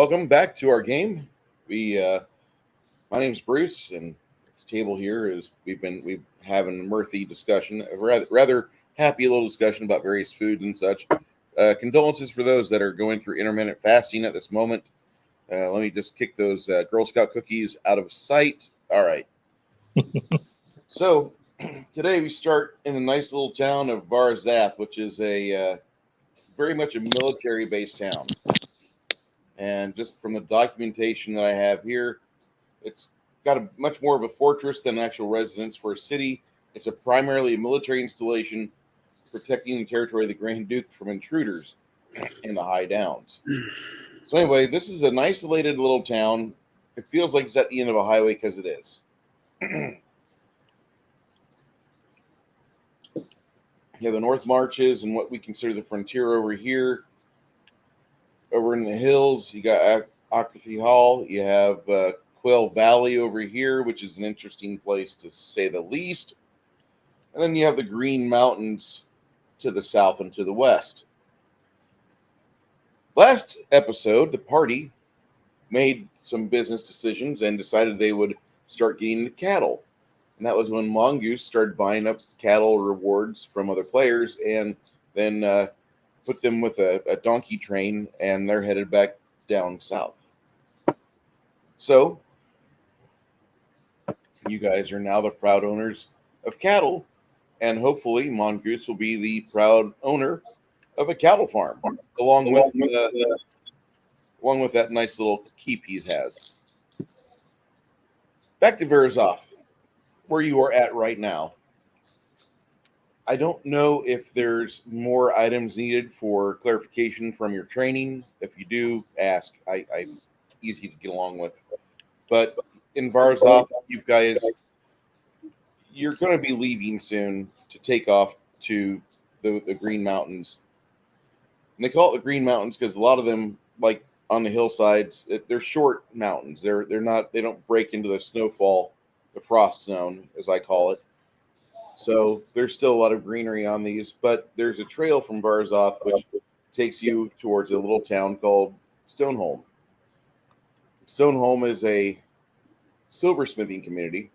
Welcome back to our game. My name's Bruce, and this table here is we've having a mirthy discussion, a rather happy little discussion about various foods and such. Condolences for those that are going through intermittent fasting at this moment. Let me just kick those Girl Scout cookies out of sight. All right. So today we start in the nice little town of Varazath, which is a very much a military-based town. And just from the documentation that I have here, it's got a much more of a fortress than an actual residence for a city. It's primarily a military installation protecting the territory of the Grand Duke from intruders in the high downs. So anyway, this is an isolated little town. It feels like it's at the end of a highway because it is. You have the North Marches and what we consider the frontier over here. Over in the hills, you got Ocracy Hall. You have Quail Valley over here, which is an interesting place to say the least. And then you have the Green Mountains to the south and to the west. Last episode, the party made some business decisions and decided they would start getting into cattle. And that was when Mongoose started buying up cattle rewards from other players and then put them with a donkey train, and they're headed back down south. So, you guys are now the proud owners of cattle, and hopefully Mongoose will be the proud owner of a cattle farm, along with that nice little keep he has. Back to Varazath, where you are at right now. I don't know if there's more items needed for clarification from your training. If you do, ask. I'm easy to get along with. But in Varazath, you guys, you're going to be leaving soon to take off to the Green Mountains. And they call it the Green Mountains because a lot of them, like on the hillsides, they're short mountains. They don't break into the snowfall, the frost zone, as I call it. So there's still a lot of greenery on these, but there's a trail from Varazath which takes you towards a little town called Stoneholm. Stoneholm is a silversmithing community,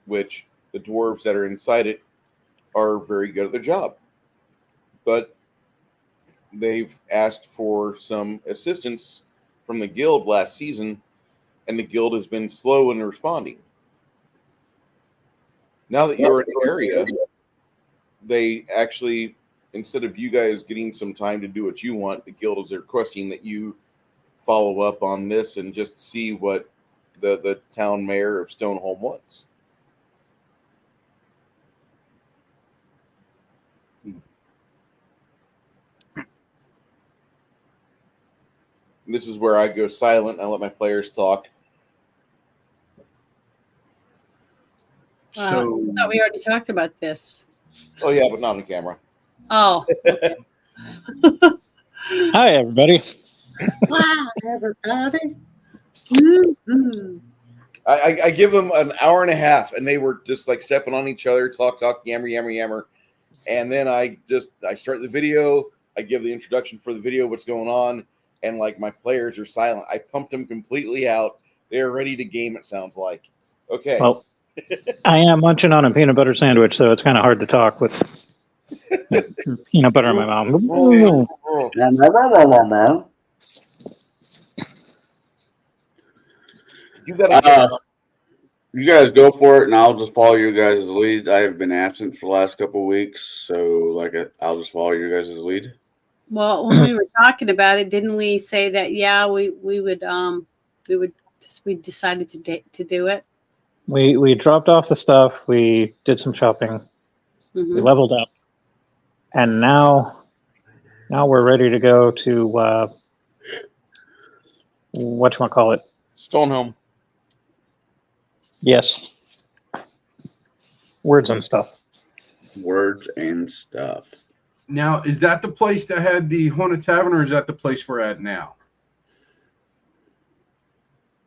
which the dwarves that are inside it are very good at their job. But they've asked for some assistance from the guild last season, and the guild has been slow in responding. Now that you're in the area, they actually, instead of you guys getting some time to do what you want, the guild is requesting that you follow up on this and just see what the town mayor of Stoneholm wants. This is where I go silent and I let my players talk. So I thought we already talked about this. Oh yeah, but not on camera. Oh. Hi, everybody. Hi, everybody. Mm-hmm. I give them an hour and a half, and they were just like stepping on each other, talk, yammer. And then I start the video. I give the introduction for the video, what's going on, and like my players are silent. I pumped them completely out. They're ready to game, it sounds like. Okay. Well, I am munching on a peanut butter sandwich, so it's kind of hard to talk with peanut butter in my mouth. You guys go for it, and I'll just follow your guys' lead. I have been absent for the last couple of weeks, so I'll just follow your guys' lead. Well, when we were talking about it, didn't we say that? Yeah, we decided to do it. We dropped off the stuff. We did some shopping. Mm-hmm. We leveled up, and now we're ready to go to whatchamacallit? Stoneholm. Yes. Words and stuff. Words and stuff. Now, is that the place that had the Haunted Tavern, or is that the place we're at now?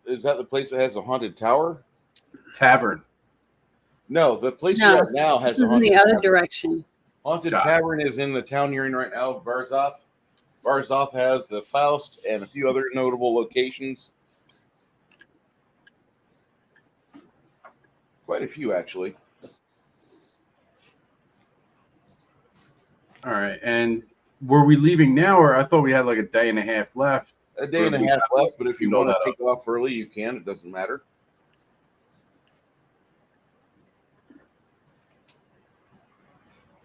Is that the place that has a haunted tower? Tavern. No, the place you're at now has This a is in haunted the other tavern. direction. Haunted Tavern is in the town you're in right now, Varazath. Varazath has the Faust and a few other notable locations. Quite a few, actually. All right. And were we leaving now, or I thought we had like a day and a half left? A day and a half left, but if you want to take off early, you can. It doesn't matter.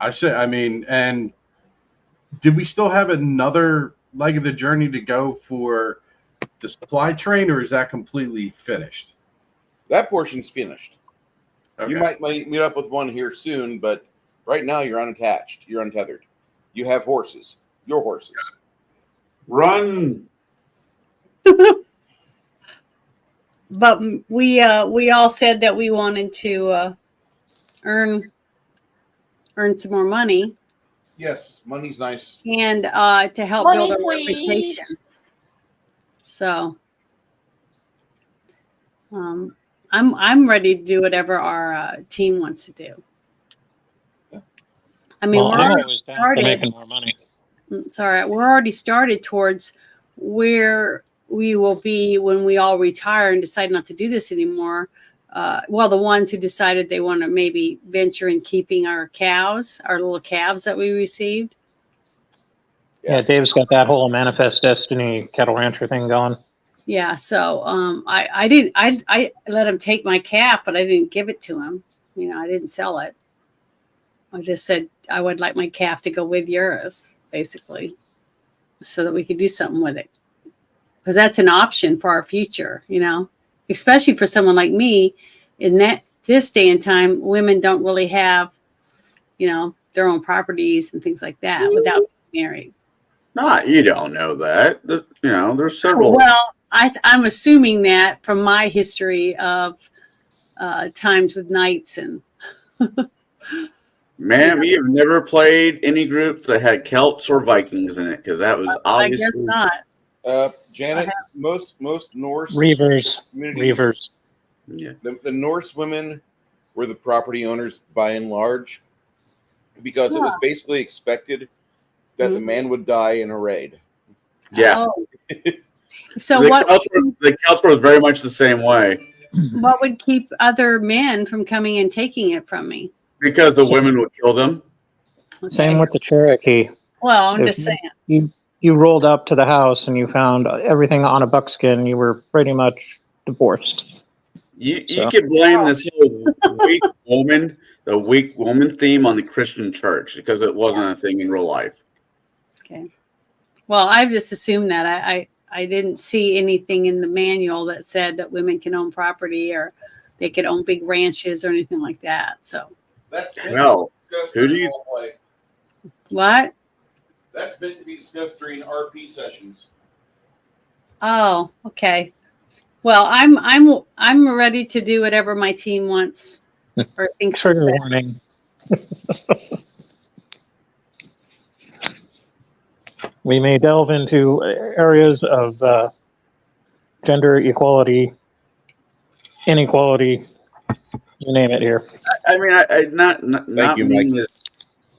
And did we still have another leg of the journey to go for the supply train, or is that completely finished? That portion's finished. Okay. You might meet up with one here soon, but right now you're unattached. You're untethered. You have horses. Your horses. Run. But we all said that we wanted to earn some more money Yes, money's nice. and to help build our reputations. So I'm ready to do whatever our team wants to do. I mean, Well, we're I'm already always down for started. making more money. Sorry, we're already started towards where we will be when we all retire and decide not to do this anymore. Well, the ones who decided they want to maybe venture in keeping our cows, our little calves that we received. Yeah, Dave's got that whole Manifest Destiny cattle rancher thing going. Yeah, so I let him take my calf, but I didn't give it to him. You know, I didn't sell it. I just said I would like my calf to go with yours, basically, so that we could do something with it. Because that's an option for our future, you know, especially for someone like me. In this day and time, women don't really have, you know, their own properties and things like that without being married. You don't know that. You know, there's several. Well, I'm assuming that from my history of times with knights and. Ma'am, you've never played any groups that had Celts or Vikings in it, because that was obviously. I guess not. Janet, most Norse Reavers. communities, Reavers. Yeah. the Norse women were the property owners by and large, because it was basically expected that the man would die in a raid. Yeah. Oh. So the Celts were very much the same way. What would keep other men from coming and taking it from me? Because the women would kill them. Okay. Same with the Cherokee. Well, I'm If just saying. You rolled up to the house and you found everything on a buckskin, you were pretty much divorced. You could blame this whole weak woman theme on the Christian church, because it wasn't a thing in real life. Okay. Well, I've just assumed that I didn't see anything in the manual that said that women can own property or they could own big ranches or anything like that. So. Well, who do you? What? That's meant to be discussed during RP sessions. Oh, okay. Well, I'm ready to do whatever my team wants or thinks is Trigger best. warning. We may delve into areas of gender equality, inequality, you name it here. I mean, I not you, meaning Mike. this,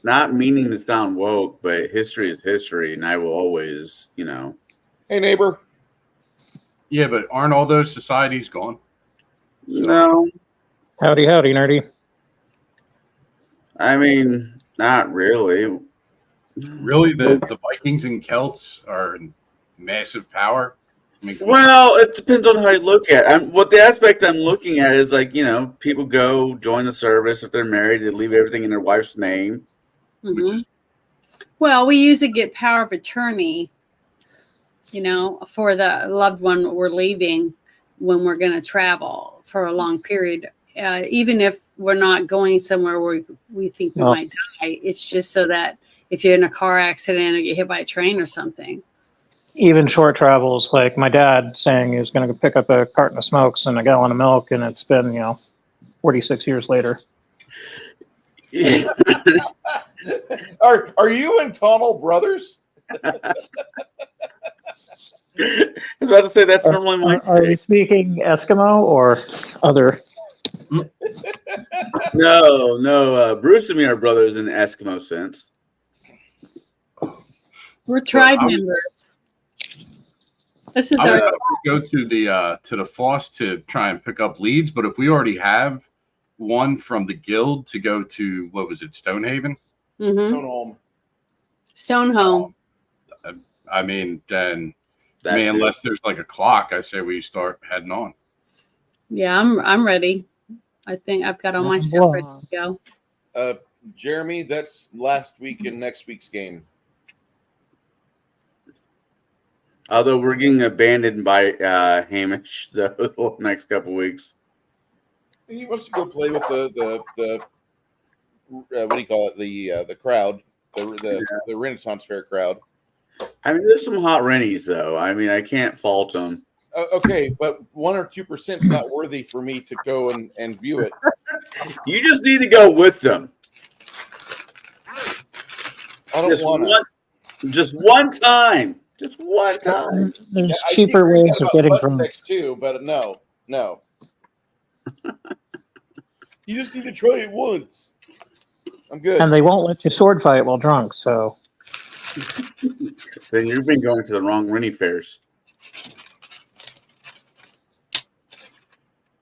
not meaning to sound woke, but history is history, and I will always, you know. Hey, neighbor. Yeah, but aren't all those societies gone? No, Howdy, nerdy. I mean, not really. Really, the Vikings and Celts are in massive power. I mean, Well, it depends on how you look at it. What the aspect I'm looking at is, like, you know, people go join the service. If they're married, they leave everything in their wife's name. Mhm. Well, we usually get power of attorney, you know, for the loved one we're leaving when we're going to travel for a long period. Even if we're not going somewhere where we think we might die, it's just so that if you're in a car accident or get hit by a train or something. Even short travels, like my dad saying he was going to pick up a carton of smokes and a gallon of milk, and it's been, 46 years later. Are you and Connell brothers? I was about to say that's normally my Are we state. speaking Eskimo or other? No. Bruce and me are brothers in the Eskimo sense. We're tribe I'm- members. This is I would our. have to go to the FOSS to try and pick up leads, but if we already have one from the guild to go to, what was it, Stonehaven? Mhm. Stone Stonehome. I mean, then That too. unless there's like a clock, I say we start heading on. Yeah, I'm ready. I think I've got all my stuff ready to go. Jeremy, that's last week and next week's game. Although we're getting abandoned by Hamish the next couple weeks. He wants to go play with the what do you call it? The crowd, the Renaissance Fair crowd. I mean, there's some hot rennies though. I mean, I can't fault them. Okay, but 1 or 2% is not worthy for me to go and view it. You just need to go with them. I don't want to. Just one time. Just one time. There's I cheaper think we ways got of about getting butt from. sex too, but no. You just need to try it once. I'm good. And they won't let you sword fight while drunk. So Then you've been going to the wrong rennie fairs.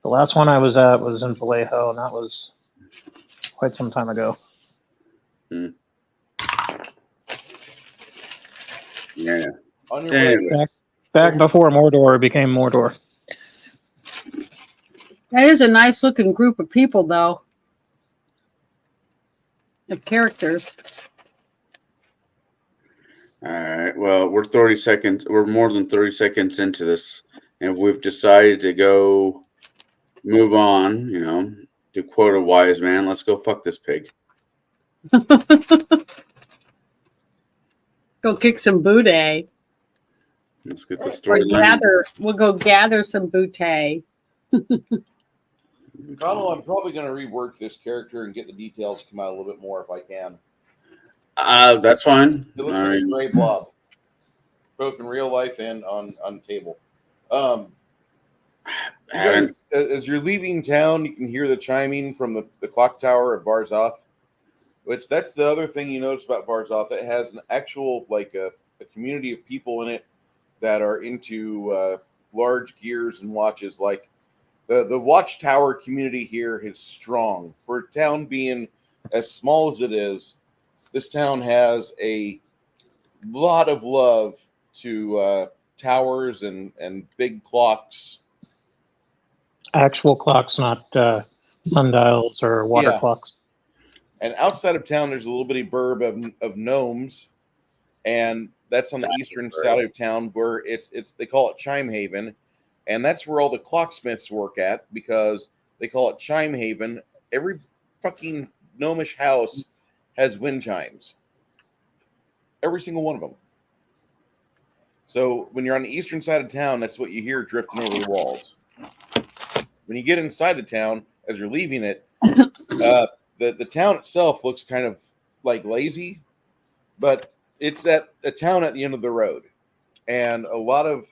the last one I was at was in Vallejo, and that was quite some time ago. Yeah. On your Anyway. way. Back before Mordor became Mordor. That is a nice looking group of people, though. Of characters. All right. Well, we're 30 seconds. We're more than 30 seconds into this, and we've decided to go move on. You know, to quote a wise man, "Let's go fuck this pig." Go kick some booty. Let's get the Or story. we'll go gather some booty. Connell, I'm probably going to rework this character and get the details to come out a little bit more if I can. That's fine. It looks like a gray blob, both in real life and on table. You guys, as you're leaving town, you can hear the chiming from the clock tower of Varazath, which that's the other thing you notice about Varazath. It has an actual, like a community of people in it that are into large gears and watches. Like the watchtower community here is strong. For a town being as small as it is, this town has a lot of love to towers and big clocks. Actual clocks, not sundials or water Yeah. clocks. And outside of town, there's a little bitty burb of gnomes, and that's on the eastern side of town where it's they call it Chime Haven, and that's where all the clocksmiths work at because they call it Chime Haven. Every fucking gnomish house has wind chimes. Every single one of them. So when you're on the eastern side of town, that's what you hear drifting over the walls. When you get inside the town, as you're leaving it, the town itself looks kind of like lazy, but it's a town at the end of the road. And a lot of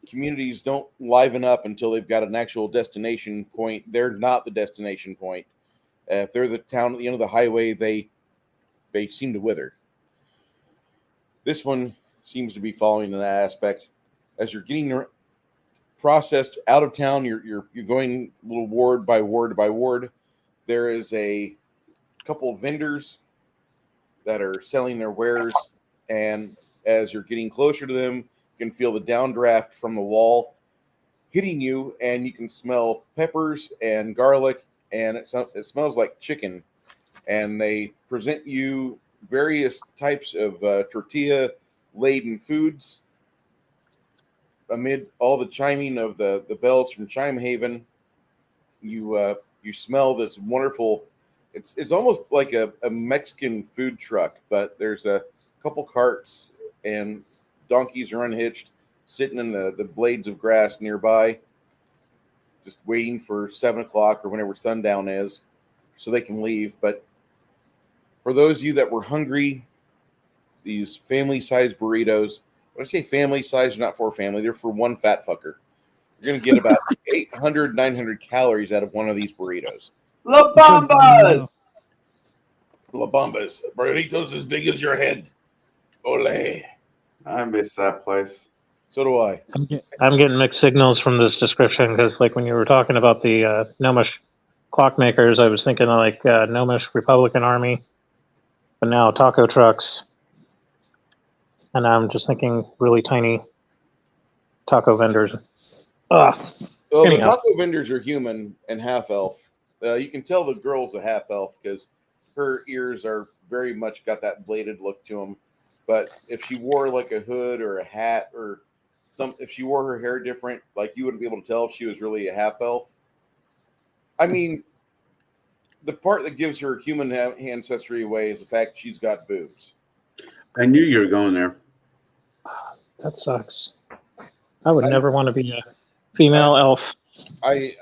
communities don't liven up until they've got an actual destination point. They're not the destination point. If they're the town at the end of the highway, they seem to wither. This one seems to be following in that aspect. As you're getting processed out of town, you're going a little ward by ward by ward. There is a couple of vendors that are selling their wares, and as you're getting closer to them, you can feel the downdraft from the wall hitting you, and you can smell peppers and garlic, and it smells like chicken. And they present you various types of tortilla-laden foods. Amid all the chiming of the bells from Chime Haven, you smell this wonderful. It's almost like a Mexican food truck, but there's a couple carts and donkeys are unhitched, sitting in the blades of grass nearby, just waiting for 7 o'clock or whenever sundown is, so they can leave. But for those of you that were hungry, these family-sized burritos. When I say family size, they're not for family. They're for one fat fucker. You're going to get about 800, 900 calories out of one of these burritos. La Bambas! La Bambas. Burritos as big as your head. Ole. I miss that place. So do I. I'm getting mixed signals from this description because, like, when you were talking about the Gnomish clockmakers, I was thinking of like Gnomish Republican Army, but now taco trucks, and I'm just thinking really tiny taco vendors. Ugh. Well, the Anyhow. taco vendors are human and half elf. You can tell the girl's a half elf because her ears are very much got that bladed look to them. But if she wore like a hood or a hat or if she wore her hair different, like you wouldn't be able to tell if she was really a half elf. I mean, the part that gives her human ancestry away is the fact she's got boobs. I knew you were going there. That sucks. I would never want to be a female elf. I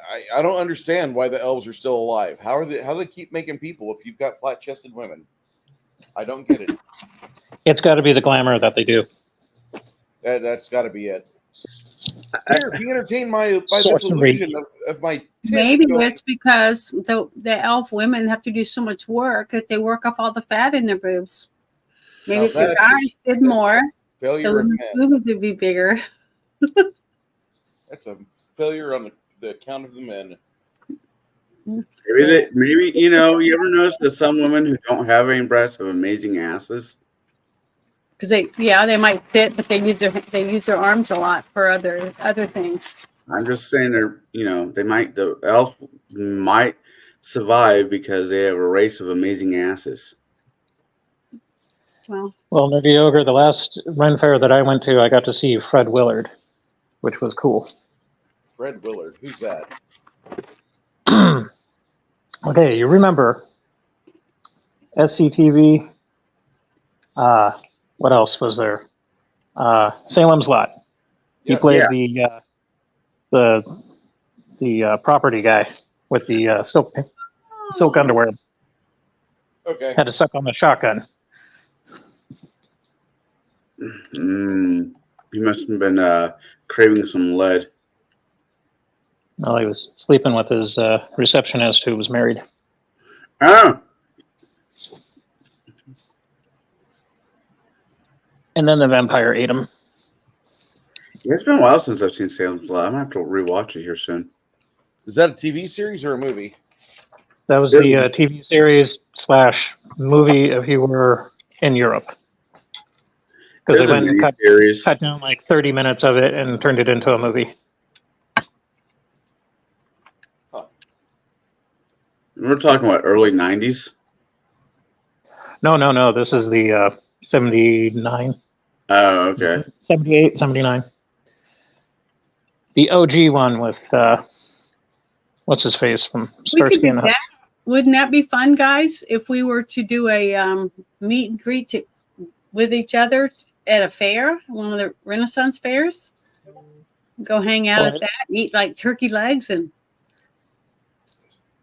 don't understand why the elves are still alive. How do they keep making people if you've got flat-chested women? I don't get it. It's got to be the glamour that they do. That's got to be it. Here, be entertained by this Sorcery. illusion of my tits. Maybe it's because the elf women have to do so much work that they work off all the fat in their boobs. Maybe if the guys did more, the failure of men. boobs would be bigger. That's a failure on the account of the men. Maybe you ever notice that some women who don't have any breasts have amazing asses? Because they might fit, but they use their arms a lot for other things. I'm just saying the elf might survive because they have a race of amazing asses. Well, Nerdy Ogre, the last Ren Fair that I went to, I got to see Fred Willard, which was cool. Fred Willard, who's that? Okay, you remember SCTV? What else was there? Salem's Lot. He played the property guy with the silk underwear. Okay. Had to suck on the shotgun. He must have been craving some lead. Well, he was sleeping with his receptionist who was married. Oh. And then the vampire ate him. It's been a while since I've seen Salem's Lot. I'm going to have to rewatch it here soon. Is that a TV series or a movie? That was the TV series / movie if you were in Europe. Because they went and cut down like 30 minutes of it and turned it into a movie. Huh. We're talking about early 90s? No. This is the 79. Oh, okay. 78, 79. The OG one with, what's his face from Starsky and Hutch. Wouldn't that be fun, guys, if we were to do a meet and greet with each other at a fair, one of the Renaissance fairs? Go hang out at that, eat like turkey legs and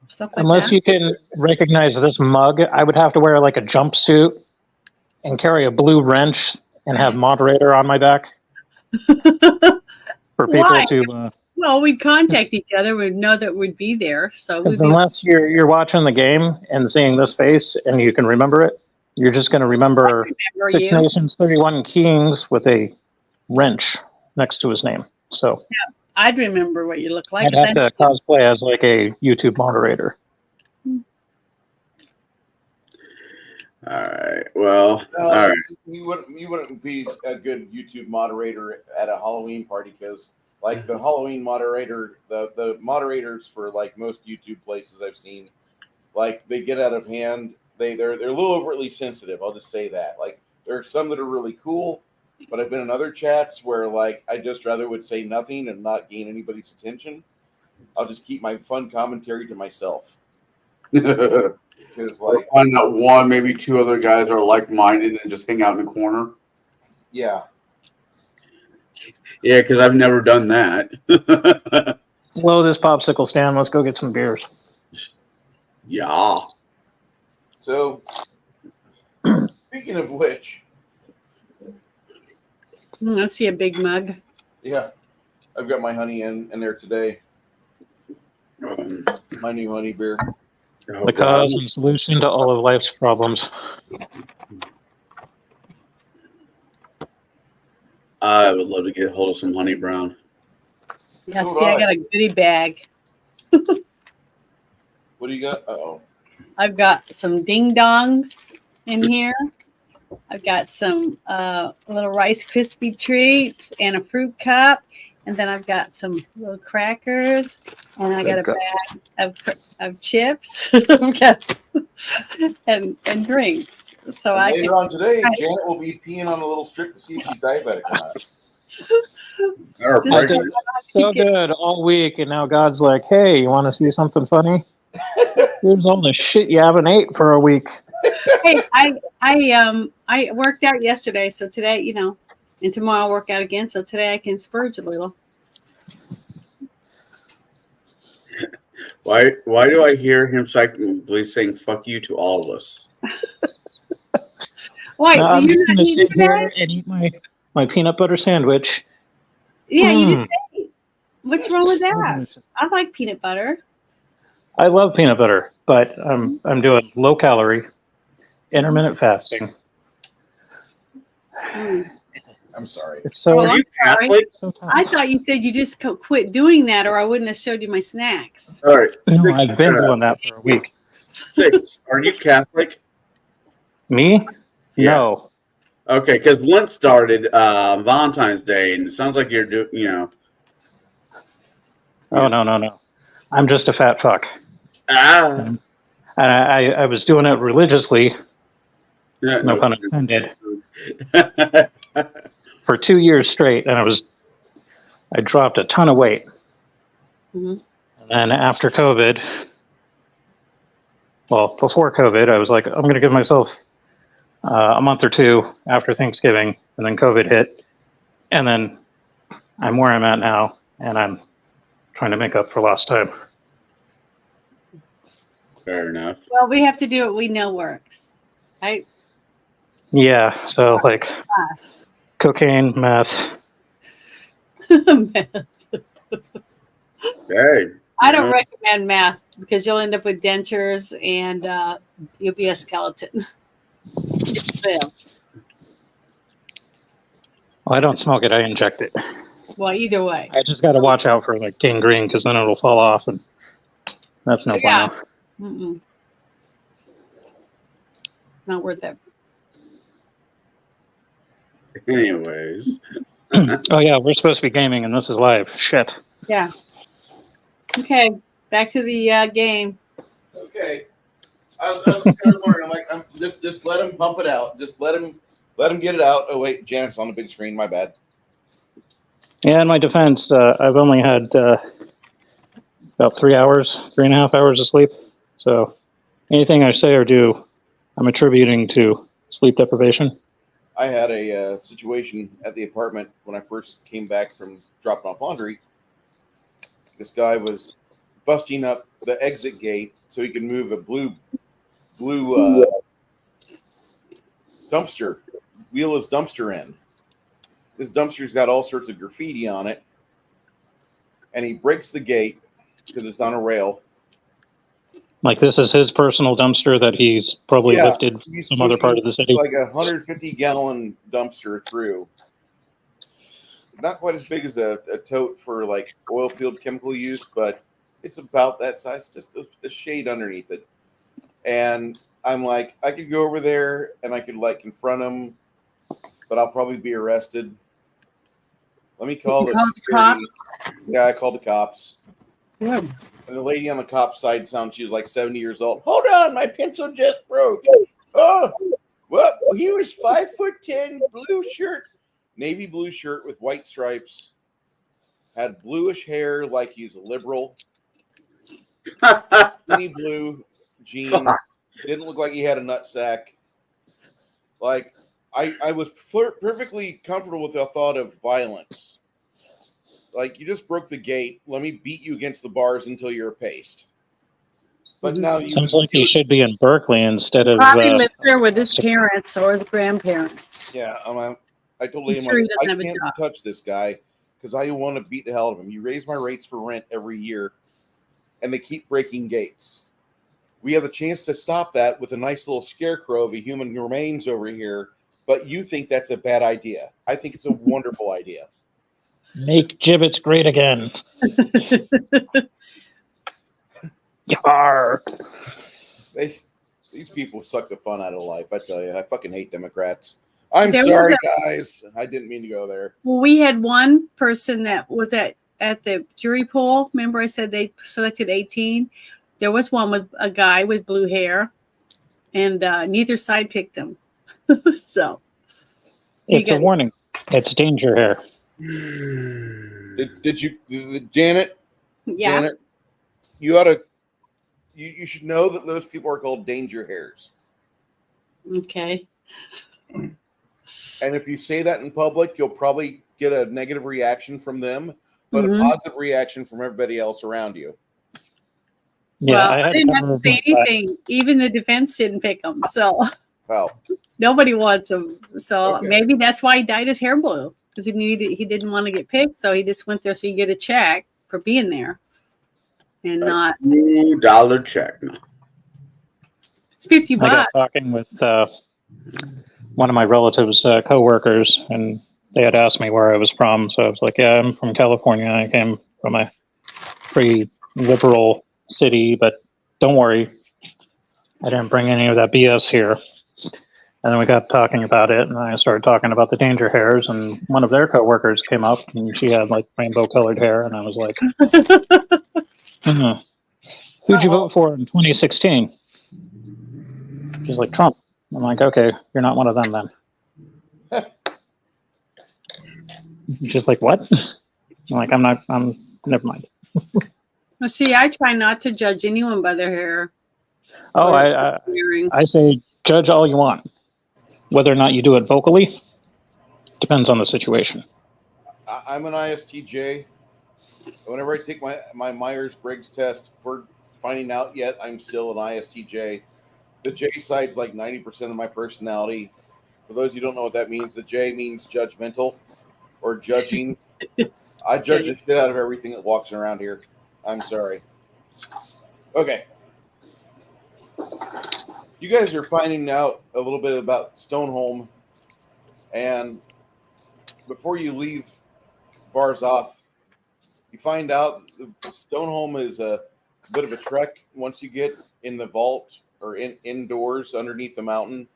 stuff like that. Unless you can recognize this mug, I would have to wear like a jumpsuit and carry a blue wrench and have moderator on my back for people to. Well, we'd contact each other. We'd know that we'd be there. So unless you're watching the game and seeing this face and you can remember it, you're just going to remember 6 Nations, 31 Kings with a wrench next to his name. So yeah, I'd remember what you look like. I'd have to cosplay as like a YouTube moderator. All right. Well, all right. You wouldn't be a good YouTube moderator at a Halloween party because, like, the Halloween moderator, the moderators for like most YouTube places I've seen, like they get out of hand. They're a little overtly sensitive. I'll just say that. Like, there are some that are really cool, but I've been in other chats where like I just rather would say nothing and not gain anybody's attention. I'll just keep my fun commentary to myself. Because like find out one, maybe 2 other guys are like-minded and just hang out in the corner. Yeah. Yeah, because I've never done that. Hello, this popsicle stand. Let's go get some beers. Yeah. So, speaking of which, I see a big mug. yeah, I've got my honey in there today. My new honey beer. Oh, The cause and solution to all of life's problems. I would love to get hold of some honey brown. Yeah, So see, I would got a goodie bag. What do you got? Oh, I've got some ding dongs in here. I've got some little Rice Krispie treats and a fruit cup. And then I've got some little crackers. And I got a bag of chips. I've got and drinks. So I later can. on today, Janet will be peeing on a little strip to see if she's diabetic or not. Or Just- I pregnant. did so good all week, and now God's like, "Hey, you want to see something funny? Here's all the shit you haven't ate for a week." Hey, I worked out yesterday, so today, and tomorrow I'll work out again. So today I can spurge a little. Why do I hear him psychically saying "fuck you" to all of us? Why? Now, I'm You're just not gonna eating sit here today? and eat my peanut butter sandwich. Yeah, you Mm. just ate. What's wrong with that? I like peanut butter. I love peanut butter, but I'm doing low calorie, intermittent fasting. Mm. I'm sorry. It's so, Oh, Are you I'm sorry. Catholic? so tough. I thought you said you just quit doing that, or I wouldn't have showed you my snacks. All right, No, six, I've been doing that for a week. 6. Are you Catholic? Me? Yeah. No. Okay, because Lent started Valentine's Day, and it sounds like you're doing. Oh no. I'm just a fat fuck. Ah. And I was doing it religiously, Yeah, no pun intended, for 2 years straight, and I dropped a ton of weight. Mhm. And then after COVID, well, before COVID, I was like, I'm going to give myself a month or two after Thanksgiving, and then COVID hit, and then I'm where I'm at now, and I'm trying to make up for lost time. Fair enough. Well, we have to do what we know works, right? Yeah, so like Us. cocaine, meth. Hey. I don't recommend math because you'll end up with dentures and you'll be a skeleton. If you live. Well, I don't smoke it; I inject it. Well, either way. I just got to watch out for like gangrene because then it'll fall off, and that's no Yeah. bueno. Mm-mm. Not worth it. Anyways. Oh yeah, we're supposed to be gaming, and this is live. Shit. Yeah. Okay, back to the game. Okay. I was kind of wondering. I'm like, just let him pump it out. Just let him get it out. Oh wait, Janet's on the big screen. My bad. Yeah, in my defense, I've only had about 3.5 hours of sleep. So anything I say or do, I'm attributing to sleep deprivation. I had a situation at the apartment when I first came back from dropping off laundry. This guy was busting up the exit gate so he could move a blue dumpster, wheelless dumpster in. This dumpster's got all sorts of graffiti on it, and he breaks the gate because it's on a rail. Like this is his personal dumpster that he's probably lifted from he's some other part of the city. like a 150-gallon dumpster through. Not quite as big as a tote for like oil field chemical use, but it's about that size, just a shade underneath it. And I'm like, I could go over there and I could like confront him, but I'll probably be arrested. Let me call the security. Yeah, I called the cops. Yeah. And the lady on the cop side she was like 70 years old. Hold on, my pencil just broke. Oh, well, he was 5'10", blue shirt, navy blue shirt with white stripes, had bluish hair like he's a liberal, skinny blue jeans, didn't look like he had a nutsack. Like, I was perfectly comfortable with the thought of violence. Like, you just broke the gate. Let me beat you against the bars until you're paste. But now you Sounds like he should be in Berkeley instead of. Probably lives there with his parents or the grandparents. Yeah, I told him, sure he like, doesn't I have a can't job. touch this guy because I want to beat the hell out of him. You raise my rates for rent every year, and they keep breaking gates. We have a chance to stop that with a nice little scarecrow of a human remains over here but you think that's a bad idea. I think it's a wonderful idea. Make gibbets great again. Yar. These people suck the fun out of life. I tell you, I fucking hate Democrats. I'm There was sorry, guys. I didn't mean to go there. Well, we had one person that was at the jury pool. Remember, I said they selected 18. There was one with a guy with blue hair, and neither side picked him. So It's a warning. It's danger here. Did you, Janet? yeah. Janet, you ought to. You should know that those people are called danger hares. Okay. And if you say that in public, you'll probably get a negative reaction from them, but a positive reaction from everybody else around you. Yeah, Well, I had didn't a have to say anything. Even the defense didn't pick him. So Wow. nobody wants him. So Okay. maybe that's why he dyed his hair blue, because he didn't want to get picked. So he just went there so he could get a check for being there. And not $2 check. No. it's $50. I got talking with one of my relatives' coworkers, and they had asked me where I was from. So I was like, "Yeah, I'm from California. I came from a pretty liberal city, but don't worry, I didn't bring any of that BS here." And then we got talking about it, and I started talking about the danger hairs, and one of their coworkers came up, and she had like rainbow-colored hair, and I was like, "Who'd you vote for in 2016?" She's like, "Trump." I'm like, "Okay, you're not one of them then." She's like, "What?" I'm like, never mind. Well, see, I try not to judge anyone by their hair. Oh, I say judge all you want. Whether or not you do it vocally depends on the situation. I'm an ISTJ. Whenever I take my Myers-Briggs test for finding out yet, I'm still an ISTJ. The J side's like 90% of my personality. For those who don't know what that means, the J means judgmental or judging. I judge the shit out of everything that walks around here. I'm sorry. Okay. You guys are finding out a little bit about Stoneholm, and before you leave Varazath, you find out Stoneholm is a bit of a trek once you get in the vault or indoors underneath the mountain.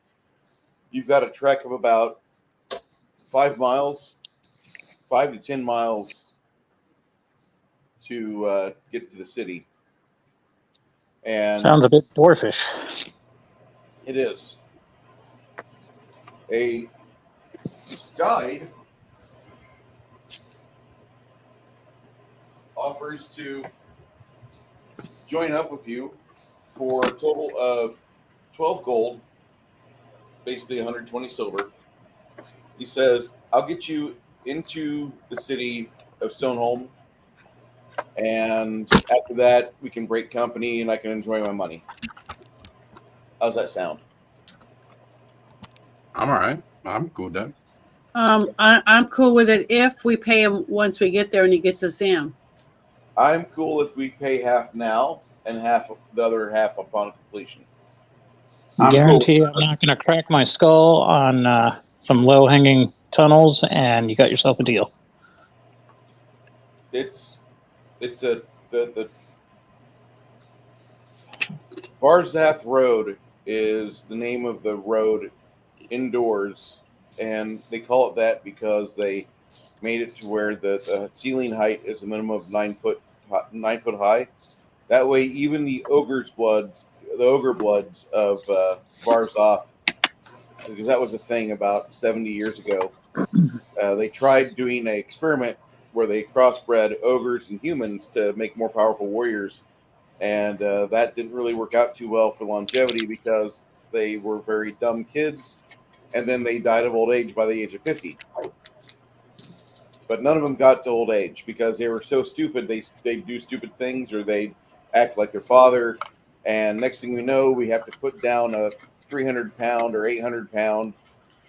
You've got a trek of about 5 to 10 miles to get to the city. And sounds a bit dwarfish. It is. A guide offers to join up with you for a total of 12 gold, basically 120 silver. He says, I'll get you into the city of Stoneholm, and after that, we can break company and I can enjoy my money. How's that sound? I'm all right. I'm cool with that. I'm cool with it if we pay him once we get there and he gets us in. I'm cool if we pay half now and the other half upon completion. Guarantee I'm not going to crack my skull on some low-hanging tunnels, and you got yourself a deal. The Varazath Road is the name of the road indoors, and they call it that because they made it to where the ceiling height is a minimum of 9 foot high. That way, even the ogre bloods of Varazath, because that was a thing about 70 years ago. They tried doing an experiment where they crossbred ogres and humans to make more powerful warriors, and that didn't really work out too well for longevity because they were very dumb kids, and then they died of old age by the age of 50. But none of them got to old age because they were so stupid. They'd do stupid things, or they'd act like their father, and next thing we know, we have to put down a 300-pound or 800-pound,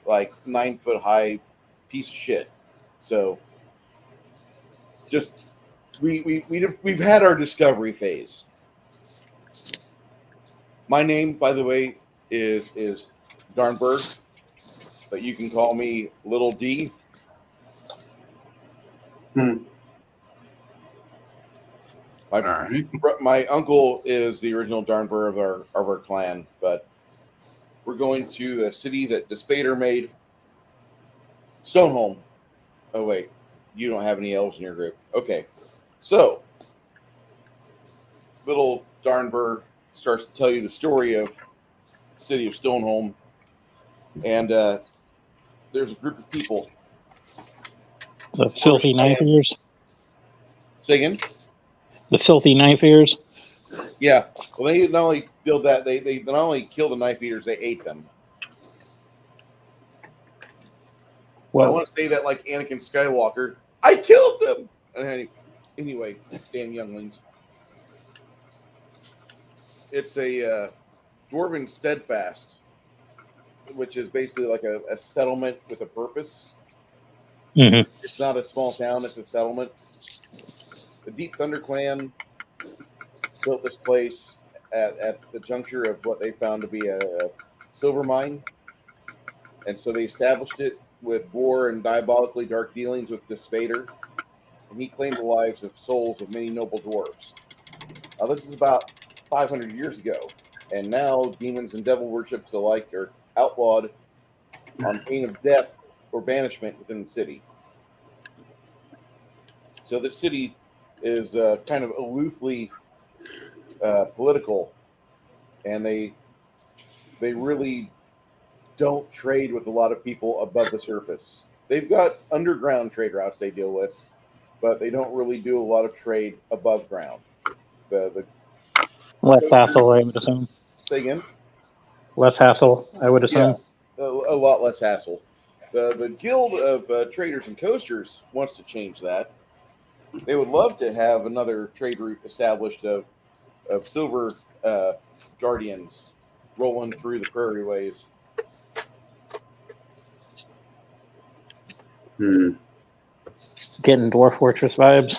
like 9 foot high piece of shit. So just we've had our discovery phase. My name, by the way, is Darnberg. but you can call me Little D. Hmm. My, All right. my uncle is the original Darnbur of our clan, but we're going to a city that the Spader made, Stoneholm. Oh wait, you don't have any elves in your group. Okay, so little Darnbur starts to tell you the story of the city of Stoneholm, and there's a group of people. The filthy knife ears. Say again? The filthy knife ears. Yeah. Well, they not only did that, they not only killed the knife eaters, they ate them. I Well, want to say that like Anakin Skywalker, I killed them. Anyway, damn younglings. It's a dwarven steadfast, which is basically like a settlement with a purpose. mhm. It's not a small town; it's a settlement. The Deep Thunder Clan built this place at the juncture of what they found to be a silver mine, and so they established it with war and diabolically dark dealings with this Spader, and he claimed the lives of souls of many noble dwarves. Now, this is about 500 years ago, and now demons and devil worships alike are outlawed on pain of death or banishment within the city. So the city is kind of aloofly political, and they really don't trade with a lot of people above the surface. They've got underground trade routes they deal with, but they don't really do a lot of trade above ground. The Less hassle, I would assume. Say again? Less hassle, I would assume. Yeah, a lot less hassle. The Guild of Traders and Coasters wants to change that. They would love to have another trade route established of silver guardians rolling through the prairie ways. Hmm. Getting Dwarf Fortress vibes.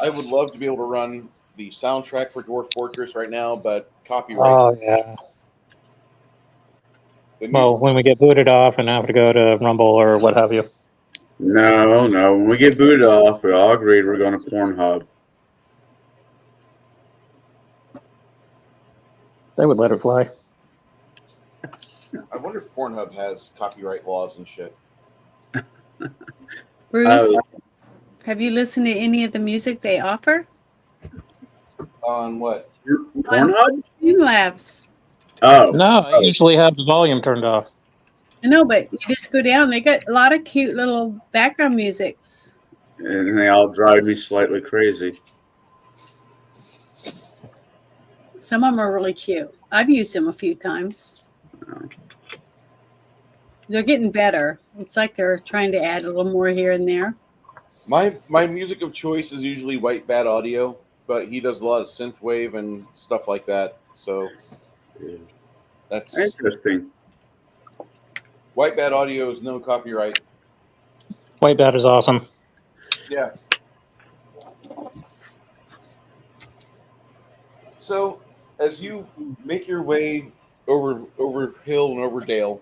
I would love to be able to run the soundtrack for Dwarf Fortress right now, but copyright. Oh, yeah. The new- Well, when we get booted off and have to go to Rumble or what have you. No. When we get booted off, we all agreed we're going to Pornhub. They would let it fly. I wonder if Pornhub has copyright laws and shit. Bruce, have you listened to any of the music they offer? On what? Pornhub? Streamlabs. Oh. No, I usually have the volume turned off. I know, but you just go down. They got a lot of cute little background musics. And they all drive me slightly crazy. Some of them are really cute. I've used them a few times. Oh. They're getting better. It's like they're trying to add a little more here and there. My music of choice is usually White Bat Audio, but he does a lot of synthwave and stuff like that. So that's Interesting. White Bat Audio is no copyright. White Bat is awesome. Yeah. So as you make your way over hill and over dale,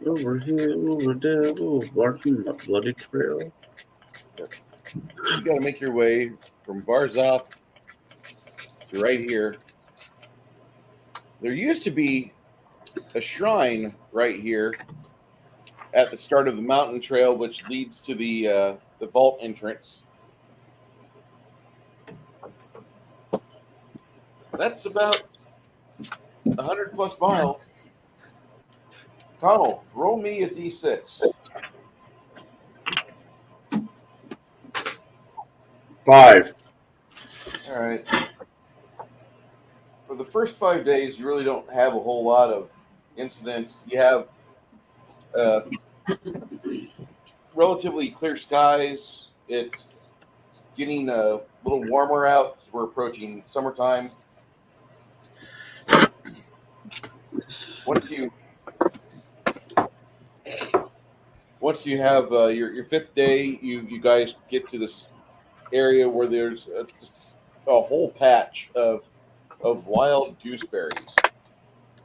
Over here, over there, barking a bloody trail. you got to make your way from Varazath to right here. There used to be a shrine right here at the start of the mountain trail, which leads to the vault entrance. That's about 100 plus miles. Connell, roll me a d6. 5. All right. For the first 5 days, you really don't have a whole lot of incidents. You have relatively clear skies. It's getting a little warmer out. We're approaching summertime. Once you have your 5th day, you guys get to this area where there's just a whole patch of of wild gooseberries.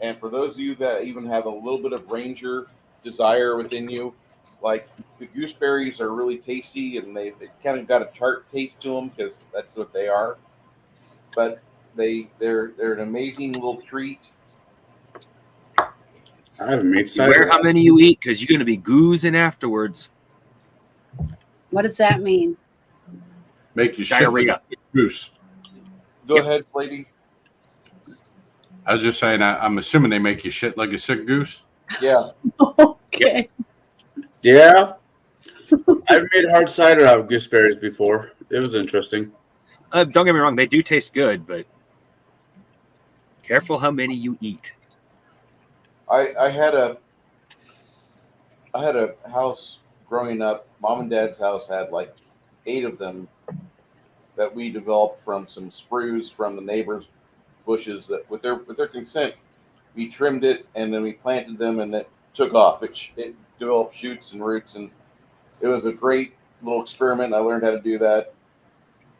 And for those of you that even have a little bit of ranger desire within you, like the gooseberries are really tasty and they kind of got a tart taste to them because that's what they are. But they're an amazing little treat. I haven't made cider. Beware how many you eat because you're going to be goozing afterwards. What does that mean? Make you shit like Diarrhea. a goose. Go Yep. ahead, lady. I was just saying, I'm assuming they make you shit like a sick goose. Yeah. Okay. Yeah. I've made hard cider out of gooseberries before. It was interesting. Don't get me wrong, they do taste good, but careful how many you eat. I had a house growing up. Mom and Dad's house had like 8 of them that we developed from some sprues from the neighbors' bushes that with their consent we trimmed it and then we planted them and it took off. It developed shoots and roots and it was a great little experiment. I learned how to do that.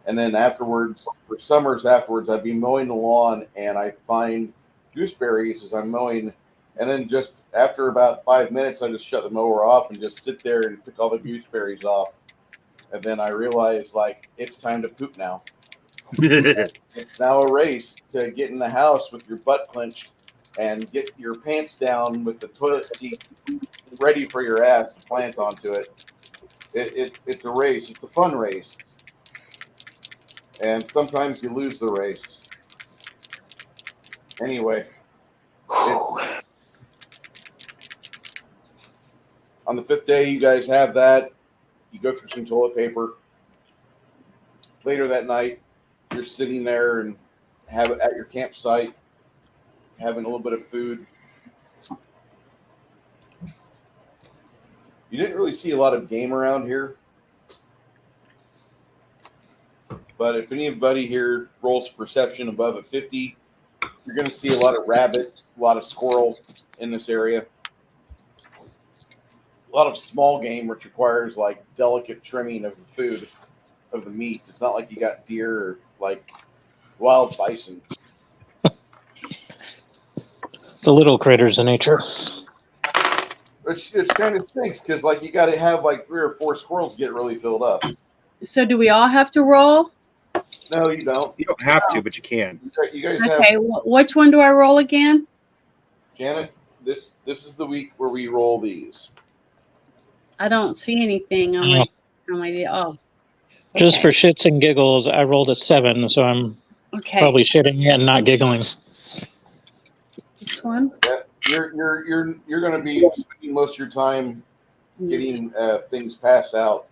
And then afterwards, for summers afterwards, I'd be mowing the lawn and I'd find gooseberries as I'm mowing. And then just after about 5 minutes, I just shut the mower off and just sit there and pick all the gooseberries off. And then I realized, like, it's time to poop now. It's now a race to get in the house with your butt clenched and get your pants down with the toilet seat ready for your ass to plant onto it. It's a race. It's a fun race. And sometimes you lose the race. Anyway, on the 5th day, you guys have that. You go through some toilet paper. Later that night, you're sitting there and have it at your campsite, having a little bit of food. You didn't really see a lot of game around here. But if anybody here rolls perception above a 50, you're going to see a lot of rabbit, a lot of squirrel in this area. A lot of small game, which requires like delicate trimming of the food, of the meat. It's not like you got deer or like wild bison. The little critters of nature. Which kind of stinks because like you got to have like 3 or 4 squirrels to get really filled up. So do we all have to roll? No, you don't. You don't have to, but you can. You guys have, Okay. Which one do I roll again? Janet, this is the week where we roll these. I don't see anything on my oh. Just Okay. for shits and giggles, I rolled a 7, so I'm Okay. probably shitting and not giggling. This one. Yeah, you're going to be spending most of your time getting things passed out.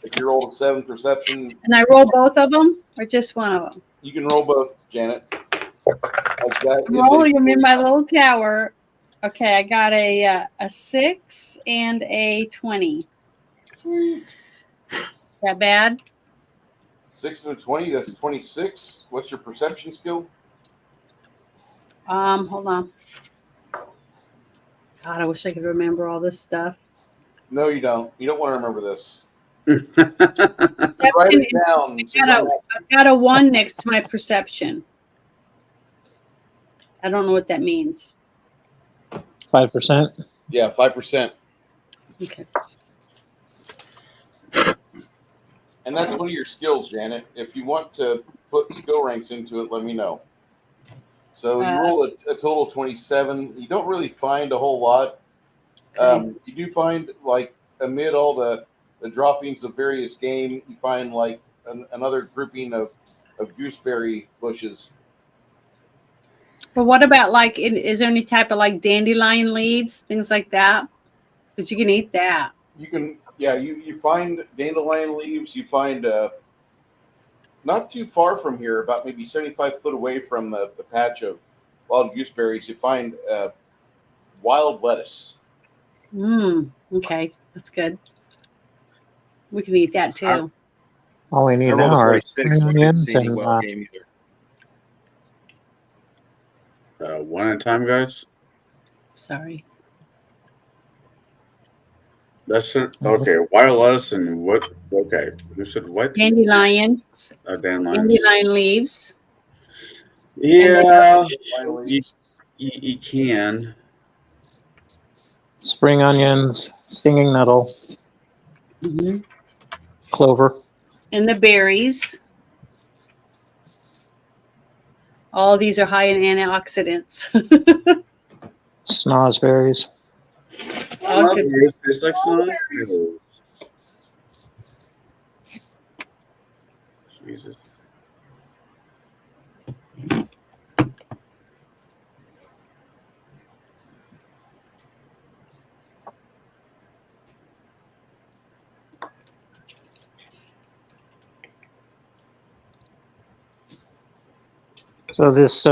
If you roll a 7 perception, And I roll both of them, or just one of them? you can roll both, Janet. Like that I'm is a- rolling them in my little tower. Okay, I got a 6 and a 20. That bad? 6 and a 20. That's 26. What's your perception skill? Hold on. God, I wish I could remember all this stuff. No, you don't. You don't want to remember this. Perception Write it is- down. So you I've got a 1 next to my perception. I don't know what that means. 5%. yeah, 5%. Okay. And that's one of your skills, Janet. If you want to put skill ranks into it, let me know. So you roll a total of 27. You don't really find a whole lot. You do find, like, amid all the droppings of various game, you find, like, another grouping of gooseberry bushes. But what about, like, is there any type of, like, dandelion leaves, things like that? Because you can eat that. You can, yeah, you find dandelion leaves. You find not too far from here, about maybe 75 foot away from the patch of wild gooseberries, you find wild lettuce. Okay, that's good. We can eat that too. All we I need rolled now a are 46, so I didn't onions see any and wild game either. One at a time, guys. Sorry. That's it. Okay. Wild lettuce and what? Okay. Who said what? Dandelions. Dandelions. Dandelion leaves. Yeah, Finally. you can. Spring onions, stinging nettle, Mhm. clover. And the berries. All these are high in antioxidants. Snozberries. All good. Snozberries taste like snozberries. Jesus. So this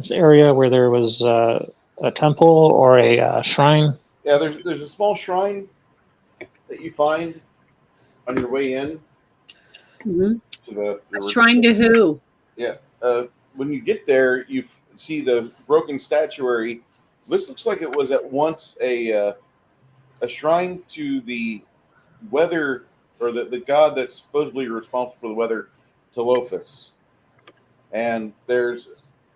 area where there was a temple or a shrine. Yeah, there's a small shrine that you find on your way in Mhm. to the A shrine to who? Yeah. When you get there, you see the broken statuary. This looks like it was at once a shrine to the weather, or the god that's supposedly responsible for the weather, Telephus. And there's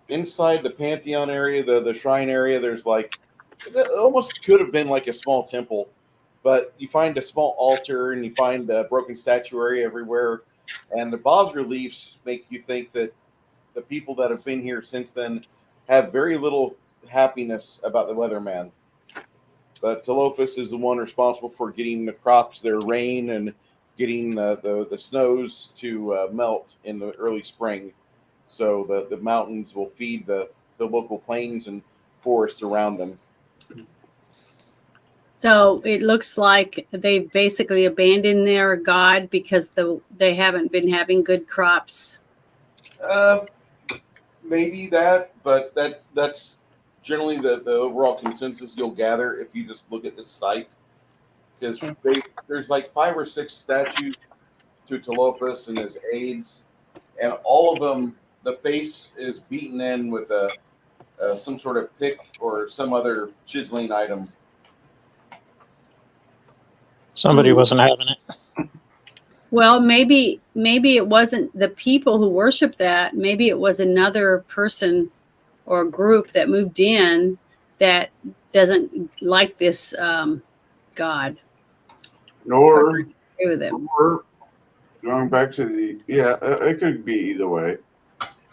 inside the Pantheon area, the shrine area, there's like, it almost could have been like a small temple, but you find a small altar and you find a broken statuary everywhere. And the bas reliefs make you think that the people that have been here since then have very little happiness about the weatherman. But Telephus is the one responsible for getting the crops their rain and getting the snows to melt in the early spring. So the mountains will feed the local plains and forests around them. So it looks like they basically abandoned their god because they haven't been having good crops. Maybe that, but that's generally the overall consensus you'll gather if you just look at this site. Because there's like 5 or 6 statues to Telephus and his aides, and all of them, the face is beaten in with some sort of pick or some other chiseling item. Somebody wasn't having it. Well, maybe it wasn't the people who worship that. Maybe it was another person or group that moved in that doesn't like this god. Or Agree with him. going back to it could be either way.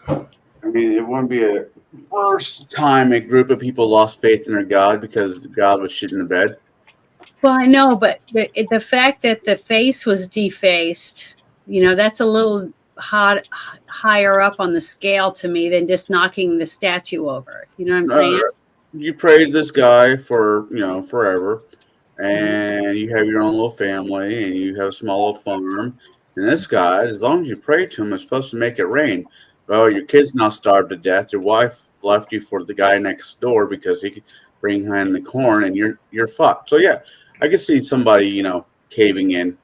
I mean, it wouldn't be a first time a group of people lost faith in their god because God was shit in the bed. Well, I know, but the fact that the face was defaced, that's a little higher up on the scale to me than just knocking the statue over. You know what I'm saying? You pray to this guy for forever, and you have your own little family, and you have a small little farm. And this guy, as long as you pray to him, is supposed to make it rain. Well, your kid's not starved to death. Your wife left you for the guy next door because he could bring in the corn, and you're fucked. So yeah, I could see somebody caving in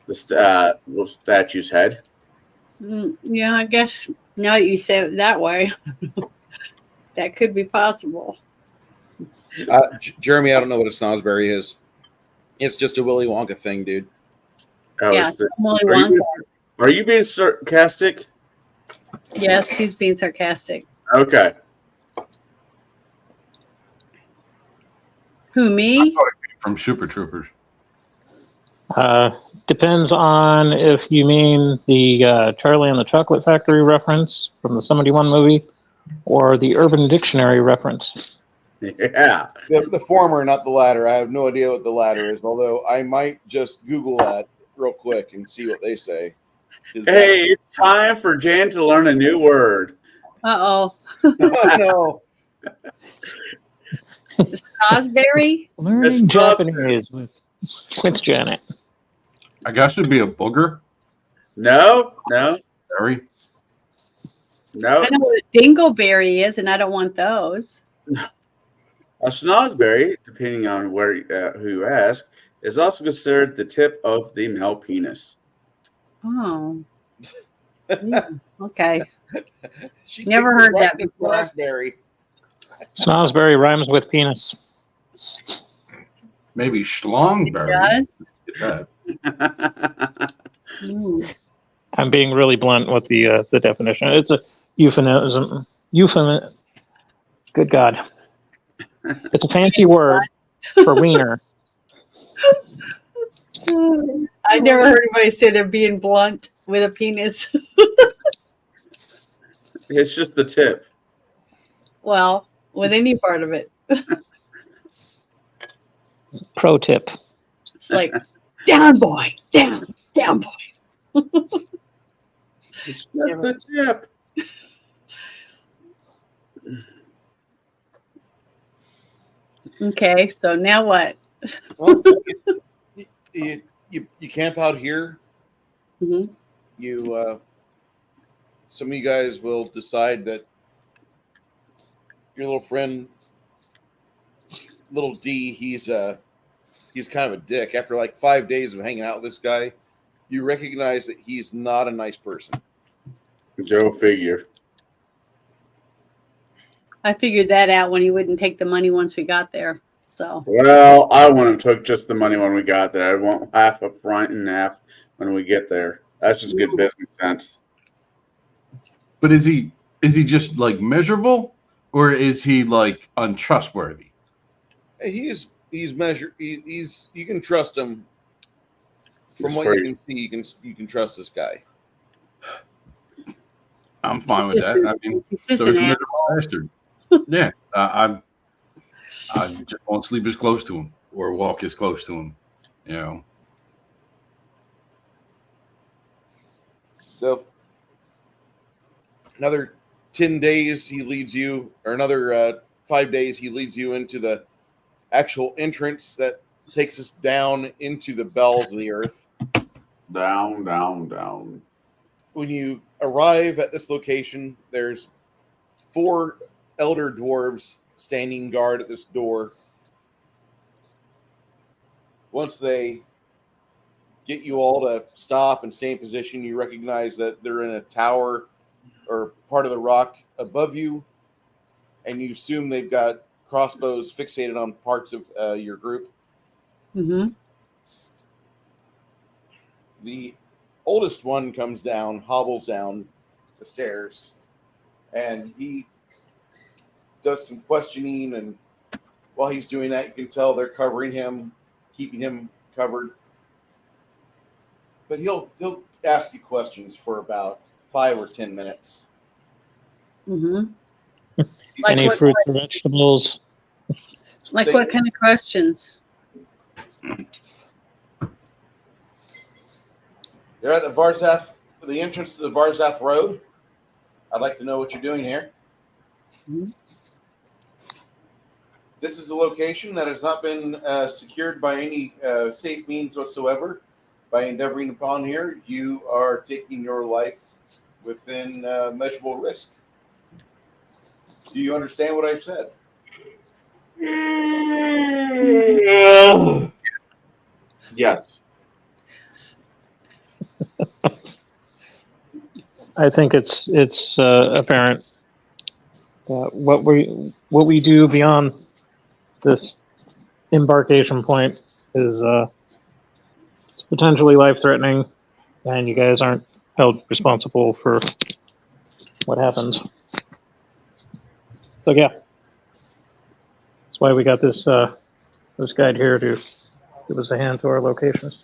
the little statue's head. Yeah, I guess now that you say it that way, that could be possible. Jeremy, I don't know what a snozberry is. It's just a Willy Wonka thing, dude. Oh, Yeah, Willy are, Wonka. are you being sarcastic? Yes, he's being sarcastic. Okay. Who, me? From Super Troopers. Depends on if you mean the Charlie and the Chocolate Factory reference from the 71 movie or the Urban Dictionary reference. Yeah. The former, not the latter. I have no idea what the latter is, although I might just Google that real quick and see what they say. Hey, it's time for Jan to learn a new word. Uh-oh. Oh, no. Snozberry? Learning Japanese with Janet. I guess it'd be a booger. No. Berry. No. I know what a dingleberry is, and I don't want those. A snozberry, depending on who you ask, is also considered the tip of the male penis. Oh. Yeah, okay. She Never kicked heard me right that in the before. Snozberry. Snozberry rhymes with penis. Maybe schlongberry. It does? Get that. Mm. I'm being really blunt with the definition. It's a euphemism. Good God. It's a fancy word for wiener. I never heard anybody say they're being blunt with a penis. It's just the tip. Well, with any part of it. Pro tip. Like, down, boy, down, boy. It's just the tip. Okay, so now what? Well, you camp out here. Mhm. You some of you guys will decide that your little friend, little D, he's kind of a dick. After like 5 days of hanging out with this guy, you recognize that he's not a nice person. Joe figure. I figured that out when he wouldn't take the money once we got there. So Well, I wouldn't have took just the money when we got there. I want half up front and half when we get there. That's just good business sense. But is he just like miserable, or is he like untrustworthy? He's measured. He's you can trust him. From He's what free. you can see, you can trust this guy. I'm fine with that. I mean, he's just so an he's a asshole. miserable bastard. Yeah, I just won't sleep as close to him or walk as close to him. You know. So another 10 days he leads you, or another 5 days he leads you into the actual entrance that takes us down into the bowels of the earth. Down, down, down. When you arrive at this location, there's 4 elder dwarves standing guard at this door. Once they get you all to stop and stay in position, you recognize that they're in a tower or part of the rock above you, and you assume they've got crossbows fixated on parts of your group. Mm-hmm. The oldest one comes down, hobbles down the stairs, and he does some questioning, and while he's doing that, you can tell they're covering him, keeping him covered. But he'll ask you questions for about 5 or 10 minutes. Mm-hmm. Like Any what fruits or questions? vegetables? Like what kind of questions? You're at the Varazath, the entrance to the Varazath Road. I'd like to know what you're doing here. Mhm. This is a location that has not been secured by any safe means whatsoever. By endeavoring upon here, you are taking your life within measurable risk. Do you understand what I've said? Yes. I think it's apparent that what we do beyond this embarkation point is potentially life-threatening, and you guys aren't held responsible for what happens. So yeah, that's why we got this this guide here to give us a hand to our locations.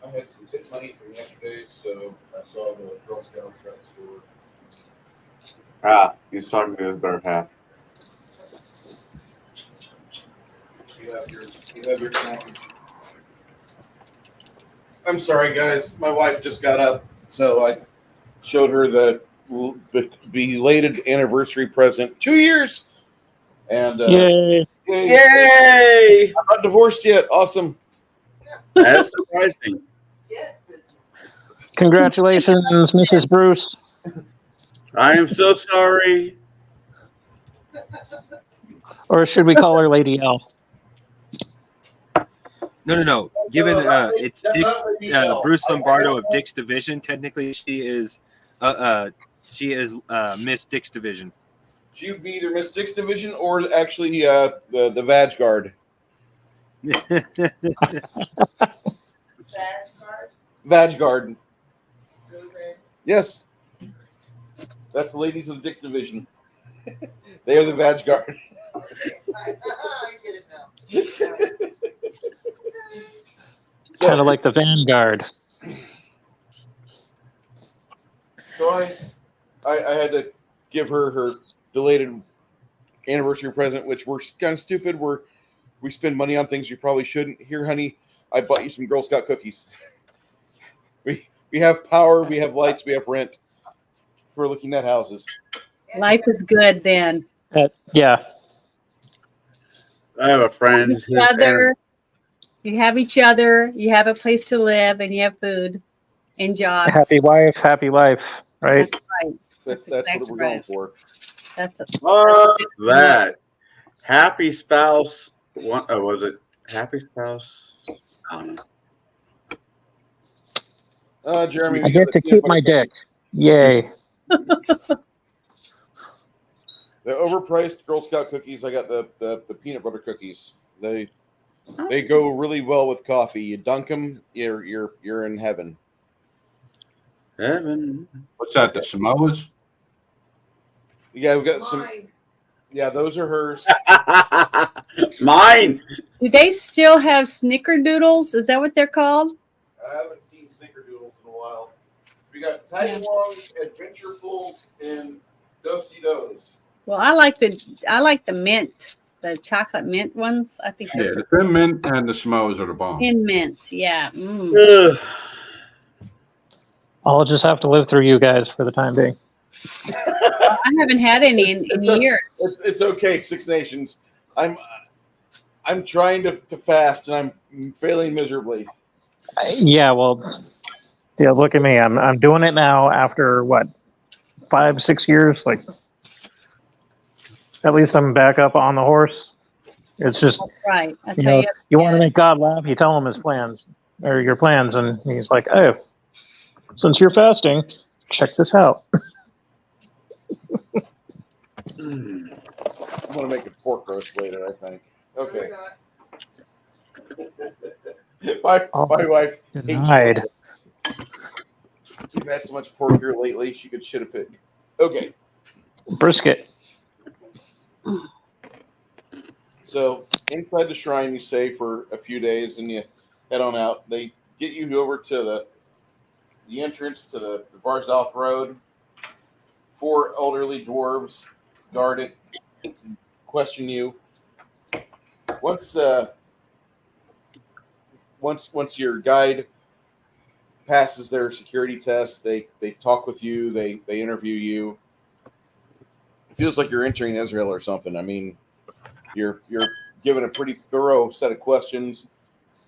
I had some tip money from yesterday, so I saw the Girl Scouts right store. Ah, he's talking to his better half. You have your package. I'm sorry, guys. My wife just got up, so I showed her the belated anniversary present. 2 years, and Yay! yay. Yay! I'm not divorced yet. Awesome. That's surprising. Congratulations, Mrs. Bruce. I am so sorry. Or should we call her Lady L? No. Given it's That's Dick, not Lady L. Bruce Lombardo of Dick's Division, technically she is Miss Dick's Division. She would be either Miss Dick's division or actually the Vag Guard. Vag Guard. Yes. That's the ladies of the Dick's Division. They are the Vag Guard. I get it now. Kind of like the Vanguard. So I had to give her belated anniversary present, which we're kind of stupid. We spend money on things we probably shouldn't. Here, honey, I bought you some Girl Scout cookies. We have power, we have lights, we have rent. We're looking at houses. Life is good then. Yeah. I have a friend. Each other, you have each other, you have a place to live, and you have food and jobs. Happy wife, happy life, right? That's right. That's exactly what we're going right. for. That's a, That happy spouse. What was it? Happy spouse. I don't know. Jeremy, I get to keep my dick. Yay. The overpriced Girl Scout cookies. I got the peanut butter cookies. They go really well with coffee. You dunk them, you're in heaven. Heaven. What's that? The Samoas? Yeah, we've got some. Yeah, those are hers. Mine. do they still have snickerdoodles? Is that what they're called? I haven't seen snickerdoodles in a while. We got Tagalongs, Adventurefuls, and Do-si-dos. Well, I like the mint, the chocolate mint ones. I think Yeah, they're the Thin Mint and the Samoas are the bomb. thin mints. Yeah. Ugh. I'll just have to live through you guys for the time being. I haven't had any in years. It's okay, Six Nations. I'm trying to fast and I'm failing miserably. Yeah, well, yeah, look at me. I'm doing it now after what, 5-6 years? Like, at least I'm back up on the horse. It's just, Right. I you tell know, you. you want to make God laugh, you tell him his plans or your plans, and he's like, oh, since you're fasting, check this out. I'm gonna make a pork roast later, I think. Okay. My wife hates Denied. We've had so much pork here lately, she could shit a pig. Okay. Brisket. So inside the shrine, you stay for a few days, and you head on out. They get you over to the entrance to the Varazath Road. 4 elderly dwarves guard it, question you. Once your guide passes their security test, they talk with you, they interview you. It feels like you're entering Israel or something. I mean, you're given a pretty thorough set of questions.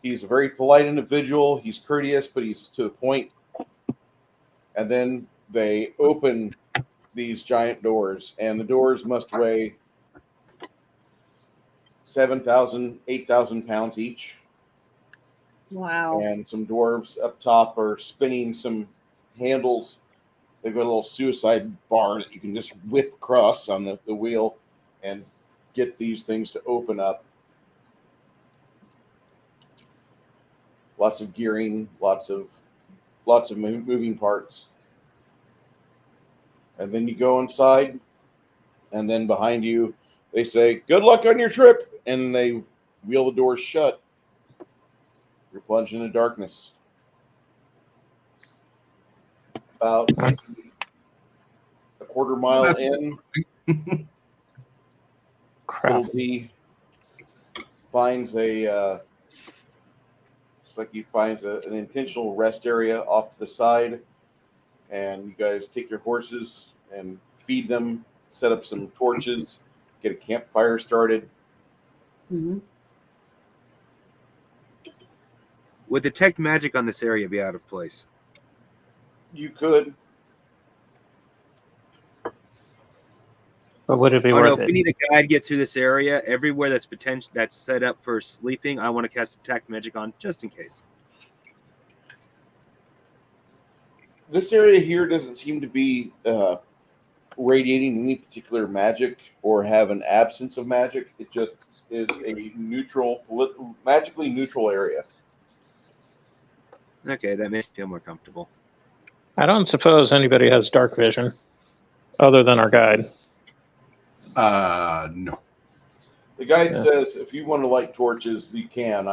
He's a very polite individual. He's courteous, but he's to the point. And then they open these giant doors, and the doors must weigh 7,000, 8,000 pounds each. Wow. And some dwarves up top are spinning some handles. They've got a little suicide bar that you can just whip across on the wheel and get these things to open up. Lots of gearing, lots of moving parts. And then you go inside, and then behind you, they say, "Good luck on your trip," and they wheel the doors shut. You're plunged into darkness. About a quarter mile in, Crap. He finds it's like he finds an intentional rest area off to the side, and you guys take your horses and feed them, set up some torches, get a campfire started. Mhm. Would detect magic on this area be out of place? You could. But would it be Oh no! worth If it? we need a guide to get through this area, everywhere that's set up for sleeping, I want to cast detect magic on just in case. This area here doesn't seem to be radiating any particular magic or have an absence of magic. It just is a neutral, magically neutral area. Okay, that makes me feel more comfortable. I don't suppose anybody has dark vision other than our guide. No. The guide Yeah. says if you want to light torches, you can.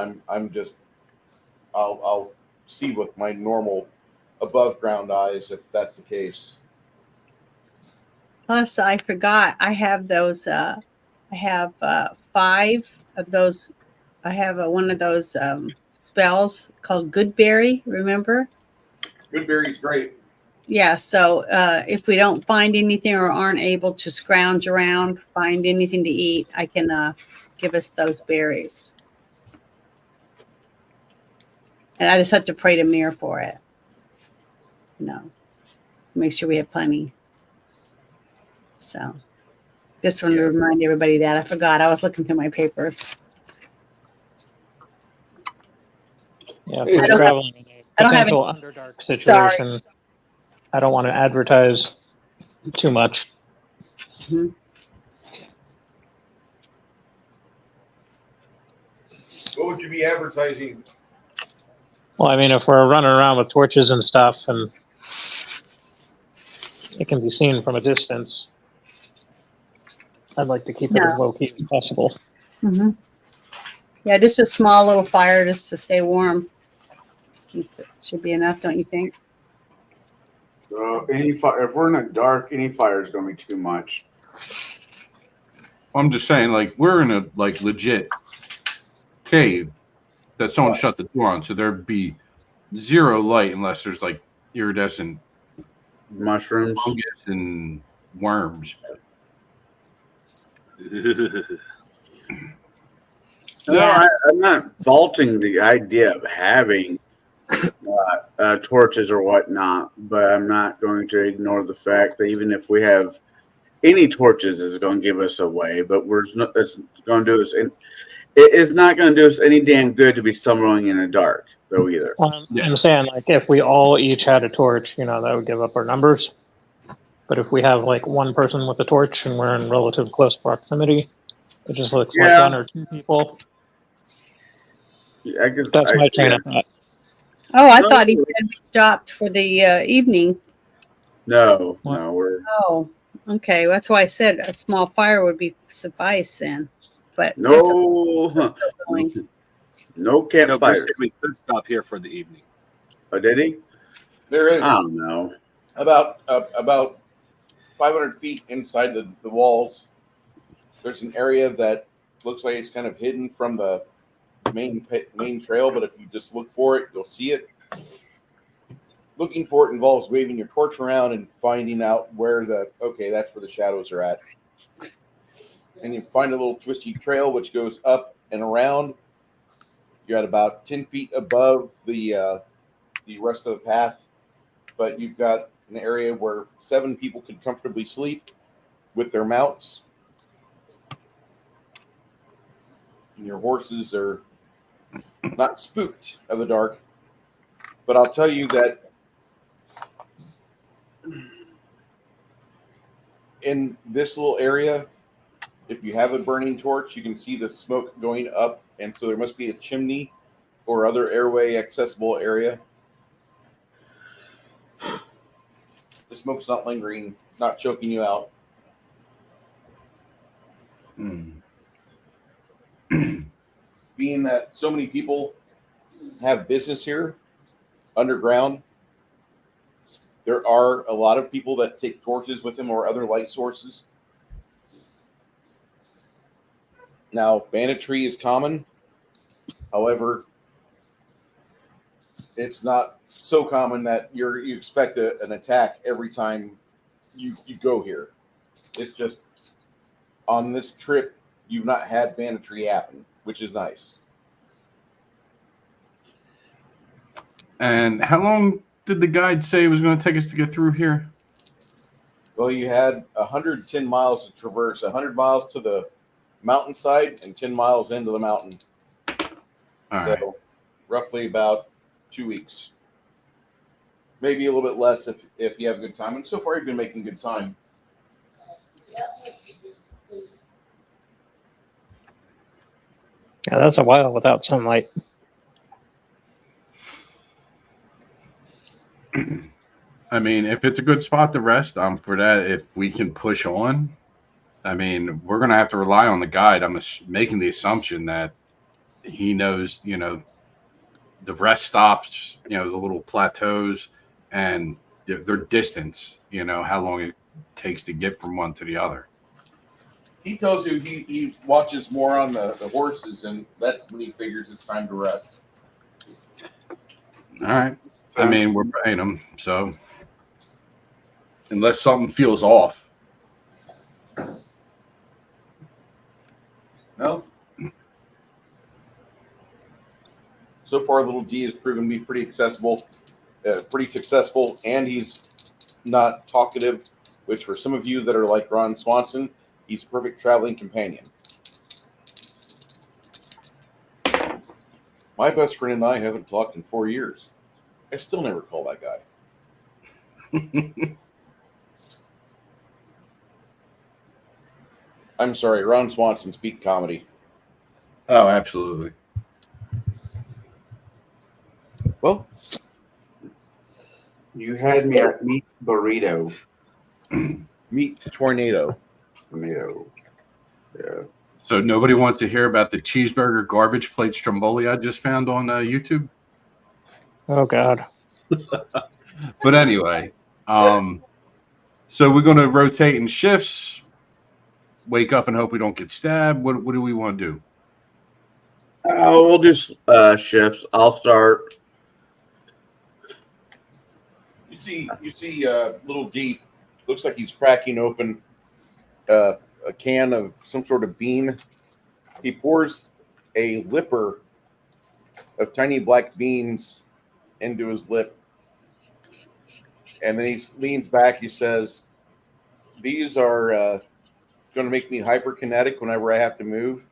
I'll see with my normal above ground eyes if that's the case. Plus, I forgot I have those. I have 5 of those. I have one of those spells called Goodberry. Remember? Goodberry's great. Yeah. So if we don't find anything or aren't able to scrounge around, find anything to eat, I can give us those berries. And I just have to pray to Mir for it. Make sure we have plenty. So just wanted to remind everybody that. I forgot. I was looking through my papers. Yeah, Hey, if I we're don't traveling in a I don't have potential underdark situation, I don't want to advertise too much. Mhm. What would you be advertising? Well, I mean, if we're running around with torches and stuff and it can be seen from a distance, I'd like to keep it as low key as possible. Mm-hmm. Yeah, just a small little fire just to stay warm. Should be enough, don't you think? Any fire, if we're in a dark, any fire is going to be too much. I'm just saying, like, we're in a legit cave that someone shut the door on, so there'd be zero light unless there's like iridescent Mushrooms. fungus and worms. Yeah. I'm not faulting the idea of having torches or whatnot, but I'm not going to ignore the fact that even if we have any torches, it's going to give us away. But it's going to do us. It is not going to do us any damn good to be stumbling in the dark, though, either. Well, I'm saying, like, if we all each had a torch, that would give up our numbers. But if we have, like, one person with a torch and we're in relative close proximity, it just looks like one or two people. That's my train of thought. Oh, I thought he said we stopped for the evening. No, we're. Oh, okay. That's why I said a small fire would be suffice then. But No campfires. No, Bruce said we could stop here for the evening. Oh, did he? There is. I don't know. About 500 feet inside the walls, there's an area that looks like it's kind of hidden from the main trail, but if you just look for it, you'll see it. Looking for it involves waving your torch around and finding out where that's where the shadows are at. And you find a little twisty trail which goes up and around. You're at about 10 feet above the rest of the path, but you've got an area where 7 people could comfortably sleep with their mounts. And your horses are not spooked of the dark. But I'll tell you that in this little area, if you have a burning torch, you can see the smoke going up, and so there must be a chimney or other airway accessible area. The smoke's not lingering, not choking you out. Being that so many people have business here underground, there are a lot of people that take torches with them or other light sources. Now, banditry is common. However, it's not so common that you expect an attack every time you go here. It's just on this trip, you've not had banditry happen, which is nice. And how long did the guide say it was going to take us to get through here? Well, you had 110 miles to traverse, 100 miles to the mountainside and 10 miles into the mountain. So roughly about 2 weeks. Maybe a little bit less if you have a good time. And so far, you've been making good time. Yeah, that's a while without sunlight. I mean, if it's a good spot to rest, I'm for that. If we can push on, I mean, we're going to have to rely on the guide. I'm making the assumption that he knows, the rest stops, the little plateaus and their distance, how long it takes to get from one to the other. He tells you he watches more on the horses, and that's when he figures it's time to rest. All right. I mean, we're paying him, so unless something feels off. No. So far, little D has proven to be pretty accessible, pretty successful, and he's not talkative, which for some of you that are like Ron Swanson, he's a perfect traveling companion. My best friend and I haven't talked in 4 years. I still never call that guy. I'm sorry, Ron Swanson, speak comedy. Oh, absolutely. Well, You had me at meat burrito. meet Tornado. Tomato. Yeah. So nobody wants to hear about the cheeseburger garbage plate stromboli I just found on YouTube? Oh God. But anyway, so we're going to rotate in shifts, wake up and hope we don't get stabbed. What do we want to do? We'll do shifts. I'll start. You see, little D. Looks like he's cracking open a can of some sort of bean. He pours a lipper of tiny black beans into his lip, and then he leans back. He says, "These are going to make me hyperkinetic whenever I have to move.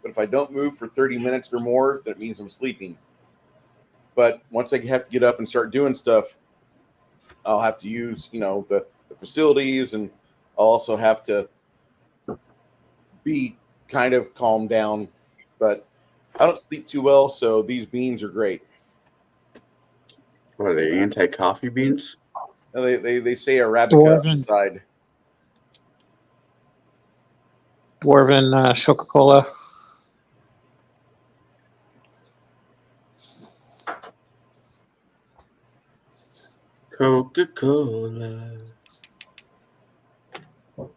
But if I don't move for 30 minutes or more, that means I'm sleeping. But once I have to get up and start doing stuff, I'll have to use, the facilities, and I'll also have to be kind of calmed down. But I don't sleep too well, so these beans are great." What are they? Anti-coffee beans? They say Arabica Dwarven. inside. Dwarven Coca-Cola. Coca-Cola. All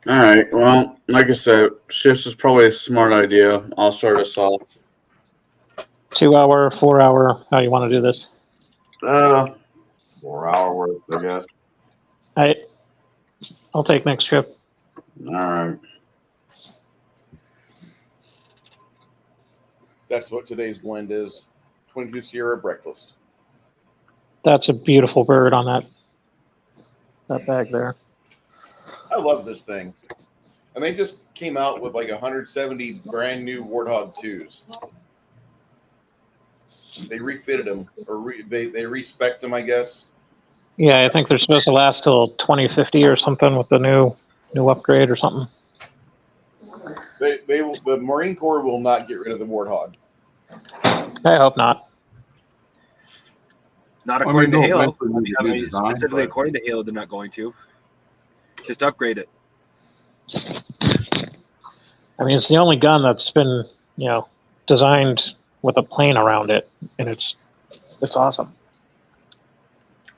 right. Well, like I said, shifts is probably a smart idea. I'll start us off. 2 hour, 4 hour. How you want to do this? 4 hour worth, I guess. I'll take next trip. All right. That's what today's blend is. 22 Sierra breakfast. That's a beautiful bird on that bag there. I love this thing. And they just came out with like 170 brand new Warthog 2s. They refitted them, or they respec'd them, I guess. Yeah, I think they're supposed to last till 2050 or something with the new upgrade or something. The Marine Corps will not get rid of the Warthog. I hope not. Not according to Halo. eventually we can do design, Specifically, but- according to Halo, they're not going to. Just upgrade it. I mean, it's the only gun that's been, designed with a plane around it, and it's awesome.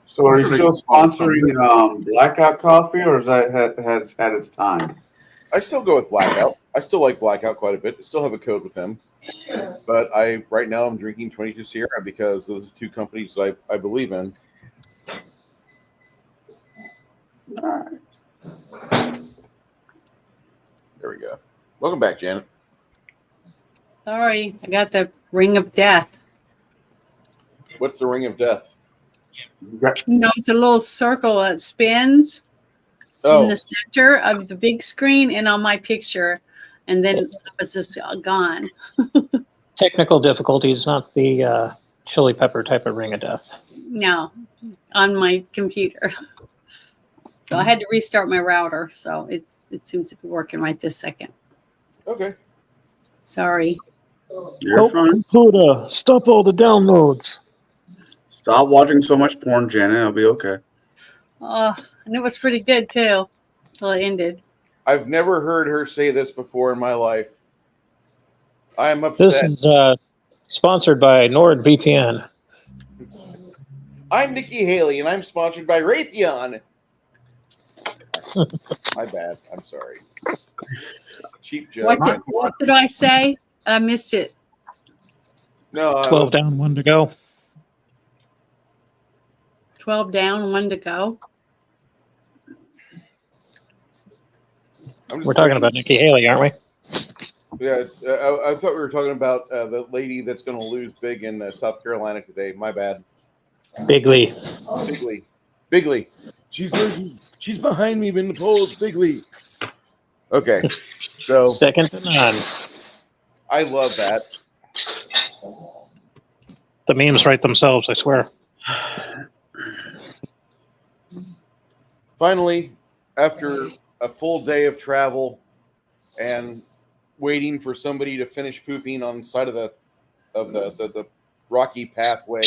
So are you still sponsoring Blackout Coffee, or has that has had its time? I still go with Blackout. I still like Blackout quite a bit. I still have a code with them. But right now I'm drinking 22 Sierra because those are two companies that I believe in. All right. There we go. Welcome back, Janet. Sorry, I got the ring of death. What's the Ring of Death? It's a little circle that spins in the center of the big screen and on my picture, and then it was just gone. Technical difficulties, not the chili pepper type of ring of death. No, on my computer. So I had to restart my router. So it seems to be working right this second. Okay. Sorry. You're Help fine. computer, stop all the downloads. Stop watching so much porn, Janet. It'll be okay. And it was pretty good too, till it ended. I've never heard her say this before in my life. I am This upset. is sponsored by NordVPN. I'm Nikki Haley, and I'm sponsored by Raytheon. My bad. I'm sorry. Cheap joke. What did I say? I missed it. No, 12 down, 1 to go. 12 down, 1 to go. We're talking about Nikki Haley, aren't we? Yeah, I thought we were talking about the lady that's going to lose big in South Carolina today. My bad. Bigly. Bigly. She's behind me in the polls. Bigly. Okay, so Second to none. I love that. The memes write themselves, I swear. Finally, after a full day of travel and waiting for somebody to finish pooping on the side of the rocky pathway,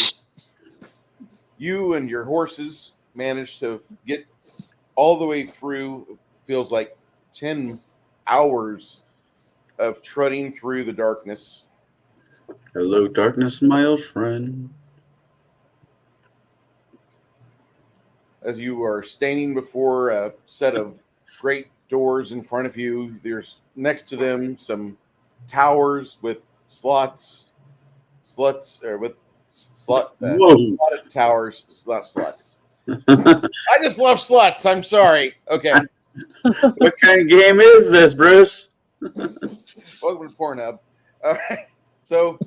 you and your horses managed to get all the way through. Feels like 10 hours of trudging through the darkness. Hello, darkness, my old friend. As you are standing before a set of great doors in front of you, there's next to them some towers with slotted towers. It's not sluts. I just love sluts. I'm sorry. Okay. What kind of game is this, Bruce? Welcome to Pornhub. All right. So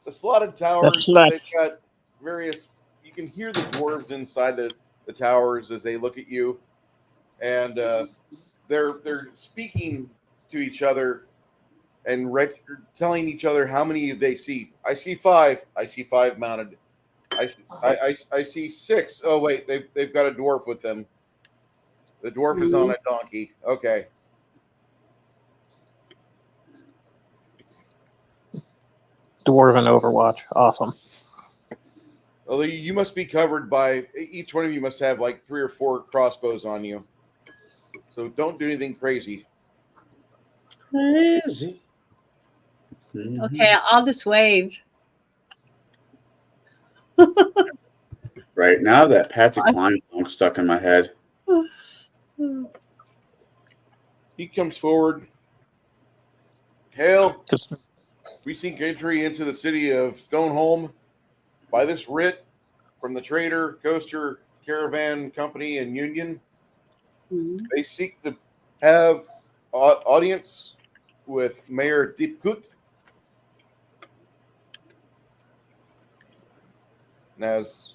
the slotted towers, they've got various. You can hear the dwarves inside the towers as they look at you, and they're speaking to each other and telling each other how many they see. I see 5. I see 5 mounted. I see 6. Oh wait, they've got a dwarf with them. The dwarf is on a donkey. Okay. Dwarven Overwatch. Awesome. Although you must be covered by, each one of you must have like 3 or 4 crossbows on you. So don't do anything crazy. Crazy. Okay, I'll just wave. Right now, that Patsy Cline song stuck in my head. He comes forward. Hail, we seek entry into the city of Stoneholm by this writ from the Trader, Coaster, Caravan Company, and Union. Mm-hmm. They seek to have audience with Mayor Deepkut. And as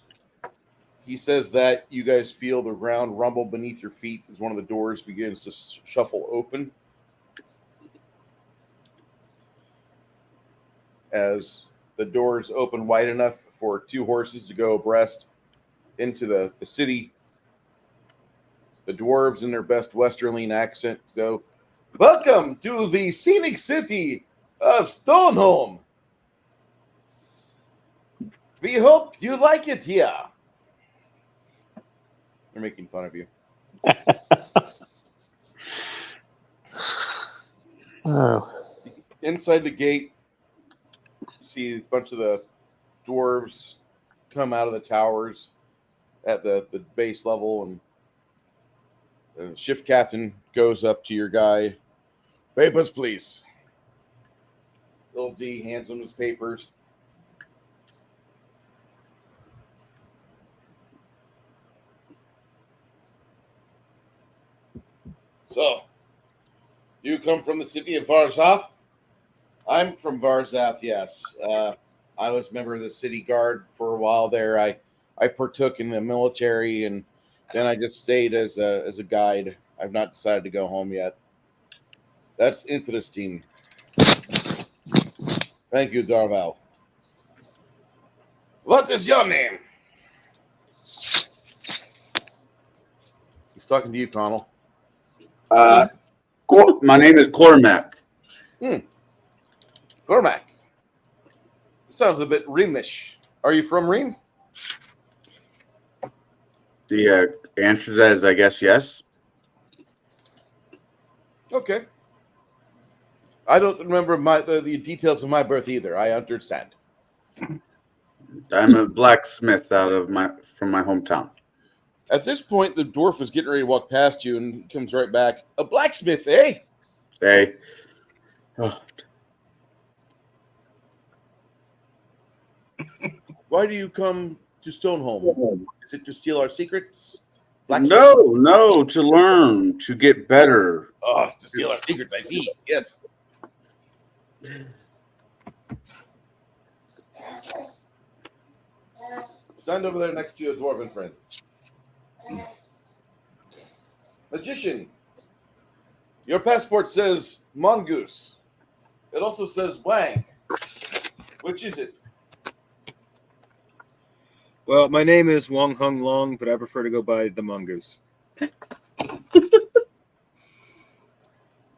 he says that, you guys feel the ground rumble beneath your feet as one of the doors begins to shuffle open. As the doors open wide enough for 2 horses to go abreast into the city, the dwarves in their best Westerling accent go, "Welcome to the scenic city of Stoneholm. We hope you like it here." They're making fun of you. Oh. Inside the gate, you see a bunch of the dwarves come out of the towers at the base level, and the shift captain goes up to your guy. "Papers, please." Little D hands him his papers. "So, you come from the city of Varazath?" "I'm from Varazath, yes. I was a member of the city guard for a while there. I partook in the military, and then I just stayed as a guide. I've not decided to go home yet." "That's interesting. Thank you, Darval. What is your name?" He's talking to you, Connell. My name is Cormac. Cormac. Sounds a bit Reamish. Are you from Ream? The answer to that is, I guess, yes. Okay. I don't remember the details of my birth either. I understand. I'm a blacksmith from my hometown. At this point, the dwarf was getting ready to walk past you, and he comes right back. A blacksmith, eh? Hey. Oh, Why do you come to Stoneholm? Is it to steal our secrets? no, to learn, to get better. Oh, to steal our secrets, I see. Yes. Stand over there next to your dwarven friend. Magician, your passport says mongoose. It also says wang. Which is it? Well, my name is Wong Hung Long, but I prefer to go by the mongoose.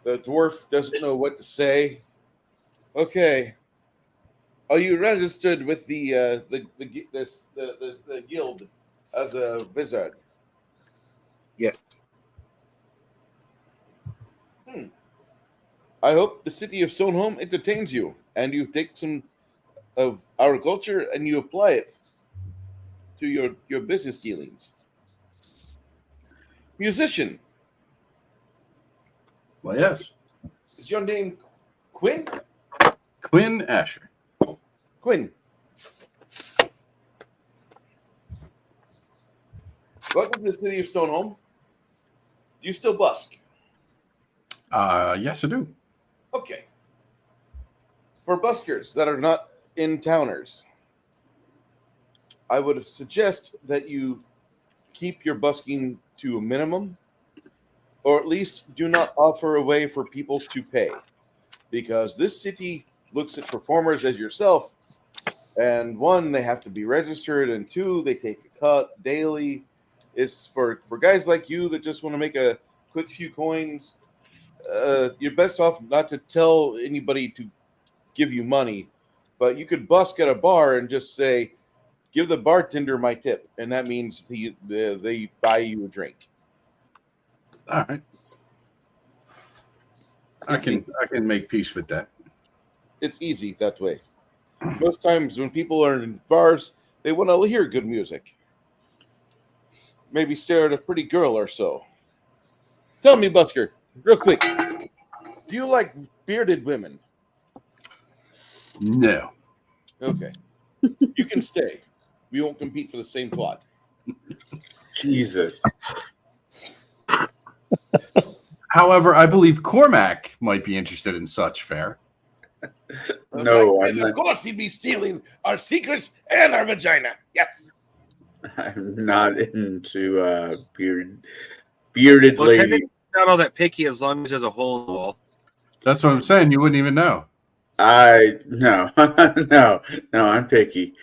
The dwarf doesn't know what to say. Okay. Are you registered with the guild as a wizard? Yes. I hope the city of Stoneholm entertains you, and you take some of our culture and you apply it to your business dealings. Musician, Well, yes. is your name Quinn? Quinn Asher. Quinn. Welcome to the city of Stoneholm. Do you still busk? Yes, I do. Okay. For buskers that are not in-towners, I would suggest that you keep your busking to a minimum, or at least do not offer a way for people to pay, because this city looks at performers as yourself, and one, they have to be registered, and two, they take a cut daily. It's for guys like you that just want to make a quick few coins. You're best off not to tell anybody to give you money, but you could busk at a bar and just say, give the bartender my tip, and that means they buy you a drink. All right. I can make peace with that. It's easy that way. Most times when people are in bars, they want to hear good music. Maybe stare at a pretty girl or so. Tell me, busker, real quick, do you like bearded women? No. Okay. You can stay. We won't compete for the same plot. Jesus. However, I believe Cormac might be interested in such fare. No, And of course he'd be stealing our secrets and our vagina. Yes. I'm not into bearded Well, lady. technically, not all that picky as long as there's a hole in the wall. That's what I'm saying. You wouldn't even know. No, no, I'm picky.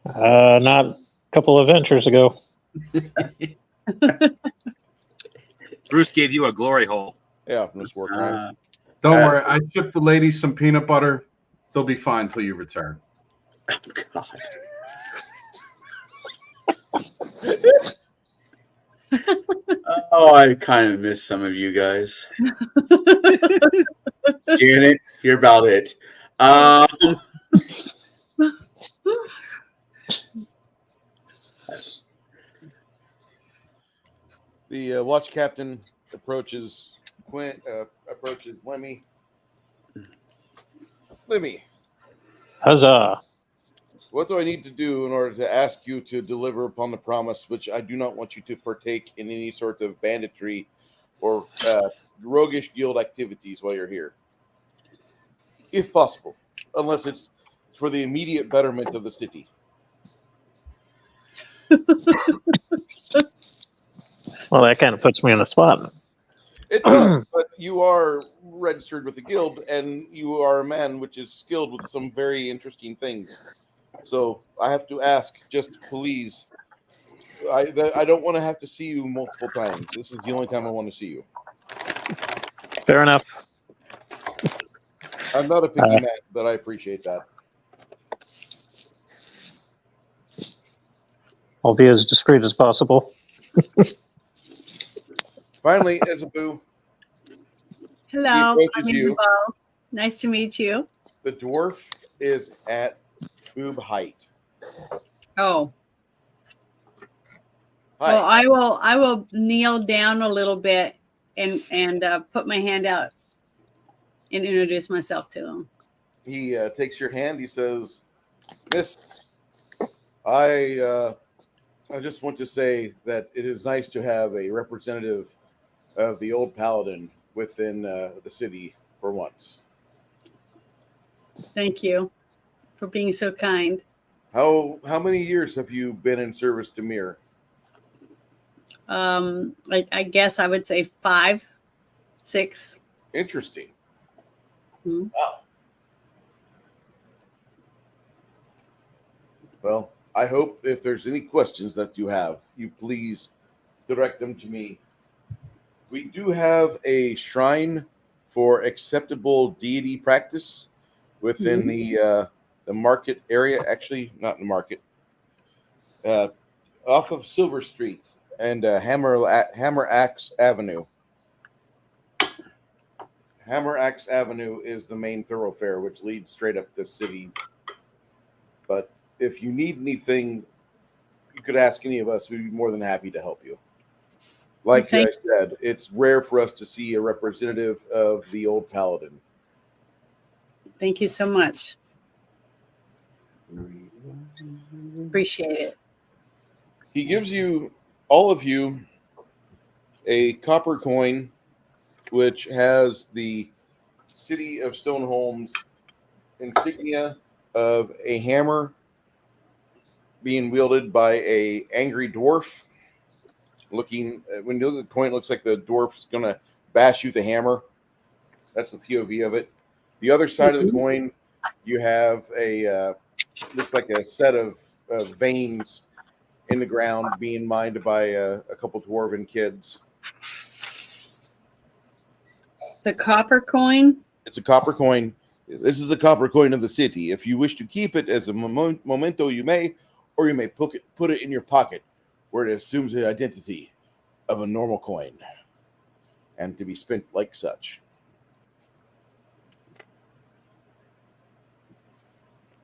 Not a couple of ventures ago. Bruce gave you a glory hole. Yeah, Miss Warcraft. Don't Yes. worry. I shipped the ladies some peanut butter. They'll be fine till you return. Oh, God. Oh, I kind of miss some of you guys. Janet, you're about it. The watch captain approaches Lemmy. Lemmy, Huzzah. what do I need to do in order to ask you to deliver upon the promise, which I do not want you to partake in any sort of banditry or roguish guild activities while you're here? If possible, unless it's for the immediate betterment of the city. Well, that kind of puts me on the spot. It does, but you are registered with the guild, and you are a man which is skilled with some very interesting things. So I have to ask, just please. I don't want to have to see you multiple times. This is the only time I want to see you. Fair enough. I'm not a picky man, but I appreciate that. I'll be as discreet as possible. Finally, Isabu, Hello, approaches I'm you. Isabel. Nice to meet you. The dwarf is at boob height. Oh, Hi. well, I will kneel down a little bit and put my hand out and introduce myself to him. He takes your hand. He says, "Miss, I just want to say that it is nice to have a representative of the old paladin within the city for once. Thank you for being so kind. How many years have you been in service to Mir? I guess I would say 5, 6. Interesting. Hmm. Wow. Well, I hope if there's any questions that you have, you please direct them to me. We do have a shrine for acceptable deity practice within the market area. Actually, not in the market. Off of Silver Street and Hammer Axe Avenue. Hammer Axe Avenue is the main thoroughfare, which leads straight up the city. But if you need anything, you could ask any of us. We'd be more than happy to help you. Like I said, it's rare for us to see a representative of the old paladin. Thank you so much. Appreciate it. He gives you, all of you, a copper coin, which has the City of Stoneholm's insignia of a hammer being wielded by a angry dwarf. Looking, when you look at the coin, it looks like the dwarf's going to bash you with a hammer. That's the POV of it. The other side of the coin, you have a looks like a set of veins in the ground being mined by a couple dwarven kids. The copper coin? It's a copper coin. This is a copper coin of the city. If you wish to keep it as a memento, you may, or you may put it in your pocket, where it assumes the identity of a normal coin and to be spent like such.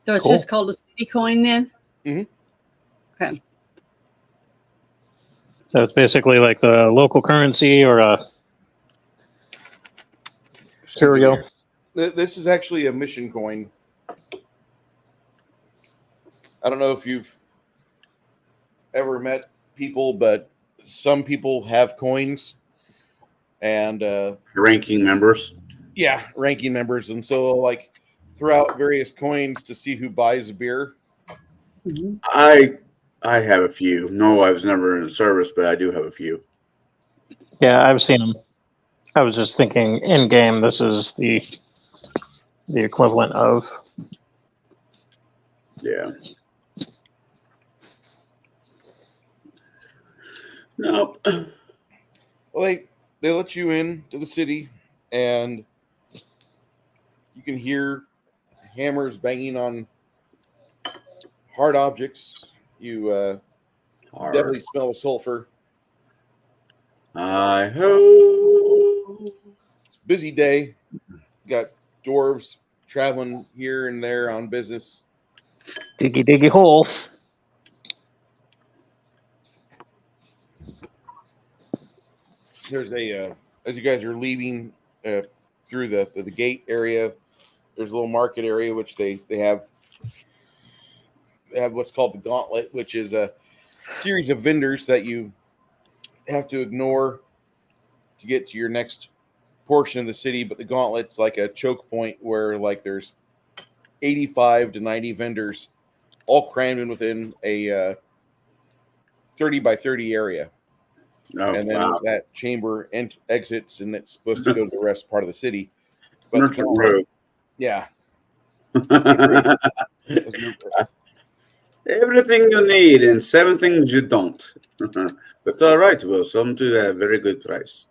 So it's Cool. just called a city coin then? Mhm. Okay. So it's basically like the local currency or a curio. This is actually a mission coin. I don't know if you've ever met people, but some people have coins and Ranking members. yeah, ranking members, and so like throughout various coins to see who buys a beer. Mhm. I have a few. No, I was never in service, but I do have a few. Yeah, I've seen them. I was just thinking in game, this is the equivalent of. Yeah. Nope. Well, they let you in to the city, and you can hear hammers banging on hard objects. You definitely smell sulfur. I hope. It's a busy day. Got dwarves traveling here and there on business. Diggy diggy hole. There's a as you guys are leaving through the gate area, there's a little market area which they have what's called the gauntlet, which is a series of vendors that you have to ignore to get to your next portion of the city. But the gauntlet's like a choke point where like there's 85 to 90 vendors all crammed in within a 30 by 30 area. Oh, And then wow. that chamber exits, and it's supposed to go to the rest part of the city. But Merchant Road. yeah, Everything you need and 7 things you don't. But all right, well, some to a very good price.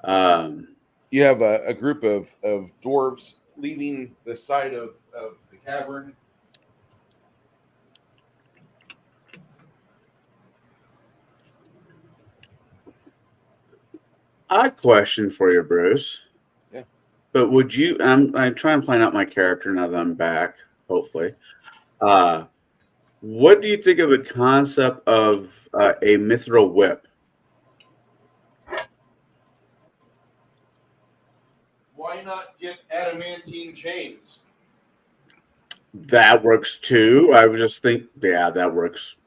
You have a group of dwarves leaving the side of the cavern. Odd question for you, Bruce. Yeah. But would you? I'm trying to plan out my character now that I'm back. Hopefully. What do you think of a concept of a mithril whip? Why not get adamantine chains? That works too. I would just think, yeah, that works.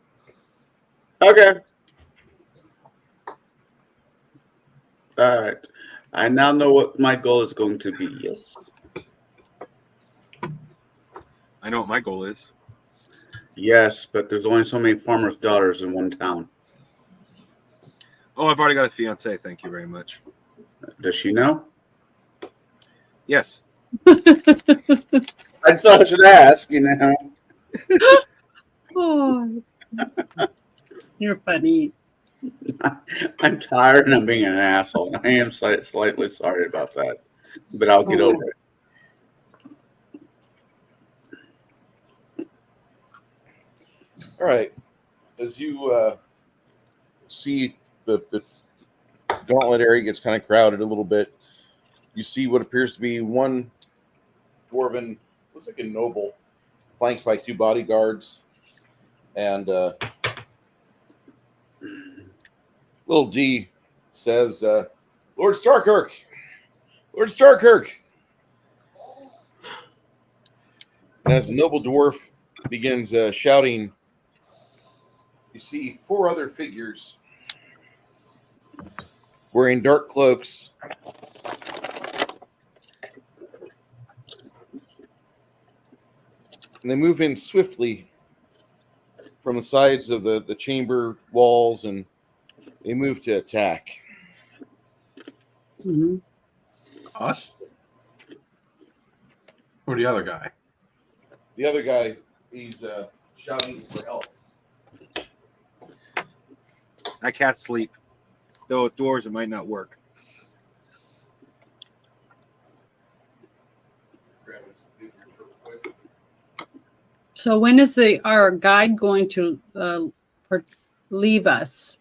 Okay. All right. I now know what my goal is going to be. Yes. I know what my goal is. Yes, but there's only so many farmers' daughters in one town. Oh, I've already got a fiance. Thank you very much. Does she know? Yes. I just thought I should ask, you know. Oh, you're funny. I'm tired and I'm being an asshole. I am slightly sorry about that, but I'll get over it. All right. As you see the gauntlet area gets kind of crowded a little bit, you see what appears to be one dwarven, looks like a noble, flanked by 2 bodyguards, and little D says, Lord Starkirk! Lord Starkirk! And as the noble dwarf begins shouting, you see 4 other figures wearing dark cloaks. And they move in swiftly from the sides of the chamber walls, and they move to attack. Mm-hmm. Us? Or the other guy? The other guy, he's shouting for help. I cast sleep. Though with doors, it might not work. So when is our guide going to leave us?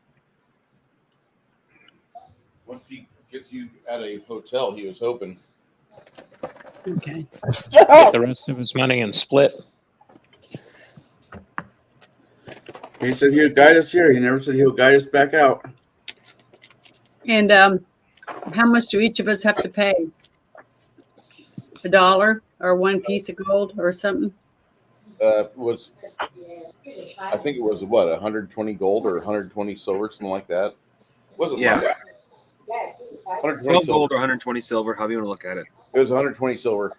Once he gets you at a hotel, he was hoping. Okay. Get the rest of his money and split. He said he would guide us here. He never said he would guide us back out. And how much do each of us have to pay? $1 or 1 piece of gold or something? I think it was what, 120 gold or 120 silver, something like that. Wasn't Yeah. much. 120 12 silver. gold or 120 silver, however you want to look at it. It was 120 silver.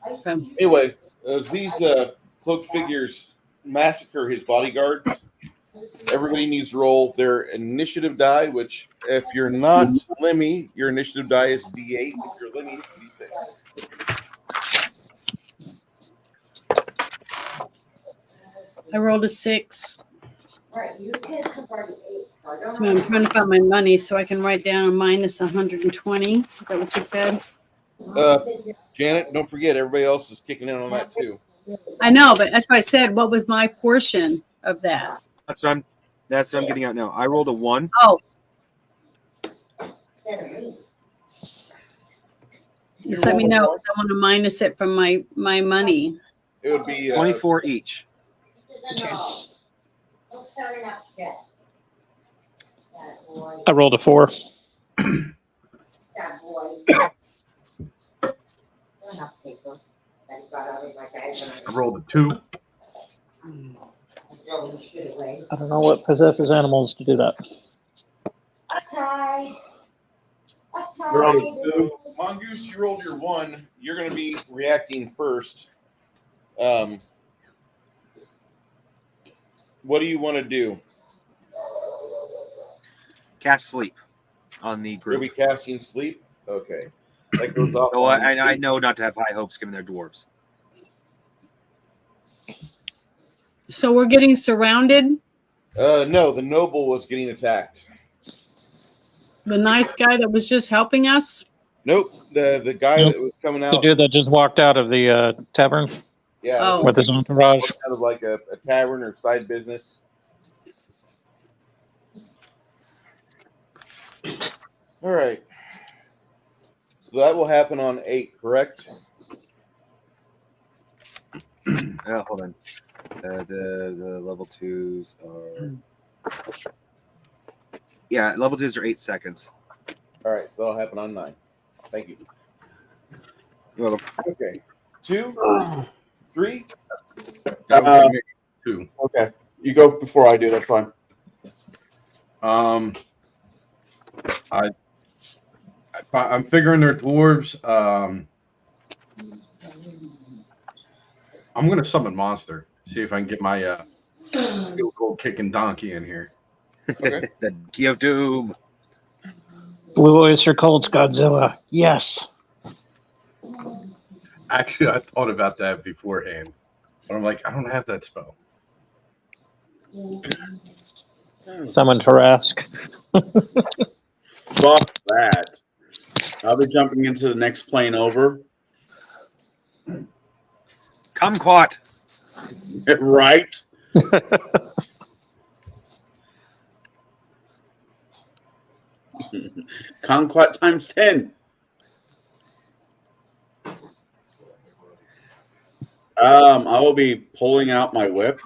Okay. Anyway, as these cloaked figures massacre his bodyguards, everybody needs to roll their initiative die, which if you're not Lemmy, your initiative die is D8. If you're Lemmy, it's D6. I rolled a 6. So I'm trying to find my money so I can write down a minus 120. Is that what you said? Janet, don't forget, everybody else is kicking in on that too. I know, but that's why I said, what was my portion of that? That's what I'm getting out now. I rolled a 1. Oh. Just let me know because I want to minus it from my money. It would be 24 each. Okay. I rolled a 4. I rolled a 2. I don't know what possesses animals to do that. Mongoose, you rolled your 1. You're going to be reacting first. What do you want to do? Cast sleep on the You'll group. be casting sleep? Okay. That goes off. Oh, I know not to have high hopes given they're dwarves. So we're getting surrounded. No, the noble was getting attacked. The nice guy that was just helping us. Nope. The guy Nope. that was coming The out. dude that just walked out of the tavern Yeah. Oh. with his entourage. Out of like a tavern or side business. All right. So that will happen on 8, correct? Hold on. The level 2s are. Yeah, level 2s are 8 seconds. All right. So that'll happen on 9. Thank you. You're welcome. Okay. 2, 3. That was me, too. Okay, you go before I do. That's fine. I'm figuring they're dwarves. I'm gonna summon monster. See if I can get my gold kicking donkey in here. Okay. The Key of Doom. Blue Oyster Cult's Godzilla. Yes. Actually, I thought about that beforehand, but I'm like, I don't have that spell. Summon Tarask. Fuck that. I'll be jumping into the next plane over. Kumquat. Right? Conquest times 10. I will be pulling out my whip.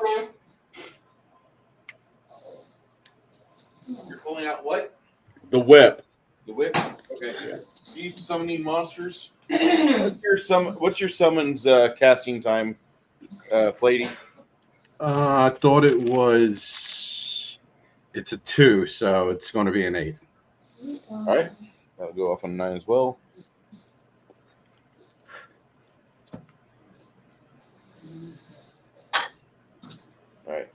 You're pulling out what? The whip. The whip. Okay. Do you summon any monsters? What's your summons casting time, Flady? I thought it was. It's a 2, so it's going to be an 8. All right. That'll go off on 9 as well. All right.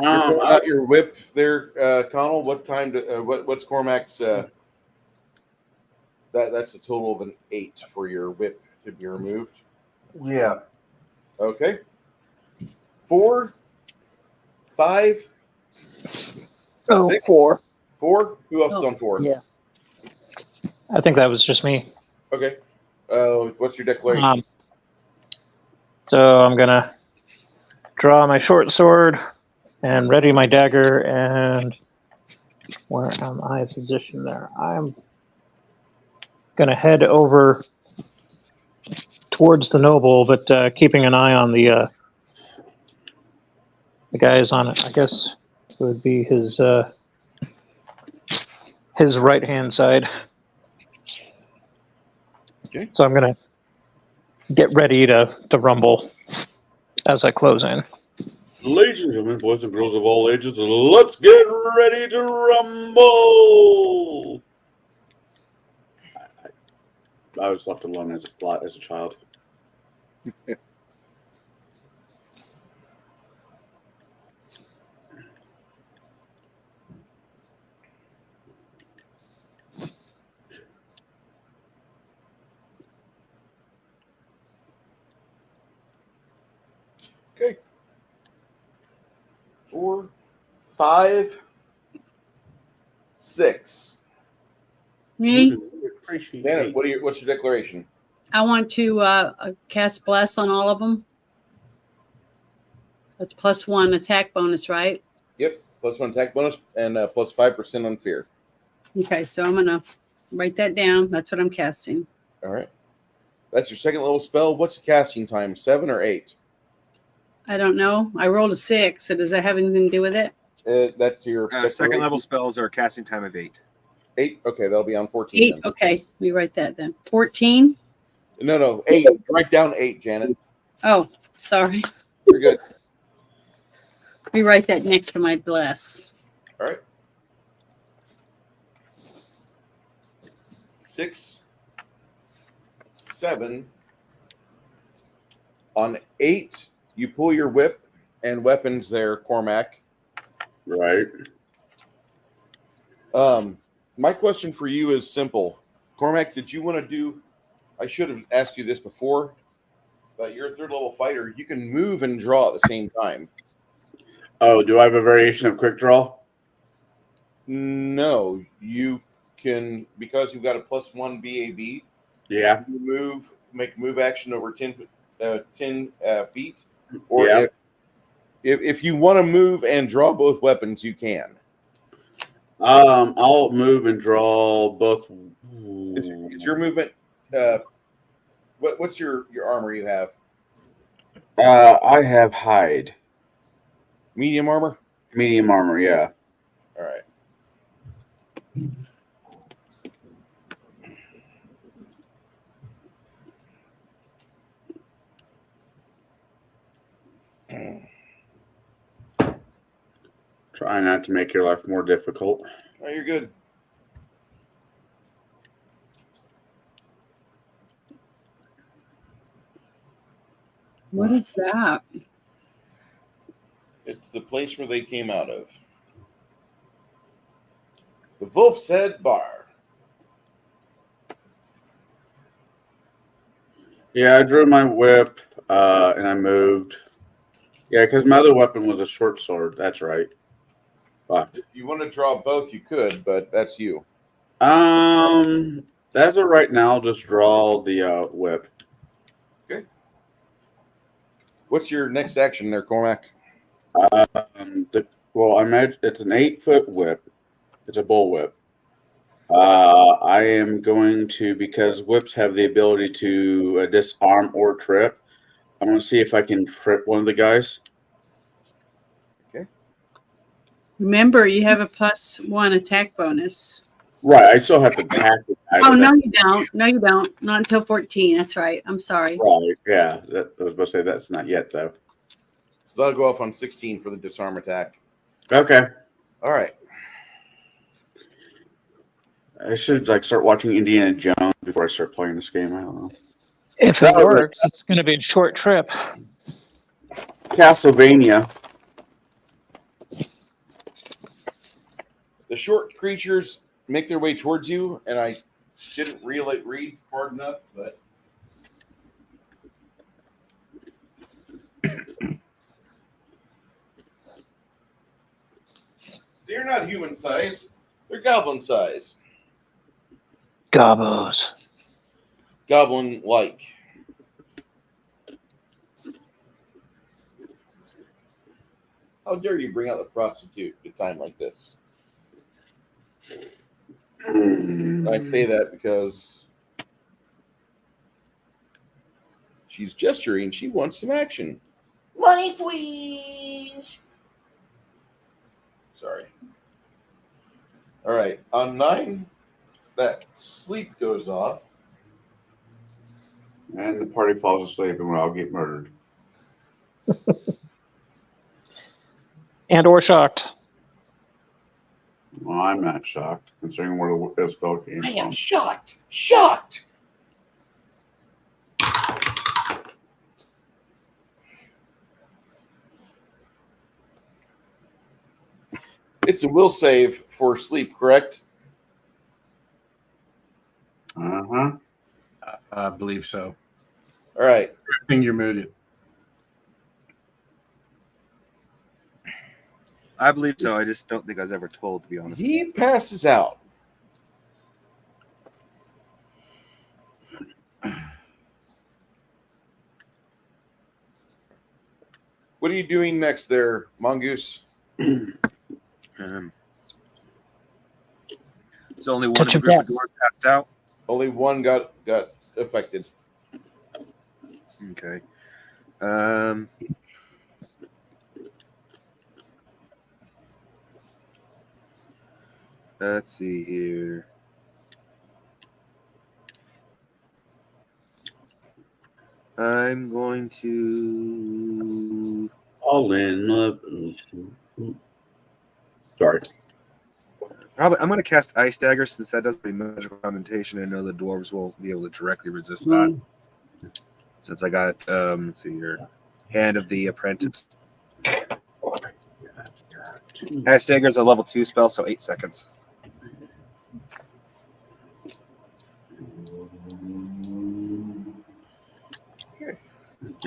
You're pulling out your whip there, Connell. What time? What's Cormac's? That's a total of an 8 for your whip to be removed. Yeah. Okay. 4, 5, Oh, 6, 4. 4. Who else is Oh, on 4? Yeah. I think that was just me. Okay. What's your declaration? So I'm gonna draw my short sword and ready my dagger. And where am I positioned there? I'm gonna head over towards the noble, but keeping an eye on the guys on it. I guess it would be his right hand side. Okay. So I'm gonna get ready to rumble as I close in. Ladies and gentlemen, boys and girls of all ages, let's get ready to rumble. I was left alone as a child. Okay. 4, 5, 6. Me, Appreciate Nana, it. what's your declaration? I want to cast Bless on all of them. That's +1 attack bonus, right? Yep. +1 attack bonus and plus 5% on fear. Okay, so I'm gonna write that down. That's what I'm casting. All right. That's your second level spell. What's the casting time? 7 or 8? I don't know. I rolled a 6. So does that have anything to do with it? That's your Second declaration. level spells are a casting time of 8. 8. Okay, that'll be on 14. 8. Then. Okay, let me write that then. 14. No, 8. Write down 8, Janet. Oh, sorry. You're good. Let me write that next to my Bless. All right. 6, 7. On 8, you pull your whip and weapons there, Cormac. Right. My question for you is simple. Cormac, did you want to do... I should have asked you this before, but you're a third level fighter. You can move and draw at the same time. Oh, do I have a variation of quick draw? No, you can, because you've got a +1 BAB, Yeah. you make a move action over 10 feet, or Yeah. if you want to move and draw both weapons, you can. I'll move and draw both. It's your movement. What's your armor you have? I have hide. Medium armor? Medium armor, yeah. All right. Try not to make your life more difficult. Oh, you're good. What is that? It's the place where they came out of. The Wolf's Head Bar. Yeah, I drew my whip and I moved. Yeah, because my other weapon was a short sword. That's right. Fuck. If you want to draw both, you could, but that's you. As of right now, I'll just draw the whip. Okay. What's your next action there, Cormac? Well, I imagine it's an 8-foot whip. It's a bull whip. I am going to, because whips have the ability to disarm or trip, I'm going to see if I can trip one of the guys. Remember, you have a +1 attack bonus. Right, I still have to attack the guy. Oh, no, you don't. No, you don't. Not until 14. That's right. I'm sorry. Right, yeah. I was about to say that's not yet, though. So that'll go off on 16 for the disarm attack. Okay. All right. I should start watching Indiana Jones before I start playing this game. I don't know. If it works, it's going to be a short trip. Castlevania. The short creatures make their way towards you, and I didn't really read hard enough, but they're not human size. They're goblin size. Gobos. Goblin-like. How dare you bring out the prostitute at a time like this? I say that because she's gesturing. She wants some action. Money, please. Sorry. All right. On 9, that sleep goes off. And the party falls asleep, and we'll all get murdered. And or shocked. Well, I'm not shocked, considering where the spell came I from. am shocked. Shocked. It's a will save for sleep, correct? Uh-huh. I believe so. All right. I think you're muted. I believe so. I just don't think I was ever told, to be honest. He passes out. What are you doing next there, Mongoose? So only one of the group of dwarves passed out. Only one got affected. Okay. Let's see here. I'm going to. All in love. Sorry. Probably, I'm going to cast Ice Dagger since that doesn't have magical augmentation. I know the dwarves won't be able to directly resist that. Since I got so your Hand of the Apprentice. Ice Dagger is a level 2 spell, so 8 seconds.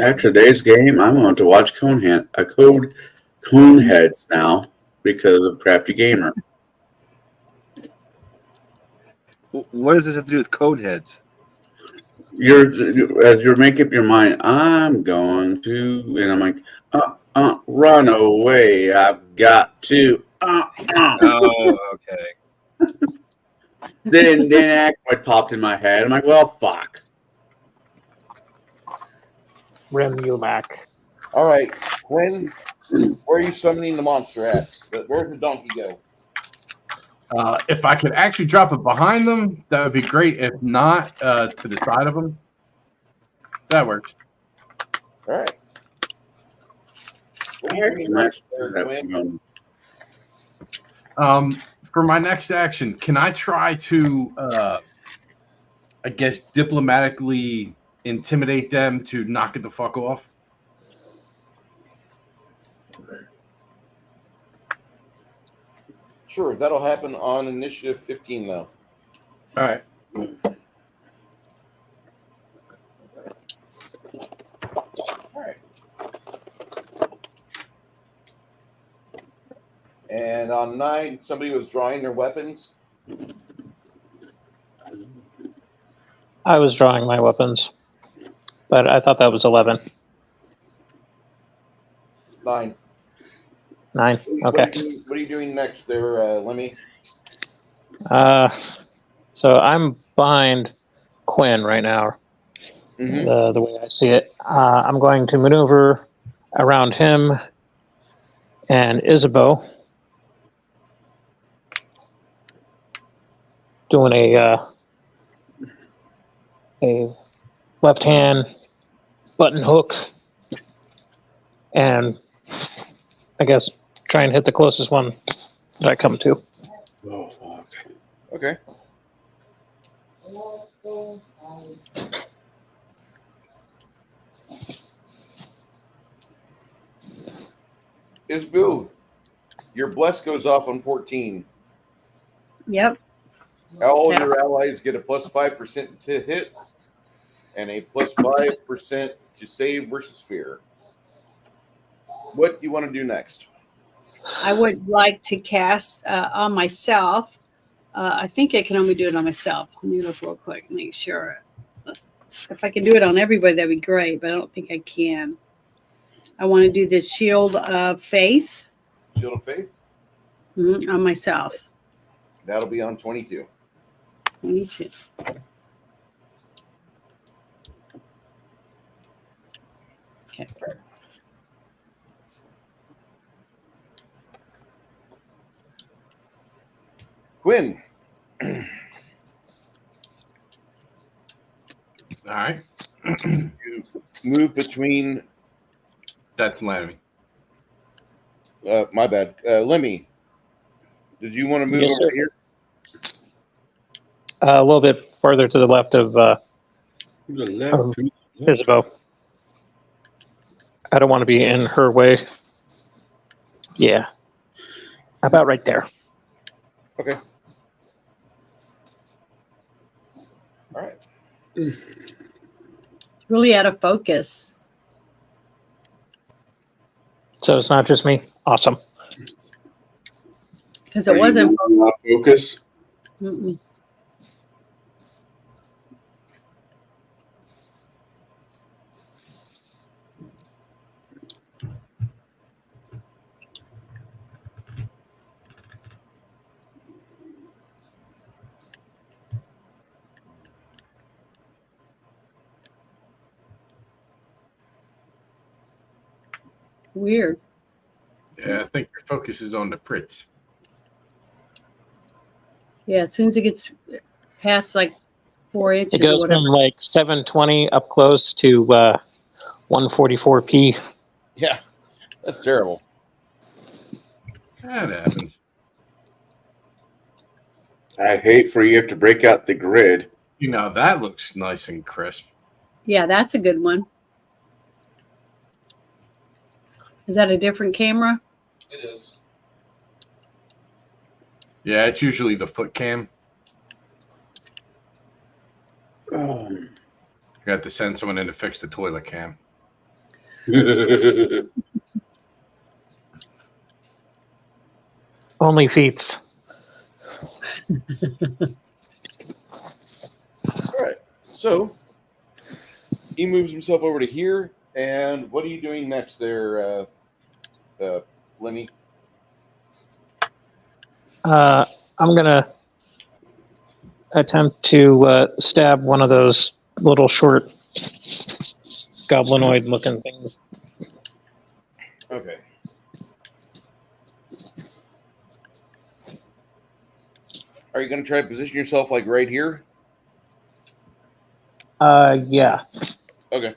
After today's game, I'm going to watch Coneheads now because of Crafty Gamer. What does this have to do with code heads? As you're making up your mind, I'm going to, and I'm like, run away. I've got to. Oh, okay. Then Ackroyd popped in my head. I'm like, well, fuck. Remumac. All right, Quinn, where are you summoning the monster at? Where'd the donkey go? If I could actually drop it behind them, that would be great. If not, to the side of them, that works. All right. What are you doing Actually, next there, Quinn? For my next action, can I try to, I guess, diplomatically intimidate them to knock it the fuck off? Sure, that'll happen on initiative 15 though. All right. All right. And on 9, somebody was drawing their weapons. I was drawing my weapons, but I thought that was 11. 9. 9. What Okay. are you doing next there, Lemmy? So I'm behind Quinn right now, Mm-hmm. the way I see it. I'm going to maneuver around him and Isabeau, doing a left hand button hook, and I guess try and hit the closest one that I come to. Oh, fuck. Okay. Isboo, your bless goes off on 14. Yep. All Yeah. your allies get a plus 5% to hit and a plus 5% to save versus fear. What do you want to do next? I would like to cast on myself. I think I can only do it on myself. Let me look real quick, make sure. If I can do it on everybody, that'd be great, but I don't think I can. I want to do this Shield of Faith Shield of Faith? on myself. That'll be on 22. 22. Okay. Quinn, All right. you move between. That's Lemmy. My bad. Lemmy, did you want to move Yes, over sir. here? A little bit further to the left of To the left, Um, to the left. Isabeau. I don't want to be in her way. Yeah. About right there. Okay. All right. It's really out of focus. So it's not just me. Awesome. Because Are it you wasn't. off focus. Mm-mm. Weird. Yeah, I think your focus is on the Pritz. Yeah, as soon as it gets past like 4 inches It or goes whatever. from like 720 up close to 144p. Yeah, that's terrible. That happens. I hate for you to break out the grid. You know, that looks nice and crisp. Yeah, that's a good one. Is that a different camera? It is. Yeah, it's usually the foot cam. Um, You got to send someone in to fix the toilet cam. Only feats. So he moves himself over to here. And what are you doing next there, Lenny? I'm gonna attempt to stab one of those little short goblinoid looking things. Okay. Are you going to try to position yourself like right here? Yeah. Okay.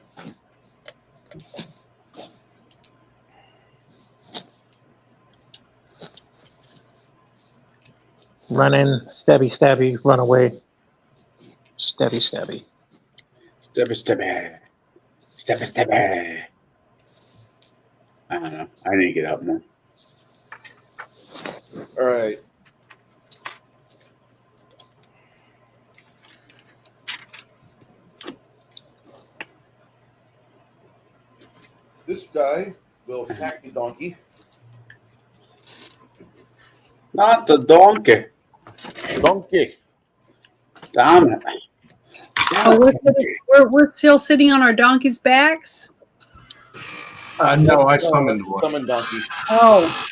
Run in, stabby, stabby, run away. Stabby, stabby. Stabby. Stabby, stabby. I don't know. I need to get up more. All right. This guy will attack the donkey. Not the donkey. Donkey. Damn it. Oh, we're still sitting on our donkeys' backs. No, I summoned one. Summon donkey. Oh,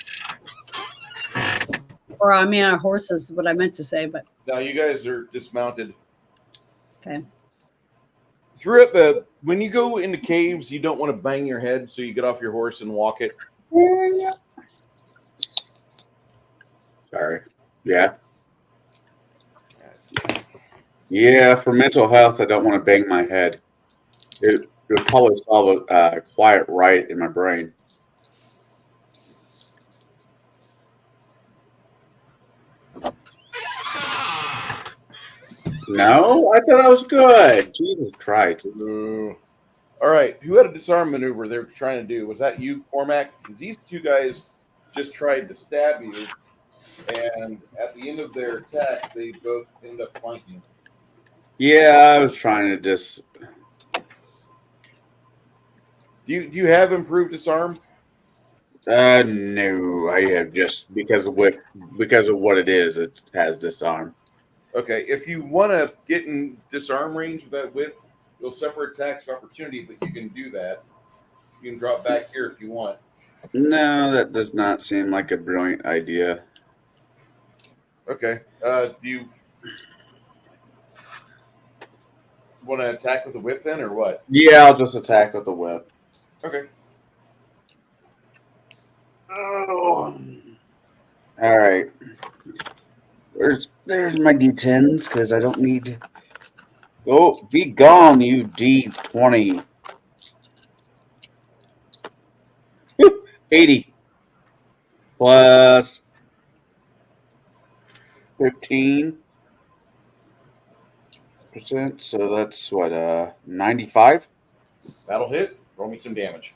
or I mean our horses. What I meant to say, but Now you guys are dismounted. okay. When you go into caves, you don't want to bang your head, so you get off your horse and walk it. Sorry. Yeah. Yeah, for mental health, I don't want to bang my head. It would probably solve a quiet riot in my brain. No, I thought I was good. Jesus Christ. All right. Who had a disarm maneuver they were trying to do? Was that you, Cormac? Because these two guys just tried to stab you, and at the end of their attack, they both end up flanking. Yeah, I was trying to just. Do you have improved disarm? No, I have just because of what it is. It has disarm. Okay. If you want to get in disarm range with that whip, you'll suffer attacks of opportunity, but you can do that. You can drop back here if you want. No, that does not seem like a brilliant idea. Okay. Do you want to attack with a whip then, or what? Yeah, I'll just attack with the whip. Okay. Oh. All right. There's my D10s because I don't need. Oh, be gone, you D20. 80 plus 15%. So that's what 95. That'll hit. Roll me some damage.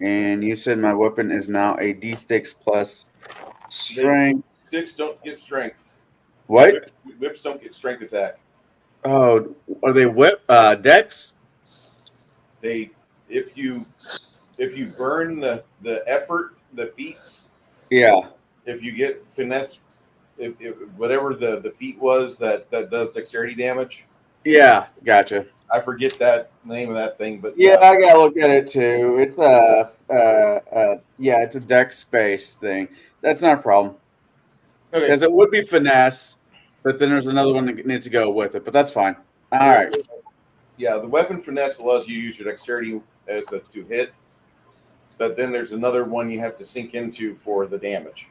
And you said my weapon is now a D6 plus strength. 6 don't get strength. What? Whips don't get strength attack. Oh, are they whip dex? They if you burn the effort, the feats, Yeah. if you get finesse, if whatever the feat was that does dexterity damage. Yeah, gotcha. I forget that name of that thing, but Yeah, I gotta look at it too. It's it's a dex space thing. That's not a problem okay. because it would be finesse, but then there's another one that needs to go with it. But that's fine. All right. Yeah, the weapon finesse allows you to use your dexterity to hit, but then there's another one you have to sink into for the damage.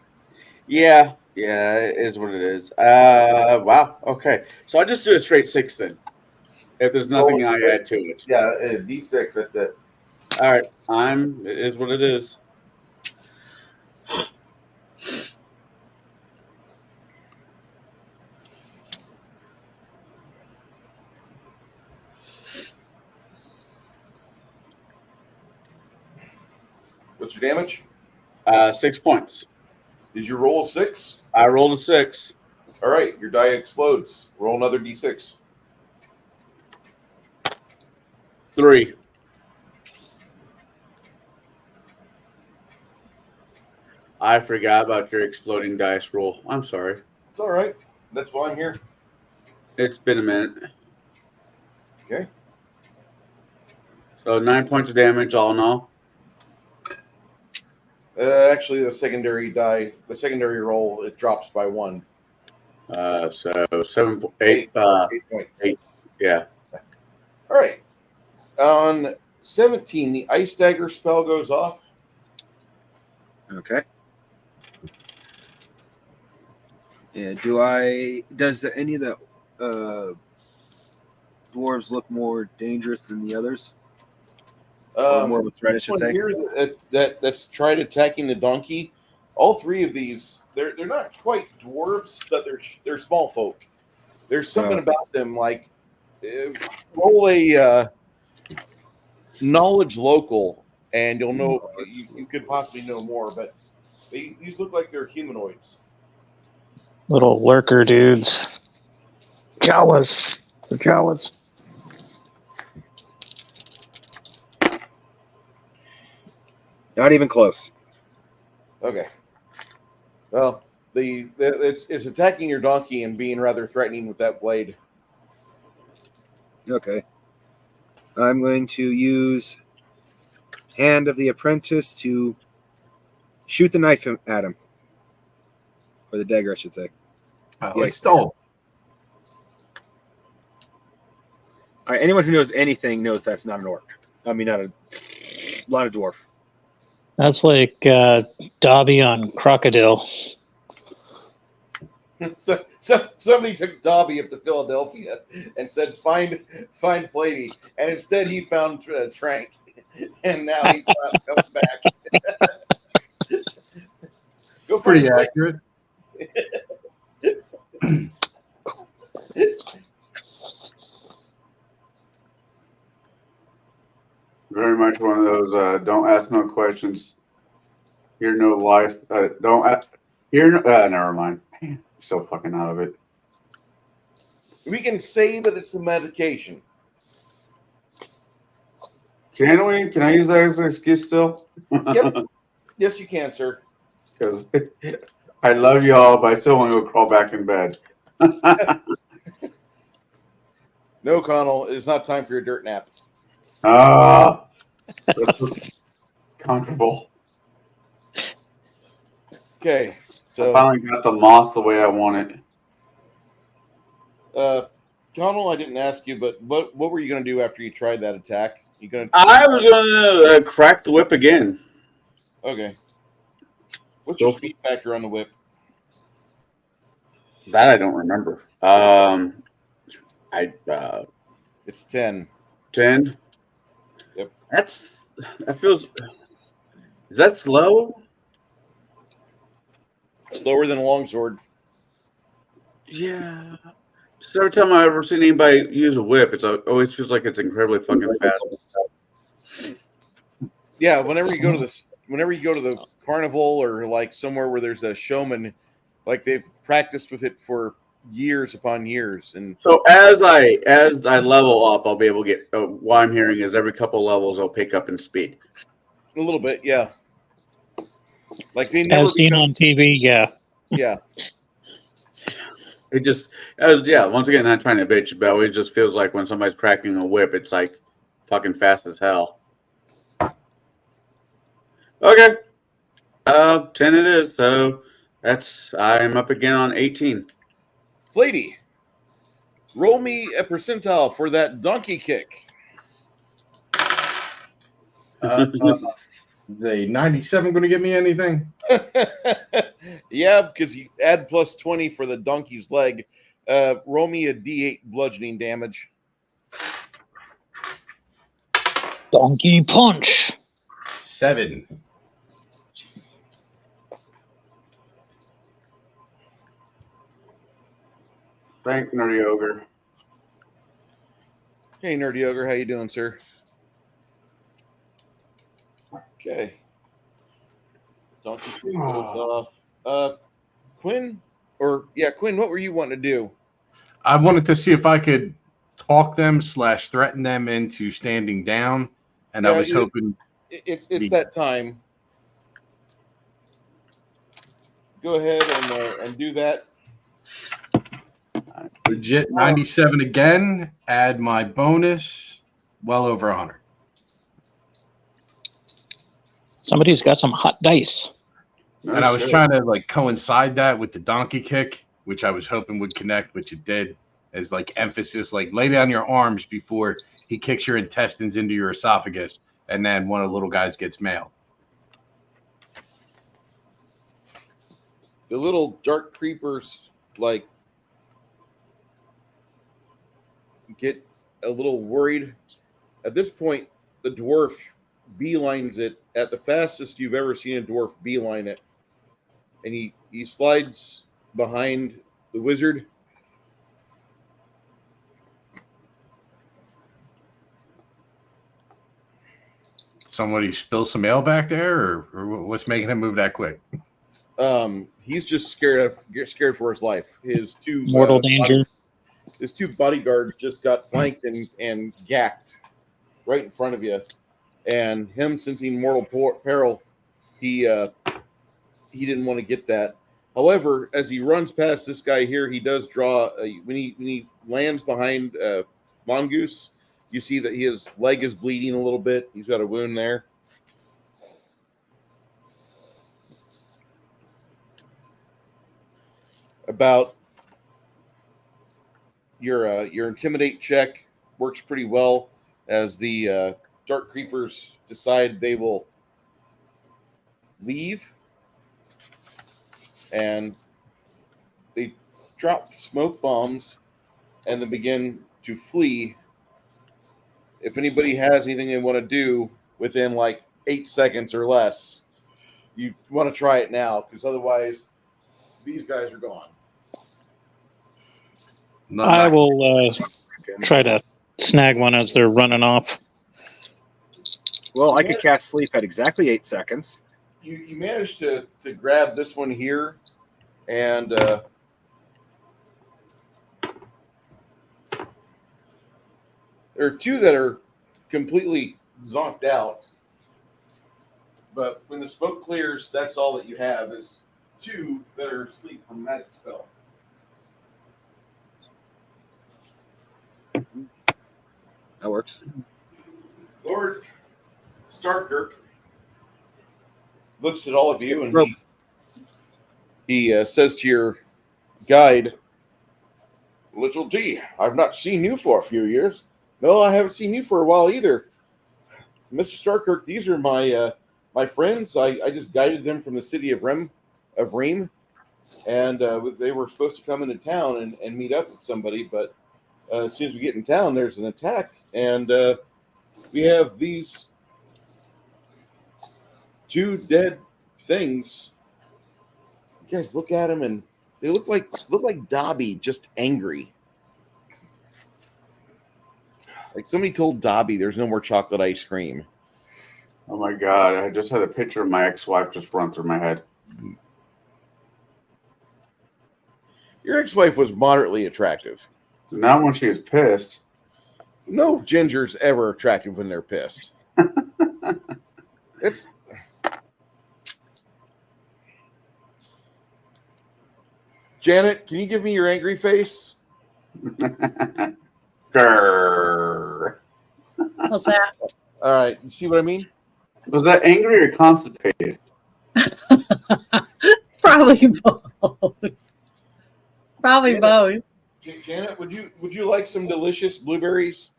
Yeah, it is what it is. Wow. Okay, so I just do a straight 6 then. If there's nothing I add to it. Yeah, D6. That's it. All right. It is what it is. What's your damage? 6 points. Did you roll a 6? I rolled a 6. All right, your die explodes. Roll another D6. 3. I forgot about your exploding dice roll. I'm sorry. It's all right. That's why I'm here. It's been a minute. Okay. So 9 points of damage all in all. Actually, the secondary roll, it drops by 1. So 7, 8, 8 points. 8. Yeah. All right. On 17, the Ice Dagger spell goes off. Okay. Yeah. Does any of the dwarves look more dangerous than the others? Or more of a threat, I This should one say. here that's tried attacking the donkey. All 3 of these, they're not quite dwarves, but they're small folk. There's something about them like roll a knowledge local, and you'll know you could possibly know more. But these look like they're humanoids. Little lurker dudes. Jawas. The Jawas. Not even close. Okay. Well, it's attacking your donkey and being rather threatening with that blade. Okay. I'm going to use Hand of the Apprentice to shoot the knife at him. Or the dagger, I should say. Let's go. All right, anyone who knows anything knows that's not an orc. I mean, not a dwarf. That's like Dobby on Crocodile. So somebody took Dobby up to Philadelphia and said, "Find Flady," and instead he found Trank, and now he's not coming back. Go Pretty find accurate. Very much one of those don't ask no questions. Hear no lies. Don't ask. Never mind. Man, so fucking out of it. We can say that it's the medication. Can we? Can I use that as an excuse still? Yep. Yes, you can, sir. Because I love you all, but I still want to go crawl back in bed. No, Connell, it is not time for your dirt nap. That's so comfortable. Okay, I so finally got the moth the way I want it. Connell, I didn't ask you, but what were you going to do after you tried that attack? You going to? I was going to crack the whip again. Okay. What's your speed factor on the whip? That I don't remember. It's 10. 10. Yep. That feels. Is that slow? Slower than a longsword. Yeah. Just every time I've ever seen anybody use a whip, it always feels like it's incredibly fucking fast. Yeah, whenever you go to the carnival or like somewhere where there's a showman, like they've practiced with it for years upon years. And So as I level up, I'll be able to get. What I'm hearing is every couple levels I'll pick up in speed. a little bit, yeah. Like they never As seen on TV, yeah. Yeah. It just, once again, not trying to bitch, but it just feels like when somebody's cracking a whip, it's like fucking fast as hell. Okay. 10 it is, so I'm up again on 18. Flady, roll me a percentile for that donkey kick. Is a 97 going to get me anything? Yeah, because you add plus 20 for the donkey's leg. Roll me a D8 bludgeoning damage. Donkey punch. 7. Thank Nerdy Ogre. Hey, Nerdy Ogre, how you doing, sir? Okay. Donkey kick goes off. Quinn? Quinn, what were you wanting to do? I wanted to see if I could talk them / threaten them into standing down, and I was hoping it's that time. Go ahead and do that. Legit 97 again. Add my bonus. Well over 100. Somebody's got some hot dice. No And I was shit. trying to like coincide that with the donkey kick, which I was hoping would connect, which it did, as like emphasis, like lay down your arms before he kicks your intestines into your esophagus, and then one of the little guys gets mailed. The little dark creepers like get a little worried. At this point, the dwarf beelines it at the fastest you've ever seen a dwarf beeline it. And he slides behind the wizard. Somebody spill some ale back there, or what's making him move that quick? He's just scared for his life. His two Mortal danger. His two bodyguards just got flanked and gacked right in front of you, and him sensing mortal peril, he didn't want to get that. However, as he runs past this guy here, he does draw. When he lands behind Mongoose, you see that his leg is bleeding a little bit. He's got a wound there. About your intimidate check works pretty well as the dark creepers decide they will leave, and they drop smoke bombs and then begin to flee. If anybody has anything they want to do within like 8 seconds or less, you want to try it now, because otherwise these guys are gone. I will try to snag one as they're running off. Well, I could cast sleep at exactly 8 seconds. You managed to grab this one here, and there are two that are completely zonked out. But when the smoke clears, that's all that you have is two that are asleep from magic spell. That works. Lord Starkirk looks at all of you, and he says to your guide, "Little G, I've not seen you for a few years. No, I haven't seen you for a while either. Mr. Starkirk, these are my friends. I just guided them from the city of Reem, and they were supposed to come into town and meet up with somebody, but as soon as we get in town, there's an attack, and we have these two dead things. You guys look at them, and they look like Dobby, just angry. Like somebody told Dobby there's no more chocolate ice cream." Oh my god! I just had a picture of my ex-wife just run through my head. Your ex-wife was moderately attractive. Not when she was pissed. No ginger's ever attractive when they're pissed. It's Janet, can you give me your angry face? Grrr. What's that? All right, you see what I mean? Was that angry or constipated? Probably both. Probably Yeah. both. Janet, would you like some delicious blueberries?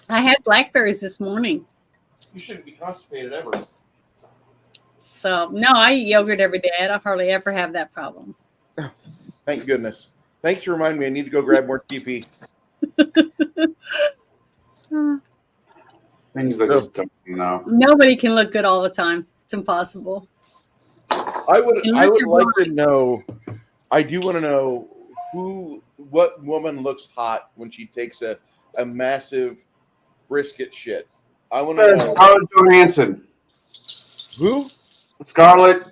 I had blackberries this morning. You shouldn't be constipated ever. So, no, I eat yogurt every day. I don't hardly ever have that problem. Thank goodness. Thanks for reminding me. I need to go grab more TP. Things that just don't, Nobody can look good all the time. It's impossible. I would like to know. I do want to know what woman looks hot when she takes a massive brisket shit. I want to know. Scarlett Johansson. Who? Scarlett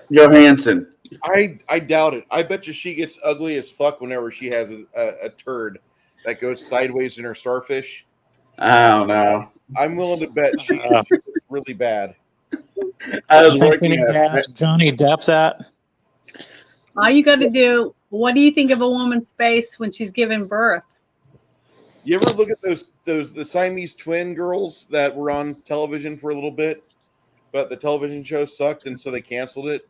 Johansson. I doubt it. I bet you she gets ugly as fuck whenever she has a turd that goes sideways in her starfish. I don't know. I'm willing to bet she looks really bad. I was You think we working need to at ask Johnny Depp that? All you got to do What do you think of a woman's face when she's giving birth? You ever look at the Siamese twin girls that were on television for a little bit, but the television show sucked, and so they canceled it?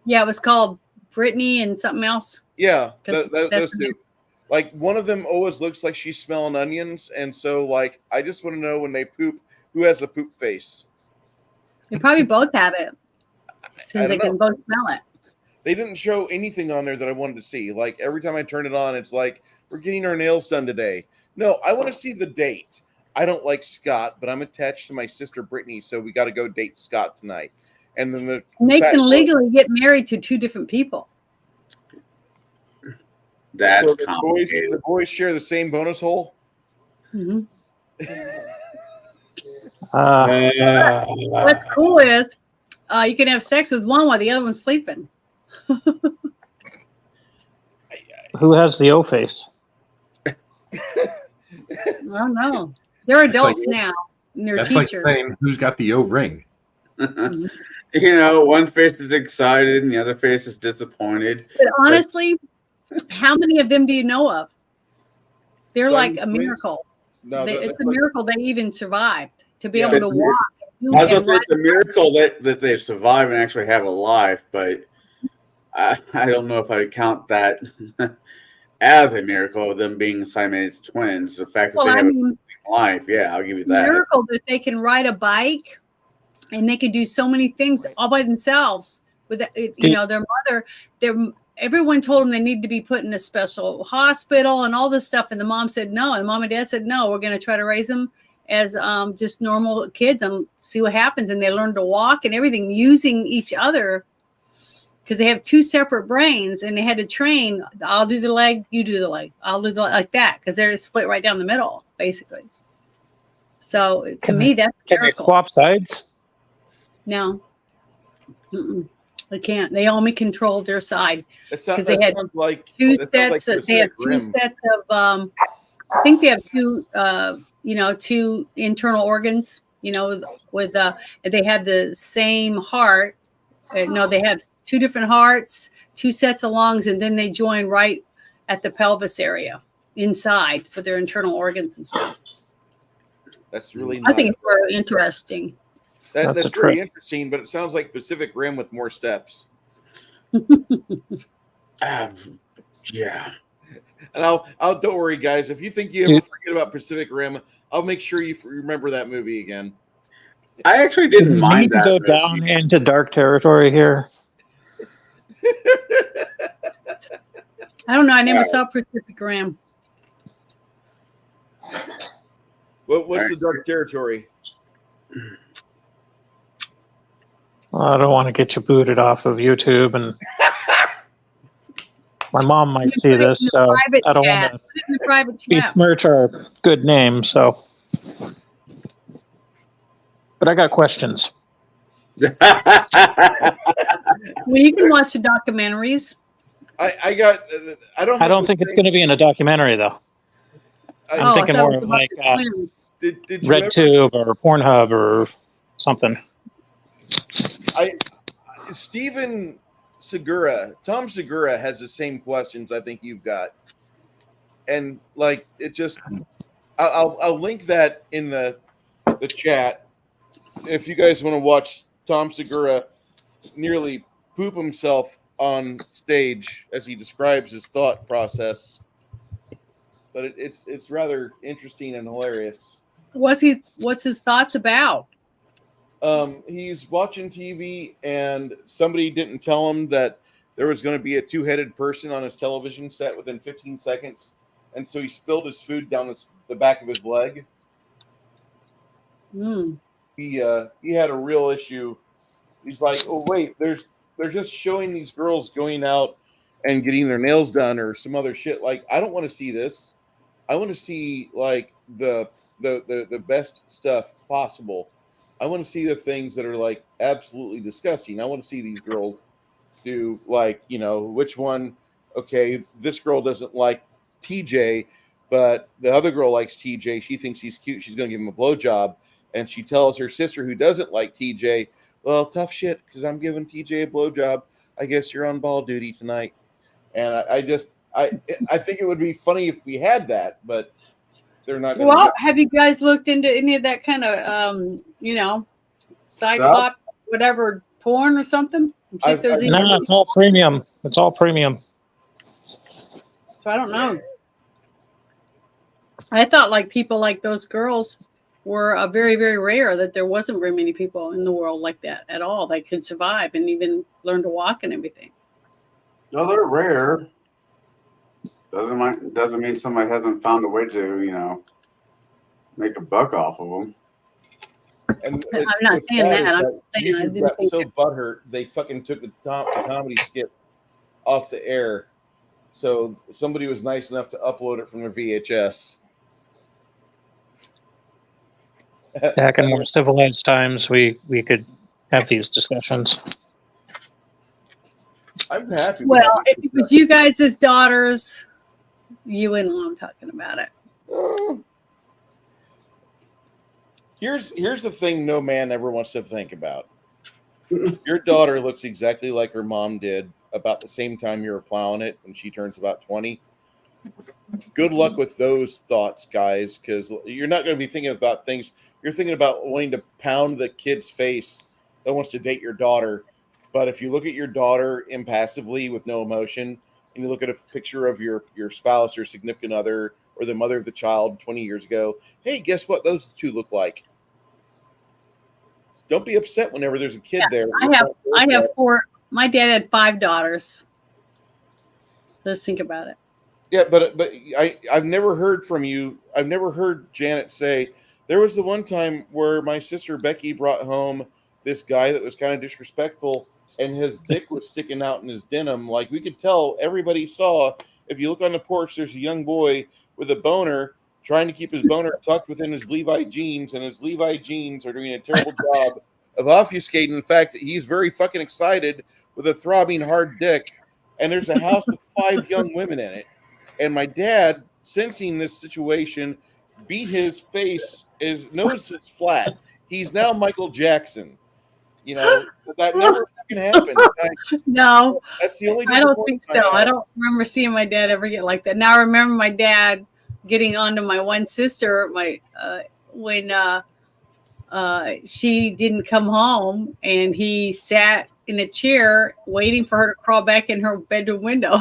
Yeah, it was called Brittany and something else. Yeah, 'Cause that's those the two. Like, one of them always looks like she's smelling onions, and so, like, I just want to know when they poop, who has a poop face? They probably both have it, since they don't can both smell it. They didn't show anything on there that I wanted to see. Like, every time I turn it on, it's like, we're getting our nails done today. No, I want to see the date. I don't like Scott, but I'm attached to my sister Brittany, so we got to go date Scott tonight. And then And they can legally get married to two different people. That's so the complicated. boys share the same bonus hole. Mm-hmm. Uh, What's cool is you can have sex with one while the other one's sleeping. who has the O face? I don't know. They're adults now, and they're That's teachers. like saying who's got the O ring. Mhm. You know, one face is excited and the other face is disappointed. But honestly, how many of them do you know of? They're like a Siamese twins? miracle. No, It's a miracle they even survived to be Yeah, able to it's walk. I was gonna and say it's a miracle that they've survived and actually have a life, but I don't know if I would count that as a miracle of them being Siamese twins. The fact that well, they I have mean, a life, yeah, I'll give you a that. miracle that they can ride a bike and they can do so many things all by themselves. With their mother, everyone told them they need to be put in a special hospital and all this stuff, and the mom said no, and the mom and dad said no. We're going to try to raise them as just normal kids and see what happens. And they learn to walk and everything using each other because they have two separate brains, and they had to train. I'll do the leg, you do the leg. I'll do the like that because they're split right down the middle, basically. So to me, that's a Can they miracle. swap sides? No, they can't. They only control their side. It sounds, 'Cause they had sounds like Two that sounds like sets. They have Pacific two Rim. sets of. I think they have two. Two internal organs. With they have the same heart. No, they have two different hearts, two sets of lungs, and then they join right at the pelvis area inside for their internal organs and stuff. That's really I not. think it's very interesting. That's a That's very trip. interesting, but it sounds like Pacific Rim with more steps. Yeah. And I'll don't worry, guys. If you think you ever forget about Pacific Rim, I'll make sure you remember that movie again. I actually Do didn't we mind need to that. go movie. down into dark territory here? I don't know. I never Wow. saw Pacific Rim. What's the dark territory? Well, I don't want to get you booted off of YouTube, and my mom might see this, so Private I don't chat. want Put it in the private to chat. besmirch our good name. So, but I got questions. Well, you can watch the documentaries. I got. I don't. I don't think it's going to be in a documentary, though. I'm I thinking thought more it was of about like the twins. Did you ever, RedTube or Pornhub or something. Steven Segura, Tom Segura has the same questions I think you've got, and like it just. I'll link that in the chat if you guys want to watch Tom Segura nearly poop himself on stage as he describes his thought process. But it's rather interesting and hilarious. What's his thoughts about? He's watching TV and somebody didn't tell him that there was going to be a two-headed person on his television set within 15 seconds. And so he spilled his food down the back of his leg. Mm. He had a real issue. He's like, oh wait, they're just showing these girls going out and getting their nails done or some other shit. Like, I don't want to see this. I want to see like the best stuff possible. I want to see the things that are like absolutely disgusting. I want to see these girls do like, which one, okay, this girl doesn't like TJ, but the other girl likes TJ. She thinks he's cute. She's going to give him a blowjob. And she tells her sister who doesn't like TJ, well, tough shit, because I'm giving TJ a blowjob. I guess you're on ball duty tonight. And I think it would be funny if we had that, but they're not going Well, to. have you guys looked into any of that kind of, Cyclops, whatever, porn or something? And see if there's I've any- No, it's all premium. It's all premium. So I don't know. I thought like people like those girls were very, very rare, that there wasn't very many people in the world like that at all that could survive and even learn to walk and everything. No, they're rare. Doesn't mean somebody hasn't found a way to, make a buck off of them. And I'm not what's saying sad that. is I'm just saying I YouTube didn't got think so butthurt they fucking took the comedy skit off the air. So somebody was nice enough to upload it from their VHS. Back in more civilized times, we could have these discussions. I'm happy. Well, if it was you guys as daughters, you wouldn't want them talking about it. Here's the thing no man ever wants to think about. Your daughter looks exactly like her mom did about the same time you were plowing it when she turns about 20. Good luck with those thoughts, guys, because you're not going to be thinking about things. You're thinking about wanting to pound the kid's face that wants to date your daughter. But if you look at your daughter impassively with no emotion, and you look at a picture of your spouse or significant other or the mother of the child 20 years ago, hey, guess what those two look like? Don't be upset whenever there's a kid there. I have 4. My dad had 5 daughters. So let's think about it. Yeah, but I've never heard from you. I've never heard Janet say, there was the one time where my sister Becky brought home this guy that was kind of disrespectful and his dick was sticking out in his denim. Like we could tell, everybody saw. If you look on the porch, there's a young boy with a boner trying to keep his boner tucked within his Levi jeans, and his Levi jeans are doing a terrible job of obfuscating the fact that he's very fucking excited with a throbbing hard dick, and there's a house with 5 young women in it. And my dad, sensing this situation, beat his face. His nose is flat. He's now Michael Jackson. That never fucking happened. No, That's the only. I don't think so. I don't remember seeing my dad ever get like that. Now I remember my dad getting onto my one sister, when she didn't come home, and he sat in a chair waiting for her to crawl back in her bedroom window.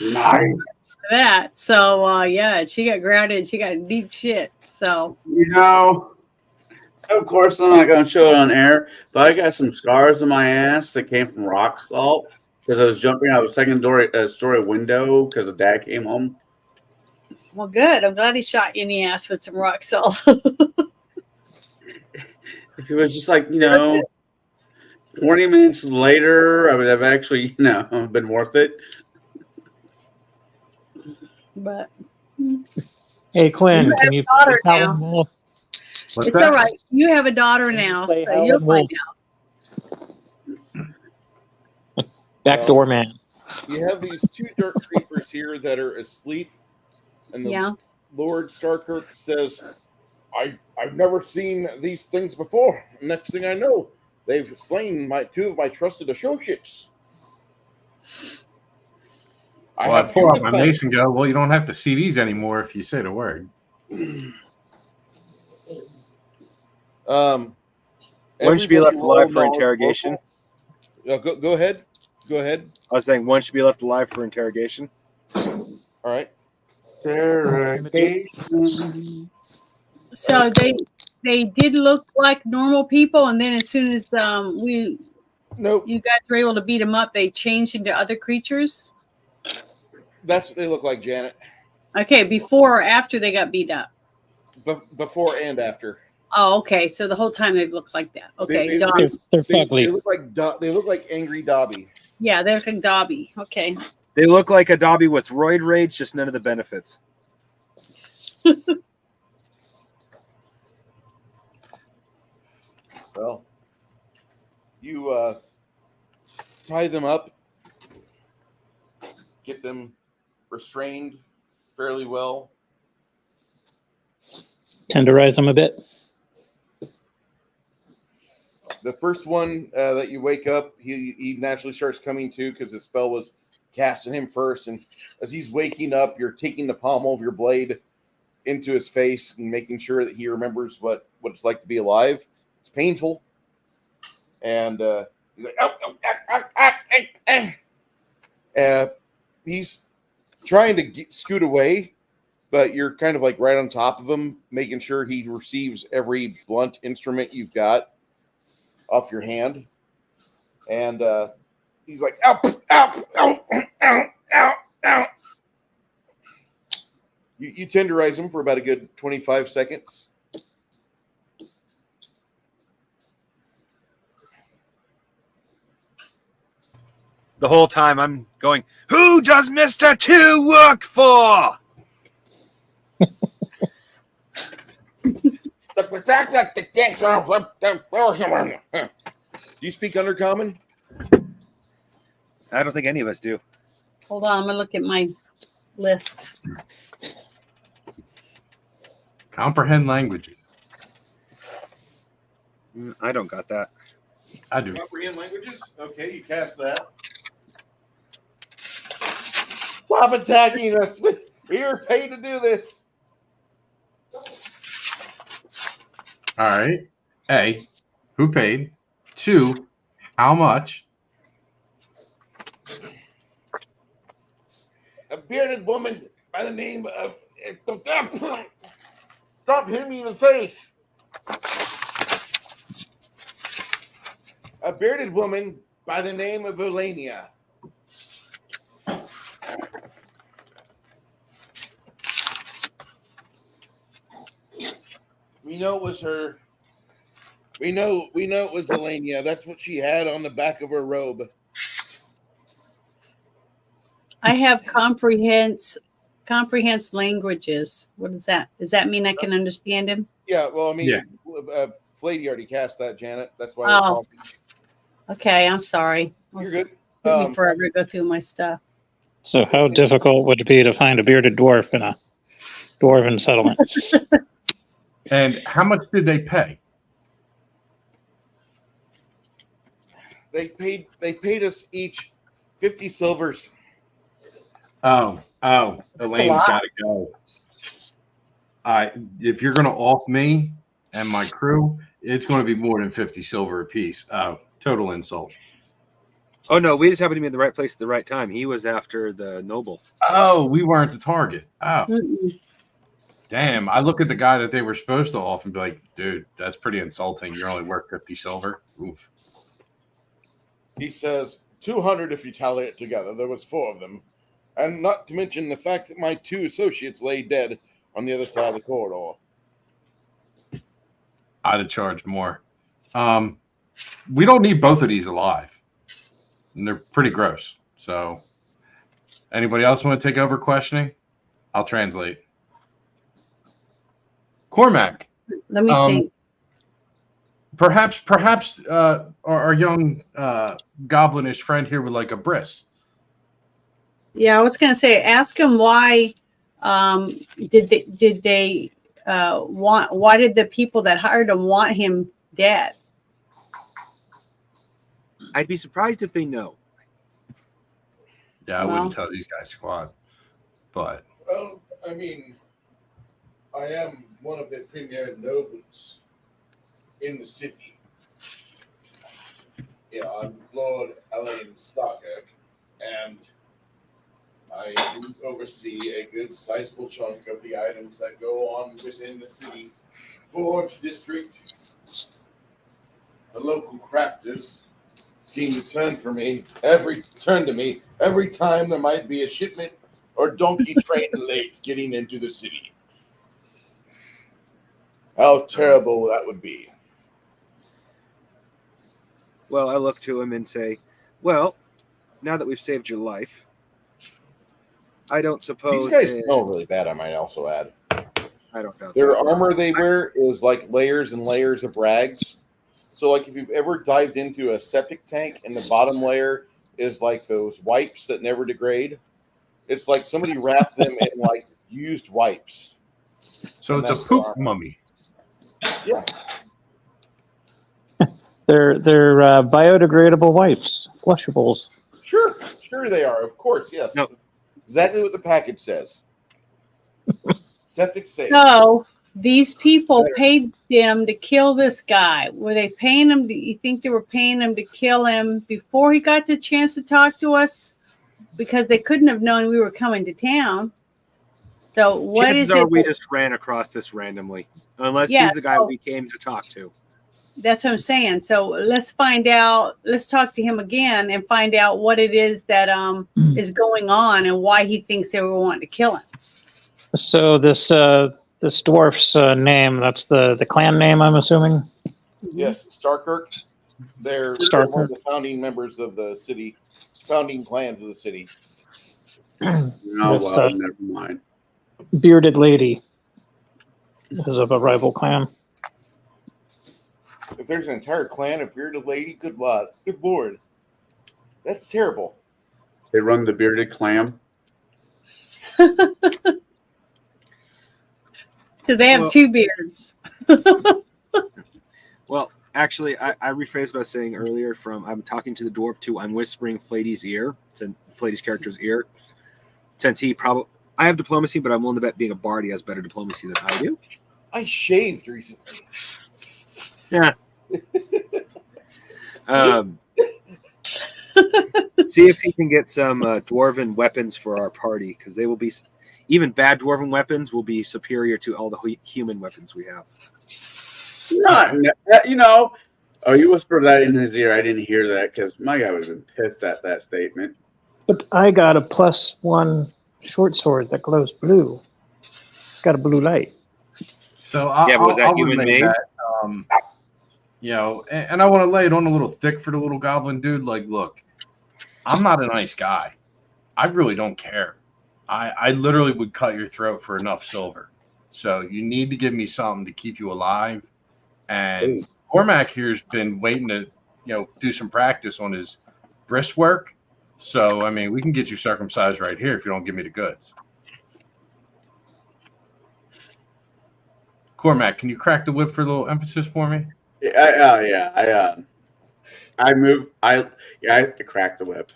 Nice. That. So yeah, she got grounded. She got deep shit. So Of course, I'm not going to show it on air, but I got some scars on my ass that came from rock salt because I was jumping out of a second-story window because the dad came home. well, good. I'm glad he shot you in the ass with some rock salt. If it was just 20 minutes later, I would have actually, been worth it. But Hey, Quinn, You can you daughter play now. Howlin' Wolf? What's it's that? all right. You have a daughter now. Play So Howlin' you'll Wolf. find out. Backdoor man. You have these 2 dirt creepers here that are asleep, and the Yeah. Lord Starkirk says, I've never seen these things before. Next thing I know, they've slain 2 of my trusted associates. Well, I pull out my mason gun. Well, you don't have to see these anymore if you say the word. One should be left everybody alive for roll interrogation. knowledge. Go ahead. Go ahead. I was saying one should be left alive for interrogation. All right. Interrogation. So they did look like normal people, and then as soon as Nope. you guys were able to beat them up, they changed into other creatures. That's what they look like, Janet. Okay, before or after they got beat up? Before and after. Oh, okay. So the whole time they've looked like that. Okay, They- Dobby. They're They fugly. look like angry Dobby. Yeah, they're like Dobby. Okay. They look like a Dobby with roid rage, just none of the benefits. Well, you tie them up, get them restrained fairly well. Tenderize them a bit. The first one that you wake up, he naturally starts coming to because the spell was cast on him first. And as he's waking up, you're taking the pommel of your blade into his face and making sure that he remembers what it's like to be alive. It's painful. And he's like, he's trying to scoot away, but you're kind of like right on top of him, making sure he receives every blunt instrument you've got off your hand. And he's like, ow, ow, ow, ow, ow, ow. You tenderize him for about a good 25 seconds. The whole time I'm going, who does Mr. 2 work for? Do you speak Undercommon? I don't think any of us do. Hold on, I'm gonna look at my list. Comprehend languages. I don't got that. I do. Comprehend languages? Okay, you cast that. Stop attacking us. We are paid to do this. All right. A, who paid? 2, how much? A bearded woman by the name of... Stop hitting me in the face. A bearded woman by the name of Elenia. We know it was her. We know it was Elenia. That's what she had on the back of her robe. I have comprehends languages. What is that? Does that mean I can understand him? Yeah, well, I mean, Yeah. Flady already cast that, Janet. That's why. Oh. Okay, I'm sorry. You're good. Took me forever to go through my stuff. So how difficult would it be to find a bearded dwarf in a dwarven settlement? And how much did they pay? They paid us each 50 silvers. Oh, Elaine's got to go. If you're going to off me and my crew, it's going to be more than 50 silver apiece. Oh, total insult. Oh, no, we just happened to be in the right place at the right time. He was after the noble. Oh, we weren't the target. Oh, Mm-mm. damn. I look at the guy that they were supposed to off and be like, dude, that's pretty insulting. You're only worth 50 silver. Oof. He says 200 if you tally it together. There was 4 of them. And not to mention the fact that my 2 associates lay dead on the other side of the corridor. I'd have charged more. We don't need both of these alive. And they're pretty gross. So, anybody else want to take over questioning? I'll translate. Cormac, Let me think. perhaps our young goblinish friend here would like a bris. Yeah, I was gonna say, ask him why. Did they want? Why did the people that hired him want him dead? I'd be surprised if they know. Yeah, I Well. wouldn't tell these guys squad. But Well, I mean, I am one of the premier nobles in the city. Yeah, I'm Lord Alain Starkirk, and I do oversee a good sizable chunk of the items that go on within the city forge district. The local crafters seem to turn to me every time there might be a shipment or donkey train late getting into the city. How terrible that would be. Well, I look to him and say, well, now that we've saved your life, I don't suppose... These guys smell really bad, I might also add. I don't know. Their armor they wear is like layers and layers of rags. So like if you've ever dived into a septic tank and the bottom layer is like those wipes that never degrade, it's like somebody wrapped them in like used wipes. so And it's a that's poop their armor. mummy. Yeah. They're biodegradable wipes, flushables. Sure they are. Of course, yes. No. Exactly what the package says. Septic safe. So these people paid them to kill this guy. Were they paying him? You think they were paying him to kill him before he got the chance to talk to us? Because they couldn't have known we were coming to town. So what Chances is are it? we just ran across this randomly, unless Yeah, he's the guy so- we came to talk to. That's what I'm saying. So let's find out. Let's talk to him again and find out what it is that is going on and why he thinks they were wanting to kill him. So this dwarf's name—that's the clan name, I'm assuming. Yes, Starkirk. They're Starkirk. one of the founding members of the city, founding clans of the city. No, This, well, never mind. Bearded lady is of a rival clan. If there's an entire clan of bearded lady, good lord, that's terrible. They run the bearded clam. So they have Well- two beards. Well, actually, I rephrased what I was saying earlier from I'm talking to the dwarf to I'm whispering Flady's ear. It's in Flady's character's ear. Since he probably, I have diplomacy, but I'm willing to bet being a bard, he has better diplomacy than I do. I shaved recently. Yeah. See if he can get some dwarven weapons for our party, because they will be, even bad dwarven weapons will be superior to all the human weapons we have. You know. Oh, you whispered that in his ear. I didn't hear that because my guy would have been pissed at that statement. But I got a +1 short sword that glows blue. It's got a blue light. So I, Yeah, but was that I'll human relay made? that, you know, and I want to lay it on a little thick for the little goblin dude. Like, look, I'm not a nice guy. I really don't care. I literally would cut your throat for enough silver. So you need to give me something to keep you alive. And Cormac here's been waiting to, do some practice on his wrist work. So, I mean, we can get you circumcised right here if you don't give me the goods. Cormac, can you crack the whip for a little emphasis for me? I cracked the whip.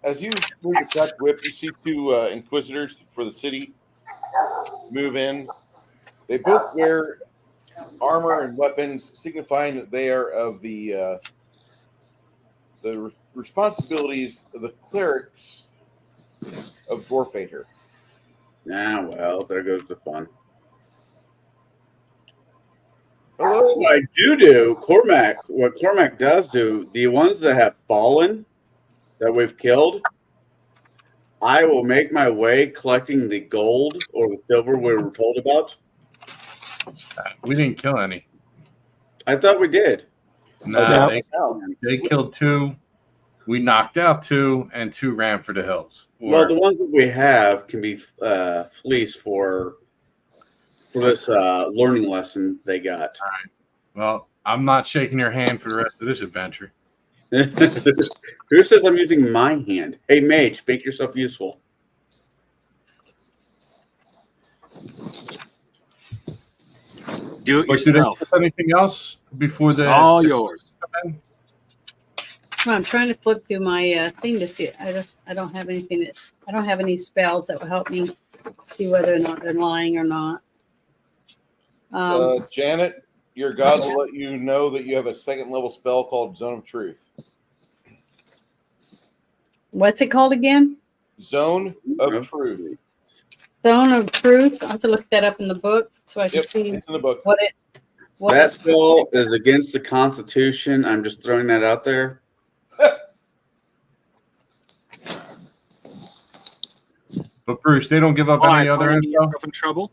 As you move the crack whip, you see two inquisitors for the city move in. They both wear armor and weapons, signifying that they are of the responsibilities of the clerics of Dwarfater. Well, there goes the fun. Hello. What I do, what Cormac does do, the ones that have fallen, that we've killed, I will make my way collecting the gold or the silver we were told about. We didn't kill any. I thought we did. No, No. they killed 2. We knocked out 2, and 2 ran for the hills. Well, the ones that we have can be fleeced for this learning lesson they got. Well, I'm not shaking your hand for the rest of this adventure. Who says I'm using my hand? Hey, mage, make yourself useful. Do it But did yourself. they anything else before the? It's all yours. Well, I'm trying to flip through my thing to see. I don't have anything. I don't have any spells that will help me see whether or not they're lying or not. Janet, your god will let you know that you have a second level spell called Zone of Truth. What's it called again? Zone of Truth. Zone of Truth. I have to look that up in the book so I can Yep, see it's in the book. what it. What That spell is against the Constitution. I'm just throwing that out there. But Bruce, they don't give up any other Finding info. yourself in trouble.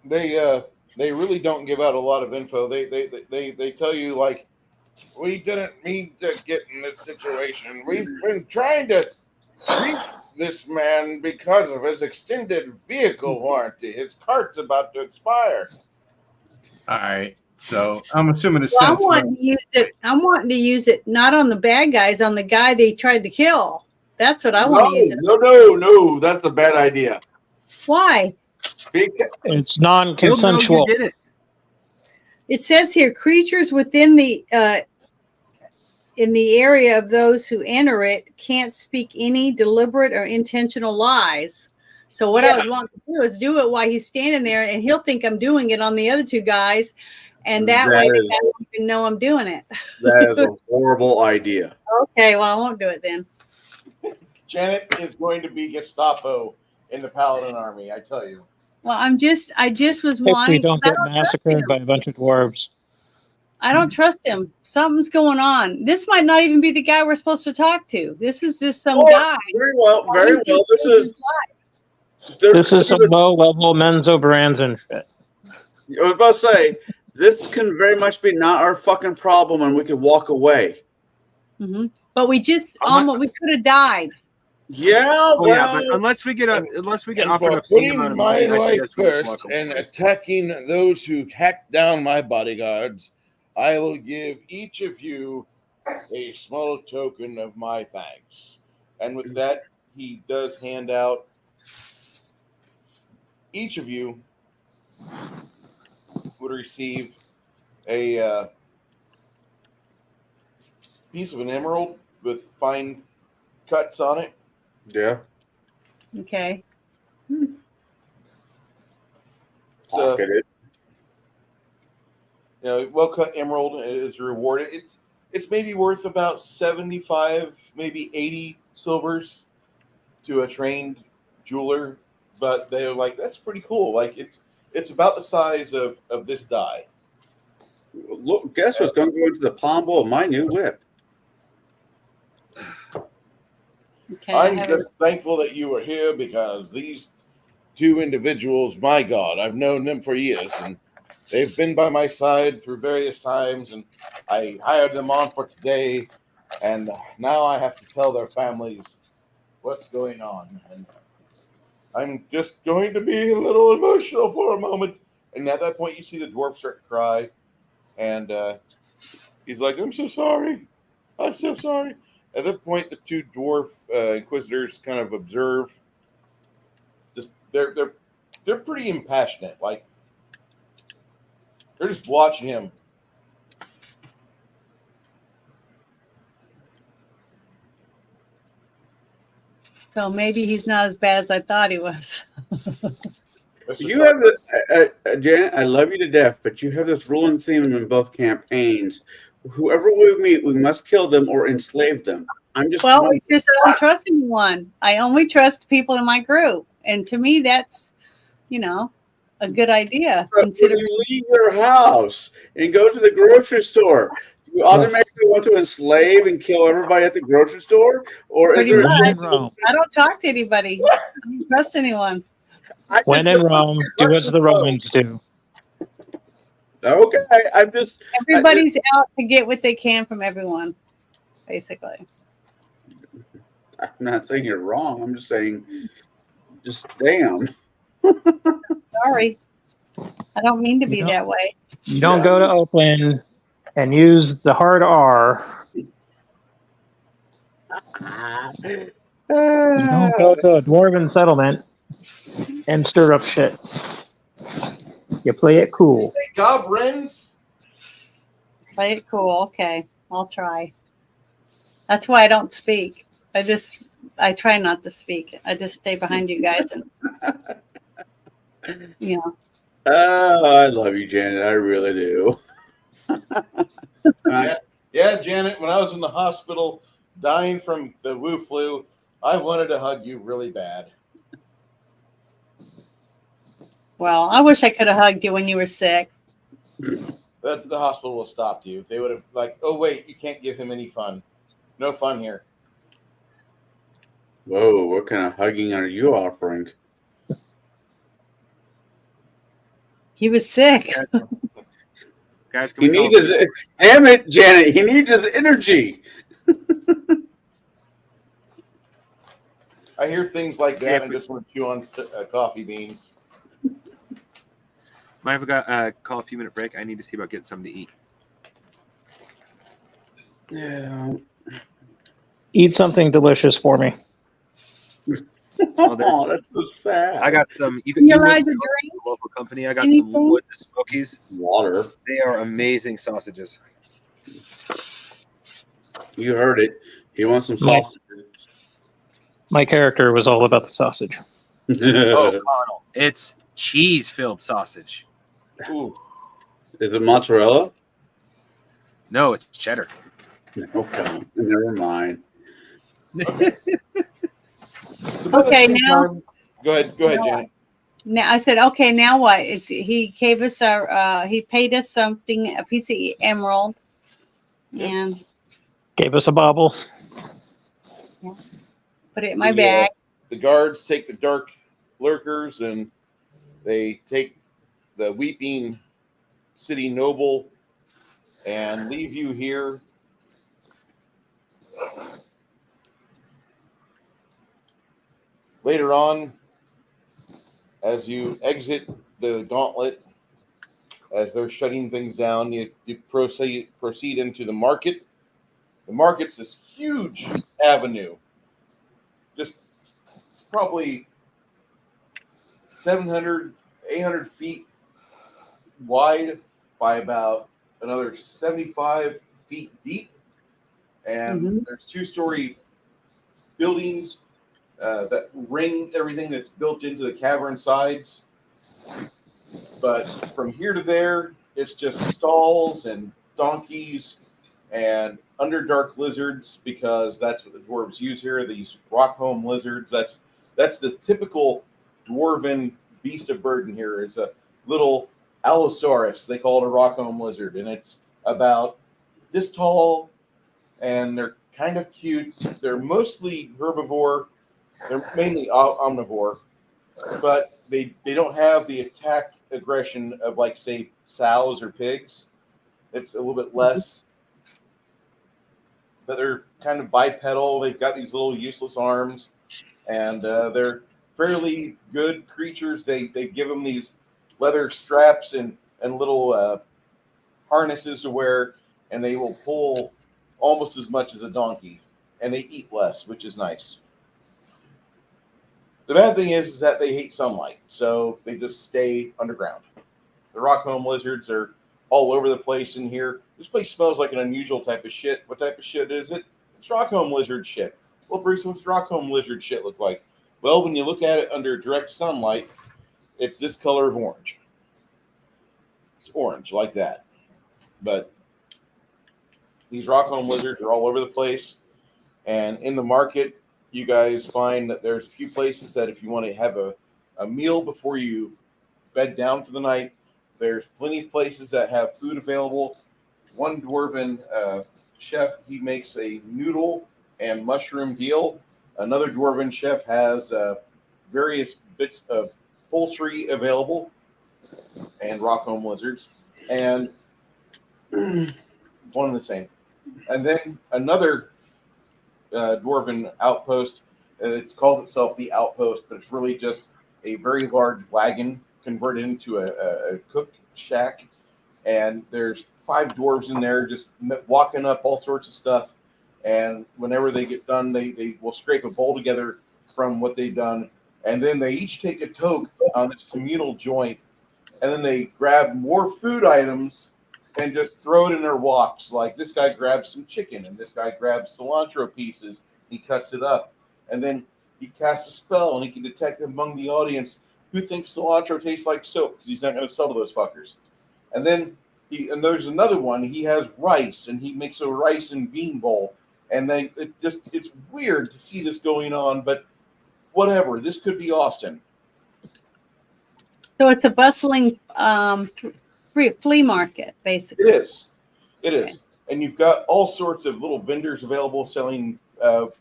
They really don't give out a lot of info. They tell you, like, we didn't mean to get in this situation. We've been trying to reach this man because of his extended vehicle warranty. His cart's about to expire. All right. So I'm assuming it's Well, I'm wanting to use it. I'm wanting to use it not on the bad guys, on the guy they tried to kill. That's what I want to use it. No. That's a bad idea. Why? Because It's You'll know non-consensual. you did it. It says here, creatures within the in the area of those who enter it can't speak any deliberate or intentional lies. So what I was wanting to do is do it while he's standing there, and he'll think I'm doing it on the other two guys, and that way the guy won't even know I'm doing it. That is a horrible idea. Okay, well I won't do it then. Janet is going to be Gestapo in the Paladin army, I tell you. Well, I just was If we wanting. don't 'cause get massacred by a bunch of dwarves. I don't trust him. Something's going on. This might not even be the guy we're supposed to talk to. This is just some guy. Very well. Very well. This is some low-level Menzo Branson shit. I was about to say, this can very much be not our fucking problem, and we could walk away. Mm-hmm. But we just almost we could have died. Yeah, Oh, yeah, but unless we get offered For up some putting amount of my money, I life suggest we just first walk and away. attacking those who hacked down my bodyguards, I will give each of you a small token of my thanks. And with that, he does hand out each of you would receive a piece of an emerald with fine cuts on it. Yeah. Okay. So, Pocket it. you know, well cut emerald is rewarded. It's maybe worth about 75, maybe 80 silvers to a trained jeweler, but they're like, that's pretty cool. Like it's about the size of this die. Look, guess what's going to go into the palm bowl of my new whip? Okay. I'm just thankful that you are here because these two individuals, my God, I've known them for years and they've been by my side through various times, and I hired them on for today, and now I have to tell their families what's going on. And I'm just going to be a little emotional for a moment. And at that point, you see the dwarf start to cry, and he's like, "I'm so sorry. I'm so sorry." At that point, the two dwarf inquisitors kind of observe. Just they're pretty impassionate. Like they're just watching him. So maybe he's not as bad as I thought he was. You have the Janet. I love you to death, but you have this ruling theme in both campaigns. Whoever we meet, we must kill them or enslave them. I'm just Well, it's just I don't trust anyone. I only trust people in my group, and to me, that's a good idea. When you leave your house and go to the grocery store, you automatically want to enslave and kill everybody at the grocery store, or is Pretty there much. I don't talk to anybody. I don't trust anyone. When in Rome, do as the Romans do. Okay, Everybody's out to get what they can from everyone, basically. I'm not saying you're wrong. I'm just saying, just damn. Sorry. I don't mean to be that way. You don't go to Oakland and use the hard R. You don't go to a dwarven settlement and stir up shit. You play it cool. Goblins. Play it cool. Okay. I'll try. That's why I don't speak. I try not to speak. I just stay behind you guys and Oh, I love you, Janet. I really do. Yeah, Janet, when I was in the hospital dying from the Wu flu, I wanted to hug you really bad. Well, I wish I could have hugged you when you were sick. The hospital will have stopped you. They would have like, oh wait, you can't give him any fun. No fun here. Whoa, what kind of hugging are you offering? He was sick. Guys, He needs his. Damn it, Janet! He needs his energy. I hear things like that and just want to chew on coffee beans. Mind if I call a few minute break? I need to see about getting something to eat. Yeah. Eat something delicious for me. Oh, that's so sad. I got some. You allowed to drink? A local company. I got Anything? some Woods and Smokies. Water. They are amazing sausages. You heard it. He wants some My- sausage. My character was all about the sausage. Oh, Connell, it's cheese-filled sausage. Ooh, Is it mozzarella? No, it's cheddar. Okay, never mind. okay. So by the Okay, same now- time- go ahead, Janet. Now I said, okay, now what? He gave us he paid us something, a piece of emerald, and Gave us a bauble. put it in my The, bag. The guards take the dark lurkers and they take the weeping city noble and leave you here. Later on, as you exit the gauntlet, as they're shutting things down, you proceed into the market. The market's this huge avenue. Just it's probably 700, 800 feet wide by about another 75 feet deep. And there's two-story buildings that ring everything that's built into the cavern sides. But from here to there, it's just stalls and donkeys and underdark lizards, because that's what the dwarves use here. They use rock-home lizards. That's the typical dwarven beast of burden here. Is a little Allosaurus. They call it a rock-home lizard, and it's about this tall, and they're kind of cute. They're mostly herbivore. They're mainly omnivore, but they don't have the attack aggression of, like, say, sows or pigs. It's a little bit less, but they're kind of bipedal. They've got these little useless arms, and they're fairly good creatures. They give them these leather straps and little harnesses to wear, and they will pull almost as much as a donkey, and they eat less, which is nice. The bad thing is that they hate sunlight, so they just stay underground. The rock-home lizards are all over the place in here. This place smells like an unusual type of shit. What type of shit is it? It's rock-home lizard shit. Well, Bruce, what's rock-home lizard shit look like? Well, when you look at it under direct sunlight, it's this color of orange. It's orange, like that. But these rock-home lizards are all over the place. And in the market, you guys find that there's a few places that if you want to have a meal before you bed down for the night, there's plenty of places that have food available. One dwarven chef, he makes a noodle and mushroom deal. Another dwarven chef has various bits of poultry available and rock-home lizards, and one and the same. And then another dwarven outpost. It calls itself the Outpost, but it's really just a very large wagon converted into a cook shack. And there's 5 dwarves in there just walking up all sorts of stuff. And whenever they get done, they will scrape a bowl together from what they've done. And then they each take a toke on this communal joint. And then they grab more food items and just throw it in their woks. Like this guy grabs some chicken, and this guy grabs cilantro pieces. He cuts it up, and then he casts a spell, and he can detect among the audience who thinks cilantro tastes like soap, because he's not going to sell to those fuckers. And then there's another one. He has rice, and he makes a rice and bean bowl. And it's weird to see this going on, but whatever. This could be Austin. So it's a bustling flea market, basically. It is. It is. And you've got all sorts of little vendors available selling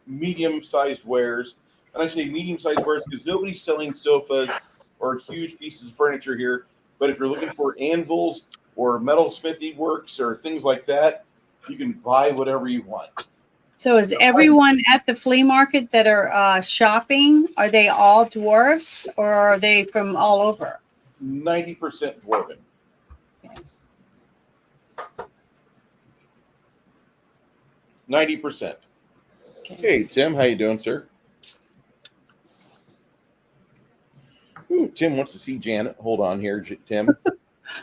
medium-sized wares. And I say medium-sized wares because nobody's selling sofas or huge pieces of furniture here. But if you're looking for anvils or metal smithy works or things like that, you can buy whatever you want. So is everyone at the flea market that are shopping, are they all dwarfs, or are they from all over? 90% dwarven. Okay. 90%. Okay. Hey, Tim, how you doing, sir? Ooh, Tim wants to see Janet. Hold on here, Tim.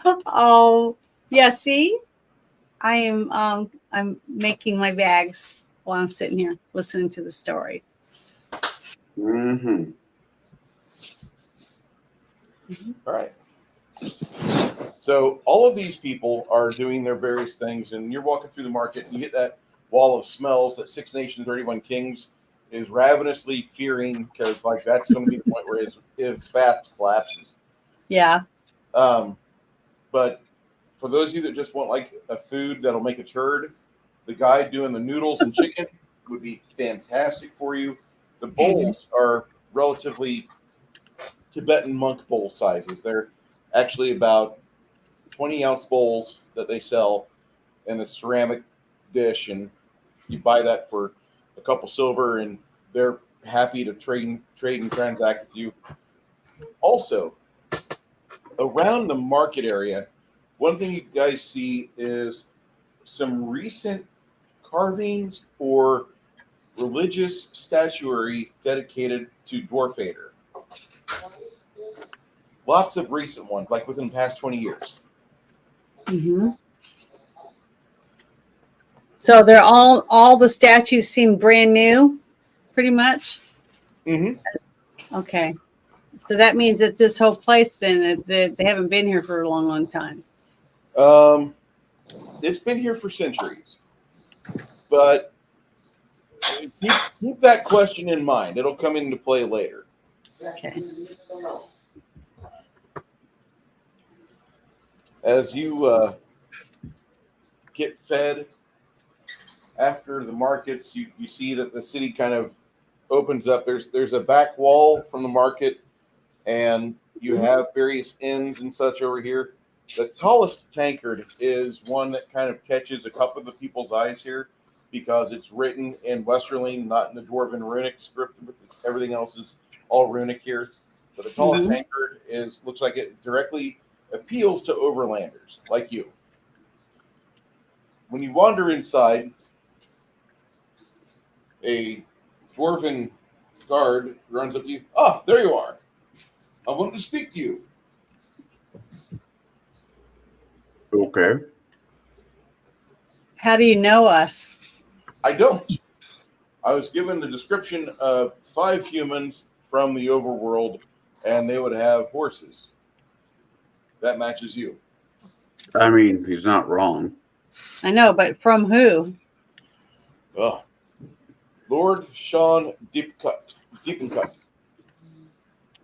Oh, yeah. See, I am. I'm making my bags. while I'm sitting here listening to the story. Mm-hmm. All right. So all of these people are doing their various things, and you're walking through the market, and you get that wall of smells that Six Nations, 31 Kings is ravenously fearing, because like that's going to be the point where his fast collapses. Yeah. But for those of you that just want like a food that'll make a turd, the guy doing the noodles and chicken would be fantastic for you. The bowls are relatively Tibetan monk bowl sizes. They're actually about 20-ounce bowls that they sell in a ceramic dish, and you buy that for a couple silver, and they're happy to trade and transact with you. Also, around the market area, one thing you guys see is some recent carvings or religious statuary dedicated to Dwarfader. Lots of recent ones, like within the past 20 years. Mm-hmm. So they're all the statues seem brand new, pretty much. Mm-hmm. Okay. So that means that this whole place, then, that they haven't been here for a long, long time. It's been here for centuries, but keep that question in mind. It'll come into play later. Okay. As you get fed after the markets, you see that the city kind of opens up. There's a back wall from the market, and you have various inns and such over here. The tallest tankard is one that kind of catches a couple of the people's eyes here, because it's written in Westerling, not in the Dwarven runic script. Everything else is all runic here. But the tallest tankard looks like it directly appeals to overlanders like you. When you wander inside, a Dwarven guard runs up to you. Ah, there you are. I wanted to speak to you. Okay. How do you know us? I don't. I was given the description of 5 humans from the overworld, and they would have horses. That matches you. I mean, he's not wrong. I know, but from who? Oh. Lord Sean Deepencut.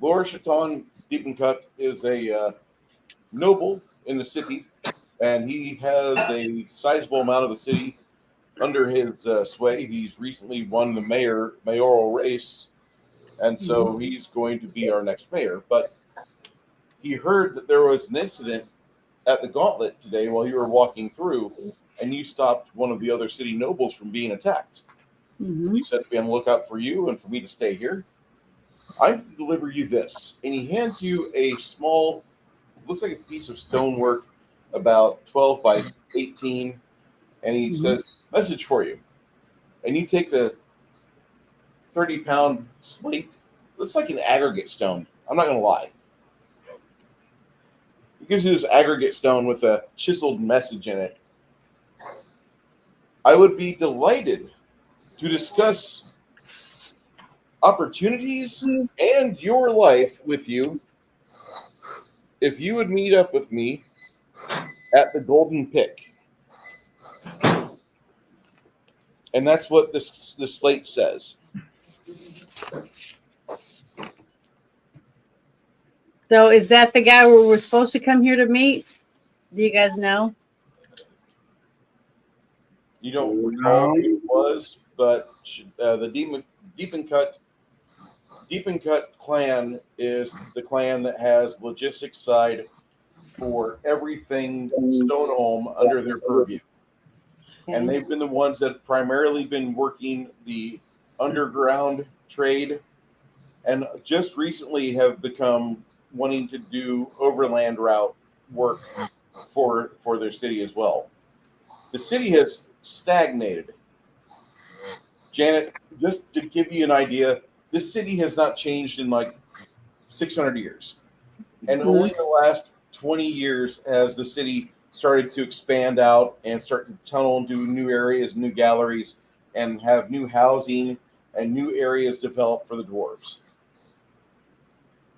Lord Shaitan Deepencut is a noble in the city, and he has a sizable amount of the city under his sway. He's recently won the mayoral race, and so he's going to be our next mayor. But he heard that there was an incident at the Gauntlet today while you were walking through, and you stopped one of the other city nobles from being attacked. He said to be on the lookout for you and for me to stay here. I deliver you this. And he hands you a small, looks like a piece of stonework, about 12 by 18. And he says, message for you. And you take the 30-pound slate. Looks like an aggregate stone. I'm not going to lie. He gives you this aggregate stone with a chiseled message in it. I would be delighted to discuss opportunities and your life with you if you would meet up with me at the Golden Pick. And that's what the slate says. So is that the guy where we're supposed to come here to meet? Do you guys know? You don't recall who it was, but the Deepencut clan is the clan that has logistics side for everything Stoneholm under their purview. And they've been the ones that have primarily been working the underground trade, and just recently have become wanting to do overland route work for their city as well. The city has stagnated. Janet, just to give you an idea, this city has not changed in like 600 years. And only in the last 20 years has the city started to expand out and start to tunnel into new areas, new galleries, and have new housing and new areas developed for the dwarves.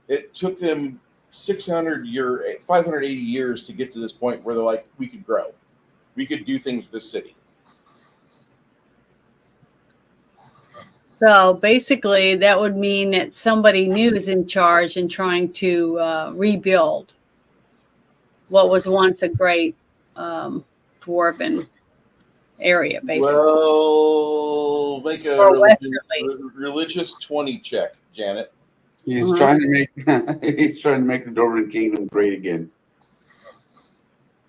It took them 580 years to get to this point where they're like, we could grow. We could do things with this city. So basically, that would mean that somebody new is in charge and trying to rebuild what was once a great dwarven area, basically. Well, make a Or religious 20 check, Janet. He's Mhm. trying to make he's trying to make the Dwarven Kingdom great again.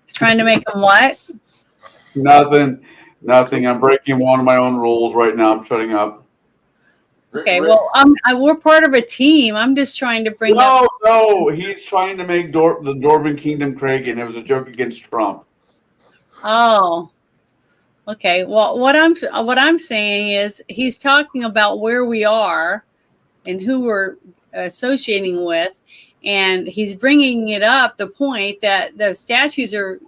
He's trying to make them what? Nothing. I'm breaking one of my own rules right now. I'm shutting up. Okay, well, we're part of a team. I'm just trying to bring up. No, he's trying to make the Dwarven Kingdom great again. It was a joke against Trump. Oh, okay. Well, what I'm saying is he's talking about where we are and who we're associating with, and he's bringing it up the point that the statues are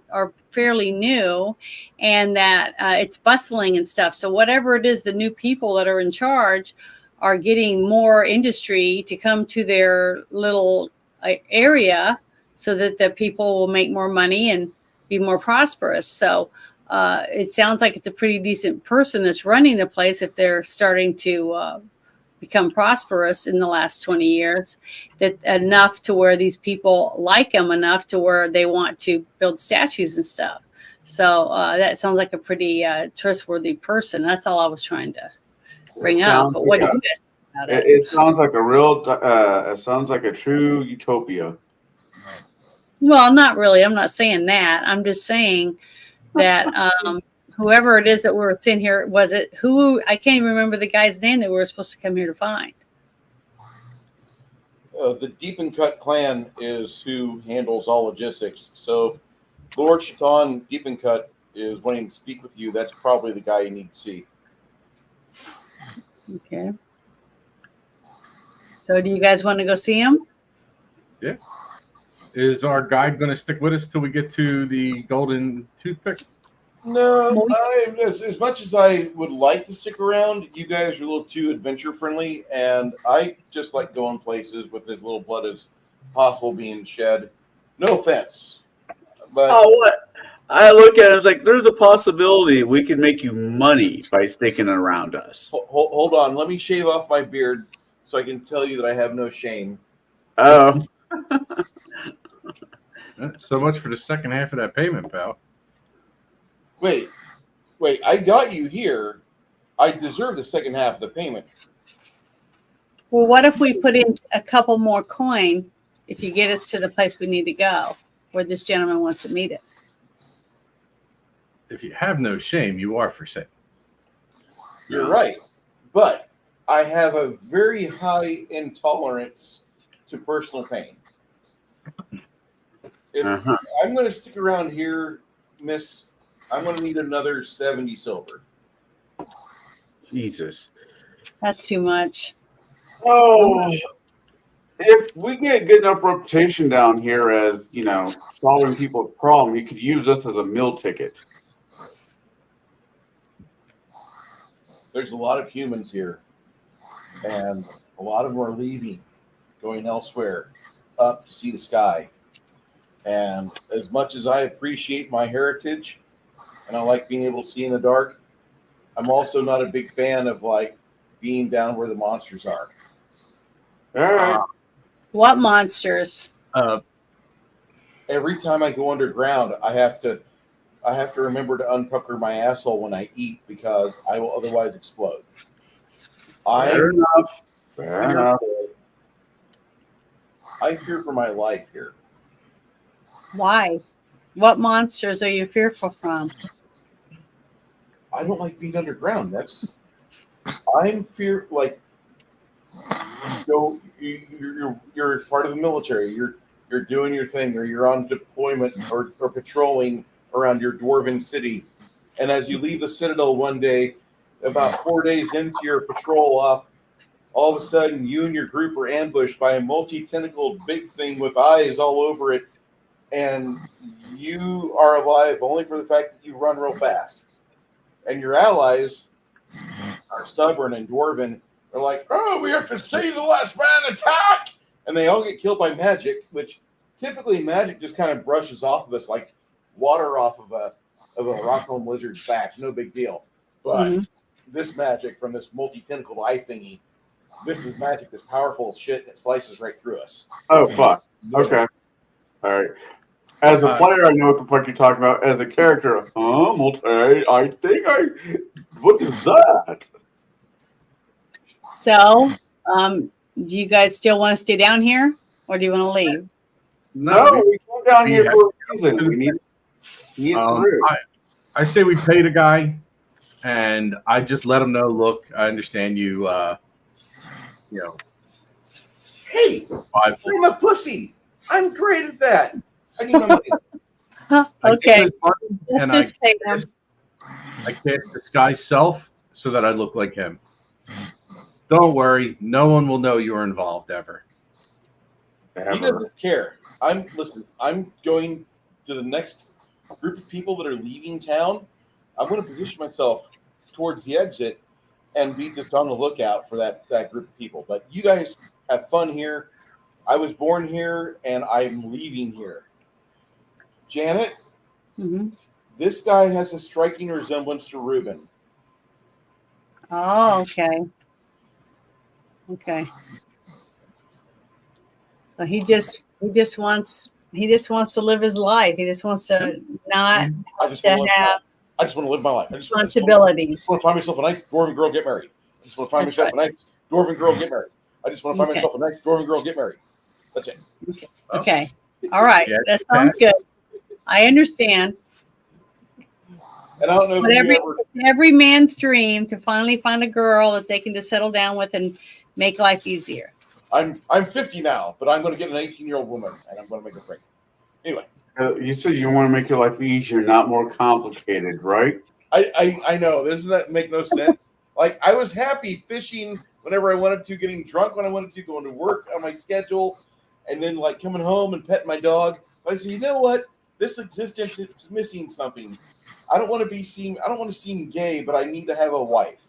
fairly new, and that it's bustling and stuff. So whatever it is, the new people that are in charge are getting more industry to come to their little area, so that the people will make more money and be more prosperous. So it sounds like it's a pretty decent person that's running the place if they're starting to become prosperous in the last 20 years, that enough to where these people like them enough to where they want to build statues and stuff. So that sounds like a pretty trustworthy person. That's all I was trying to bring up. But what do you guys think about it? It sounds like a real. It sounds like a true utopia. Well, not really. I'm not saying that. I'm just saying that whoever it is that we're sitting here, I can't even remember the guy's name that we were supposed to come here to find. The Deep and Cut clan is who handles all logistics. So Lord Shaitan Deep and Cut is wanting to speak with you. That's probably the guy you need to see. Okay. So do you guys want to go see him? Yeah. Is our guide going to stick with us till we get to the golden toothpick? No, as much as I would like to stick around, you guys are a little too adventure friendly, and I just like going places with as little blood as possible being shed. No offense, but what? I look at it as like there's a possibility we can make you money by sticking around us. hold on. Let me shave off my beard so I can tell you that I have no shame. Oh, That's so much for the second half of that payment, pal. Wait, I got you here. I deserve the second half of the payment. Well, what if we put in a couple more coin if you get us to the place we need to go, where this gentleman wants to meet us? If you have no shame, you are for sale. You're right, but I have a very high intolerance to personal pain. If I'm going to stick around here, miss, I'm going to need another 70 silver. Jesus. That's too much. Oh, if we get good enough reputation down here as, solving people's problem, you could use us as a meal ticket. There's a lot of humans here, and a lot of them are leaving, going elsewhere, up to see the sky. And as much as I appreciate my heritage, and I like being able to see in the dark, I'm also not a big fan of being down where the monsters are. All right. What monsters? Every time I go underground, I have to remember to unpucker my asshole when I eat because I will otherwise explode. Fair enough. I fear for my life here. Why? What monsters are you fearful from? I don't like being underground. I'm fear you're part of the military. You're doing your thing, or you're on deployment or patrolling around your dwarven city. And as you leave the citadel one day, about 4 days into your patrol op, all of a sudden you and your group are ambushed by a multi-tentacled big thing with eyes all over it, and you are alive only for the fact that you run real fast. And your allies are stubborn and dwarven. They're like, oh, we have to see the last man attack, and they all get killed by magic, which typically magic just kind of brushes off of us like water off of a Rockholm lizard's back. No big deal. But Mhm. this magic from this multi-tentacled eye thingy, this is magic that's powerful as shit, and it slices right through us. Oh fuck. Okay. All right. As a player, I know what the fuck you're talking about. As a character, I think I. What is that? So, do you guys still want to stay down here, or do you want to leave? No, we come down here Yeah. for a reason. We need to see it through. I say we pay the guy, and I just let him know. Look, I understand you. You know, Hey, I'm a pussy. I'm great at that. I need my money. Huh, I okay, get his money, let's and just pay him. I can't disguise self so that I look like him. Don't worry, no one will know you're involved ever. He doesn't care. I'm going to the next group of people that are leaving town. I'm going to position myself towards the exit and be just on the lookout for that group of people. But you guys have fun here. I was born here and I'm leaving here. Janet, Mhm. this guy has a striking resemblance to Reuben. Oh, okay. Okay. So he just wants to live his life. He just wants to not I just to want to have live my life. I just want responsibilities. to find myself a nice dwarven girl, get married. I just want to find That's myself a nice dwarven girl, get married. I just want to find Okay. myself a nice dwarven girl, get married. That's it. Okay. All right. Yeah, That sounds good. I understand. And I don't know But if you ever. every man's dream to finally find a girl that they can just settle down with and make life easier. I'm 50 now, but I'm going to get an 18-year-old woman, and I'm going to make her pregnant. Anyway, You said you want to make your life easier, not more complicated, right? I know. Doesn't that make no sense? Like, I was happy fishing whenever I wanted to, getting drunk when I wanted to, going to work on my schedule, and then like coming home and petting my dog. But I said, you know what? This existence is missing something. I don't want to seem gay, but I need to have a wife.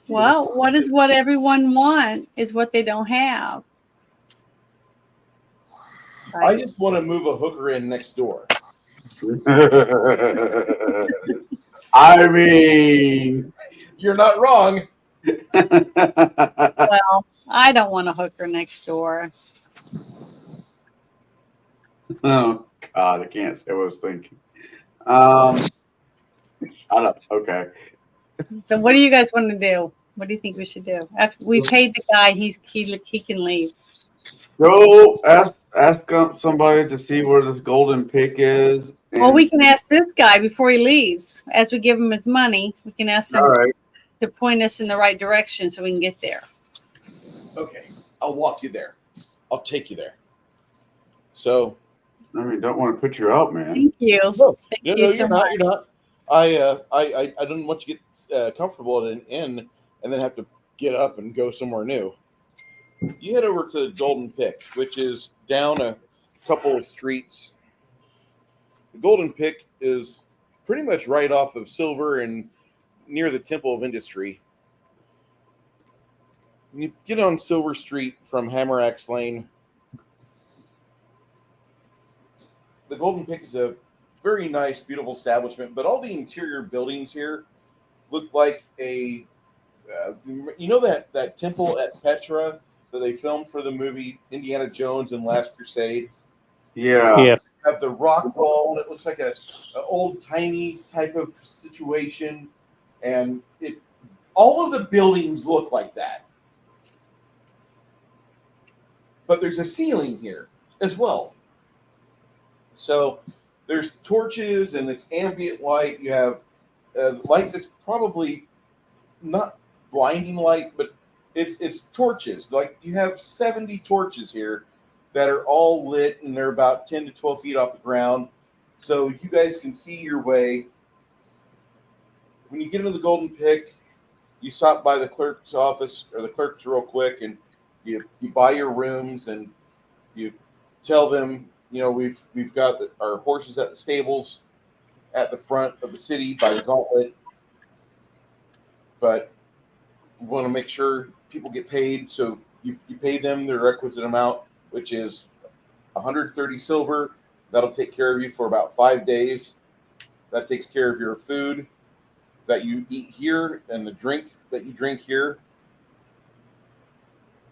Well, what everyone want is what they don't have. I just want to move a hooker in next door. I mean, You're not wrong. Well, I don't want a hooker next door. oh God, I can't say what I was thinking. Shut up. Okay. So what do you guys want to do? What do you think we should do? After we paid the guy, he can leave. Go ask up somebody to see where this golden pick is. Well, we can ask this guy before he leaves. As we give him his money, we can ask him All right. to point us in the right direction so we can get there. Okay, I'll walk you there. I'll take you there. So, I mean, don't want to put you out, man. Thank you. no, Thank no, you so you're much. not. You're not. I didn't want you to get comfortable at an inn and then have to get up and go somewhere new. You head over to Golden Pick, which is down a couple of streets. The Golden Pick is pretty much right off of Silver and near the Temple of Industry. You get on Silver Street from Hammer Axe Lane. The Golden Pick is a very nice, beautiful establishment, but all the interior buildings here look like a, that temple at Petra that they filmed for the movie Indiana Jones and Last Crusade. Yeah. Yeah. Have the rock wall, and it looks like a old timey type of situation, and all of the buildings look like that. But there's a ceiling here as well. So there's torches and it's ambient light. You have light that's probably not blinding light, but it's torches. Like you have 70 torches here that are all lit, and they're about 10 to 12 feet off the ground. So you guys can see your way. When you get into the Golden Pick, you stop by the clerk's office or the clerk's real quick, and you buy your rooms, and you tell them, we've got our horses at the stables, at the front of the city by the gauntlet. But we want to make sure people get paid. So you pay them the requisite amount, which is 130 silver. That'll take care of you for about 5 days. That takes care of your food that you eat here and the drink that you drink here.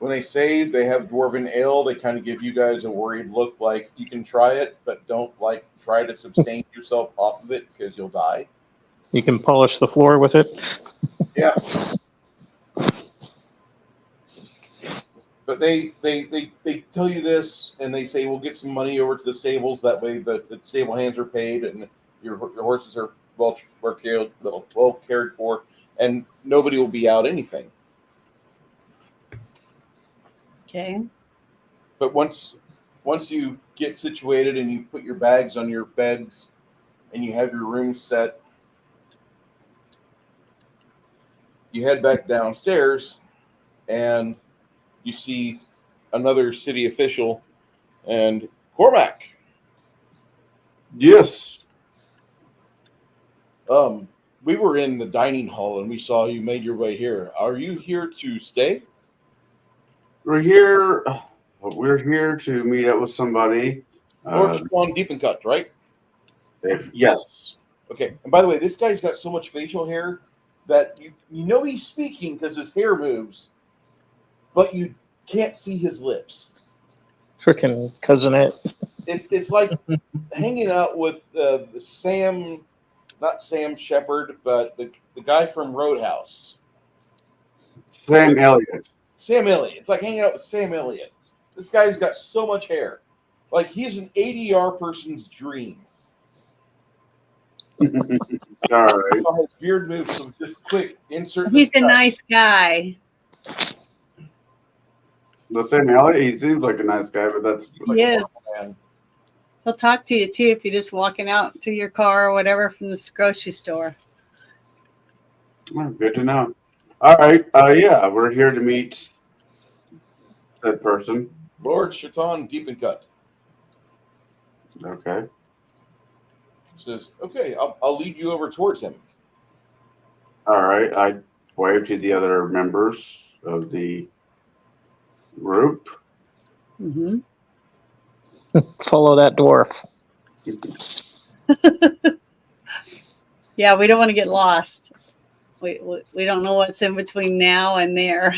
When they say they have dwarven ale, they kind of give you guys a worried look, like you can try it, but don't like try to sustain yourself off of it because you'll die. You can polish the floor with it. Yeah. But they tell you this, and they say, we'll get some money over to the stables. That way the stable hands are paid, and your horses are well cared for, and nobody will be out anything. Okay. But once you get situated and you put your bags on your beds and you have your room set, you head back downstairs and you see another city official and Cormac. Yes. We were in the dining hall and we saw you made your way here. Are you here to stay? We're here to meet up with somebody. Lord Swan Deep and Cut, right? Yes. Okay. And by the way, this guy's got so much facial hair that you know he's speaking because his hair moves, but you can't see his lips. Frickin' cousinette. It's like hanging out with Sam, not Sam Shepard, but the guy from Roadhouse. Sam Elliott. Sam Elliott. It's like hanging out with Sam Elliott. This guy's got so much hair. Like he's an ADR person's dream. All right. His beard moves, so just quick insert. He's this a guy. nice guy. The Sam Elliott, he seems like a nice guy, but that's Like He a is. man. He'll talk to you too if you're just walking out to your car or whatever from this grocery store. good to know. All right. Yeah, we're here to meet that person. Lord Shaitan Deep and Cut Okay. says, "Okay, I'll lead you over towards him." All right. I wave to the other members of the group. Mm-hmm. Follow that dwarf. Yeah, we don't want to get lost. We don't know what's in between now and there.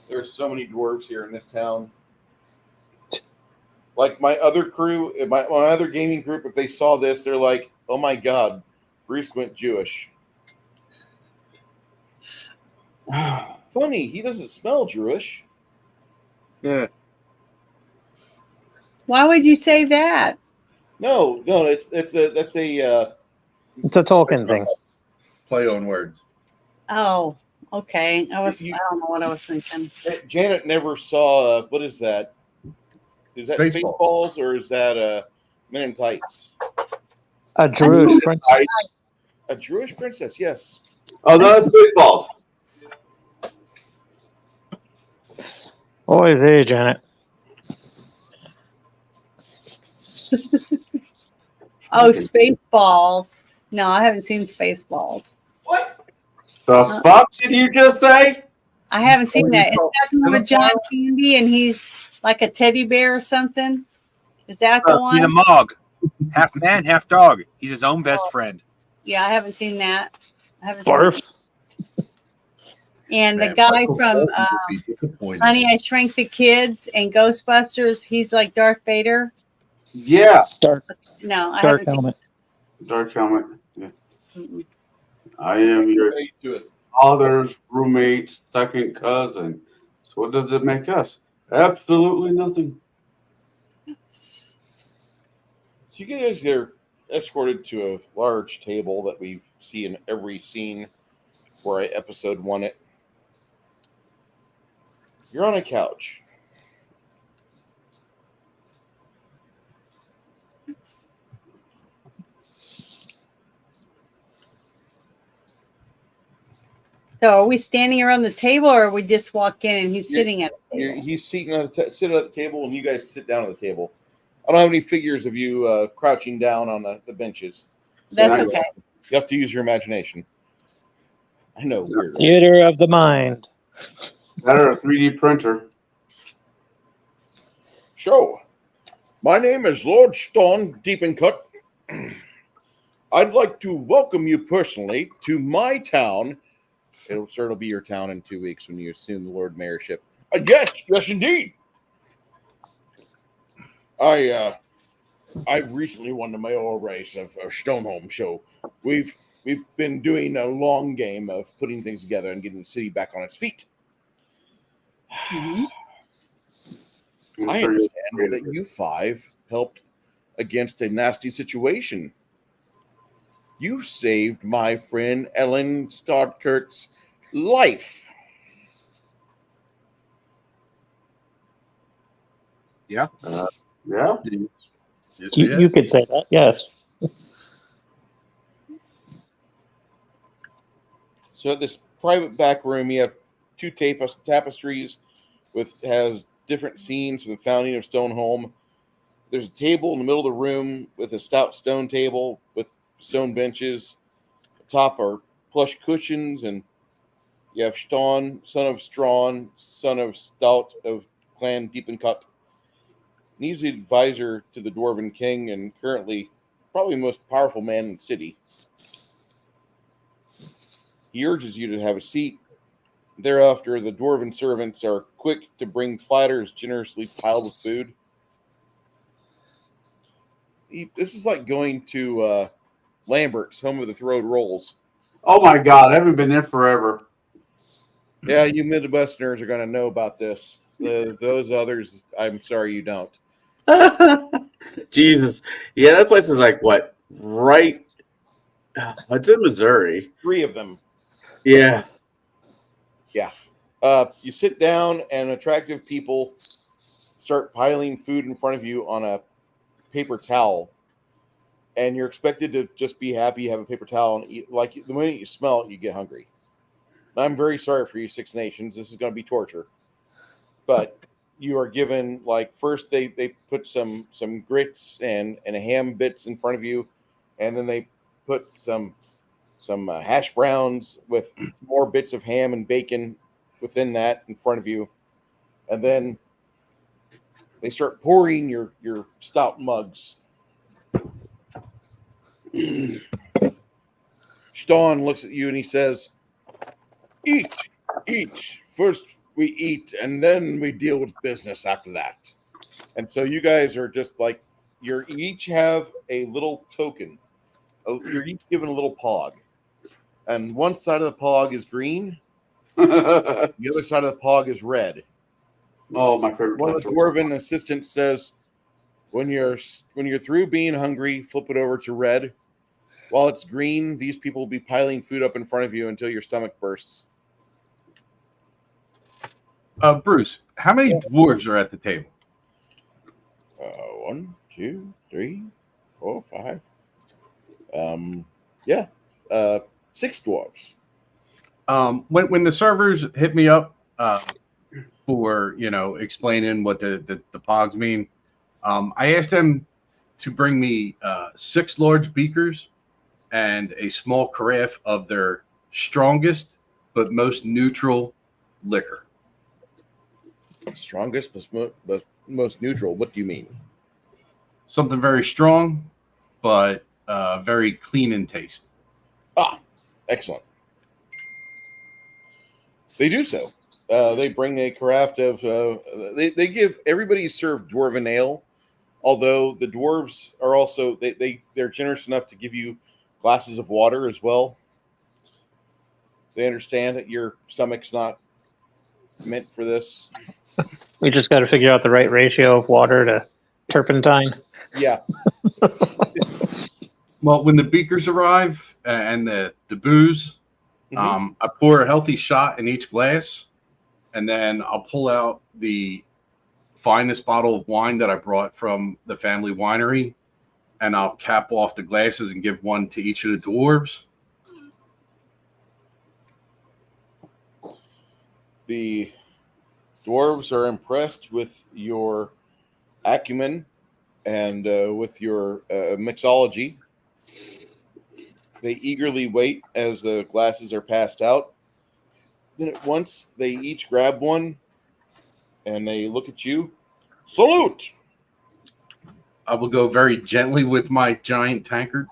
There's so many dwarves here in this town. Like my other crew, my other gaming group, if they saw this, they're like, "Oh my God, Bruce went Jewish." Funny, he doesn't smell Jewish. Yeah. Why would you say that? No, that's a It's a Tolkien thing. Play on words. Oh, okay. I don't know what I was thinking. Janet never saw. What is that? Is that Spaceballs. Spaceballs or is that Men in Tights? A Jewish prince. A Jewish princess? Yes. Oh, that's baseball. Oy vey, Janet. Oh, Spaceballs. No, I haven't seen Spaceballs. What? The fuck did you just say? I haven't seen that. Is that the one with John Candy and he's like a teddy bear or something? Is that the one? He's a Mog. Half man, half dog. He's his own best friend. Yeah, I haven't seen that. I haven't seen Barf. And the Man, guy Michael from Bolton would be disappointed. Honey, I Shrank the Kids and Ghostbusters, he's like Darth Vader. Yeah. No, I Dark haven't seen helmet. Dark helmet. Yeah. Mm-mm. I am your Hey, do it. father's roommate's second cousin. So what does it make us? Absolutely nothing. So you guys are escorted to a large table that we see in every scene where I episode 1 it. You're on a couch. So are we standing around the table or we just walk in and he's sitting at the table? He's sitting at the table, and you guys sit down at the table. I don't have any figures of you crouching down on the benches. That's Yeah. okay. You have to use your imagination. I know, weirdo. Theater of the mind. That or a 3D printer. So, my name is Lord Stone Deep and Cut. I'd like to welcome you personally to my town. It'll certainly be your town in 2 weeks when you assume the Lord Mayorship. Yes, indeed. I recently won the mayoral race of Stoneholm, so we've been doing a long game of putting things together and getting the city back on its feet. Mhm. I'm I sure you'll understand that you five helped against a nasty situation. You saved my friend Ellen Stodkirk's life. Yeah. Yeah. Yes, we You, did. you could say that, yes. So at this private back room, you have two tapestries with has different scenes from the founding of Stoneholm. There's a table in the middle of the room with a stout stone table with stone benches. Atop are plush cushions, and you have Staun, son of Strawn, son of Stout of Clan Deep and Cut. He's the advisor to the Dwarven King and currently probably the most powerful man in the city. He urges you to have a seat. Thereafter, the Dwarven servants are quick to bring platters generously piled with food. This is like going to Lambert's, home of the Throwed Rolls. Oh my God, I haven't been there forever. Yeah, you Midwesterners are going to know about this. Those others, I'm sorry you don't. Jesus. Yeah, that place is like what? Right. It's in Missouri. 3 of them. Yeah. Yeah. You sit down, and attractive people start piling food in front of you on a paper towel. And you're expected to just be happy you have a paper towel and eat. Like the minute you smell it, you get hungry. And I'm very sorry for you, Six Nations. This is going to be torture. But you are given, like, first they put some grits and ham bits in front of you, and then they put some hash browns with more bits of ham and bacon within that in front of you, and then they start pouring your stout mugs. Staun looks at you and he says, "Eat, eat. First we eat, and then we deal with business after that." And so you guys are just like you each have a little token. You're each given a little pog, and one side of the pog is green, Oh, the other side of the pog is red. my favorite One place. of the dwarven assistants says, when you're through being hungry, flip it over to red. While it's green, these people will be piling food up in front of you until your stomach bursts. Bruce, how many dwarves are at the table? 1, 2, 3, 4, 5. Yeah, 6 dwarves. When the servers hit me up for explaining what the pogs mean, I asked them to bring me 6 large beakers and a small carafe of their strongest but most neutral liquor. Strongest but most neutral. What do you mean? Something very strong, but very clean in taste. Ah, excellent. They do so. They bring a carafe of. They give everybody served dwarven ale, although the dwarves are also they're generous enough to give you glasses of water as well. They understand that your stomach's not meant for this. We just got to figure out the right ratio of water to turpentine. Yeah. Well, when the beakers arrive and the booze, Mhm. I pour a healthy shot in each glass, and then I'll pull out the finest bottle of wine that I brought from the family winery, and I'll cap off the glasses and give one to each of the dwarves. The dwarves are impressed with your acumen and with your mixology. They eagerly wait as the glasses are passed out. Then at once they each grab one and they look at you. Salute! I will go very gently with my giant tankard.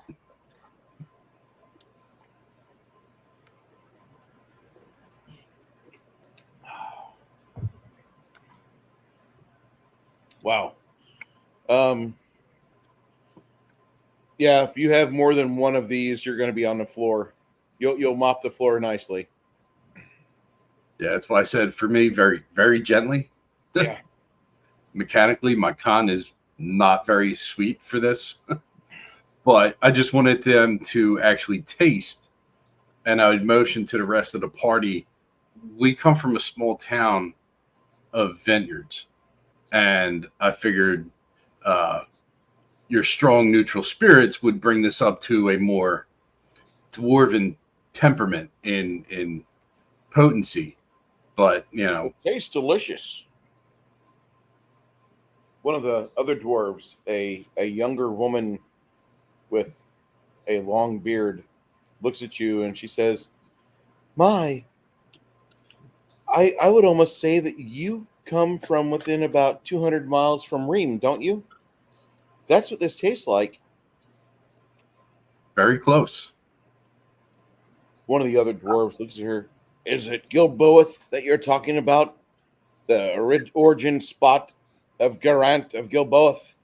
Wow. Yeah, if you have more than one of these, you're going to be on the floor. You'll mop the floor nicely. Yeah, that's why I said for me, very, very gently. Yeah. Mechanically, my con is not very sweet for this. But I just wanted them to actually taste. And I would motion to the rest of the party. We come from a small town of vineyards. And I figured your strong neutral spirits would bring this up to a more dwarven temperament in potency. But, you know. It tastes delicious. One of the other dwarves, a younger woman with a long beard, looks at you and she says, "My, I would almost say that you come from within about 200 miles from Ream, don't you? That's what this tastes like." Very close. One of the other dwarves looks at her. "Is it Gilboeth that you're talking about? The origin spot of Garant of Gilboeth?"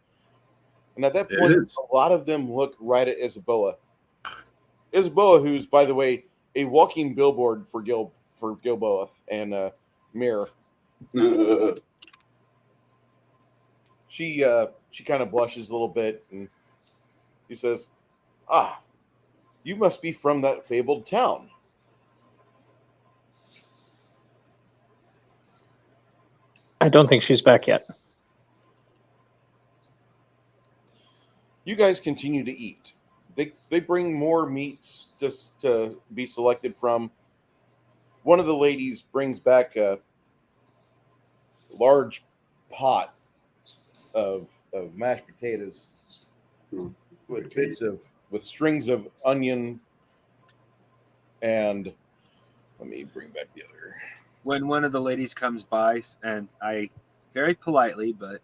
And at that It point, is. a lot of them look right at Isaboa. Isaboa, who's, by the way, a walking billboard for Gilboeth and Mirror. She kind of blushes a little bit and she says, "Ah, you must be from that fabled town." I don't think she's back yet. You guys continue to eat. They bring more meats just to be selected from. One of the ladies brings back a large pot of mashed potatoes with strings of onion, and let me bring back the other. When one of the ladies comes by, and I very politely but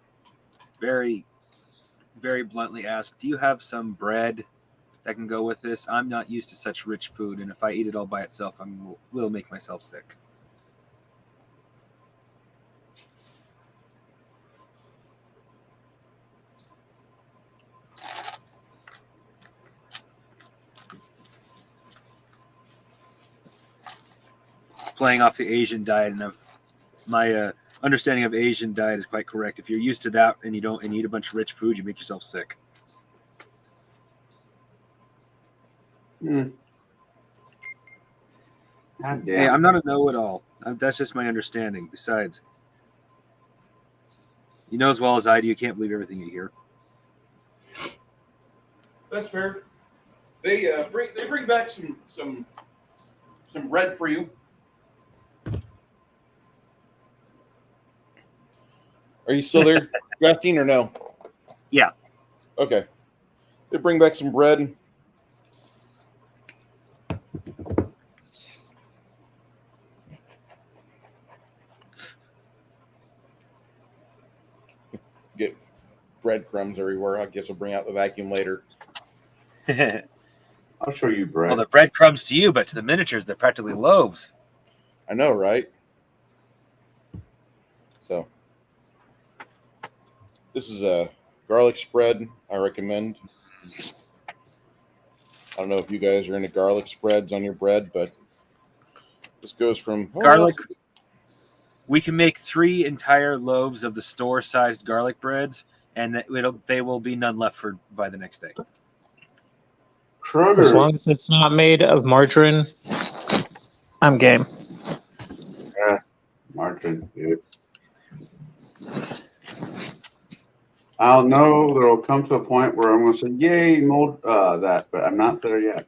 very, very bluntly ask, "Do you have some bread that can go with this? I'm not used to such rich food, and if I eat it all by itself, I will make myself sick." Playing off the Asian diet, and my understanding of Asian diet is quite correct. If you're used to that and you eat a bunch of rich food, you make yourself sick. God damn. Hey, I'm not a know-it-all. That's just my understanding. Besides, you know as well as I do, you can't believe everything you hear. That's fair. They bring back some bread for you. Are you still there, drafting, or no? Yeah. Okay. They bring back some bread. Get breadcrumbs everywhere. I guess I'll bring out the vacuum later. I'll show you bread. Well, the breadcrumbs to you, but to the miniatures, they're practically loaves. I know, right? So, this is a garlic spread I recommend. I don't know if you guys are into garlic spreads on your bread, but this goes from Garlic. We can make 3 entire loaves of the store-sized garlic breads, and they will be none left by the next day. As Kroger. long as it's not made of margarine, I'm game. Margarine, dude. I'll know there will come to a point where I'm going to say, "Yay, mold that," but I'm not there yet.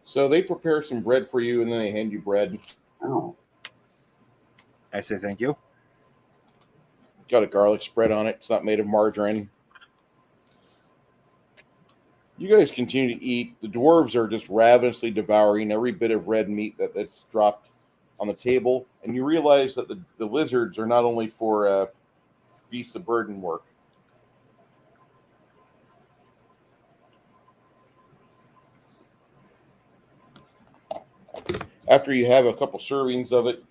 So they prepare some bread for you, and then they hand you bread. Oh, I say thank you. got a garlic spread on it. It's not made of margarine. You guys continue to eat. The dwarves are just ravenously devouring every bit of red meat that's dropped on the table. And you realize that the lizards are not only for beasts of burden work. After you have a couple servings of it,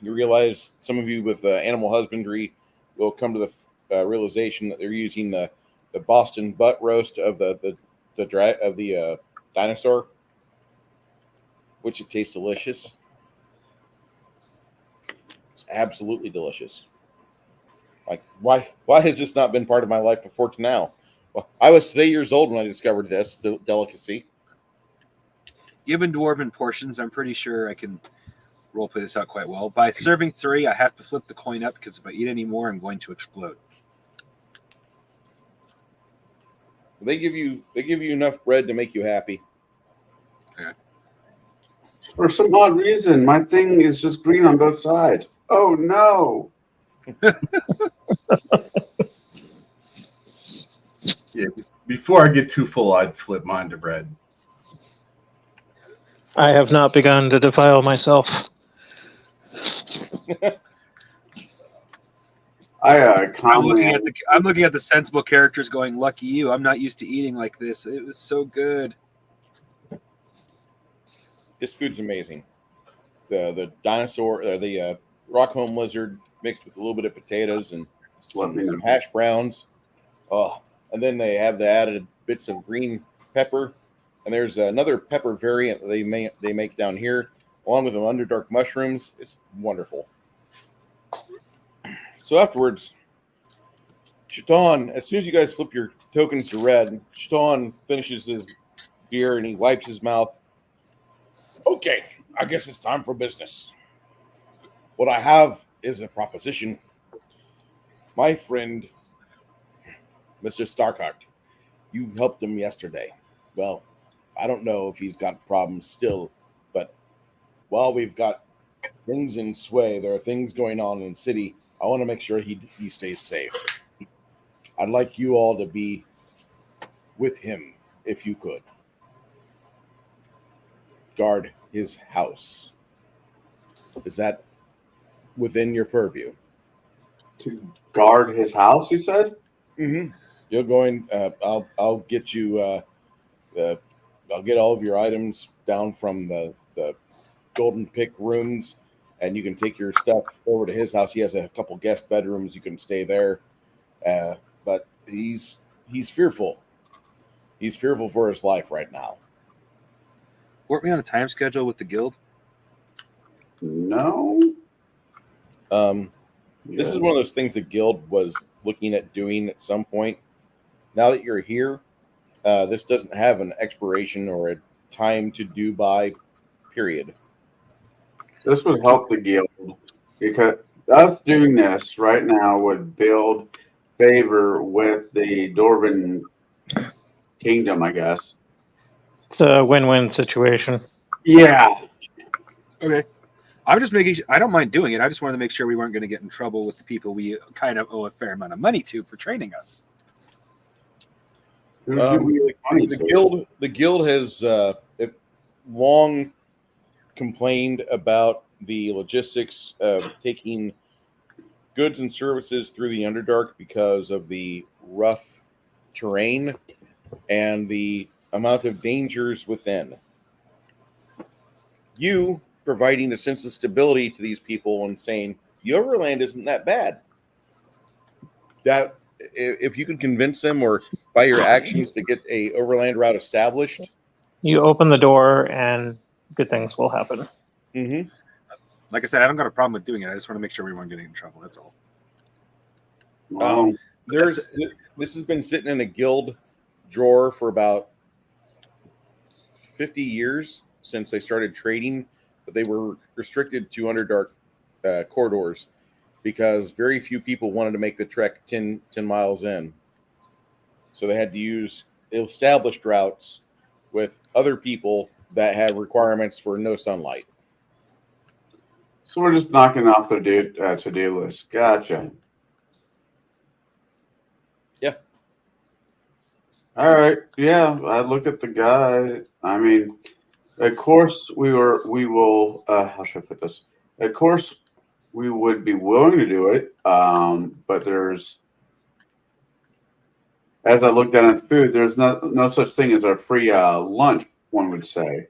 you realize some of you with animal husbandry will come to the realization that they're using the Boston butt roast of the dinosaur, which it tastes delicious. It's absolutely delicious. Like, why has this not been part of my life before to now? Well, I was today years old when I discovered this delicacy. Given dwarven portions, I'm pretty sure I can roleplay this out quite well. By serving 3, I have to flip the coin up because if I eat any more, I'm going to explode. They give you enough bread to make you happy. Okay. For some odd reason, my thing is just green on both sides. Oh no! Yeah. Before I get too full, I'd flip mine to red. I have not begun to defile myself. I I'm looking at the sensible characters going, lucky you. I'm not used to eating like this. It was so good. This food's amazing. The dinosaur, the Rockhome lizard mixed with a little bit of potatoes and some hash browns. Oh, and then they have the added bits of green pepper. And there's another pepper variant that they make down here, along with some Underdark mushrooms. It's wonderful. So afterwards, Chatan, as soon as you guys flip your tokens to red, Chatan finishes his beer and he wipes his mouth. Okay, I guess it's time for business. What I have is a proposition. My friend, Mr. Starkhart, you helped him yesterday. Well, I don't know if he's got problems still, but while we've got things in sway, there are things going on in the city. I want to make sure he stays safe. I'd like you all to be with him if you could. Guard his house. Is that within your purview? To guard his house, you said? Mm-hmm. You're going. I'll get you. I'll get all of your items down from the Golden Pick rooms, and you can take your stuff over to his house. He has a couple guest bedrooms. You can stay there. But he's fearful. He's fearful for his life right now. Weren't we on a time schedule with the guild? No. This is one of those things the guild was looking at doing at some point. Now that you're here, this doesn't have an expiration or a time to do by, period. This would help the guild because us doing this right now would build favor with the Dwarven kingdom, I guess. It's a win-win situation. Yeah. Okay. I'm just making I don't mind doing it. I just wanted to make sure we weren't going to get in trouble with the people we kind of owe a fair amount of money to for training us. The guild has long complained about the logistics of taking goods and services through the Underdark because of the rough terrain and the amount of dangers within. You providing a sense of stability to these people and saying the overland isn't that bad. That if you can convince them or by your actions to get a overland route established, You open the door and good things will happen. mm-hmm. Like I said, I don't got a problem with doing it. I just want to make sure we weren't getting in trouble. That's all. This has been sitting in a guild drawer for about 50 years since they started trading, but they were restricted to Underdark corridors because very few people wanted to make the trek 10 miles in. So they had to use established routes with other people that had requirements for no sunlight. So we're just knocking off the to-do list. Gotcha. All right. Yeah, I look at the guy. I mean, of course we will. How should I put this? Of course, we would be willing to do it. But there's, as I look down at the food, there's no such thing as a free lunch. One would say.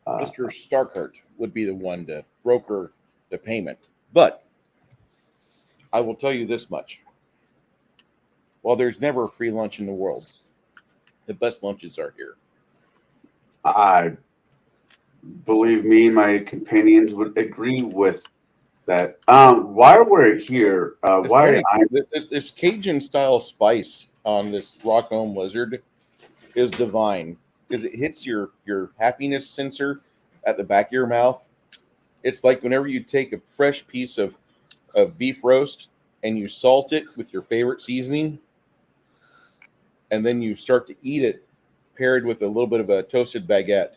Mr. Starkert would be the one to broker the payment. But I will tell you this much. While there's never a free lunch in the world, the best lunches are here. I believe me and my companions would agree with that. While we're here, It's why funny, this Cajun style spice on this Rockholm Lizard is divine because it hits your happiness sensor at the back of your mouth. It's like whenever you take a fresh piece of beef roast and you salt it with your favorite seasoning, and then you start to eat it paired with a little bit of a toasted baguette.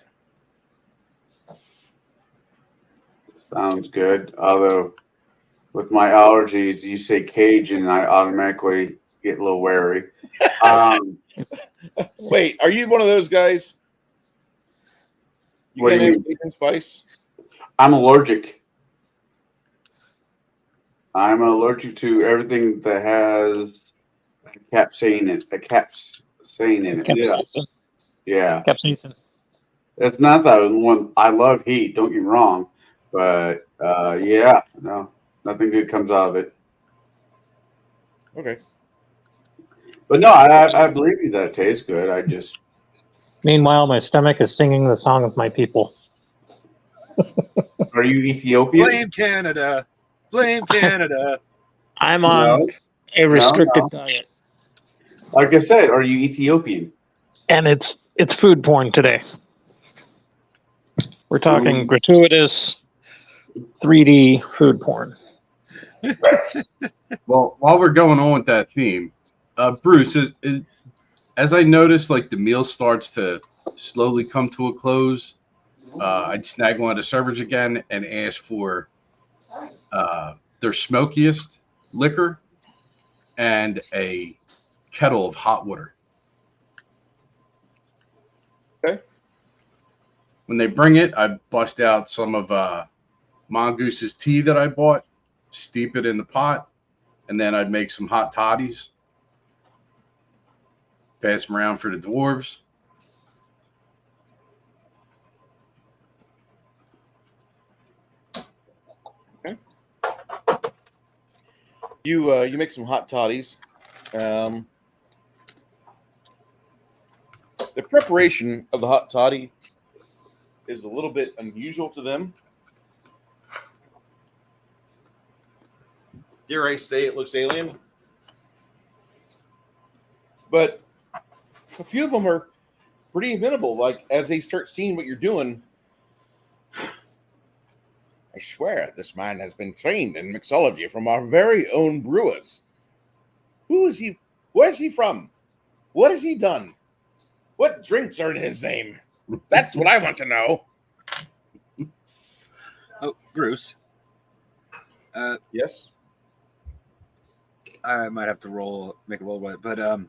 sounds good. Although with my allergies, you say Cajun, I automatically get a little wary. Wait, are you one of those guys? You What do can't you have mean? Cajun spice? I'm allergic. I'm allergic to everything that has capsaicin in it. Yeah, Capsaicin. yeah. Capsaicin. It's not that one. I love heat. Don't get me wrong, but yeah, no, nothing good comes out of it. Okay. But no, I believe you that it tastes good. I just Meanwhile, my stomach is singing the song of my people. are you Ethiopian? Blame Canada. Blame Canada. I'm on No, a restricted no. diet, Like I said, are you Ethiopian? and it's food porn today. We're talking Ooh. gratuitous 3D food porn. Well, while we're going on with that theme, Bruce, as I noticed, like the meal starts to slowly come to a close, I'd snag one of the servers again and ask for their smokiest liquor and a kettle of hot water. Okay. When they bring it, I bust out some of Mongoose's tea that I bought, steep it in the pot, and then I'd make some hot toddies, pass them around for the dwarves. You make some hot toddies. The preparation of the hot toddy is a little bit unusual to them. Dare I say it looks alien? But a few of them are pretty amenable. Like, as they start seeing what you're doing, I swear this man has been trained in mixology from our very own brewers. Who is he? Where's he from? What has he done? What drinks are in his name? That's what I want to know. Oh, Bruce. Yes. I might have to make a roll with it, but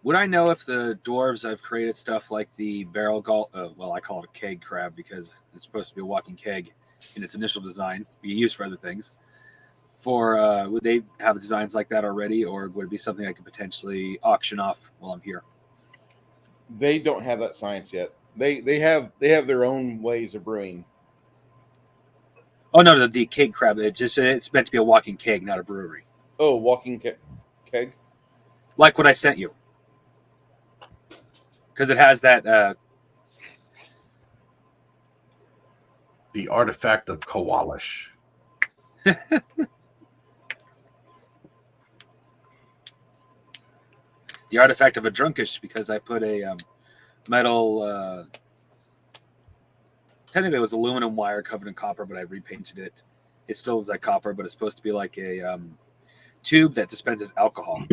would I know if the dwarves I've created stuff like the barrel gall? Well, I call it a keg crab because it's supposed to be a walking keg in its initial design. Be used for other things. Would they have designs like that already, or would it be something I could potentially auction off while I'm here? They don't have that science yet. They have their own ways of brewing. Oh no, the keg crab. It's meant to be a walking keg, not a brewery. Oh, walking keg. Like what I sent you, because it has that. The artifact of Kowalish. The artifact of a drunkish, because I put a metal. Technically, it was aluminum wire covered in copper, but I repainted it. It still is that copper, but it's supposed to be like a tube that dispenses alcohol.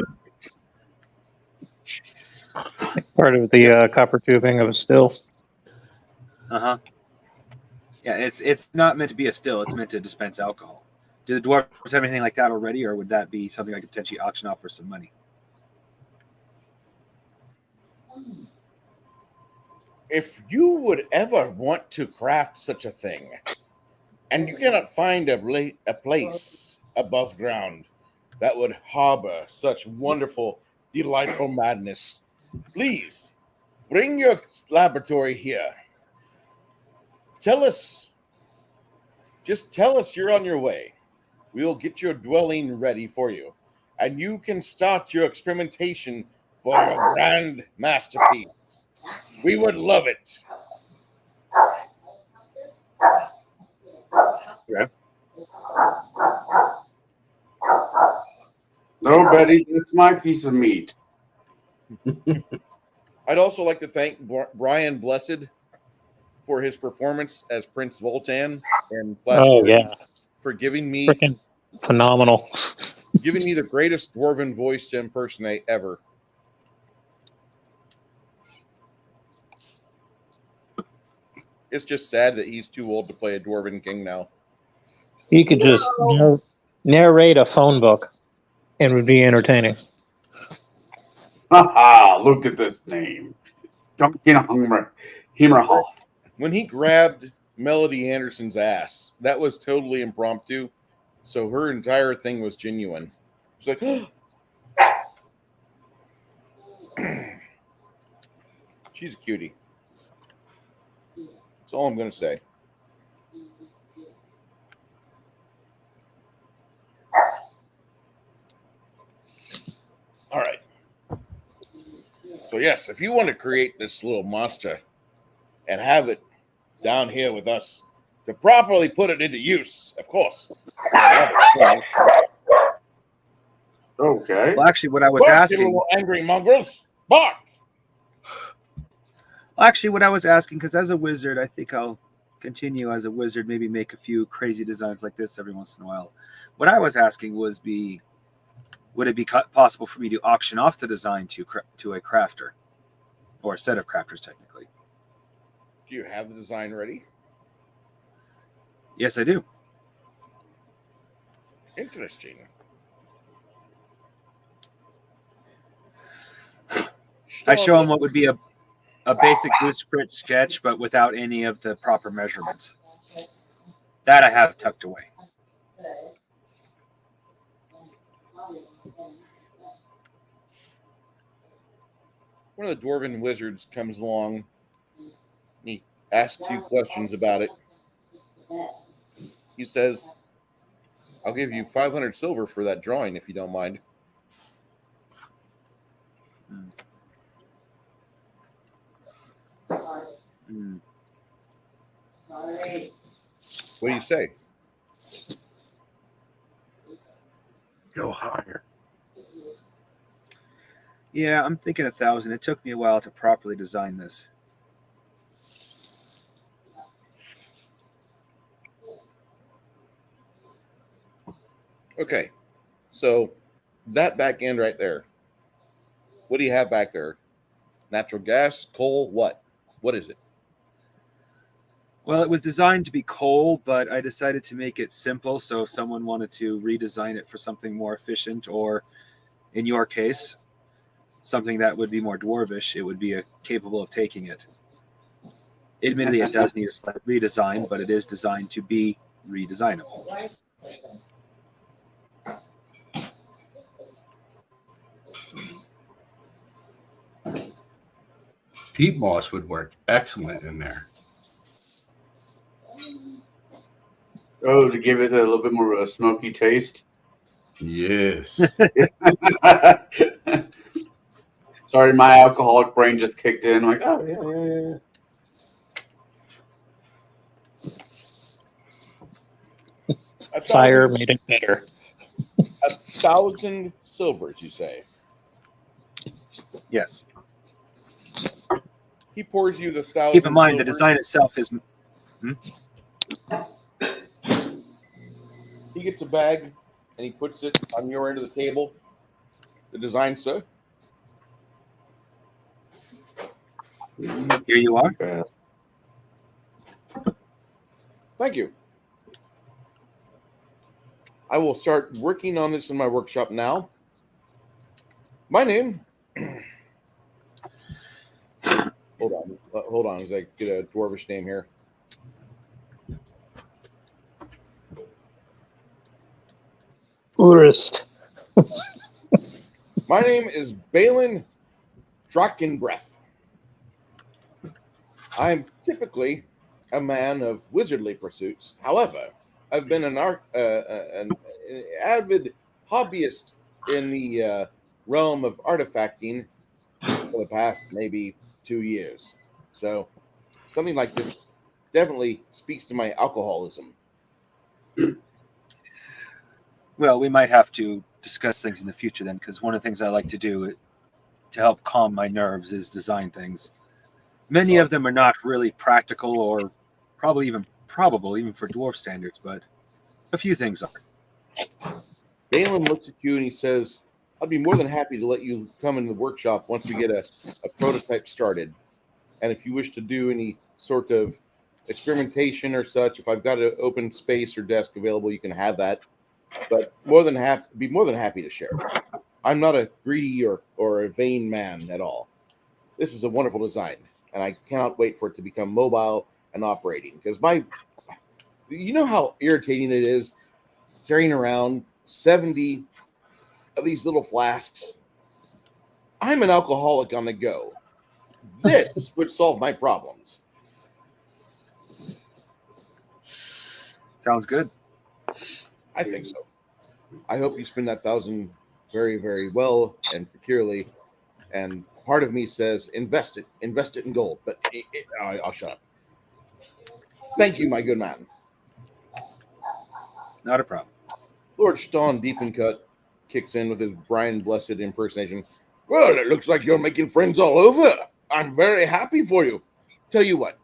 Part of the copper tubing of a still. Yeah, it's not meant to be a still. It's meant to dispense alcohol. Do the dwarves have anything like that already, or would that be something I could potentially auction off for some money? If you would ever want to craft such a thing, and you cannot find a place above ground that would harbor such wonderful, delightful madness, please bring your laboratory here. Just tell us you're on your way. We'll get your dwelling ready for you, and you can start your experimentation for your grand masterpiece. We would love it. Okay. No, Betty, that's my piece of meat. I'd also like to thank Brian Blessed for his performance as Prince Voltan in Flash Oh Gordon, yeah, for giving me freaking phenomenal. the greatest dwarven voice to impersonate ever. It's just sad that he's too old to play a dwarven king now. You could just narrate a phone book, and it would be entertaining. Haha, look at this name. Duncan Himmerhoff. When he grabbed Melody Anderson's ass, that was totally impromptu. So her entire thing was genuine. She's like, she's a cutie. That's all I'm going to say. All right. So, yes, if you want to create this little monster and have it down here with us to properly put it into use, of course. Okay. Well, actually, what I was Bark, you asking. little angry mongrels. Bark! Actually, what I was asking, because as a wizard, I think I'll continue as a wizard, maybe make a few crazy designs like this every once in a while. What I was asking was, would it be possible for me to auction off the design to a crafter, or a set of crafters, technically? Do you have the design ready? Yes, I do. Interesting. I show him what would be a basic blueprint sketch, but without any of the proper measurements. That I have tucked away. One of the dwarven wizards comes along. He asks you questions about it. He says, I'll give you 500 silver for that drawing if you don't mind. Hmm. What do you say? Go higher. Yeah, I'm thinking 1,000. It took me a while to properly design this. Okay. So that back end right there. What do you have back there? Natural gas, coal, what? What is it? Well, it was designed to be coal, but I decided to make it simple. So if someone wanted to redesign it for something more efficient, or in your case, something that would be more dwarvish, it would be capable of taking it. Admittedly, it does need a slight redesign, but it is designed to be redesignable. Peat moss would work excellent in there. Oh, to give it a little bit more of a smoky taste. Yes. Sorry, my alcoholic brain just kicked in. I'm like, oh, yeah. Fire made it better. 1,000 silvers, you say? Yes. He pours you the 1,000. Keep in mind, the silver. design itself is. He gets a bag and he puts it on your end of the table. The design, sir. Here you are. Fast. Thank you. I will start working on this in my workshop now. My name. Hold on, as I get a dwarvish name here. Urist. My name is Balin Drakenbreath. I'm typically a man of wizardly pursuits. However, I've been an avid hobbyist in the realm of artifacting for the past maybe 2 years. So something like this definitely speaks to my alcoholism. Well, we might have to discuss things in the future then, because one of the things I like to do to help calm my nerves is design things. Many of them are not really practical or probably even probable, even for dwarf standards, but a few things are. Balin looks at you and he says, I'd be more than happy to let you come in the workshop once we get a prototype started. And if you wish to do any sort of experimentation or such, if I've got an open space or desk available, you can have that. But be more than happy to share. I'm not a greedy or a vain man at all. This is a wonderful design, and I cannot wait for it to become mobile and operating. Because you know how irritating it is carrying around 70 of these little flasks. I'm an alcoholic on the go. This would solve my problems. Sounds good. I think so. I hope you spend that 1,000 very, very well and securely. And part of me says, invest it in gold. But I'll shut up. Thank you, my good man. Not a problem. Lord Stawn Deepencut kicks in with his Brian Blessed impersonation. Well, it looks like you're making friends all over. I'm very happy for you. Tell you what,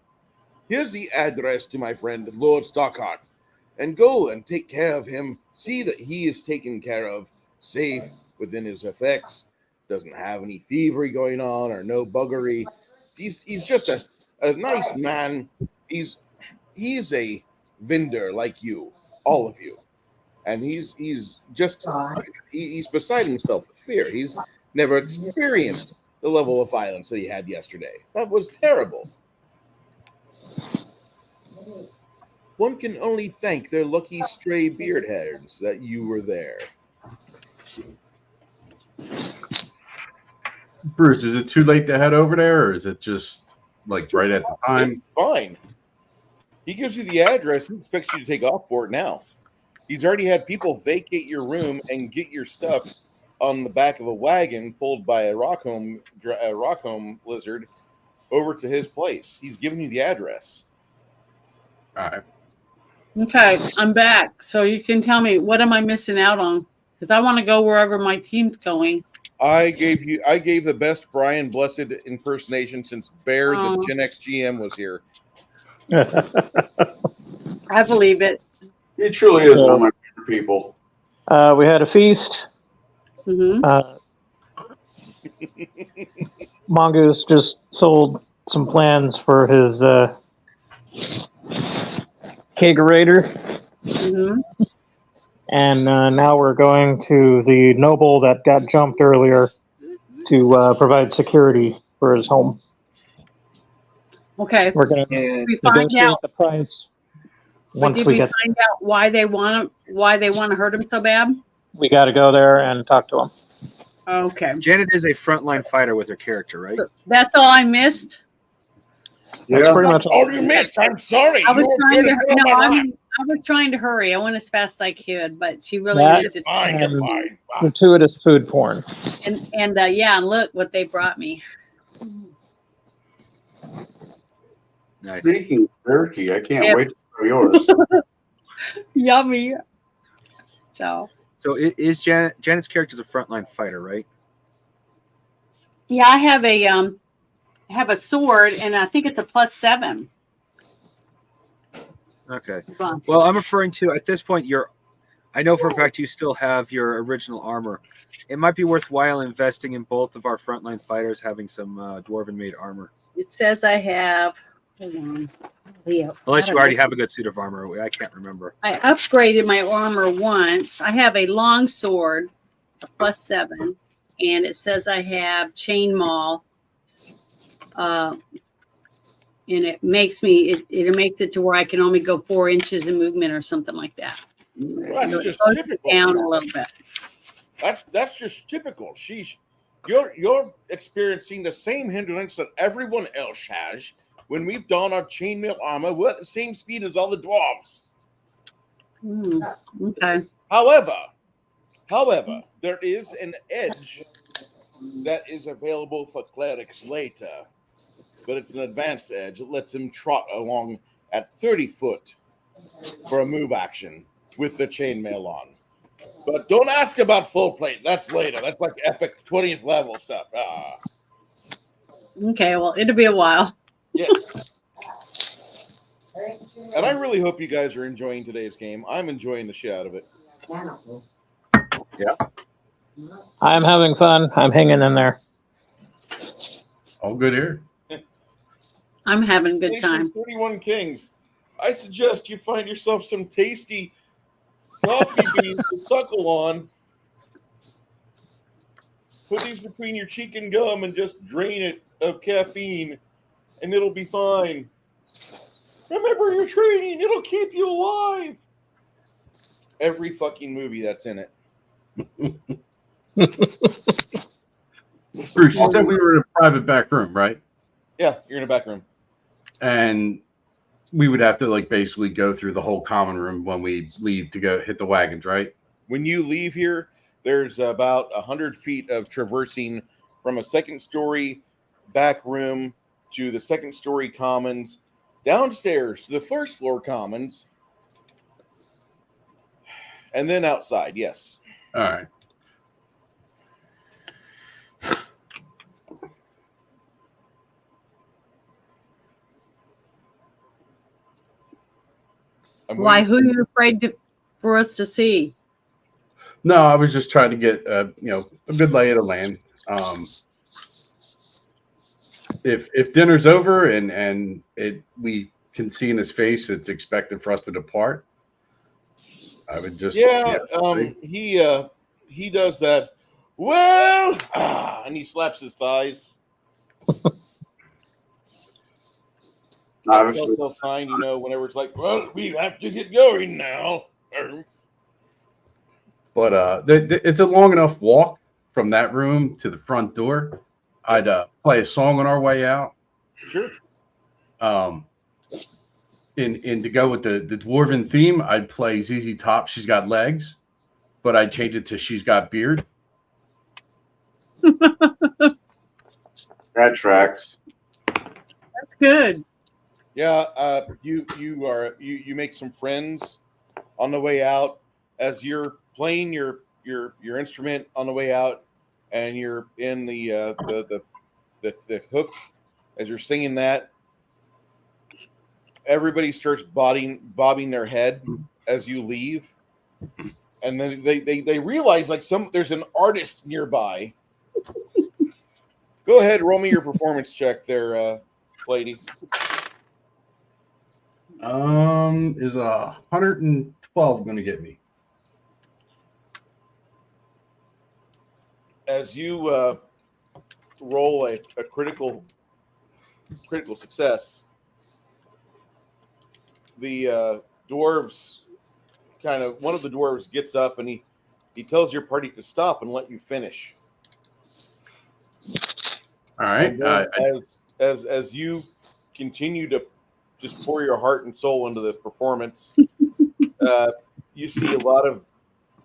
here's the address to my friend Lord Stockhart, and go and take care of him. See that he is taken care of, safe within his effects, doesn't have any thievery going on or no buggery. He's just a nice man. He's a vendor like you, all of you. And he's beside himself with fear. He's never experienced the level of violence that he had yesterday. That was terrible. One can only thank their lucky stray beard heads that you were there. Bruce, is it too late to head over there, or is it just like right at the time? It's fine. He gives you the address. He expects you to take off for it now. He's already had people vacate your room and get your stuff on the back of a wagon pulled by a Rockholm lizard over to his place. He's giving you the address. All right. Okay, I'm back. So you can tell me, what am I missing out on? Because I want to go wherever my team's going. I gave the best Brian Blessed impersonation since Bear, the Gen X GM, was here. I believe it. He truly is one of my favorite people. We had a feast. Mm-hmm. Mongoose just sold some plans for his kegerator. Mm-hmm. And now we're going to the noble that got jumped earlier to provide security for his home. Okay. We're going to We find negotiate out. the price once Did we we get. find out why they want to hurt him so bad? We got to go there and talk to him. Okay. Janet is a frontline fighter with her character, right? So that's all I missed. That's pretty much all. Oh, you missed. I'm sorry. I was trying to. No, I I was trying to hurry. I went as fast as I could, but she really That- needed to. fine. You're fine. Gratuitous food porn. And yeah, and look what they brought me. Nice. Speaking of turkey, I can't Yep. wait to try yours. Yummy. So is Janet's character is a frontline fighter, right? yeah, I have a sword, and I think it's a +7. Okay. Hold on. Well, I'm referring to at this point I know for a fact you still have your original armor. It might be worthwhile investing in both of our frontline fighters having some dwarven made armor. It says I have Hold on. Leo, Unless you I already don't- have a good suit of armor. I can't remember. I upgraded my armor once. I have a long sword, a +7, and it says I have chain maul. And it makes it to where I can only go 4 inches in movement or something like that. That's So it just goes typical. down a little bit. That's just typical. You're experiencing the same hindrance that everyone else has. When we've donned our chainmail armor, we're at the same speed as all the dwarves. Okay. However, there is an edge that is available for clerics later, but it's an advanced edge. It lets him trot along at 30 foot for a move action with the chainmail on. But don't ask about full plate. That's later. That's like epic 20th level stuff. Okay. Well, it'll be a while. Yes. And I really hope you guys are enjoying today's game. I'm enjoying the shit out of it. I'm having fun. I'm hanging in there. All good here. I'm having a good Nation time. 31 Kings. I suggest you find yourself some tasty coffee beans to suckle on. Put these between your cheek and gum and just drain it of caffeine, and it'll be fine. Remember your training. It'll keep you alive. Every fucking movie that's in it. Bruce, you said we were in a private back room, right? Yeah, you're in a back room. And we would have to like basically go through the whole common room when we leave to go hit the wagons, right? When you leave here, there's about 100 feet of traversing from a second story back room to the second story commons, downstairs to the first floor commons, and then outside. Yes. All right. Why? Who are you afraid for us to see? No, I was just trying to get a good lay of the land. If dinner's over and we can see in his face it's expected for us to depart, I would just He does that. Well, and he slaps his thighs. Obviously, Telltale sign, whenever it's like, well, we have to get going now. But it's a long enough walk from that room to the front door. I'd play a song on our way out. Sure. And to go with the dwarven theme, I'd play ZZ Top, She's Got Legs, but I'd change it to She's Got Beard. that tracks. That's good. Yeah, you make some friends on the way out as you're playing your instrument on the way out, and you're in the hook as you're singing that. Everybody starts bobbing their head as you leave, and then they realize there's an artist nearby. Go ahead, roll me your performance check there, lady. Is 112 going to get me? As you roll a critical success, the dwarves one of the dwarves gets up and he tells your party to stop and let you finish. All right. As you continue to just pour your heart and soul into the performance, you see a lot of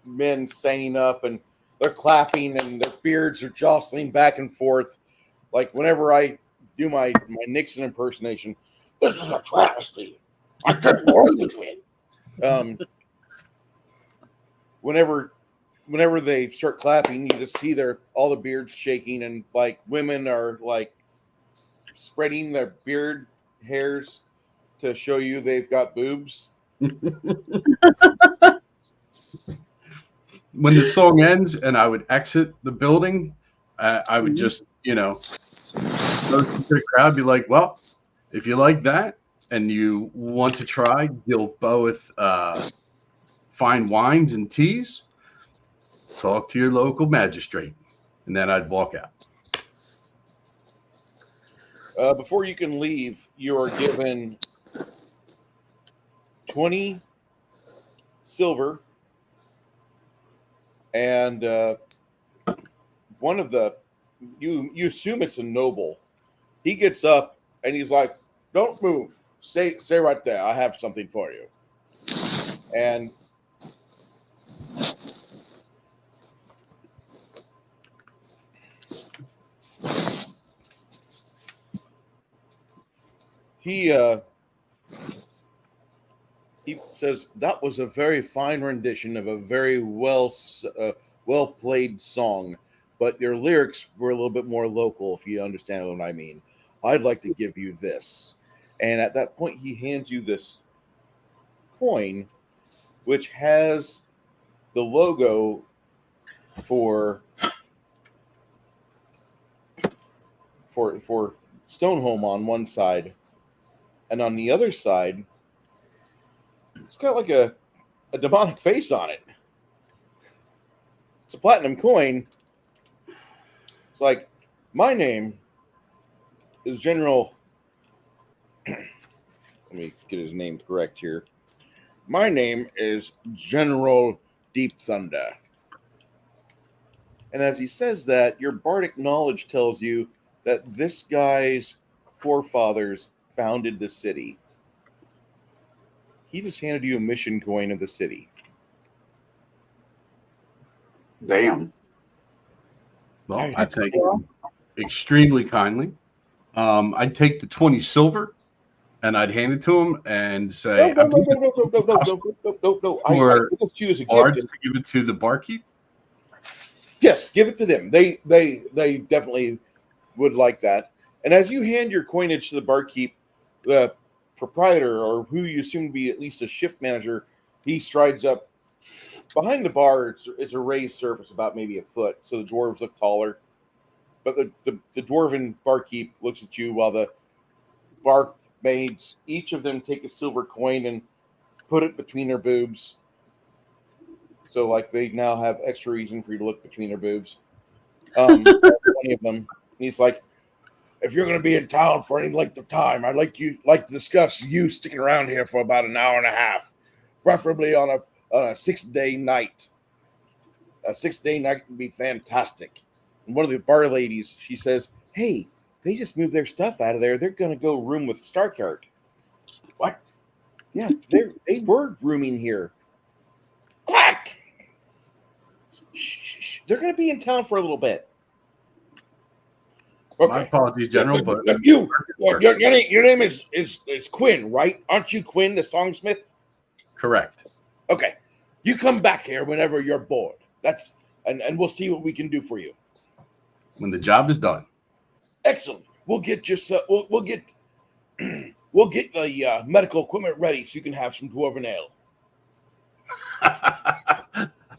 men standing up and they're clapping and their beards are jostling back and forth. Like whenever I do my Nixon impersonation, this is a travesty. I couldn't believe it. Whenever they start clapping, you just see all the beards shaking, and like women are like spreading their beard hairs to show you they've got boobs. When the song ends and I would exit the building, I would just, go to the crowd, be like, well, If you like that and you want to try both fine wines and teas, talk to your local magistrate. And then I'd walk out. Before you can leave, you are given 20 silver and one of the you assume it's a noble. He gets up and he's like, "Don't move. Stay right there. I have something for you." And he says that was a very fine rendition of a very well played song, but your lyrics were a little bit more local, if you understand what I mean. I'd like to give you this. And at that point, he hands you this coin, which has the logo for Stoneholm on one side, and on the other side, it's got like a demonic face on it. It's a platinum coin. It's like, my name is General. Let me get his name correct here. My name is General Deep Thunder. And as he says that, your bardic knowledge tells you that this guy's forefathers founded the city. He just handed you a mission coin of the city. Damn. Well, I That's take cool. it extremely kindly. I'd take the 20 silver and I'd hand it to him and say, No. For I give it to you as a bards gift. to give it to the barkeep. Yes, give it to them. They definitely would like that. And as you hand your coinage to the barkeep, the proprietor, or who you assume to be at least a shift manager, he strides up. Behind the bar, it's a raised surface about maybe a foot, so the dwarves look taller. But the dwarven barkeep looks at you while the barmaids, each of them take a silver coin and put it between their boobs. So, like, they now have extra reason for you to look between their boobs. 20 of them. And he's like, if you're going to be in town for any length of time, I'd like to discuss you sticking around here for about an hour and a half, preferably on a 6-day night. A 6-day night would be fantastic. And one of the bar ladies, she says, "Hey, they just moved their stuff out of there. They're going to go room with Starkheart." What? Yeah, they were rooming here. Quack! Shh. They're going to be in town for a little bit. My Okay. apologies, General, but Your name is Quinn, right? Aren't you Quinn, the songsmith? correct. Okay. You come back here whenever you're bored. And we'll see what we can do for you. When the job is done. Excellent. We'll get you. We'll get the medical equipment ready so you can have some dwarven ale.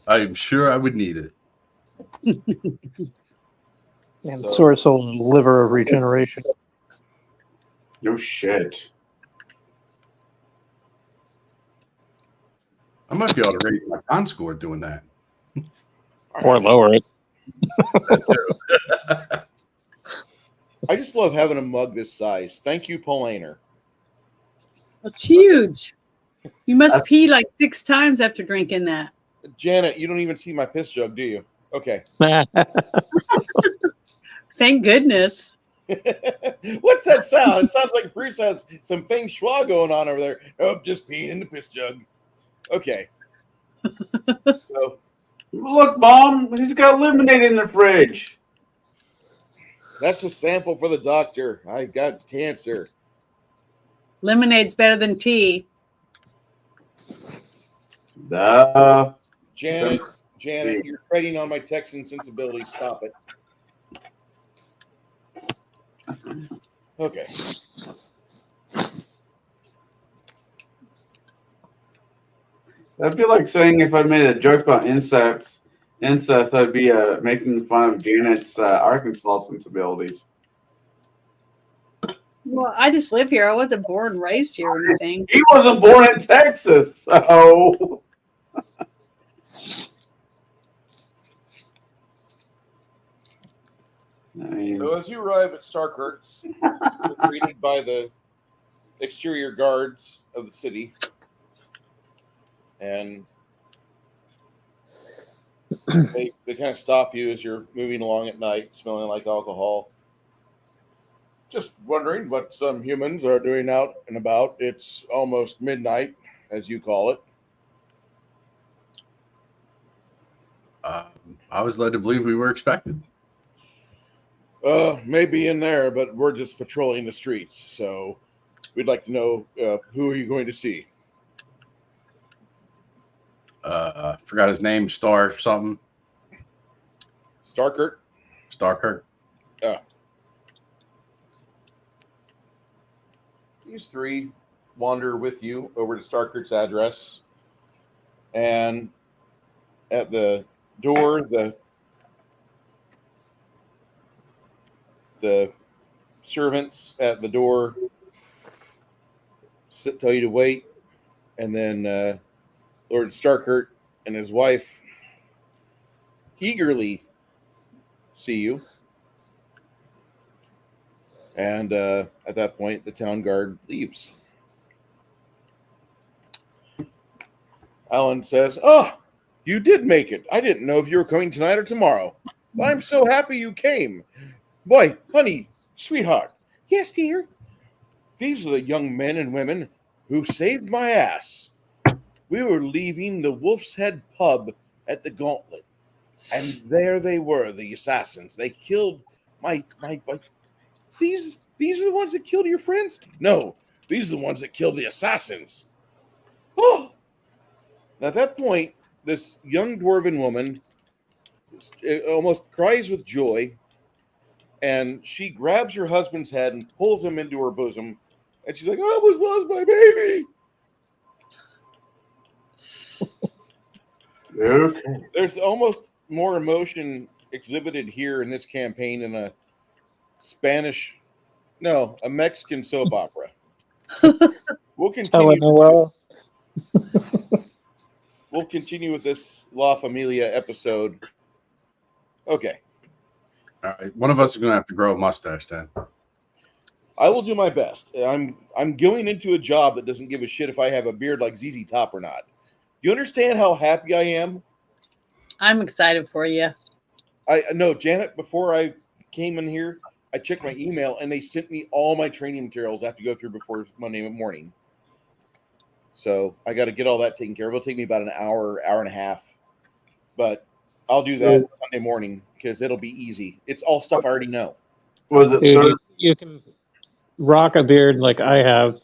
I'm sure I would need it. And So- source of liver of regeneration. No shit. I might be able to raise my con score doing that. Or lower it. I just love having a mug this size. Thank you, Paulaner. That's huge. You must pee like 6 times after drinking that. Janet, you don't even see my piss jug, do you? Okay. Thank goodness. What's that sound? It sounds like Bruce has some feng shui going on over there. Oh, just peeing in the piss jug. Okay. So Look, Mom, he's got lemonade in the fridge. that's a sample for the doctor. I got cancer. Lemonade's better than tea. Duh. Janet, See. you're trading on my Texan sensibilities. Stop it. Okay. I feel like saying if I made a joke about incest, I'd be making fun of Janet's Arkansas sensibilities. Well, I just live here. I wasn't born and raised here or anything. He wasn't born in Texas, so. I mean, So as you arrive at Starkirk's, you're greeted by the exterior guards of the city, and they kind of stop you as you're moving along at night, smelling like alcohol. Just wondering what some humans are doing out and about. It's almost midnight, as you call it. I was led to believe we were expected. Maybe in there, but we're just patrolling the streets, so we'd like to know who are you going to see? Forgot his name, Star something. Starkirk? Starkirk. These three wander with you over to Starkirk's address, and at the door, the servants at the door tell you to wait, and then Lord Starkirk and his wife eagerly see you. And at that point, the town guard leaves. Alan says, "Oh, you did make it. I didn't know if you were coming tonight or tomorrow. But I'm so happy you came. Boy, honey, sweetheart. Yes, dear. These are the young men and women who saved my ass. We were leaving the Wolf's Head pub at the Gauntlet. And there they were, the assassins. They killed my These are the ones that killed your friends? No, these are the ones that killed the assassins." Oh! Now at that point, this young dwarven woman almost cries with joy, and she grabs her husband's head and pulls him into her bosom, and she's like, "I almost lost my baby." Okay. There's almost more emotion exhibited here in this campaign than a Mexican soap opera. We'll continue. We'll continue with this La Familia episode. Okay, All right. One of us is going to have to grow a mustache then. I will do my best. I'm going into a job that doesn't give a shit if I have a beard like ZZ Top or not. Do you understand how happy I am? I'm excited for you. I know, Janet, before I came in here, I checked my email and they sent me all my training materials I have to go through before Monday morning. So I got to get all that taken care of. It'll take me about an hour and a half, but I'll do that Sunday morning because it'll be easy. It's all stuff I already know. Dude, you can rock a beard like I have,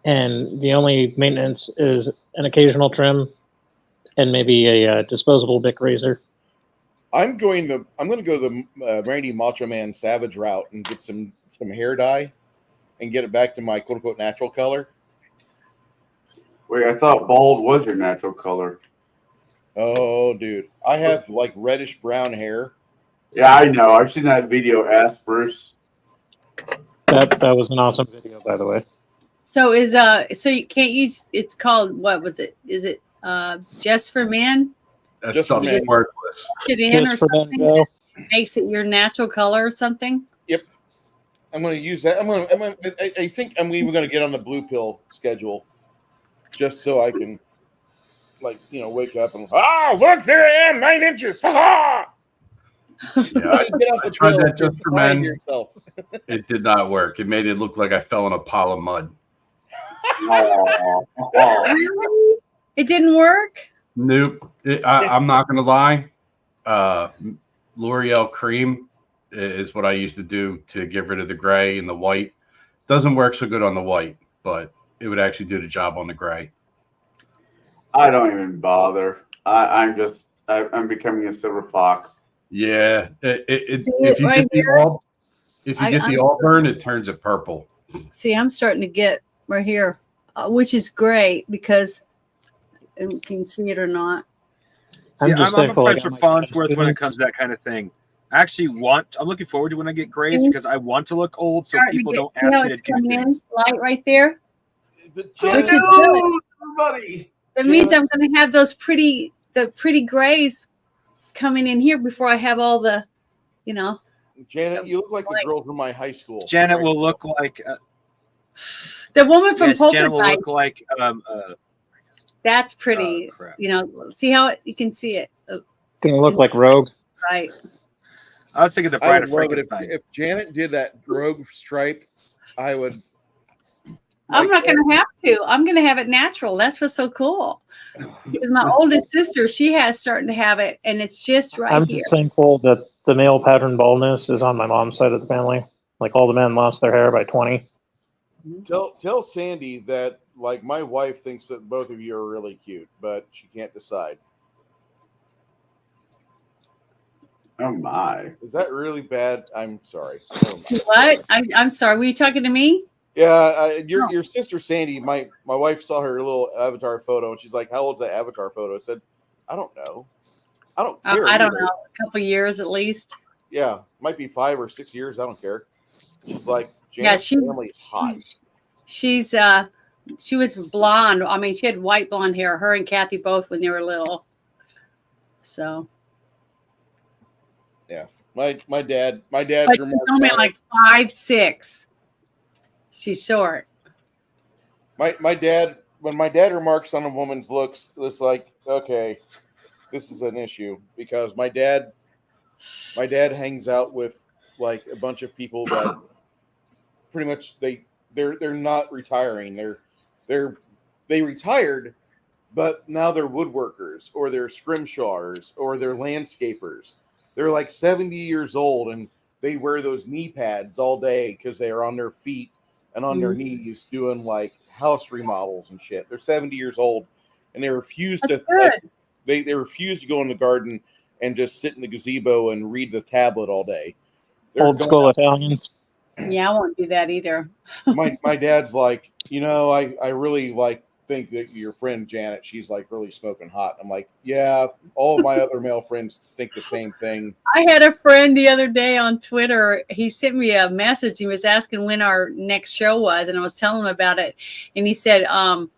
and the only maintenance is an occasional trim and maybe a disposable Bic razor. I'm going to go the Randy Macho Man Savage route and get some hair dye and get it back to my quote unquote natural color. Wait, I thought bald was your natural color. Oh, dude, I have like reddish brown hair. Yeah, I know. I've seen that video. Ask Bruce. That was an awesome video, by the way. So so you can't use, it's called, what was it? Is it Just for Men? That Just stuff's for men. worthless. It in or Just for them, something Joe. that makes it your natural color or something? I'm going to use that. I think I'm even going to get on the blue pill schedule just so I can, wake up and look, there I am, 9 inches. Ha ha! Yeah, I tried that just for men. Yourself. It did not work. It made it look like I fell in a pile of mud. Really? It didn't work? Nope. I'm not going to lie. L'Oreal cream is what I used to do to get rid of the gray and the white. Doesn't work so good on the white, but it would actually do the job on the gray. I don't even bother. I'm becoming a silver fox. Yeah. If you right get the auburn, it turns it purple. See, I'm starting to get right here, which is great because you can see it or not. See, I'm a thankful I Professor got my Farnsworth when it student. comes to that kind of thing. actually I'm looking forward to when I get grays because I want to look old so Starting to people get, don't see ask how me to it's do coming in, things. light right there. But Good Which is Janet, good. news, everybody. That means I'm going to have the pretty grays coming in here before I have all the, you know. Janet, you look like the girl from my high school. Janet will look like The woman from Janet will Poltergeist. look like That's pretty. crap. You know, see how you can see it. Gonna look like Rogue. Right. I was thinking the I Bride would of love it Frankenstein. if Janet did that rogue stripe. I would. I'm not going to have to. I'm going to have it natural. That's what's so cool. Because my oldest sister, she has starting to have it, and it's just right I'm here. just thankful that the male pattern baldness is on my mom's side of the family. Like all the men lost their hair by 20. Tell Sandy that like my wife thinks that both of you are really cute, but she can't decide. Oh my. Is that really bad? I'm sorry. What? I'm sorry. Were you talking to me? Yeah, your sister Sandy. My wife saw her little avatar photo, and she's like, "How old's that avatar photo?" I said, "I don't know. I don't care. I don't either." know. A couple years at least. Yeah, might be 5 or 6 years. I don't care. She's like, Yeah, Janet's family is hot. She's she was blonde. I mean, she had white blonde hair. Her and Kathy both when they were little. So. Yeah, my dad's But she's only like 5'6". She's short. my dad, when my dad remarks on a woman's looks, it's like, okay, this is an issue because my dad hangs out with like a bunch of people that pretty much they're not retiring. They retired, but now they're woodworkers or they're scrimshawers or they're landscapers. They're like 70 years old and they wear those knee pads all day because they are on their feet and on their knees doing like house remodels and shit. They're 70 years old and they refuse That's to good. they refuse to go in the garden and just sit in the gazebo and read the tablet all day. They're Old going school out- Italians. Yeah, I won't do that either. my dad's like, I really like think that your friend Janet, she's like really smoking hot. I'm like, yeah, all of my other male friends think the same thing. I had a friend the other day on Twitter. He sent me a message. He was asking when our next show was, and I was telling him about it. And he said, oh,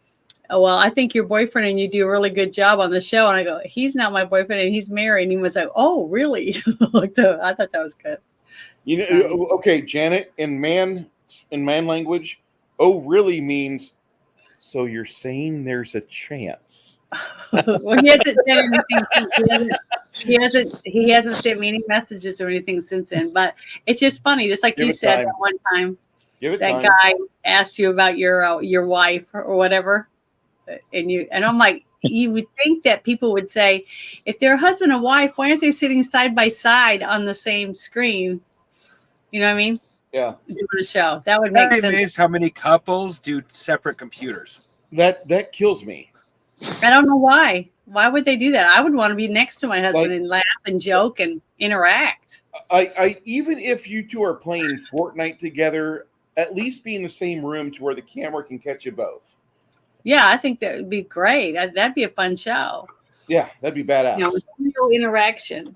well, I think your boyfriend and you do a really good job on the show. And I go, he's not my boyfriend and he's married. And he was like, oh, really? I thought that was good. Okay, Janet, in man language, oh, really means, so you're saying there's a chance. Well, he hasn't said anything since. He hasn't sent me any messages or anything since then. But it's just funny, just like Give you it said time. that one time. Give it That time. guy asked you about your wife or whatever, and I'm like, you would think that people would say, if they're husband and wife, why aren't they sitting side by side on the same screen? You know what I mean? Yeah. Doing a show that would make I'm sense. amazed how many couples do separate computers. That kills me. I don't know why. Why would they do that? I would want to be next to my husband Like- and laugh and joke and interact. I even if you two are playing Fortnite together, at least be in the same room to where the camera can catch you both. Yeah, I think that would be great. That'd be a fun show. Yeah, that'd be badass. You know, with real interaction.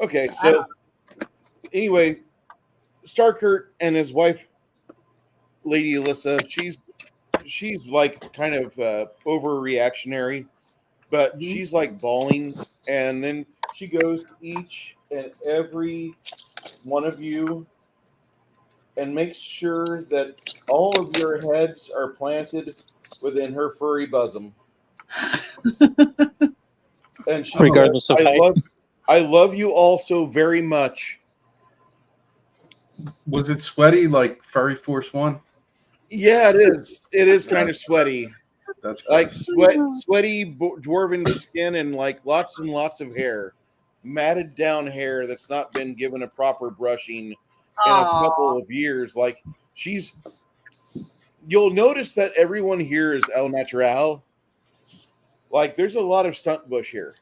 Okay, so anyway, Starkert and his wife, Lady Alyssa, she's like kind of overreactionary, but she's like bawling, and then she goes to each and every one of you and makes sure that all of your heads are planted within her furry bosom. And she Regardless said, of height. I love you all so very much. Was it sweaty like Furry Force 1? Yeah, it is. It is kind of sweaty, That's like sweaty dwarven skin and like lots and lots of hair, matted down hair that's not been given a proper brushing in a couple of years. Like you'll notice that everyone here is El Natural. Like there's a lot of stunt bush here,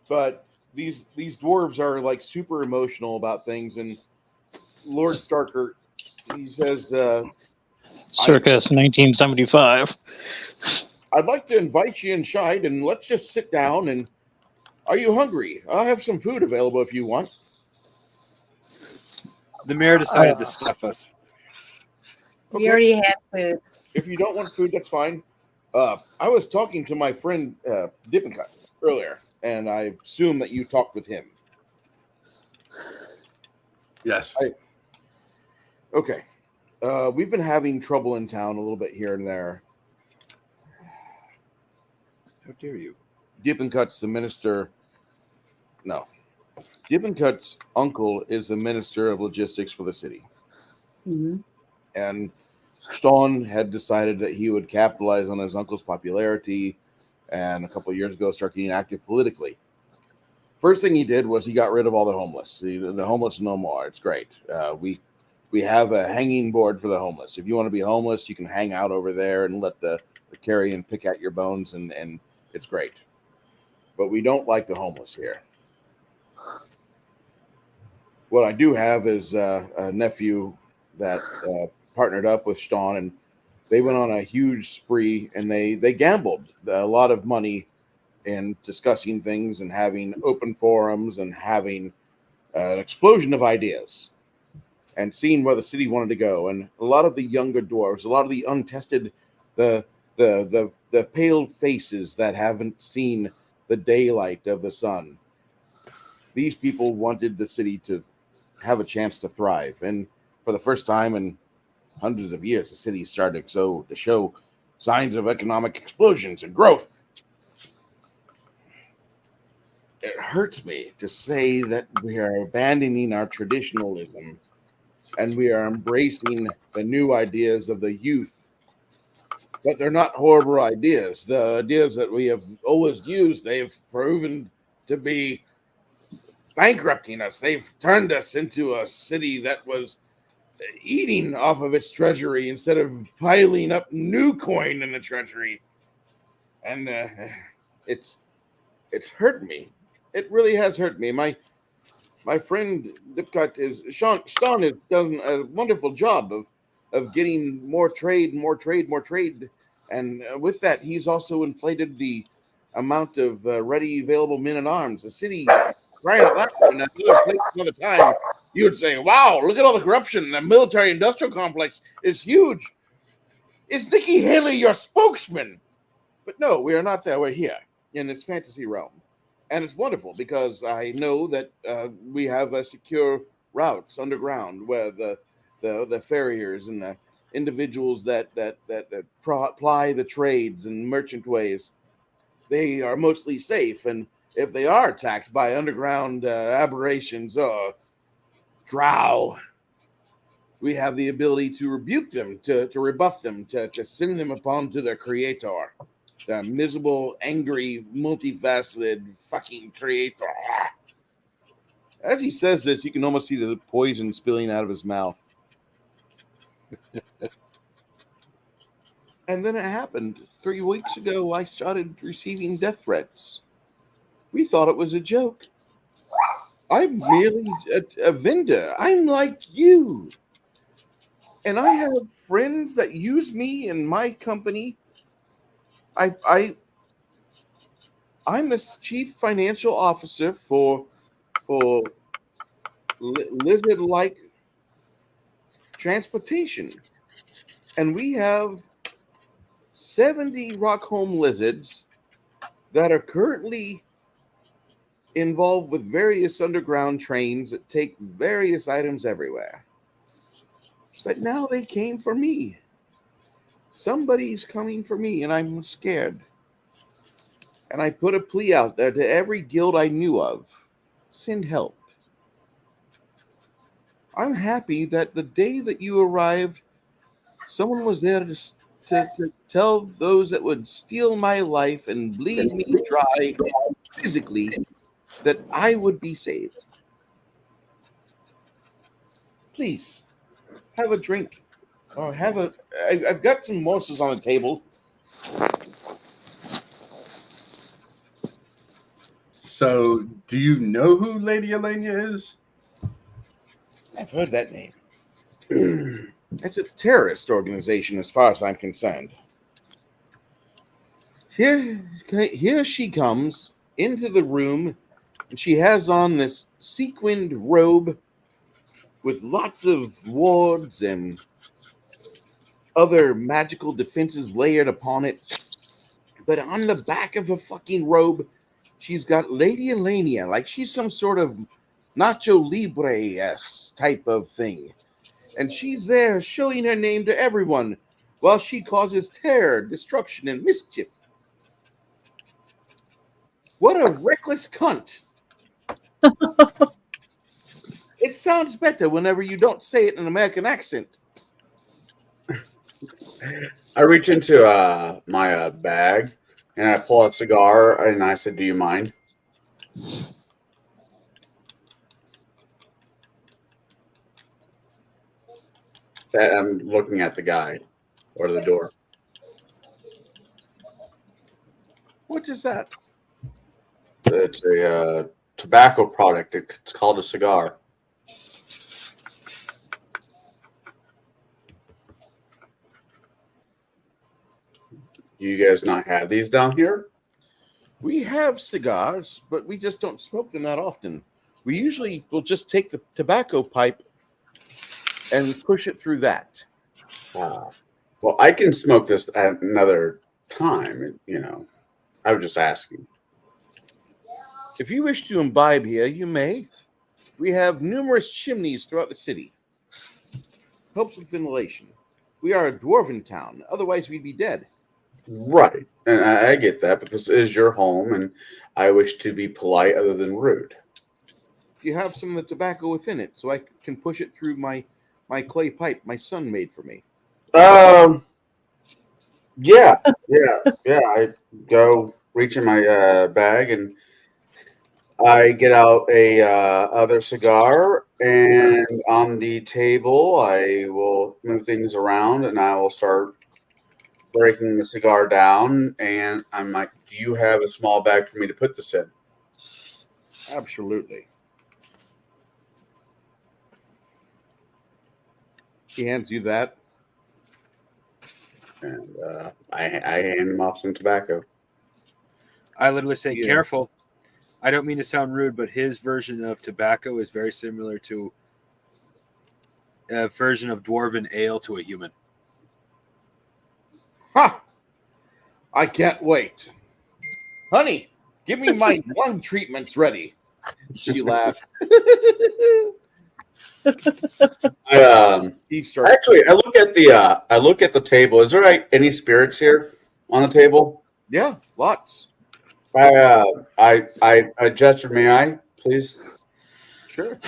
but these dwarves are like super emotional about things. And Lord Starkert, he says, Circus 1975. I'd like to invite you inside and let's just sit down and Are you hungry? I'll have some food available if you want. The mayor decided to stuff us. We already had food. If you don't want food, that's fine. I was talking to my friend Dippin' Cut earlier, and I assume that you talked with him. Yes. Okay. We've been having trouble in town a little bit here and there. How dare you? Dippin' Cut's the minister. No. Dippin' Cut's uncle is the minister of logistics for the city. Mm-hmm. And Staun had decided that he would capitalize on his uncle's popularity and a couple of years ago start getting active politically. First thing he did was he got rid of all the homeless. The homeless no more. It's great. We have a hanging board for the homeless. If you want to be homeless, you can hang out over there and let the carrion pick at your bones, and it's great. But we don't like the homeless here. What I do have is a nephew that partnered up with Staun, and they went on a huge spree, and they gambled a lot of money in discussing things and having open forums and having an explosion of ideas and seeing where the city wanted to go. And a lot of the younger dwarves, a lot of the untested, the pale faces that haven't seen the daylight of the sun, these people wanted the city to have a chance to thrive. And for the first time in hundreds of years, the city started to show signs of economic explosions and growth. It hurts me to say that we are abandoning our traditionalism and we are embracing the new ideas of the youth. But they're not horrible ideas. The ideas that we have always used, they've proven to be bankrupting us. They've turned us into a city that was eating off of its treasury instead of piling up new coin in the treasury. And it's hurt me. It really has hurt me. My friend Dipcut Staun has done a wonderful job of getting more trade. And with that, he's also inflated the amount of ready available men at arms. The city, right out loud, in another time, you would say, wow, look at all the corruption. The military industrial complex is huge. Is Nikki Haley your spokesman? But no, we are not that way here in this fantasy realm. And it's wonderful because I know that we have secure routes underground where the farriers and the individuals that ply the trades and merchant ways, they are mostly safe. And if they are attacked by underground aberrations or drow, we have the ability to rebuke them, to rebuff them, to send them upon to their creator. The miserable, angry, multifaceted fucking creator. As he says this, you can almost see the poison spilling out of his mouth. And then it happened. 3 weeks ago, I started receiving death threats. We thought it was a joke. I'm merely a vendor. I'm like you. And I have friends that use me in my company. I'm the chief financial officer for lizard-like transportation, and we have 70 Rockholm lizards that are currently involved with various underground trains that take various items everywhere. But now they came for me. Somebody's coming for me, and I'm scared. And I put a plea out there to every guild I knew of. Send help. I'm happy that the day that you arrived, someone was there to tell those that would steal my life and bleed me dry physically that I would be saved. Please, have a drink. Or I've got some mimosas on the table. So, do you know who Lady Elenia is? I've heard that name. It's a terrorist organization as far as I'm concerned. Here she comes into the room, and she has on this sequined robe with lots of wards and other magical defenses layered upon it. But on the back of a fucking robe, she's got Lady Elenia, like she's some sort of Nacho Libre type of thing. And she's there showing her name to everyone while she causes terror, destruction, and mischief. What a reckless cunt. It sounds better whenever you don't say it in an American accent. I reach into my bag and I pull a cigar and I said, "Do you mind?" I'm looking at the guy or the door. What is that? It's a tobacco product. It's called a cigar. Do you guys not have these down here? We have cigars, but we just don't smoke them that often. We usually will just take the tobacco pipe and push it through that. Well, I can smoke this at another time. You know, I was just asking. If you wish to imbibe here, you may. We have numerous chimneys throughout the city. Helps with ventilation. We are a dwarven town, otherwise we'd be dead. Right, and I get that, but this is your home, and I wish to be polite other than rude. You have some of the tobacco within it, so I can push it through my clay pipe my son made for me. Yeah. I go reach in my bag and I get out a other cigar, and on the table I will move things around, and I will start breaking the cigar down. And I'm like, "Do you have a small bag for me to put this in?" Absolutely. He hands you that. And I hand him off some tobacco. I literally say, Yeah. careful. I don't mean to sound rude, but his version of tobacco is very similar to a version of dwarven ale to a human. Ha! I can't wait. Honey, give me my lung treatments ready. She laughed. He started. Actually, I look at the table. Is there any spirits here on the table? Yeah, lots. I gesture, may I, please? Sure.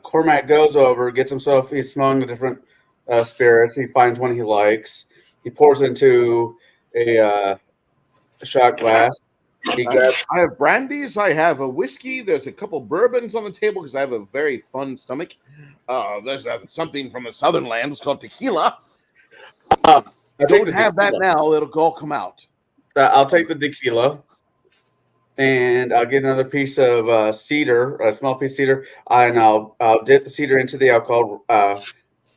Cormac goes over, gets himself, he's smelling the different spirits. He finds one he likes. He pours into a shot glass. He grabs. I have brandies. I have a whiskey. There's a couple bourbons on the table because I have a very fun stomach. There's something from the southern lands called tequila. I Don't have that now. It'll all come out. I'll take the tequila, and I'll get another piece of cedar, a small piece of cedar, and I'll dip the cedar into the alcohol,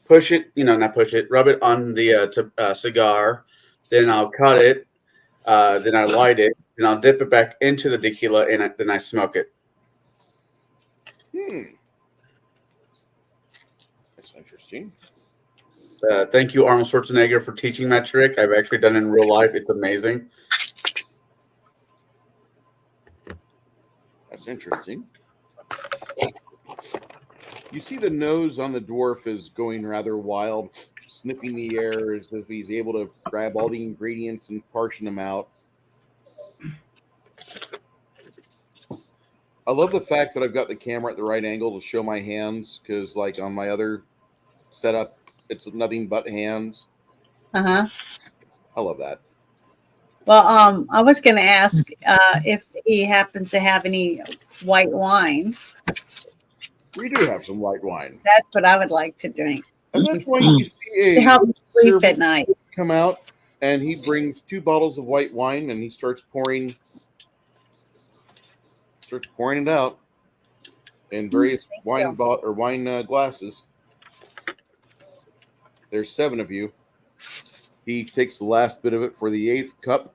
push it, not push it, rub it on the cigar, then I'll cut it, then I light it, then I'll dip it back into the tequila, and then I smoke it. That's interesting. Thank you, Arnold Schwarzenegger, for teaching that trick. I've actually done it in real life. It's amazing. That's interesting. You see the nose on the dwarf is going rather wild, sniffing the air as if he's able to grab all the ingredients and portion them out. I love the fact that I've got the camera at the right angle to show my hands, because like on my other setup, it's nothing but hands. Uh-huh. I love that. Well, I was going to ask if he happens to have any white wine. We do have some white wine. That's what I would like to drink. At that point, you see To a help me sleep at servant night. come out, and he brings 2 bottles of white wine, and he starts pouring it out in various wine glasses. There's 7 of you. He takes the last bit of it for the 8th cup.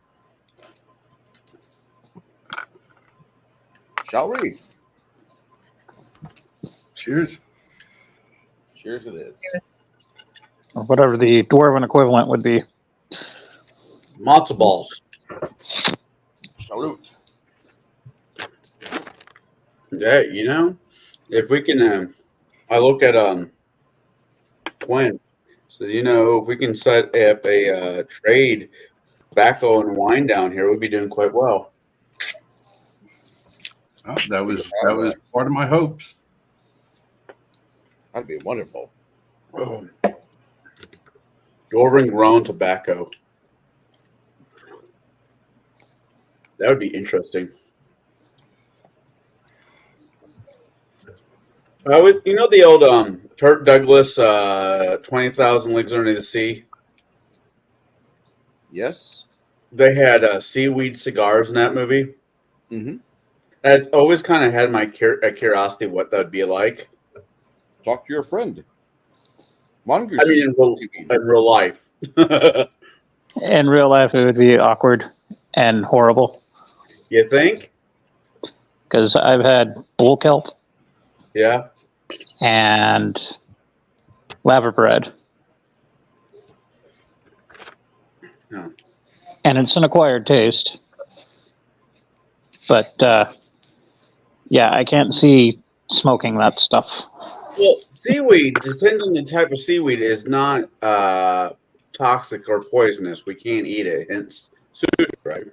Shall we? Cheers. Cheers it is. Or whatever the dwarven equivalent would be. Matzo balls. Salute. Yeah, you know, if we can, I look at Quinn. So you know, if we can set up a trade tobacco and wine down here, we'd be doing quite well. Oh, that was part of my hopes. That'd be wonderful. Oh. Dwarven grown tobacco. That would be interesting. You know the old Kirk Douglas 20,000 Leagues Under the Sea? Yes. They had seaweed cigars in that movie. Mm-hmm. I've always kind of had my curiosity what that would be like. Talk to your friend. Mongoose. I mean, in real life. In real life, it would be awkward and horrible. You think? Because I've had bull kelp Yeah. and laverbread. Yeah. And it's an acquired taste. But, yeah, I can't see smoking that stuff. Well, seaweed, depending on the type of seaweed, is not toxic or poisonous. We can't eat it. Hence, sushi, right?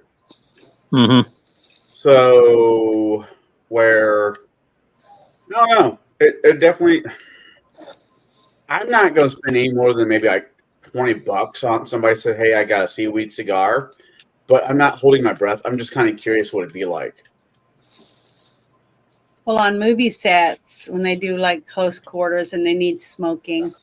Mm-hmm. So, where no, no, it definitely. I'm not going to spend any more than maybe like $20 on somebody said, "Hey, I got a seaweed cigar," but I'm not holding my breath. I'm just kind of curious what it'd be like. Well, on movie sets, when they do like close quarters and they need smoking,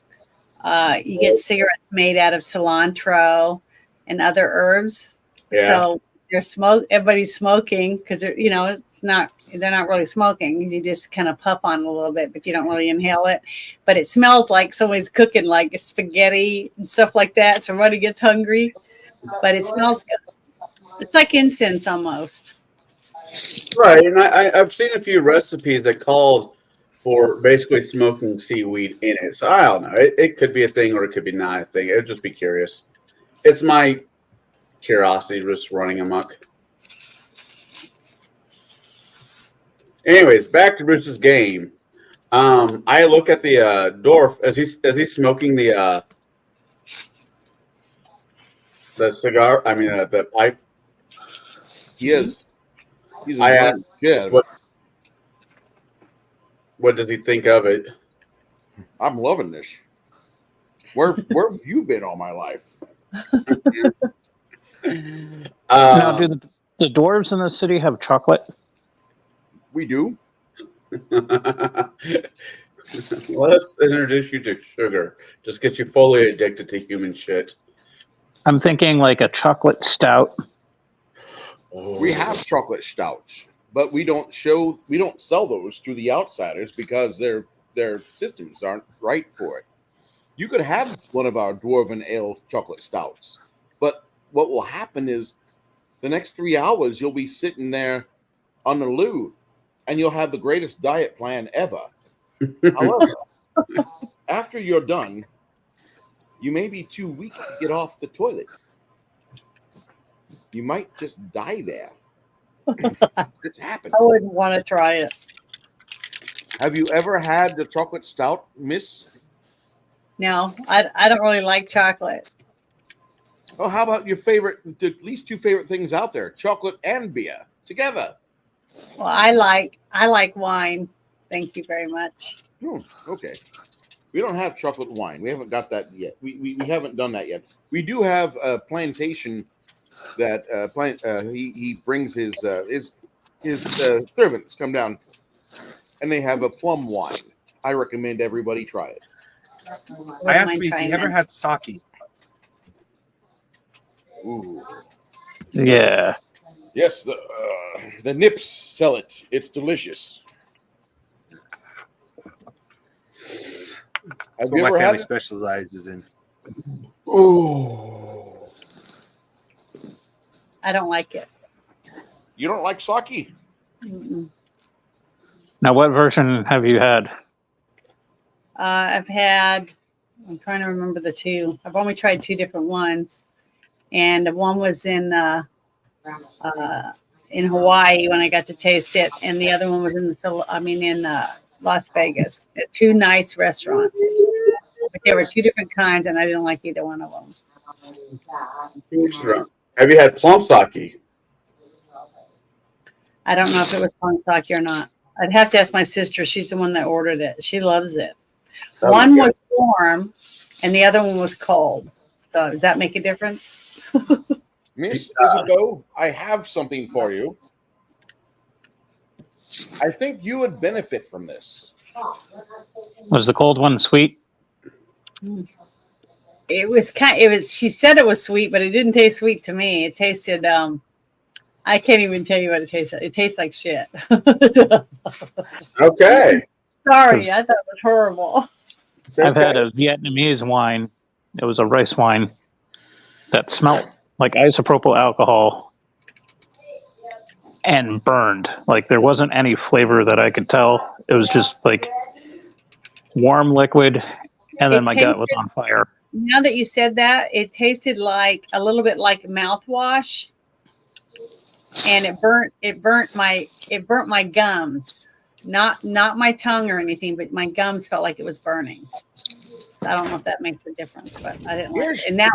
you get cigarettes made out of cilantro and other herbs. Yeah. So everybody's smoking because they're not really smoking. You just kind of puff on it a little bit, but you don't really inhale it. But it smells like someone's cooking like spaghetti and stuff like that. So everybody gets hungry, but it smells good. It's like incense almost. Right, and I've seen a few recipes that called for basically smoking seaweed in it. So I don't know. It could be a thing or it could be not a thing. I'd just be curious. It's my curiosity just running amok. Anyways, back to Bruce's game. I look at the dwarf as he's smoking the cigar. I mean the pipe. He is. He's I asked, yeah. what does he think of it? I'm loving this. Where have you been all my life? Now, do the dwarves in the city have chocolate? We do. Let's introduce you to sugar. Just get you fully addicted to human shit. I'm thinking like a chocolate stout. We have chocolate stouts, but we don't sell those to the outsiders because their systems aren't right for it. You could have one of our dwarven ale chocolate stouts, but what will happen is the next 3 hours you'll be sitting there on the loo and you'll have the greatest diet plan ever. However, after you're done, you may be too weak to get off the toilet. You might just die there. It's happened. I wouldn't want to try it. Have you ever had the chocolate stout, Miss? No, I don't really like chocolate. Oh, how about your favorite, the least two favorite things out there, chocolate and beer together? Well, I like wine. Thank you very much. Okay. We don't have chocolate wine. We haven't got that yet. We haven't done that yet. We do have a plantation that he brings his servants come down, and they have a plum wine. I recommend everybody try it. I asked me, has he ever had sake? Ooh. Yeah. Yes, the Nips sell it. It's delicious. Have What you my ever had family it? specializes in. Oh, I don't like it. you don't like sake? Mm-mm. Now, what version have you had? I'm trying to remember the two. I've only tried two different ones. And the one was in Hawaii when I got to taste it. And the other one was in Las Vegas at two nice restaurants. But there were two different kinds, and I didn't like either one of them. Have you had plum sake? I don't know if it was Pansaki or not. I'd have to ask my sister. She's the one that ordered it. She loves it. One was warm, and the other one was cold. So does that make a difference? Miss Isabeau, I have something for you. I think you would benefit from this. Was the cold one sweet? It was she said it was sweet, but it didn't taste sweet to me. It tasted I can't even tell you what it tasted. It tastes like shit. Okay. Sorry, I thought it was horrible. I've had a Vietnamese wine. It was a rice wine that smelled like isopropyl alcohol and burned. Like there wasn't any flavor that I could tell. It was just like warm liquid, and then my gut was on fire. Now that you said that, it tasted like a little bit like mouthwash, and it burnt my gums. Not my tongue or anything, but my gums felt like it was burning. I don't know if that makes a difference, but I didn't like it. And that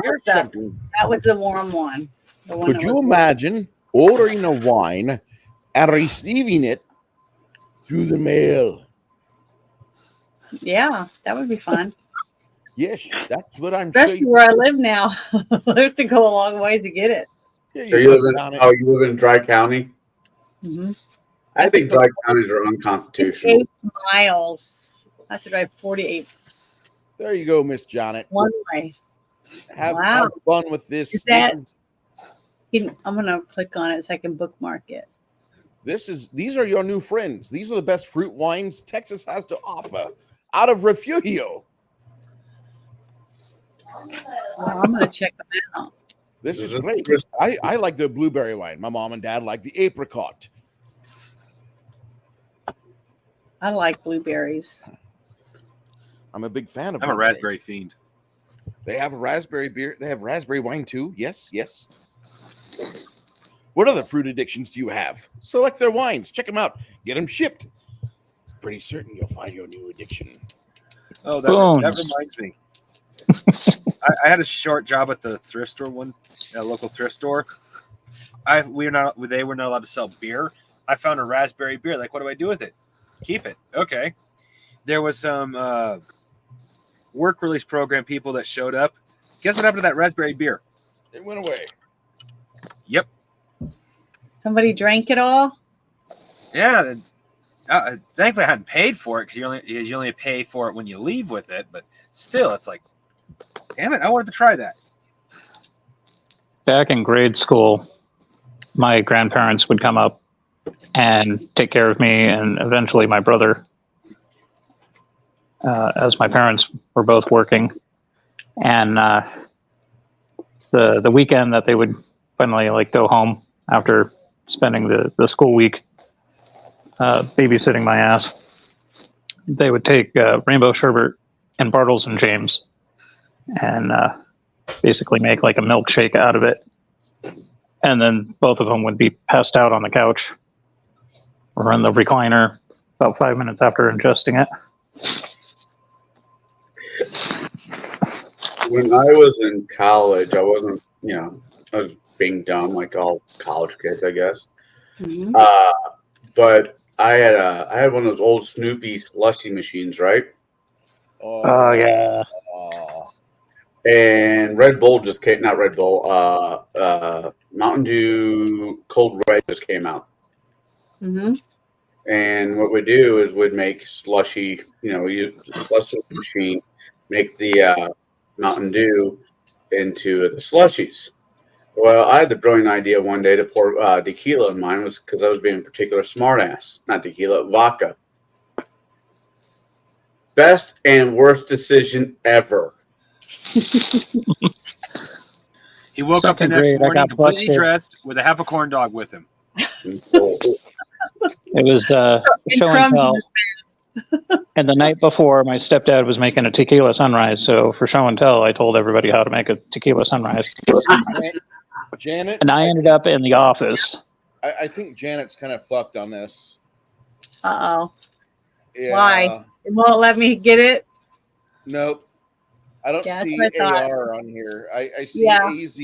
was the warm one. Could you imagine ordering a wine and receiving it through the mail? Yeah, that would be fun. Yes, that's what I'm Especially saying. where I live now. I have to go a long way to get it. Yeah, So you live in Dry County? Mm-hmm. I think dry counties are unconstitutional. 8 miles. I have to drive 48 There you go, Miss Janet. one way. Have Wow. fun with this. Is that- I'm gonna click on it so I can bookmark it. These are your new friends. These are the best fruit wines Texas has to offer out of Refugio. Well, I'm gonna check them out. This is great. I like the blueberry wine. My mom and dad like the apricot. I like blueberries. I'm a big fan of I'm a blueberry. raspberry fiend. They have a raspberry beer. They have raspberry wine too. Yes, yes. What other fruit addictions do you have? Select their wines. Check them out. Get them shipped. Pretty certain you'll find your new addiction. Oh, Bones. that reminds me. I had a short job at the thrift store, a local thrift store. They were not allowed to sell beer. I found a raspberry beer. Like, what do I do with it? Keep it. Okay. There was some work release program people that showed up. Guess what happened to that raspberry beer? It went away. Yep. Somebody drank it all. Yeah. Thankfully, I hadn't paid for it because you only pay for it when you leave with it. But still, it's like, damn it, I wanted to try that. Back in grade school, my grandparents would come up and take care of me and eventually my brother, as my parents were both working. And the weekend that they would finally go home after spending the school week babysitting my ass, they would take rainbow sherbet and Bartles and James and basically make like a milkshake out of it. And then both of them would be passed out on the couch or in the recliner about 5 minutes after ingesting it. When I was in college, I wasn't, I was being dumb like all college kids, I guess. Mhm. But I had one of those old Snoopy slushy machines, right? Oh, yeah. And Red Bull just came, not Red Bull, Mountain Dew Cold Red just came out. Mhm. And what we do is we'd make slushy, use the slushy machine, make the Mountain Dew into the slushies. Well, I had the brilliant idea one day to pour tequila in mine, was because I was being a particular smartass. Not tequila, vodka. Best and worst decision ever. He woke up the Something next great, I morning got completely busted. dressed with a half a corn dog with him. It was And show and crumbs tell. in And the night before, my stepdad was making a tequila sunrise. So for show and tell, I told everybody how to make a tequila sunrise. Janet, And I ended up in the office. I think Janet's kind of fucked on this. Uh-oh. Yeah. Why? It won't let me get it? Nope. I don't Yeah, that's see what I thought. AR on here. I see Yeah. AZ.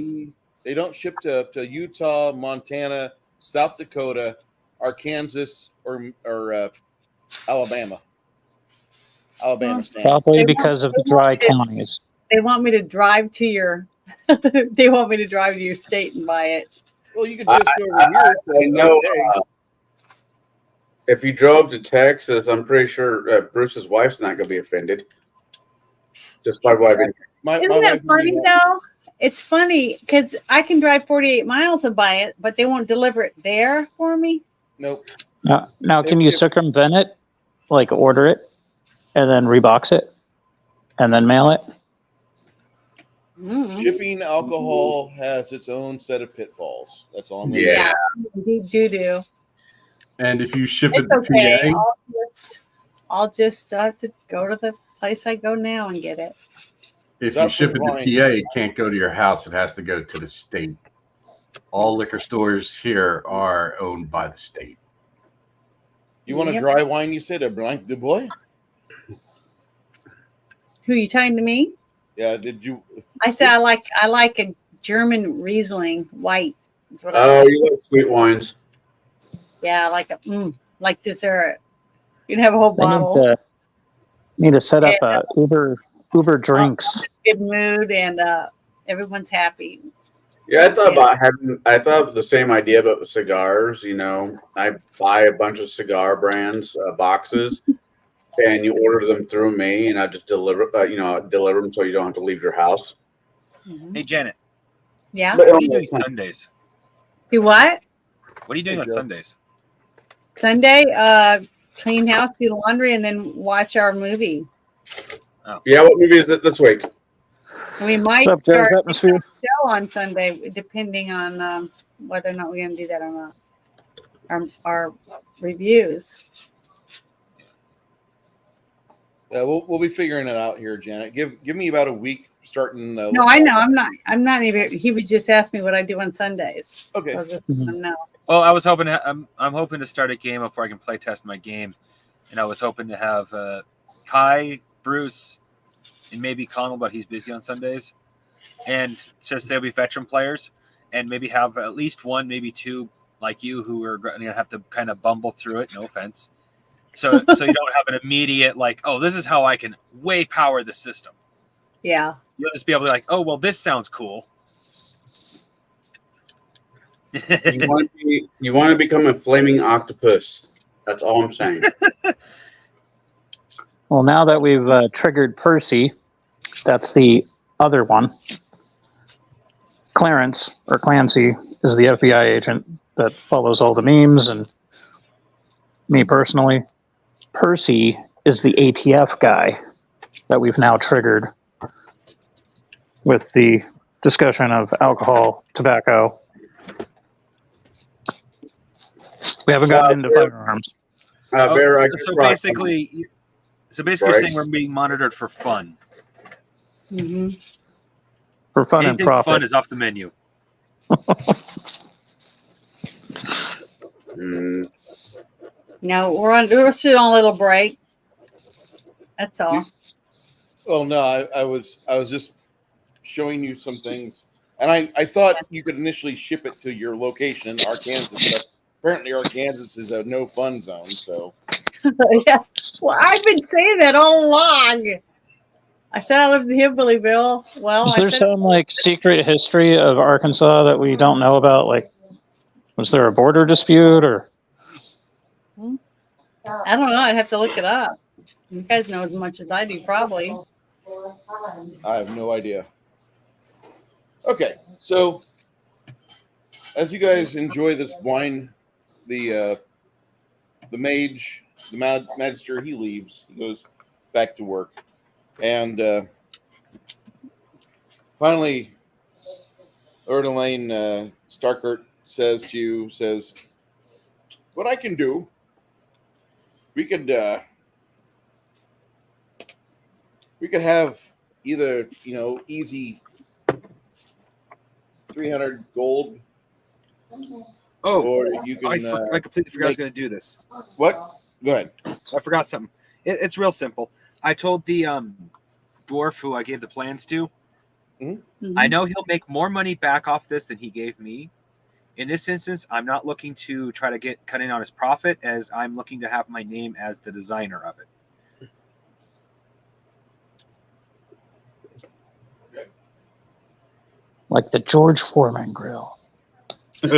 They don't ship to Utah, Montana, South Dakota, Arkansas, or Alabama. Alabama stand. Probably They because of the they want dry me to- counties. They want me to drive to your they want me to drive to your state and buy it. Well, you could just go over here. I know. If you drove to Texas, I'm pretty sure Bruce's wife's not going to be offended. Just by what I've been. Isn't that funny though? It's funny because I can drive 48 miles and buy it, but they won't deliver it there for me. Nope. Now, can you circumvent it? Like order it and then rebox it and then mail it? Shipping alcohol has its own set of pitfalls. That's all I'm going to Yeah. Do. And if you ship It's it to okay. PA, I'll just have to go to the place I go now and get it. if you ship it to PA, it can't go to your house. It has to go to the state. All liquor stores here are owned by the state. You want a dry wine? You said a Blanc de Bois? Who you talking to me? Yeah. Did you? I said I like a German Riesling white. Is what I Oh, like. you like sweet wines. Yeah, like dessert. You can have a whole I bottle. need to set up Uber drinks. Good mood and everyone's happy. Yeah, I thought of the same idea about cigars. You know, I buy a bunch of cigar brands boxes, and you order them through me, and I just deliver them so you don't have to leave your house. Hey, Janet. Yeah. But, What are you doing Sundays? Do what? What are you doing on Sundays? Sunday, clean house, do laundry, and then watch our movie. Yeah, what movie is it this week? We might What's up, guys? start a Atmosphere? show on Sunday, depending on whether or not we're going to do that or not. Our reviews. Yeah, we'll be figuring it out here, Janet. Give me about a week starting. No, I know. I'm not even. He would just ask me what I do on Sundays. Okay. I'll just let him know. Well, I was hoping I'm hoping to start a game up where I can play test my game, and I was hoping to have Kai, Bruce, and maybe Connell, but he's busy on Sundays, and since they'll be veteran players, and maybe have at least one, maybe two like you who are going to have to kind of bumble through it. No offense. So you don't have an immediate like, oh, this is how I can way power the system. Yeah. You'll just be able to be like, oh, well, this sounds cool. You want to become a flaming octopus. That's all I'm saying. Well, now that we've triggered Percy, that's the other one. Clarence, or Clancy, is the FBI agent that follows all the memes, and me personally. Percy is the ATF guy that we've now triggered with the discussion of alcohol, tobacco. We haven't gotten into firearms. Bear, so basically, you're saying we're being monitored for fun. Mm-hmm. For fun Anything and profit. fun is off the menu. No, we're still on a little break. That's all. Well, no, I was just showing you some things, and I thought you could initially ship it to your location, Arkansas, but apparently Arkansas is a no fun zone. So Yeah. Well, I've been saying that all along. I said I lived in Hillbillyville. Well, Is I there said some like secret history of Arkansas that we don't know about? Like, was there a border dispute or? I don't know. I'd have to look it up. You guys know as much as I do, probably. I have no idea. Okay, so as you guys enjoy this wine, the magister, he leaves. He goes back to work, and finally, Erdelaine Starkert says, "What I can do we could have either easy 300 gold, Oh, or you can I completely forgot I was going to do this. what? Go ahead. I forgot something. It's real simple. I told the dwarf who I gave the plans to, Mhm. I know he'll make more money back off this than he gave me. In this instance, I'm not looking to try to cut in on his profit, as I'm looking to have my name as the designer of it. Like the George Foreman grill. Hey,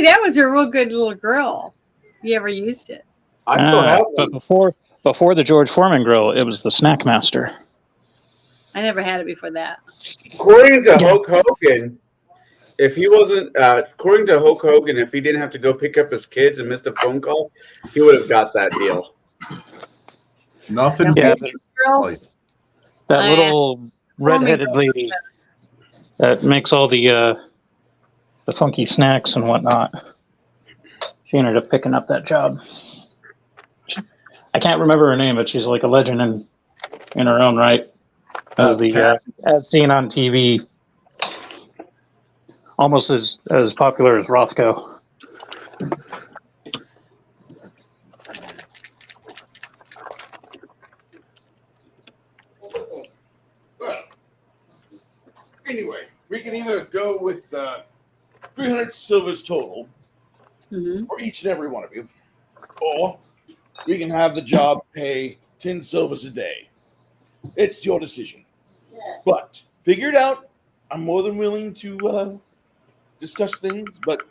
that was a real good little grill. You ever used it? I still have But one. before the George Foreman grill, it was the Snack Master. I never had it before that. According to Hulk Hogan, if he wasn't, according to Hulk Hogan, if he didn't have to go pick up his kids and missed a phone call, he would have got that deal. Nothing. Yeah, beats Grill? like, that Oh, little redheaded lady that makes all the funky snacks and whatnot. She ended up picking up that job. I can't remember her name, but she's like a legend in her own right. As as seen on TV, almost as popular as Rothko. Well, anyway, we can either go with 300 silvers total Mhm. for each and every one of you, or we can have the job pay 10 silvers a day. It's your decision. But figure it out. I'm more than willing to discuss things, but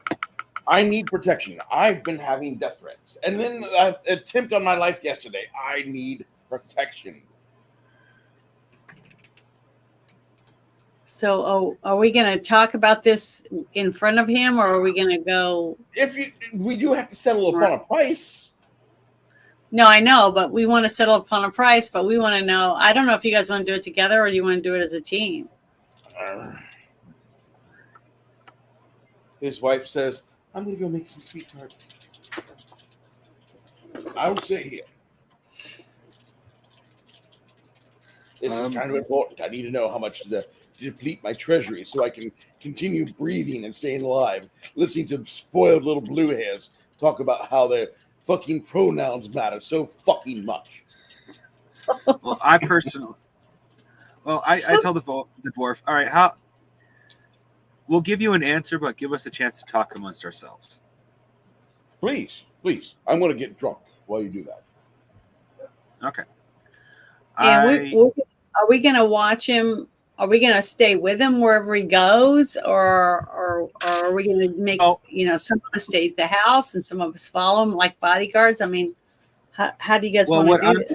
I need protection. I've been having death threats, and then an attempt on my life yesterday. I need protection. So, are we going to talk about this in front of him, or are we going to go? We do have to settle upon a price. No, I know, but we want to settle upon a price. But we want to know. I don't know if you guys want to do it together or you want to do it as a team. His wife says, "I'm going to go make some sweet tarts." I will stay here. This is kind of important. I need to know how much to deplete my treasury so I can continue breathing and staying alive. Listening to spoiled little blue hairs talk about how their fucking pronouns matter so fucking much. Well, I personally, I tell the dwarf, all right, we'll give you an answer, but give us a chance to talk amongst ourselves. Please. I'm going to get drunk while you do that. Okay. And are we going to watch him? Are we going to stay with him wherever he goes, or are we going to make some of us stay at the house and some of us follow him like bodyguards? I mean, how do you guys want to do this?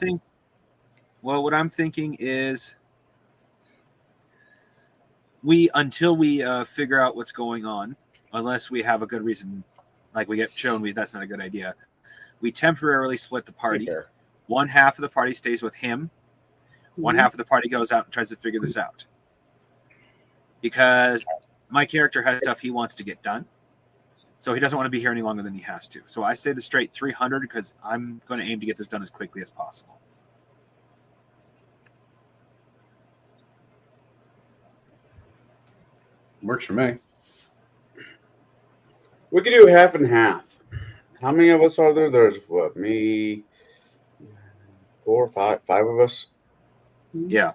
What I'm thinking is, until we figure out what's going on, unless we have a good reason, like we get shown that's not a good idea, we temporarily split the party. One half of the party stays with him. One half of the party goes out and tries to figure this out. Because my character has stuff he wants to get done. So he doesn't want to be here any longer than he has to. So I say the straight 300 because I'm going to aim to get this done as quickly as possible. Works for me. We could do half and half. How many of us are there? There's me, 4, 5 of us. Yeah.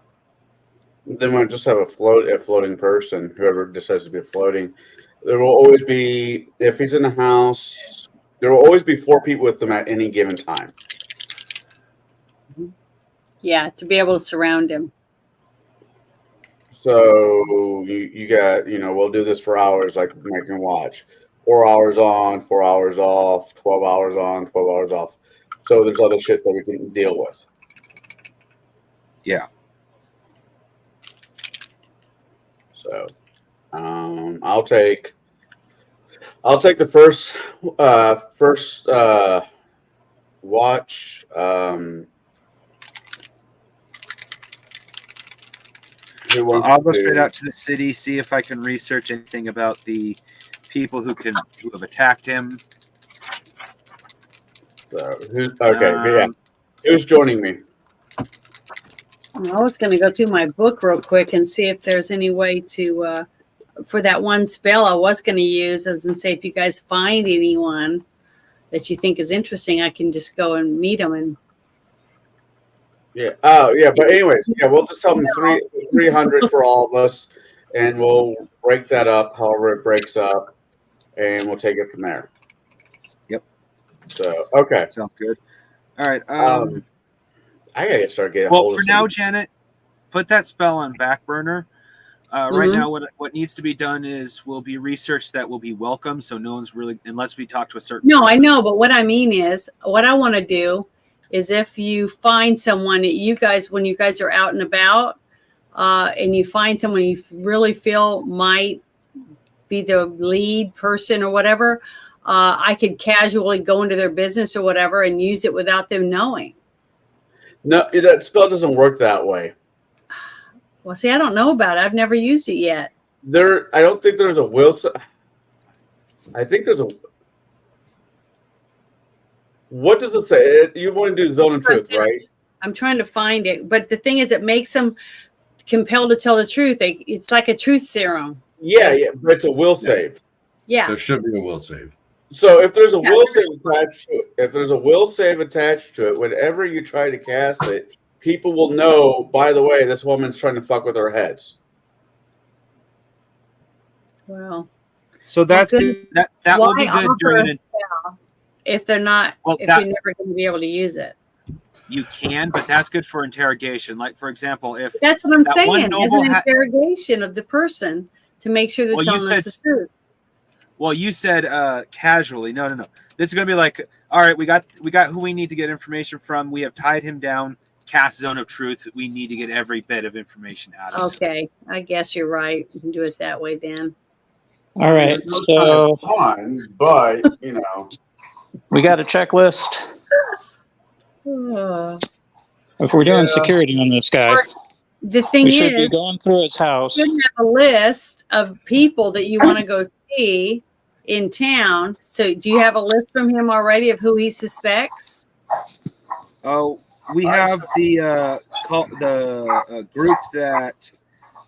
Then we'll just have a floating person, whoever decides to be floating. There will always be, if he's in the house, there will always be 4 people with him at any given time. Yeah, to be able to surround him. So you got, we'll do this for hours, like making watch. 4 hours on, 4 hours off, 12 hours on, 12 hours off. So there's other shit that we can deal with. Yeah. So, I'll take the first watch. I'll go straight out to the city, see if I can research anything about the people who have attacked him. So who's joining me? I was going to go through my book real quick and see if there's any way to, for that one spell I was going to use, as in say, if you guys find anyone that you think is interesting, I can just go and meet them. And Yeah. Oh, yeah. But anyways, yeah, we'll just tell them 300 for all of us, and we'll break that up however it breaks up, and we'll take it from there. Yep. So okay. Sounds good. All right. I gotta start getting. Well, for now, Janet, put that spell on back burner. Right now, what needs to be done is will be research that will be welcome. So no one's really, unless we talk to a certain. No, person. I know, but what I mean is, what I want to do is if you find someone that you guys, when you guys are out and about, and you find someone you really feel might be the lead person or whatever, I could casually go into their business or whatever and use it without them knowing. No, that spell doesn't work that way. Well, see, I don't know about it. I've never used it yet. I don't think there's a will. I think there's a. What does it say? You want to do zone of truth, right? I'm trying to find it, but the thing is, it makes them compelled to tell the truth. It's like a truth serum. Yeah, but it's a will save. Yeah. There should be a will save. So if there's a will save attached to it, whenever you try to cast it, people will know, by the way, this woman's trying to fuck with our heads. Well, So that's good. That will be good during an. If they're not, if you're never going to be able to use it. You can, but that's good for interrogation. Like, for example, if that's what I'm saying, as an noble interrogation of the person to make sure they're telling us the truth. Well, you said casually. No. This is gonna be like, all right, we got who we need to get information from. We have tied him down. Cast zone of truth. We need to get every bit of information out of him. Okay, I guess you're right. You can do it that way then. All right. So fun, but you know, we got a checklist. If we're doing security on this guy, the thing we should is, be going through his house. You should have a list of people that you want to go see in town. So, do you have a list from him already of who he suspects? Oh, we have the group that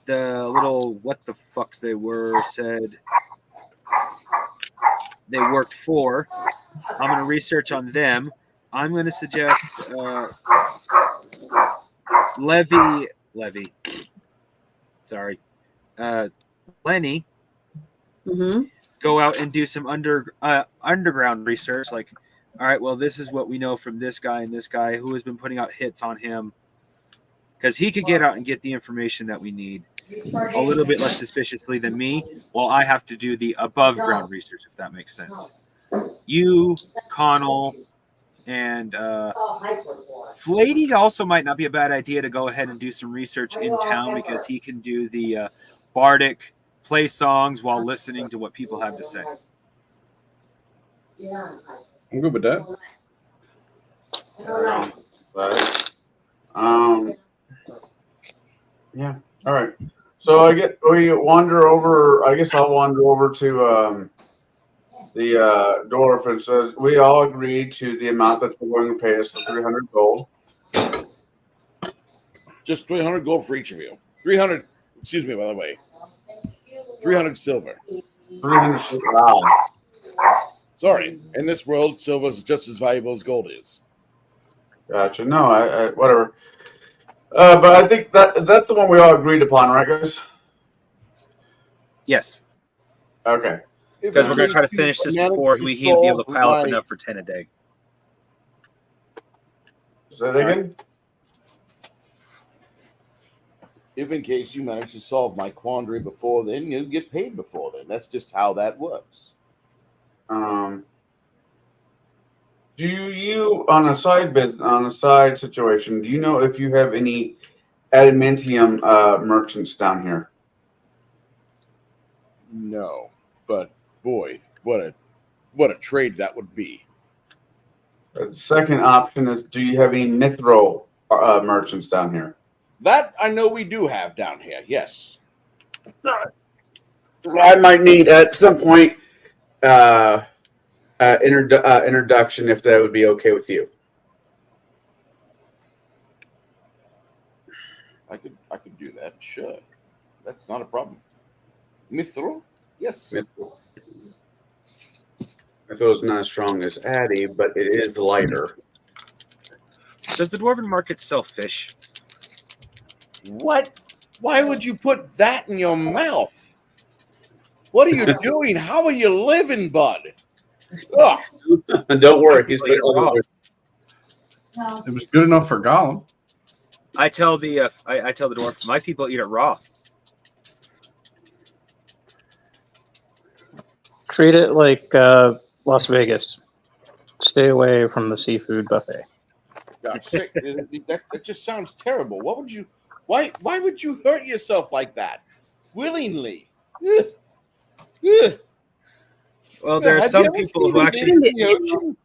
the little what the fucks they were said they worked for. I'm going to research on them. I'm going to suggest Levy. Sorry, Lenny. Go out and do some underground research. Like, all right, well, this is what we know from this guy and this guy who has been putting out hits on him, because he could get out and get the information that we need a little bit less suspiciously than me, while I have to do the above ground research, if that makes sense. You, Connell, and Flady also might not be a bad idea to go ahead and do some research in town, because he can do the bardic, play songs while listening to what people have to say. I'm good with that. Yeah. All right. So we wander over. I guess I'll wander over to the dwarf and says we all agreed to the amount that you're going to pay us, the 300 gold. Just 300 gold for each of you. 300. Excuse me, by the way. 300 silver. 300 silver. Wow. Sorry. In this world, silver is just as valuable as gold is. Gotcha. No, I whatever. But I think that's the one we all agreed upon, right, guys? Yes. Okay. Because we're going to try to finish this before we can be able to pile up enough for 10 a day. Say that again? If in case you manage to solve my quandary before then, you get paid before then. That's just how that works. Do you, on a side situation, do you know if you have any adamantium merchants down here? No, but boy, what a trade that would be. The second option is, do you have any mithril merchants down here? That I know we do have down here. Yes. I might need at some point. introduction, if that would be okay with you. I could do that. Sure, that's not a problem. Mithril, yes. Mithril is not as strong as Addy, but it is lighter. Does the dwarven market sell fish? What? Why would you put that in your mouth? What are you doing? How are you living, bud? Ugh. Don't worry, he's been It was good enough for Gollum. I tell the I tell the dwarf, my people eat it raw. Treat it like Las Vegas. Stay away from the seafood buffet. God, sick. That just sounds terrible. What would you? Why would you hurt yourself like that? Willingly? Ugh. Ugh. Well, there are Have some you ever people seen who a actually baby in the ocean?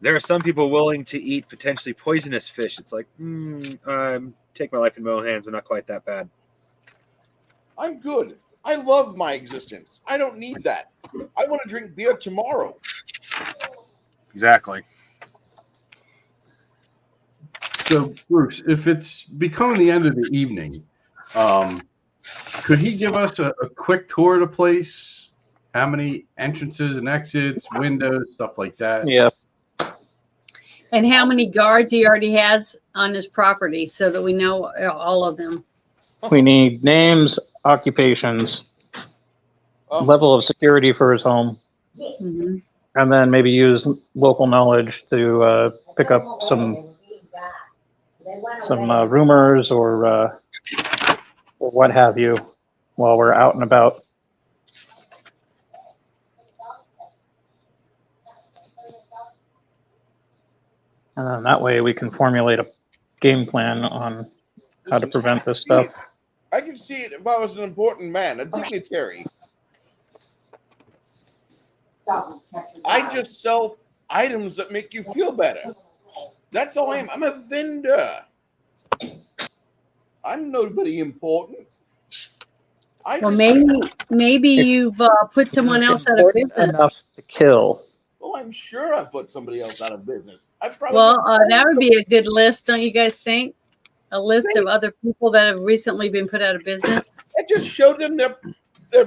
there are some people willing to eat potentially poisonous fish. It's like, take my life in my own hands. We're not quite that bad. I'm good. I love my existence. I don't need that. I want to drink beer tomorrow. Exactly. So, Bruce, if it's becoming the end of the evening, could he give us a quick tour of the place? How many entrances and exits, windows, stuff like that? Yeah. And how many guards he already has on his property so that we know all of them. We need names, occupations, level of security for his home, Mhm. and then maybe use local knowledge to pick up some rumors or what have you while we're out and about. And then that way we can formulate a game plan on how to prevent this stuff. I could see it if I was an important man, a dignitary. I just sell items that make you feel better. That's all I am. I'm a vendor. I'm nobody important. Well, maybe you've put someone else out of Important business. enough to kill. Well, I'm sure I put somebody else out of business. I probably Well, that would be a good list, don't you guys think? A list of other people that have recently been put out of business. I just showed them their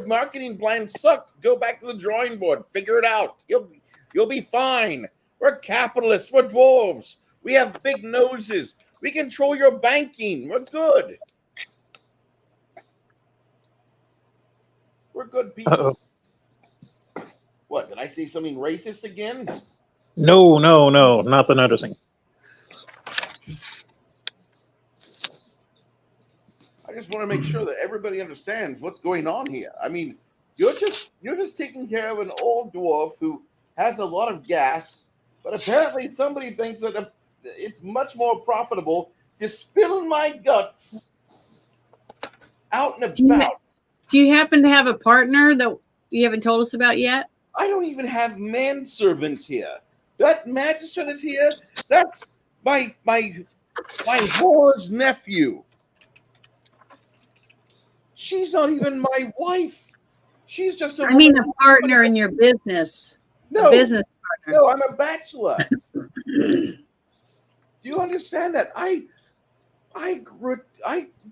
marketing plan sucked. Go back to the drawing board. Figure it out. You'll be fine. We're capitalists. We're dwarves. We have big noses. We control your banking. We're good. We're good people. Uh-oh. What, did I say something racist again? No, not the noticing. I just want to make sure that everybody understands what's going on here. I mean, you're just taking care of an old dwarf who has a lot of gas, but apparently somebody thinks that it's much more profitable to spill my guts out and about. Do you happen to have a partner that you haven't told us about yet? I don't even have manservants here. That magister that's here, that's my whore's nephew. She's not even my wife. She's just a partner in your business. No, a business partner. No, I'm a bachelor. Do you understand that? I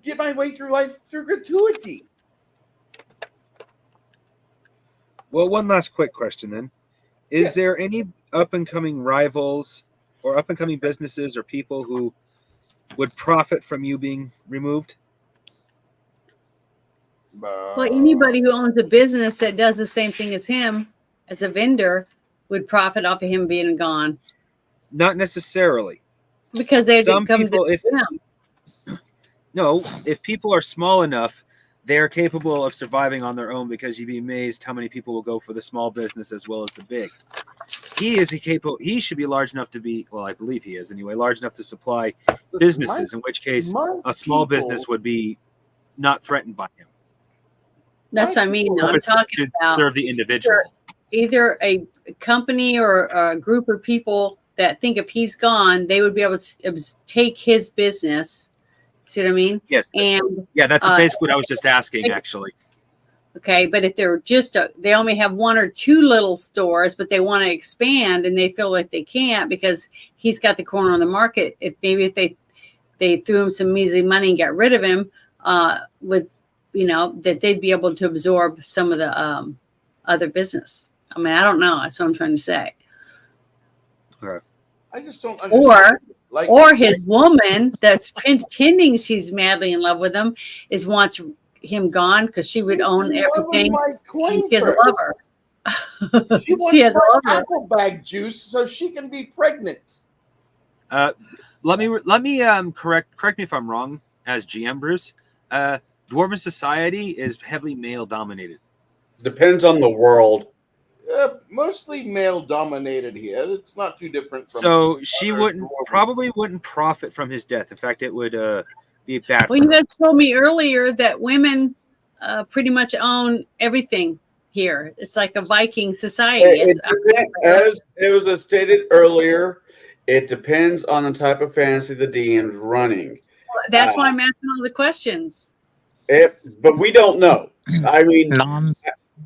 get my way through life through gratuity. Well, one last quick question then. Is Yes. there any up-and-coming rivals or up-and-coming businesses or people who would profit from you being removed? Well, anybody who owns a business that does the same thing as him, as a vendor, would profit off of him being gone. Not necessarily. Because they Some come people, to if them. no, if people are small enough, they are capable of surviving on their own, because you'd be amazed how many people will go for the small business as well as the big. He should be large enough to be, well, I believe he is anyway, large enough to supply businesses, in which case a small business would be not threatened by him. That's what I mean. No, I'm But talking to about serve the individual. either a company or a group of people that think if he's gone, they would be able to take his business. See what I mean? Yes. And yeah, that's basically what I was just asking, actually. Okay, but if they're they only have 1 or 2 little stores, but they want to expand and they feel like they can't because he's got the corner on the market. If they threw him some measly money and got rid of him, with that they'd be able to absorb some of the other business. I mean, I don't know. That's what I'm trying to say. I just don't understand. Or his woman that's pretending she's madly in love with him wants him gone because she would own everything. And she has a lover. She wants my apple bag juice so she can be pregnant. Let me correct me if I'm wrong. As GM Bruce, Dwarven society is heavily male dominated. Depends on the world. Mostly male dominated here. It's not too different. So she probably wouldn't profit from his death. In fact, it would be bad. Well, you guys told me earlier that women pretty much own everything here. It's like a Viking society. As it was stated earlier, it depends on the type of fantasy the DM's running. That's why I'm asking all the questions. But we don't know. I mean,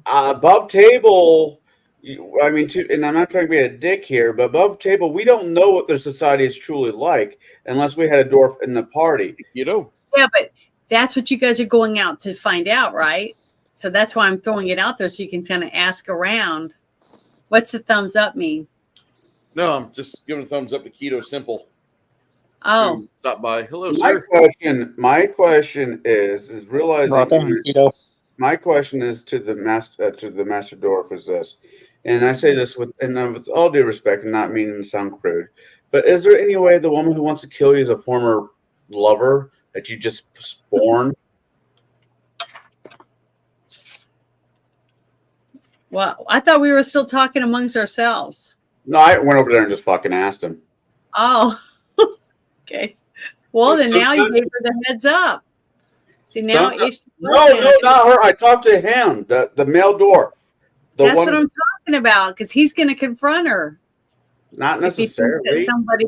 above table. And I'm not trying to be a dick here, but above table, we don't know what their society is truly like unless we had a dwarf in the party. You know? Yeah, but that's what you guys are going out to find out, right? So that's why I'm throwing it out there so you can kind of ask around. What's the thumbs up mean? No, I'm just giving a thumbs up to Keto Simple. Oh, stop by. Hello, my sir. My question is realizing. My question is to the master dwarf is this, and I say this with all due respect and not meaning to sound crude, but is there any way the woman who wants to kill you is a former lover that you just spawned? well, I thought we were still talking amongst ourselves. No, I went over there and just fucking asked him. Oh, okay. Well, then now you gave her the heads up. See, now no, not her. I talked to him, the male dwarf. That's what I'm talking about, because he's going to confront her. Not necessarily. Somebody.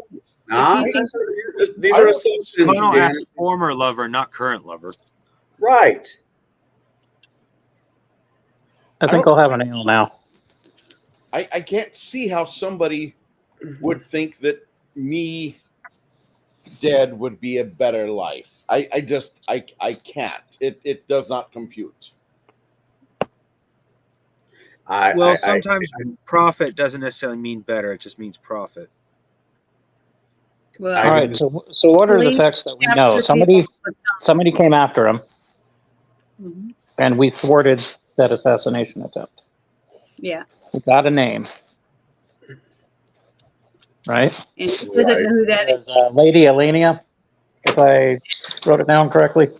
These are assumptions. Ask former lover, not current lover. Right. I think I'll have an ale now. I can't see how somebody would think that me dead would be a better life. I can't. It does not compute. Sometimes profit doesn't necessarily mean better. It just means profit. Well, all right. So what are the facts that we know? Somebody came after him, and we thwarted that assassination attempt. Yeah. We got a name, right? And he doesn't know who that is. Lady Elenia, if I wrote it down correctly.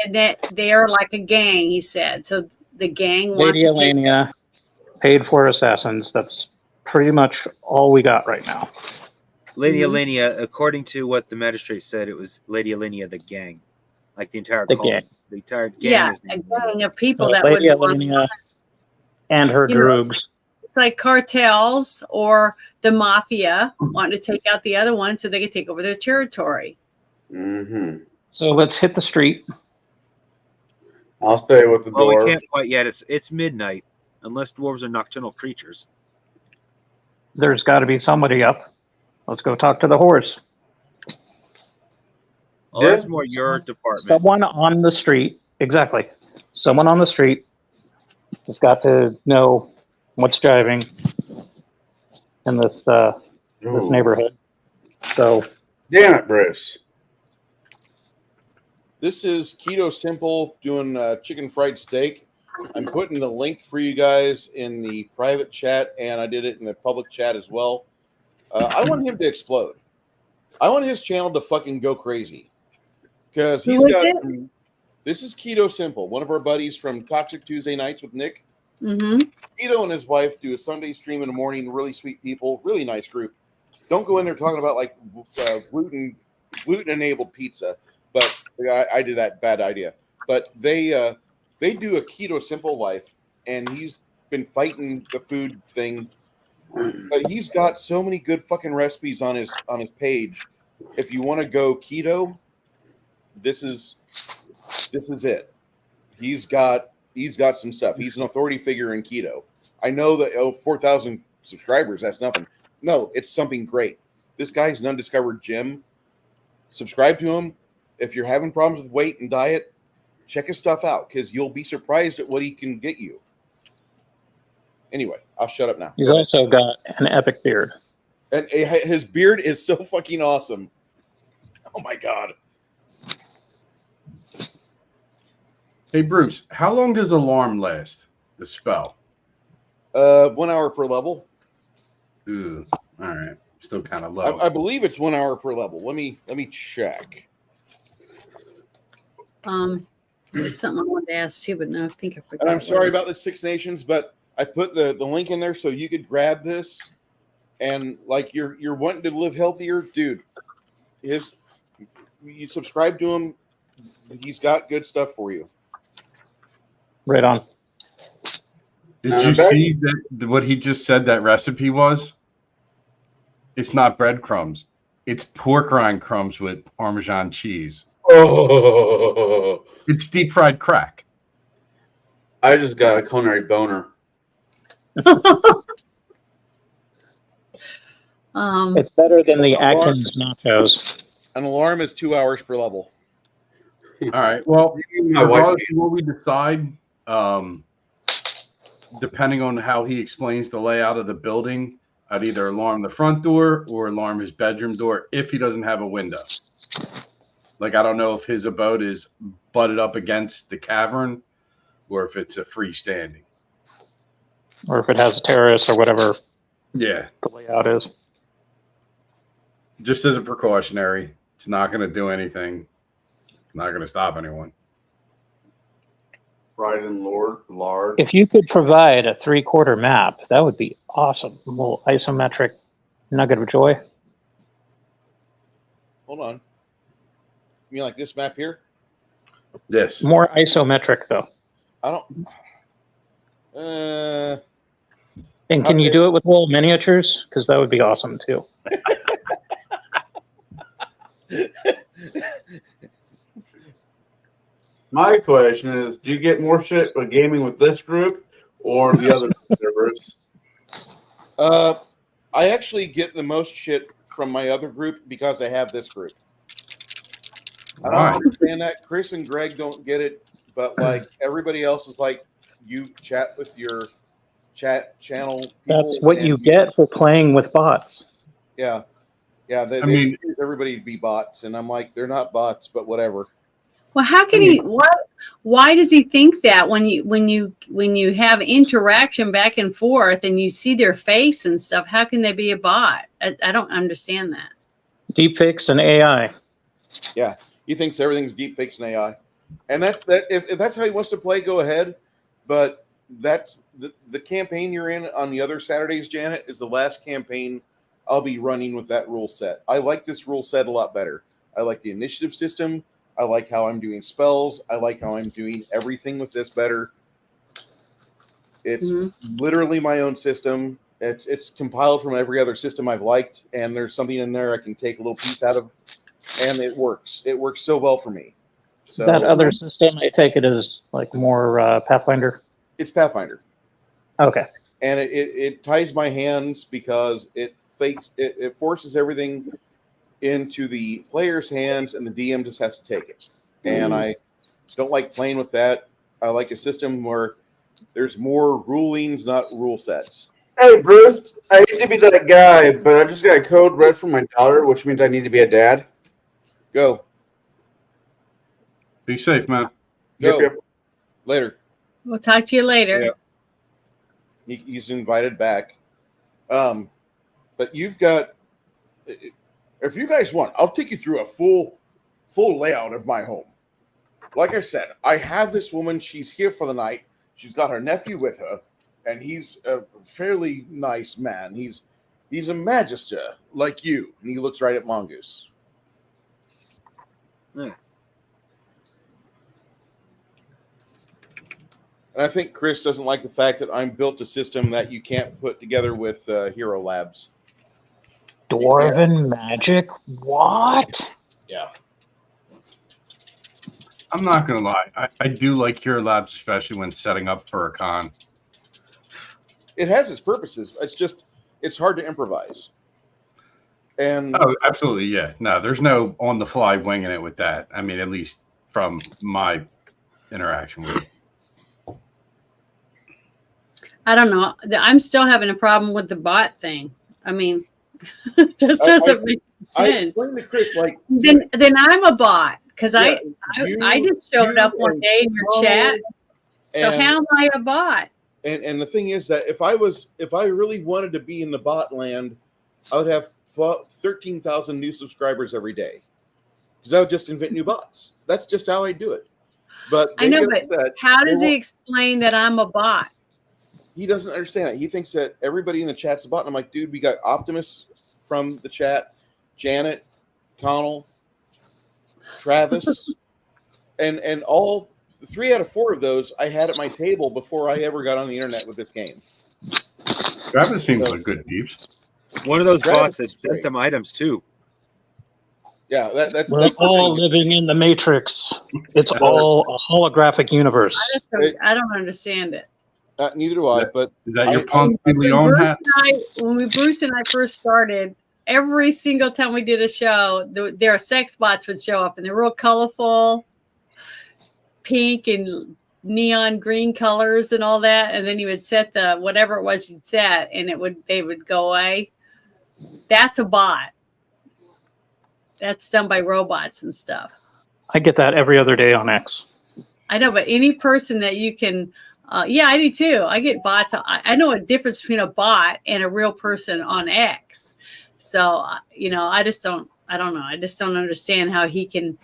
And that they are like a gang, he said. So the gang wants Lady Elenia paid for assassins. That's pretty much all we got right now. Lady Elenia, according to what the magistrate said, it was Lady Elenia, the gang. Like the entire gang. The entire gang. Yeah, a gang of people that Lady would Elenia and her droogs. It's like cartels or the mafia wanting to take out the other one so they can take over their territory. Mm-hmm. So let's hit the street. I'll stay with the dwarves. We can't quite yet. It's midnight, unless dwarves are nocturnal creatures. There's got to be somebody up. Let's go talk to the horse. Oh, that's more your department. Someone on the street. Exactly. Someone on the street has got to know what's driving in this neighborhood. So, damn it, Bruce. This is Keto Simple doing chicken fried steak. I'm putting the link for you guys in the private chat, and I did it in the public chat as well. I want him to explode. I want his channel to fucking go crazy. Because he's got... This is Keto Simple, one of our buddies from Toxic Tuesday Nights with Nick. Mm-hmm. Keto and his wife do a Sunday stream in the morning. Really sweet people, really nice group. Don't go in there talking about like gluten-enabled pizza. But I did that bad idea. But they do a Keto Simple life, and he's been fighting the food thing. But he's got so many good fucking recipes on his page. If you want to go keto, this is it. He's got he's got some stuff. He's an authority figure in keto. I know that 4,000 subscribers, that's nothing. No, it's something great. This guy's an undiscovered gem. Subscribe to him. If you're having problems with weight and diet, check his stuff out because you'll be surprised at what he can get you. Anyway, I'll shut up now. He's also got an epic beard. And his beard is so fucking awesome. Oh my God. Hey, Bruce, how long does alarm last? The spell? 1 hour per level. Ooh, all right. Still kind of low. I believe it's 1 hour per level. Let me check. There's something I wanted to ask too, but no, I think I forgot. And I'm sorry about the Six Nations, but I put the link in there so you could grab this. And like you're wanting to live healthier, dude. You subscribe to him. He's got good stuff for you. Right on. Did you see that what he just said that recipe was? It's not breadcrumbs. It's pork rind crumbs with Parmesan cheese. Oh, It's deep fried crack. I just got a culinary boner. It's better than the Atkins nachos. An alarm is 2 hours per level. All right. Well, My wife- regardless of what we decide, depending on how he explains the layout of the building, I'd either alarm the front door or alarm his bedroom door if he doesn't have a window. Like, I don't know if his abode is butted up against the cavern or if it's a freestanding. Or if it has a terrace or whatever Yeah. the layout is. Just as a precautionary, it's not going to do anything. Not going to stop anyone. Right in lard. If you could provide a 3/4 map, that would be awesome. A little isometric nugget of joy. Hold on. You mean like this map here? Yes. More isometric, though. I don't. And can you do it with little miniatures? Because that would be awesome, too. My question is, do you get more shit with gaming with this group or the other servers? I actually get the most shit from my other group because I have this group. I don't understand that. Chris and Greg don't get it, but like everybody else is like, you chat with your chat channel people. That's what you get for playing with bots. Yeah. Yeah. They mean, choose everybody to be bots. And I'm like, they're not bots, but whatever. Well, how can he? Why does he think that when you have interaction back and forth and you see their face and stuff? How can they be a bot? I don't understand that. Deepfakes and AI. Yeah, he thinks everything's deepfakes and AI, and that if that's how he wants to play, go ahead. But that's the campaign you're in on the other Saturdays, Janet, is the last campaign I'll be running with that rule set. I like this rule set a lot better. I like the initiative system. I like how I'm doing spells. I like how I'm doing everything with this better. It's literally my own system. It's compiled from every other system I've liked, and there's something in there I can take a little piece out of, and it works. It works so well for me. So That other system, I take it as like more Pathfinder. It's Pathfinder. Okay. And it ties my hands because it forces everything into the player's hands, and the DM just has to take it. And I don't like playing with that. I like a system where there's more rulings, not rule sets. Hey, Bruce, I hate to be that guy, but I just got a code red from my daughter, which means I need to be a dad. Go. Be safe, man. Go. Yep. We'll talk to you later. Yeah. He's invited back. But you've got, if you guys want, I'll take you through a full layout of my home. Like I said, I have this woman. She's here for the night. She's got her nephew with her, and he's a fairly nice man. He's a magister like you, and he looks right at Mongoose. Yeah. And I think Chris doesn't like the fact that I'm built a system that you can't put together with Hero Labs. Dwarven magic? What? Yeah. I'm not gonna lie. I do like Hero Labs, especially when setting up for a con. It has its purposes. It's hard to improvise. And Oh, absolutely, yeah. No, there's no on the fly winging it with that. I mean, at least from my interaction with it. I don't know. I'm still having a problem with the bot thing. I mean, this doesn't make I sense. explained to Chris, like, Then I'm a bot because yeah, I just showed up one and day in your Ronald chat. So and- how am I a bot? And the thing is that if I really wanted to be in the bot land, I would have 13,000 new subscribers every day, because I would just invent new bots. That's just how I do it. But I know, get but upset. how does he explain that I'm a bot? He doesn't understand it. He thinks that everybody in the chat's a bot. And I'm like, dude, we got Optimus from the chat, Janet, Connell, Travis, and all 3 out of 4 of those I had at my table before I ever got on the internet with this game. Travis seems like good peeps. One of those Travis bots that is sent great. them items too. Yeah, that's We're the all thing. living in the Matrix. It's all a holographic universe. I don't understand it. Neither do I. But Is that your I- Ponce de Leon hat? When Bruce and I first started, every single time we did a show, their sex bots would show up, and they're real colorful, pink and neon green colors and all that. And then you would set the whatever it was you'd set, and they would go away. That's a bot. That's done by robots and stuff. I get that every other day on X. I know, but any person that you can, yeah, I do too. I get bots. I know a difference between a bot and a real person on X. So, I just don't know. I just don't understand how he can,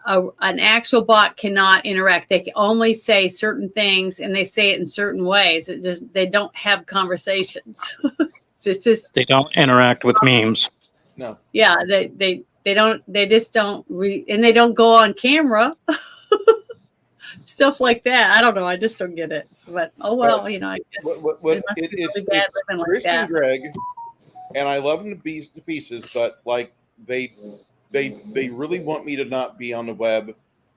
an actual bot cannot interact. They can only say certain things, and they say it in certain ways. They don't have conversations. It's just, They don't interact with memes. No. yeah, they just don't and they don't go on camera. Stuff like that. I don't know. I just don't get it. But oh well, I guess It's Chris and Greg, and I love them to pieces, but like they really want me to not be on the web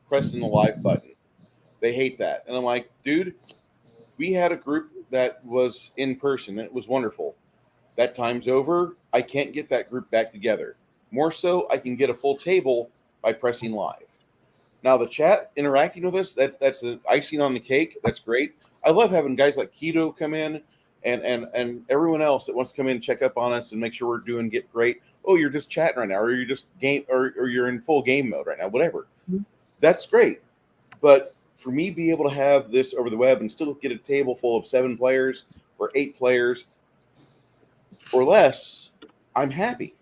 pressing the live button. They hate that, and I'm like, dude, we had a group that was in person. And it was wonderful. That time's over. I can't get that group back together. More so, I can get a full table by pressing live. Now, the chat interacting with us, that's the icing on the cake. That's great. I love having guys like Keto come in and everyone else that wants to come in and check up on us and make sure we're doing great. Oh, you're just chatting right now, or you're just game, or you're in full game mode right now, whatever. Mm-hmm. That's great. But for me, be able to have this over the web and still get a table full of 7 players or 8 players or less, I'm happy.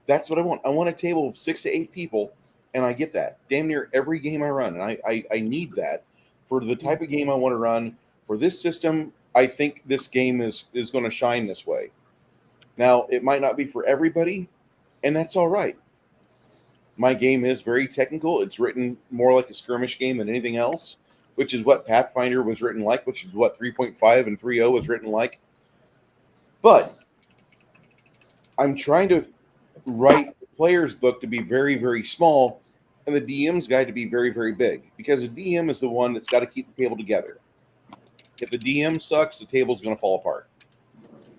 That's what I want. I want a table of 6 to 8 people, and I get that damn near every game I run. And I need that for the type of game I want to run. For this system, I think this game is going to shine this way. Now, it might not be for everybody, and that's all right. My game is very technical. It's written more like a skirmish game than anything else, which is what Pathfinder was written like, which is what 3.5 and 3.0 was written like. But I'm trying to write the player's book to be very, very small and the DM's guide to be very, very big, because the DM is the one that's got to keep the table together. If the DM sucks, the table's going to fall apart.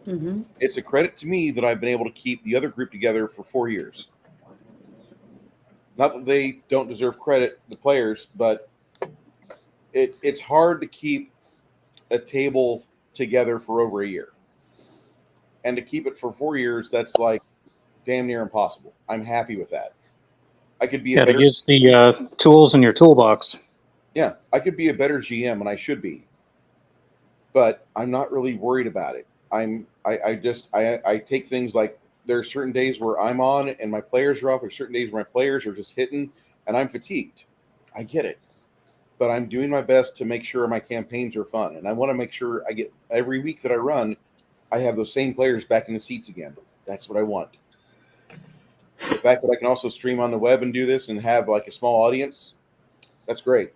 Mm-hmm. It's a credit to me that I've been able to keep the other group together for 4 years. Not that they don't deserve credit, the players, but it's hard to keep a table together for over a year. And to keep it for 4 years, that's like damn near impossible. I'm happy with that. I could be to use the tools in your toolbox. Yeah, I could be a better GM, and I should be. But I'm not really worried about it. I take things like, there are certain days where I'm on and my players are off. There's certain days where my players are just hitting and I'm fatigued. I get it. But I'm doing my best to make sure my campaigns are fun. And I want to make sure I get every week that I run, I have those same players back in the seats again. That's what I want. The fact that I can also stream on the web and do this and have like a small audience, that's great.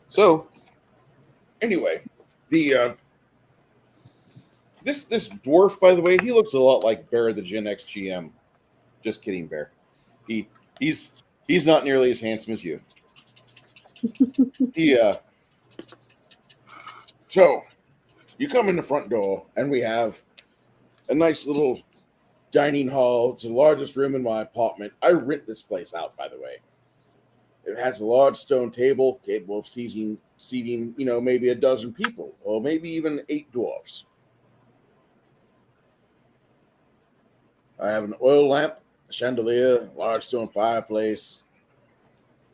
So, anyway, the This dwarf, by the way, he looks a lot like Bear the Gen X GM. Just kidding, Bear. He's not nearly as handsome as you. So you come in the front door, and we have a nice little dining hall. It's the largest room in my apartment. I rent this place out, by the way. It has a large stone table capable of seating, maybe a dozen people, or maybe even 8 dwarfs. I have an oil lamp, a chandelier, a large stone fireplace,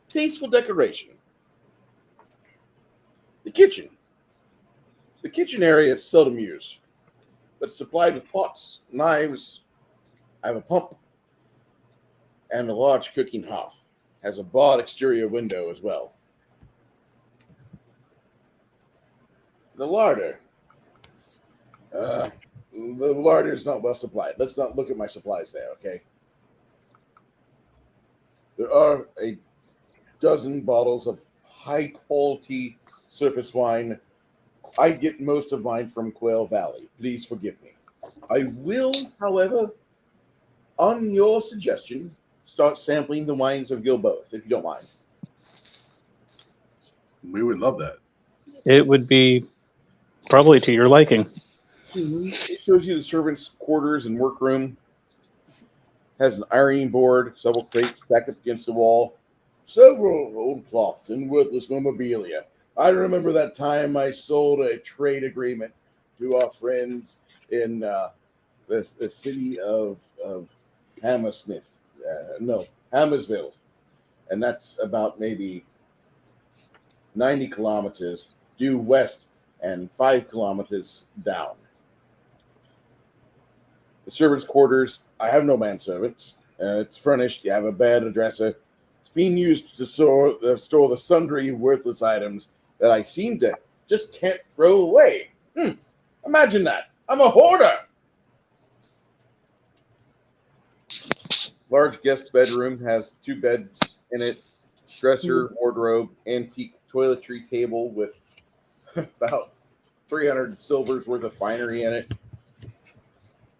tasteful decoration. The kitchen area is seldom used, but it's supplied with pots, knives. I have a pump and a large cooking hearth. Has a broad exterior window as well. The larder. The larder is not well supplied. Let's not look at my supplies there, okay? There are a dozen bottles of high-quality surface wine. I get most of mine from Quail Valley. Please forgive me. I will, however, on your suggestion, start sampling the wines of Gilboth, if you don't mind. We would love that. It would be probably to your liking. It shows you the servants' quarters and workroom. Has an ironing board, several crates stacked up against the wall, several old cloths and worthless memorabilia. I remember that time I sold a trade agreement to our friends in the city of Hammersmith. Hammersville. And that's about maybe 90 kilometers due west and 5 kilometers down. The servants' quarters, I have no manservants. It's furnished. You have a bed, a dresser. It's being used to store the sundry worthless items that I seem to just can't throw away. Imagine that. I'm a hoarder. Large guest bedroom has 2 beds in it, dresser, wardrobe, antique toiletry table with about 300 silvers worth of finery in it.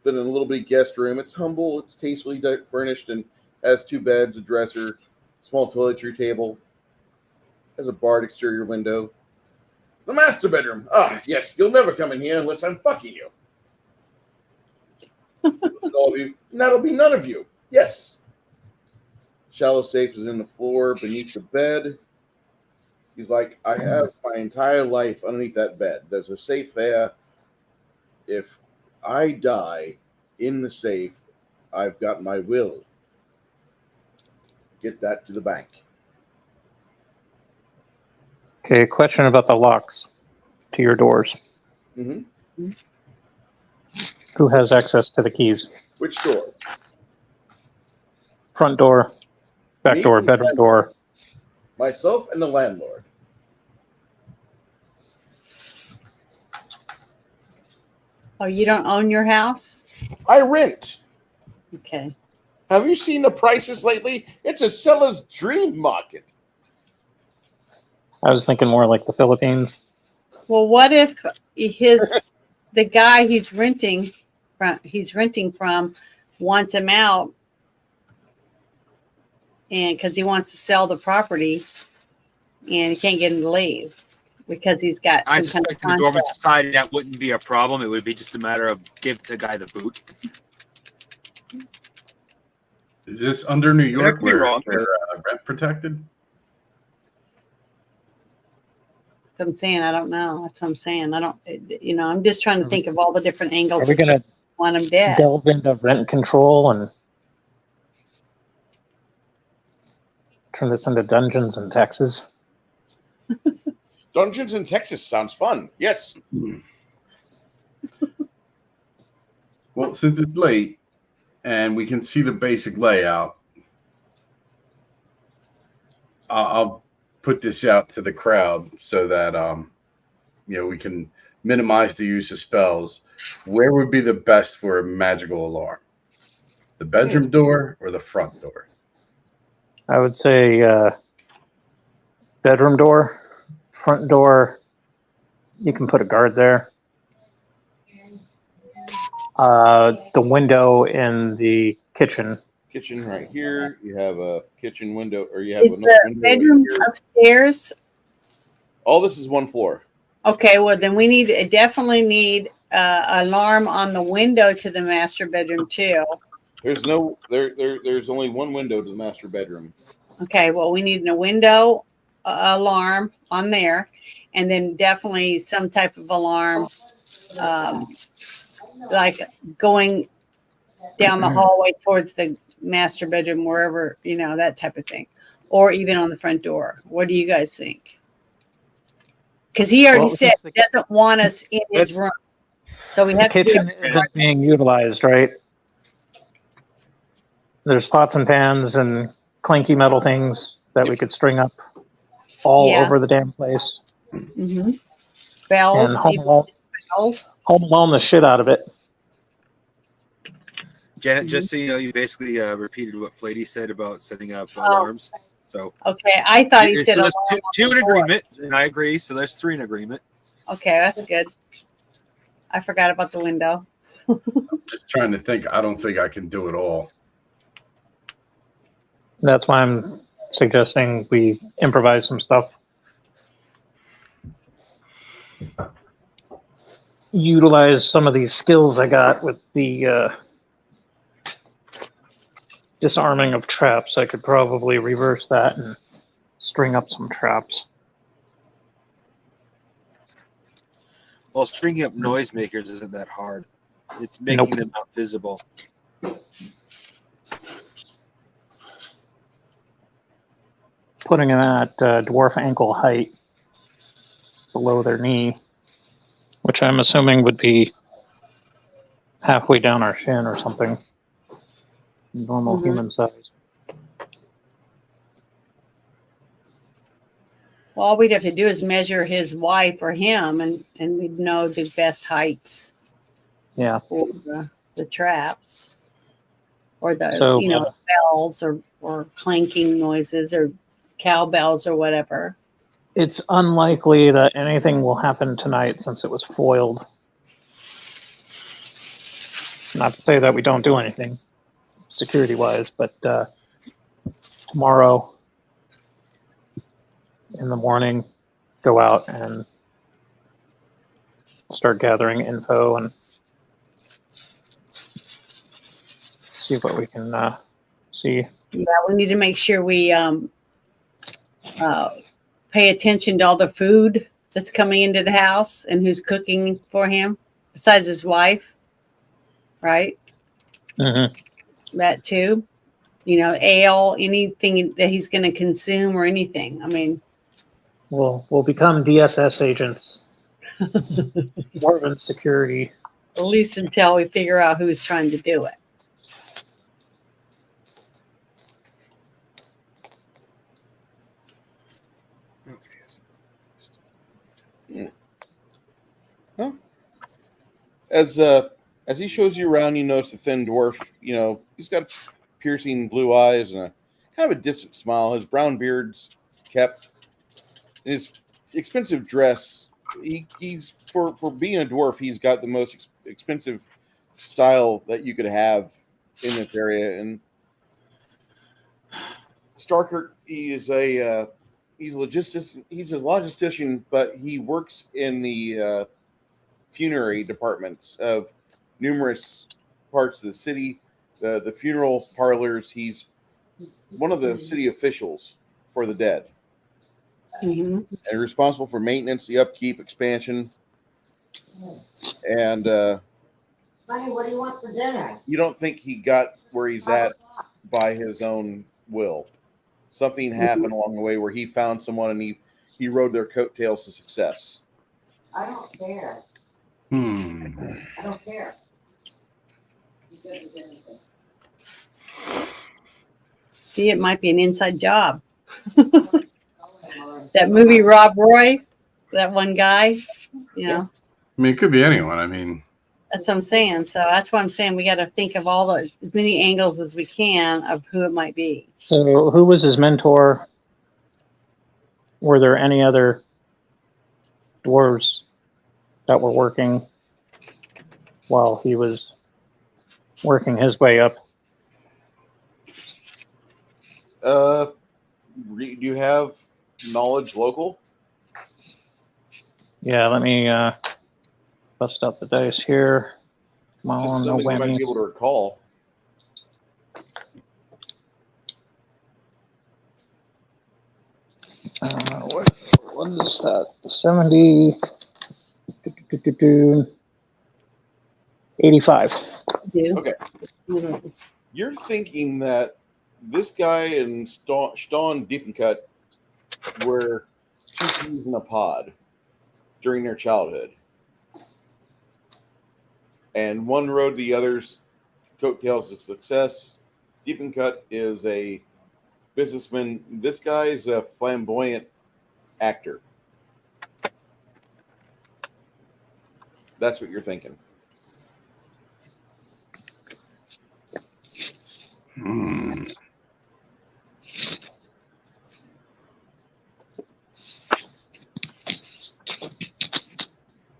Then in a little bit guest room, it's humble, it's tastefully furnished, and has 2 beds, a dresser, small toiletry table, has a barred exterior window. The master bedroom. Yes, you'll never come in here unless I'm fucking you. All of you, and that'll be none of you. Yes. Shallow safe is in the floor beneath the bed. He's like, I have my entire life underneath that bed. There's a safe there. If I die in the safe, I've got my will. Get that to the bank. Okay, question about the locks to your doors. Mm-hmm. Who has access to the keys? Which door? Front door, back Me? door, bedroom door. Myself and the landlord. Oh, you don't own your house? I rent. Okay. Have you seen the prices lately? It's a seller's dream market. I was thinking more like the Philippines. Well, what if the guy he's renting from wants him out, and because he wants to sell the property, and he can't get him to leave because he's got I some kind of suspect in the Dwarven contract. society that wouldn't be a problem. It would be just a matter of give the guy the boot. Is this under New York could be where wrong, they're rent protected? I'm saying I don't know. That's what I'm saying. I don't. I'm just trying to think of all the different angles. Are we going to want him dead? delve into rent control and turn this into Dungeons and Texas? Dungeons in Texas sounds fun. Yes. Well, since it's late and we can see the basic layout, I'll put this out to the crowd so that we can minimize the use of spells. Where would be the best for a magical alarm? The bedroom door or the front door? I would say bedroom door, front door. You can put a guard there. The window in the kitchen. Kitchen right here. You have a kitchen window, or you have Is another the window bedroom right here. upstairs? All this is one floor. Okay, well then we definitely need alarm on the window to the master bedroom too. There's only one window to the master bedroom. Okay, well we need a window alarm on there, and then definitely some type of alarm, like going down the hallway towards the master bedroom, wherever, that type of thing, or even on the front door. What do you guys think? Because he already Well, said he doesn't want us in his It's- room, so we The have to do kitchen it. isn't being utilized, right? There's pots and pans and clanky metal things that we could string up all Yeah. over the damn place Mm-hmm. and Bells, even bells. home alone the shit out of it. Janet, just so you know, you basically repeated what Flatey said about setting up Oh. alarms. So, Okay, I thought he said so there's alarm two on in the door. agreement, and I agree. So there's 3 in agreement. Okay, that's good. I forgot about the window. Just trying to think. I don't think I can do it all. That's why I'm suggesting we improvise some stuff. Utilize some of these skills I got with the disarming of traps. I could probably reverse that and string up some traps. Well, stringing up noisemakers isn't that hard. It's making Nope. them not visible. Putting them at dwarf ankle height below their knee, which I'm assuming would be halfway down our shin or something. Normal Mhm. human size. Well, all we'd have to do is measure his wife or him, and we'd know the best heights Yeah. for the traps, or the So, bells or clanking noises or cowbells or whatever. it's unlikely that anything will happen tonight since it was foiled. Not to say that we don't do anything security wise, but tomorrow in the morning, go out and start gathering info and see what we can see. Yeah, we need to make sure we pay attention to all the food that's coming into the house and who's cooking for him, besides his wife, right? Mm-hmm. That too. Ale, anything that he's going to consume or anything. I mean, We'll become DSS agents. More than security. at least until we figure out who's trying to do it. As he shows you around, you notice the thin dwarf. He's got piercing blue eyes and a kind of a distant smile. His brown beard's kept. His expensive dress. He's for being a dwarf. He's got the most expensive style that you could have in this area. And Starkert, he's a logistician, but he works in the funerary departments of numerous parts of the city, the funeral parlors. He's one of the city officials for the dead, Mm-hmm. and responsible for maintenance, the upkeep, expansion. And Honey, what do you want for dinner? you don't think he got where he's at by his own will. Something happened along the way where he found someone and he rode their coattails to success. I don't care. Hmm. I don't care. You good with anything. See, it might be an inside job. That movie, Rob Roy, that one guy, I mean, it could be anyone. I mean, that's what I'm saying. So that's why I'm saying we got to think of as many angles as we can of who it might be. So, who was his mentor? Were there any other dwarves that were working while he was working his way up. Do you have knowledge local? Yeah, let me bust out the dice here. Come Just on, no something you might whammies. be able to recall. What is that? 70. 85. Do. Okay. Mhm. You're thinking that this guy and Stawn Deepencut were two peas in a pod during their childhood. And one rode the other's coattails of success. Deepencut is a businessman. This guy is a flamboyant actor. That's what you're thinking. Hmm.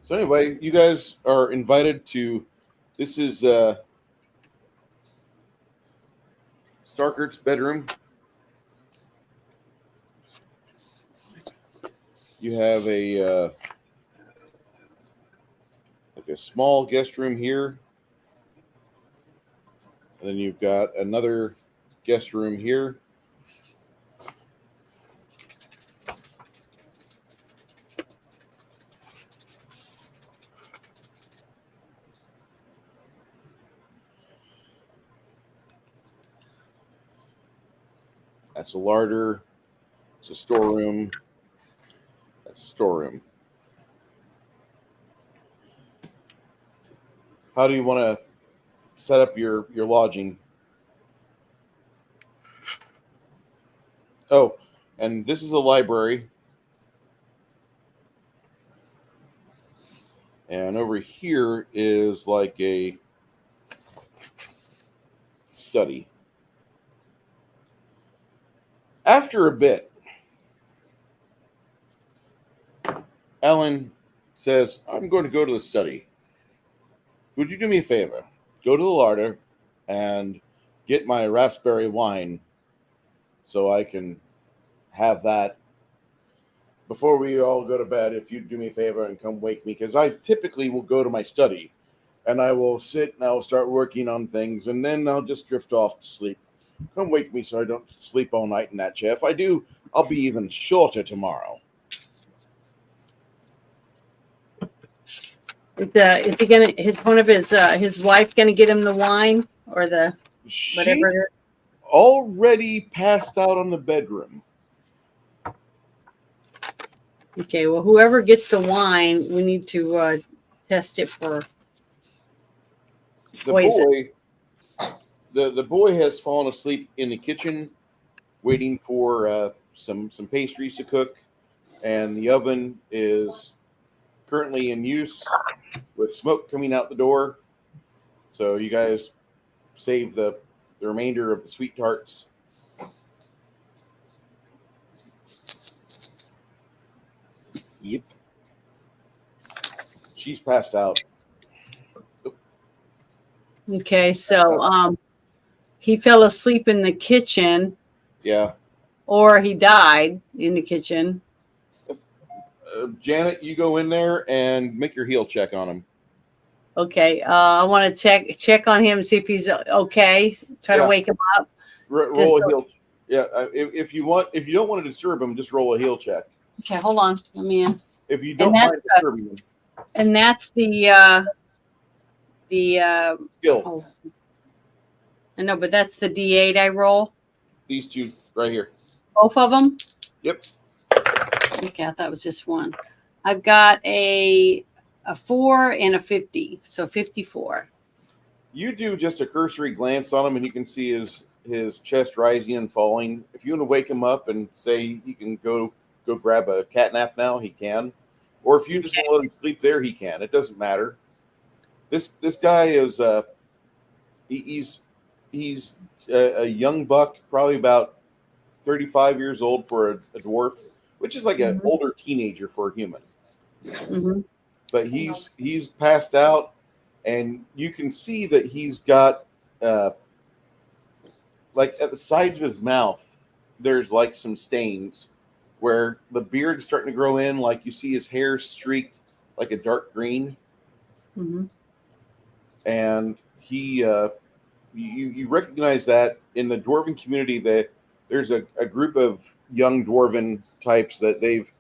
So anyway, you guys are invited to. This is Starkert's bedroom. You have a like a small guest room here, and then you've got another guest room here. That's a larder. It's a storeroom. That's a storeroom. How do you want to set up your lodging? Oh, and this is a library. And over here is like a study. After a bit, Ellen says, I'm going to go to the study. Would you do me a favor? Go to the larder and get my raspberry wine so I can have that before we all go to bed. If you'd do me a favor and come wake me, because I typically will go to my study and I will sit and I will start working on things, and then I'll just drift off to sleep. Come wake me so I don't sleep all night in that chair. If I do, I'll be even shorter tomorrow. Is he gonna? One of his wife gonna get him the wine or the She whatever? It is? already passed out on the bedroom. Okay. Well, whoever gets the wine, we need to test it for The poison. boy, the boy has fallen asleep in the kitchen, waiting for some pastries to cook, and the oven is currently in use with smoke coming out the door. So you guys save the remainder of the sweet tarts. Yep. She's passed out. Okay. So he fell asleep in the kitchen, Yeah. or he died in the kitchen. Janet, you go in there and make your heel check on him. Okay. I want to check on him, see if he's okay. Try to Yeah. wake him up. Roll a heel. Yeah. If you don't want to disturb him, just roll a heel check. Okay. Hold on. Let me in. If you don't that's mind disturbing him, And that's the skill. oh, I know, but that's the D8 I roll. These two right here. Both of them? Yep. Okay, I thought it was just one. I've got a 4 and a 50, so 54. You do just a cursory glance on him, and you can see his chest rising and falling. If you want to wake him up and say he can go grab a cat nap now, he can. Or if you just want to let him sleep there, he can. It doesn't matter. This guy is he's a young buck, probably about 35 years old for a dwarf, which is like an older teenager for a human. Mm-hmm. But he's passed out, and you can see that he's got like at the sides of his mouth, there's like some stains where the beard's starting to grow in. Like you see his hair streaked like a dark green, Mhm. and he you recognize that in the dwarven community that there's a group of young dwarven types that they've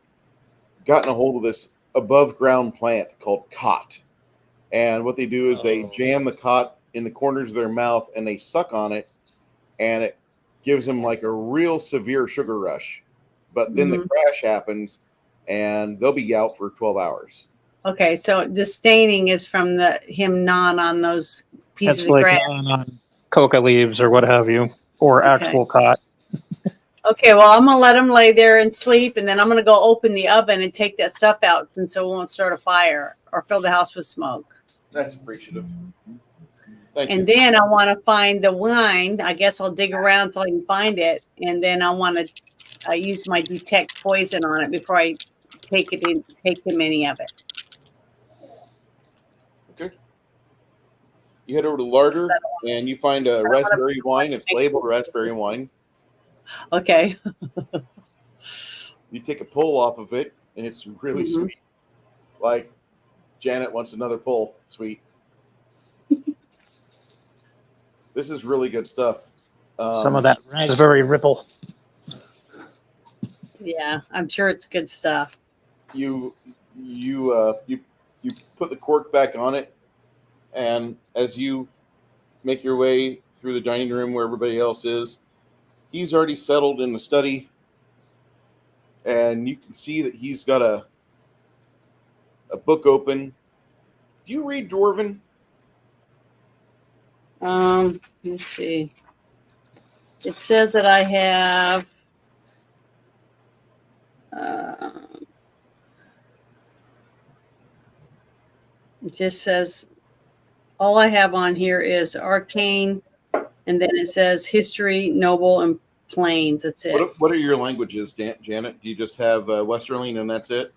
gotten a hold of this above ground plant called cot. And what they do is they jam the cot in the corners of their mouth and they suck on it, and it gives them like a real severe sugar rush. But then the Mhm. crash happens and they'll be out for 12 hours. Okay, so the staining is from him gnawing on those pieces It's of like grass. on coca leaves or what have you, or Okay. actual cot. Okay, well, I'm gonna let him lay there and sleep, and then I'm gonna go open the oven and take that stuff out, since it won't start a fire or fill the house with smoke. That's appreciative. Thank you. And then I want to find the wine. I guess I'll dig around till I can find it, and then I want to use my detect poison on it before I take him any of it. Okay. You head over to Larder and you find a raspberry wine. It's labeled raspberry wine. Okay. You take a pull off of it, and it's really Mhm. sweet. Like Janet wants another pull. Sweet. This is really good stuff. Some of that raspberry ripple. Yeah, I'm sure it's good stuff. You put the cork back on it, and as you make your way through the dining room where everybody else is, he's already settled in the study, and you can see that he's got a book open. Do you read Dwarven? Let's see. It says that I have. It just says all I have on here is arcane, and then it says history, noble, and plains. That's it. What are your languages, Janet? Do you just have Westerling and that's it?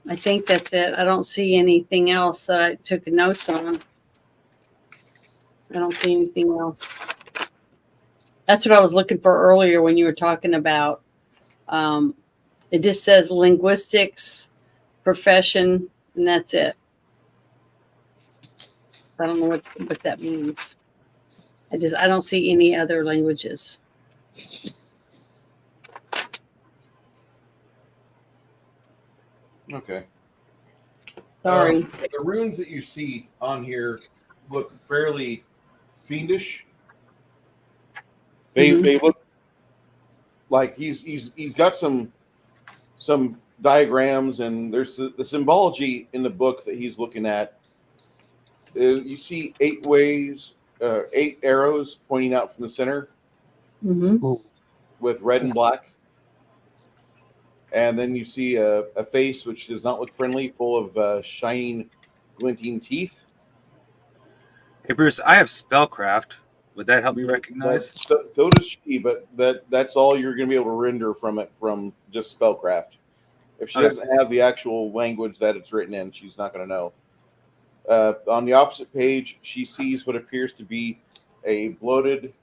I think that's it. I don't see anything else that I took notes on. I don't see anything else. That's what I was looking for earlier when you were talking about. It just says linguistics, profession, and that's it. I don't know what that means. I don't see any other languages. Okay. Sorry. The runes that you see on here look fairly fiendish. They look like he's got some diagrams, and there's the symbology in the book that he's looking at. You see 8 ways, 8 arrows pointing out from the center with red and black. And then you see a face which does not look friendly, full of shining, glinting teeth. Hey, Bruce, I have spellcraft. Would that help me recognize? So does she, but that's all you're going to be able to render from it, from just spellcraft. If she doesn't have the actual language that it's written in, she's not going to know. On the opposite page, she sees what appears to be a bloated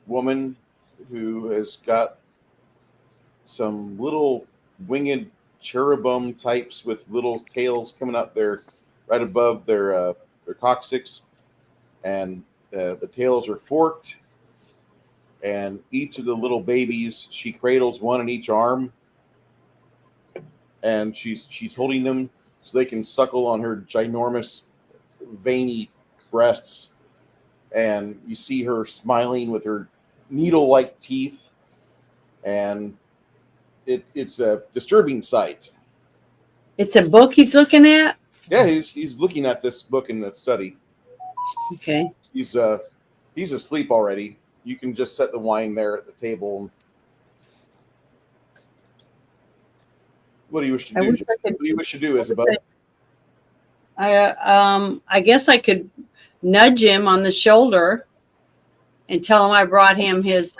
woman who has got some little winged cherubim types with little tails coming up there right above their coccyx, and the tails are forked, and each of the little babies, she cradles one in each arm, and she's holding them so they can suckle on her ginormous veiny breasts, and you see her smiling with her needle-like teeth, and it's a disturbing sight. It's a book he's looking at? Yeah, he's looking at this book in the study. Okay. He's asleep already. You can just set the wine there at the table. What do you wish to do? What do you wish to do, Isabel? I guess I could nudge him on the shoulder and tell him I brought him his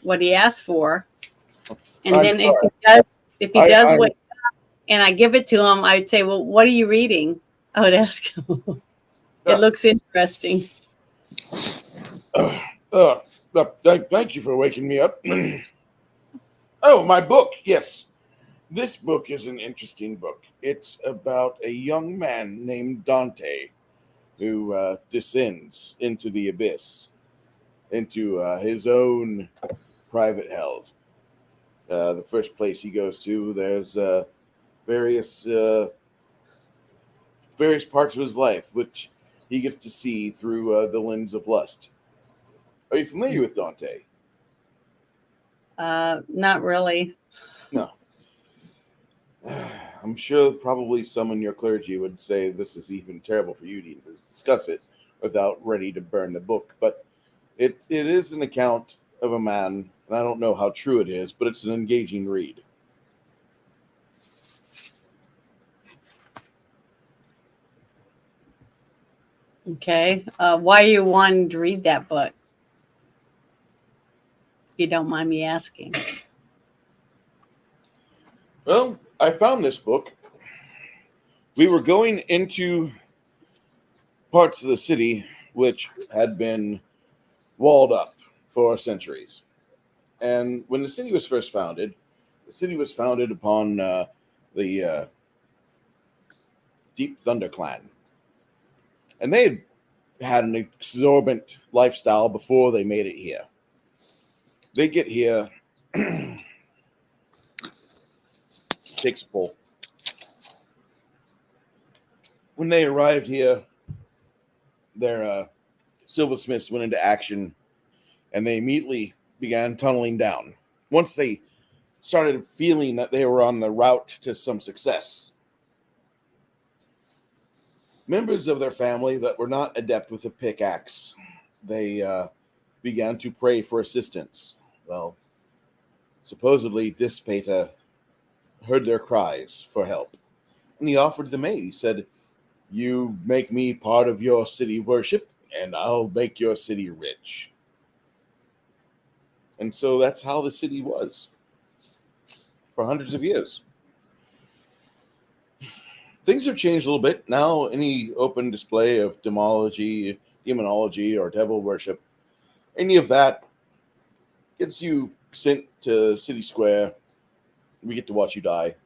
what he asked for. And then if he does what, and I give it to him, I'd say, "Well, what are you reading?" I would ask him. It looks interesting. Thank you for waking me up. Oh, my book. Yes. This book is an interesting book. It's about a young man named Dante who descends into the abyss, into his own private hell. The first place he goes to, there's various various parts of his life which he gets to see through the lens of lust. Are you familiar with Dante? Not really. No. I'm sure probably some in your clergy would say this is even terrible for you to even discuss it without ready to burn the book. But it is an account of a man, and I don't know how true it is, but it's an engaging read. Okay. Why you wanting to read that book? If you don't mind me asking. Well, I found this book. We were going into parts of the city which had been walled up for centuries. And when the city was first founded, the city was founded upon the Deep Thunder Clan. And they had an exorbitant lifestyle before they made it here. They get here, takes a pull. When they arrived here, their silversmiths went into action, and they immediately began tunneling down. Once they started feeling that they were on the route to some success, members of their family that were not adept with a pickaxe, they began to pray for assistance. Well, supposedly Dissipator heard their cries for help, and he offered them aid. He said, "You make me part of your city worship, and I'll make your city rich." And so that's how the city was for hundreds of years. Things have changed a little bit. Now, any open display of demonology, demonology, or devil worship, any of that gets you sent to City Square. We get to watch you die.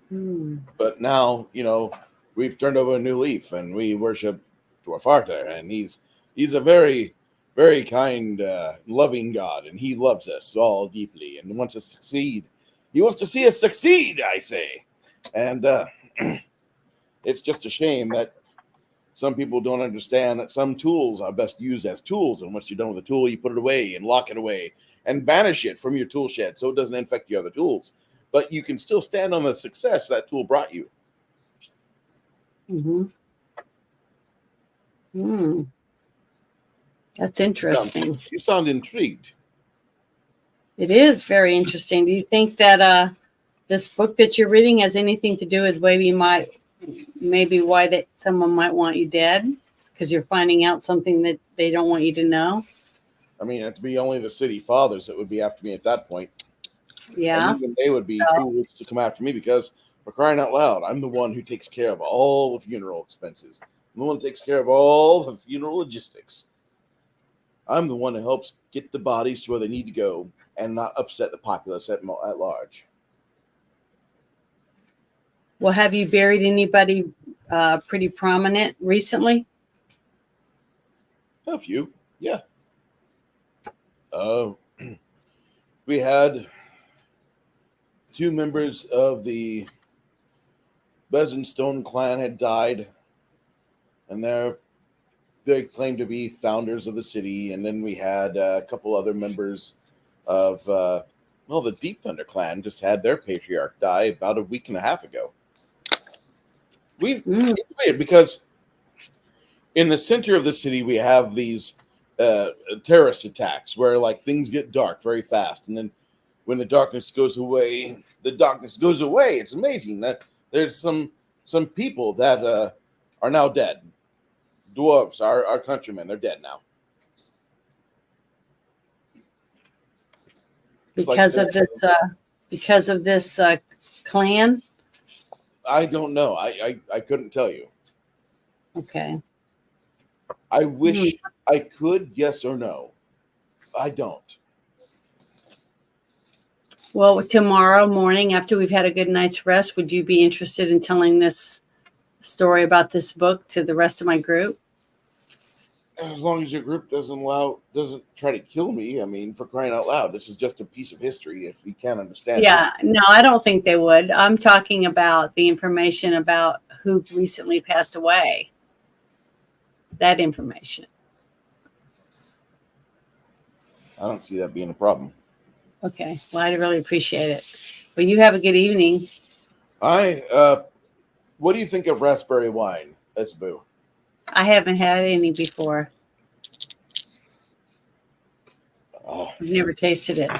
But now, we've turned over a new leaf, and we worship Dwarfarta, and he's a very, very kind, loving God, and he loves us all deeply and wants us to succeed. He wants to see us succeed, I say. And it's just a shame that some people don't understand that some tools are best used as tools, and once you're done with the tool, you put it away and lock it away and banish it from your tool shed so it doesn't infect your other tools. But you can still stand on the success that tool brought you. That's interesting. You sound intrigued. It is very interesting. Do you think that this book that you're reading has anything to do with maybe why that someone might want you dead? Because you're finding out something that they don't want you to know? I mean, it'd be only the city fathers that would be after me at that point. Yeah. And even they would be fools to come after me because, for crying out loud, I'm the one who takes care of all the funeral expenses. I'm the one who takes care of all the funeral logistics. I'm the one who helps get the bodies to where they need to go and not upset the populace at large. Well, have you buried anybody pretty prominent recently? A few, yeah. We had 2 members of the Bezenstone clan had died, and they claimed to be founders of the city. And then we had a couple other members of the Deep Thunder clan just had their patriarch die about a week and a half ago. It's weird because in the center of the city we have these terrorist attacks where like things get dark very fast, and then when the darkness goes away, It's amazing that there's some people that are now dead. Dwarves, our countrymen, they're dead now. Because of this clan? I don't know. I couldn't tell you. Okay. I wish I could, yes or no. I don't. Well, tomorrow morning, after we've had a good night's rest, would you be interested in telling this story about this book to the rest of my group? As long as your group doesn't try to kill me. I mean, for crying out loud, this is just a piece of history. If you can't understand Yeah, no, I don't think they would. I'm talking about the information about who recently passed away. That information. I don't see that being a problem. Okay. Well, I really appreciate it. Well, you have a good evening. What do you think of raspberry wine, Esboo? I haven't had any before. Oh, I've never tasted it.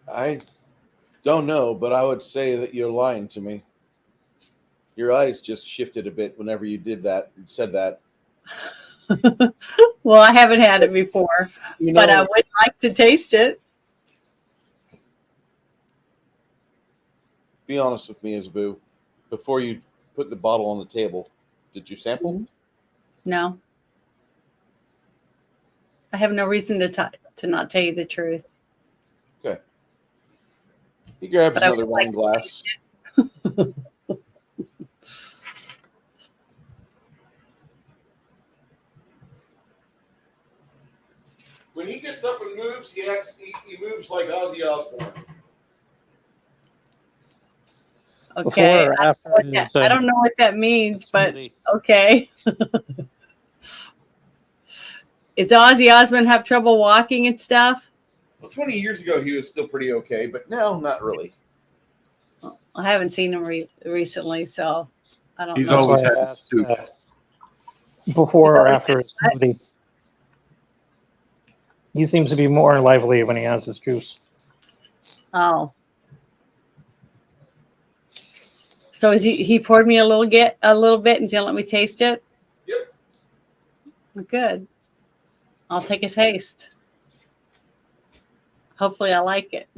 I don't know, but I would say that you're lying to me. Your eyes just shifted a bit whenever you said that. Well, I haven't had it before, You but I know, would like to taste it. be honest with me, Esboo. Before you put the bottle on the table, did you sample? No. I have no reason to not tell you the truth. Okay. He grabs But I another would like wine to glass. When he gets up and moves, he moves like Ozzy Osbourne. Okay. Before or after his, I don't know what that means, but smoothie? okay. Does Ozzy Osbourne have trouble walking and stuff? Well, 20 years ago, he was still pretty okay, but now, not really. I haven't seen him recently, so I don't He's know. always That's why I had asked, soup. before or He's always after his smoothie. He seems to be more lively when he has his juice. Oh. So he poured me a little bit and didn't let me taste it? Yep. Good. I'll take a taste. Hopefully I like it.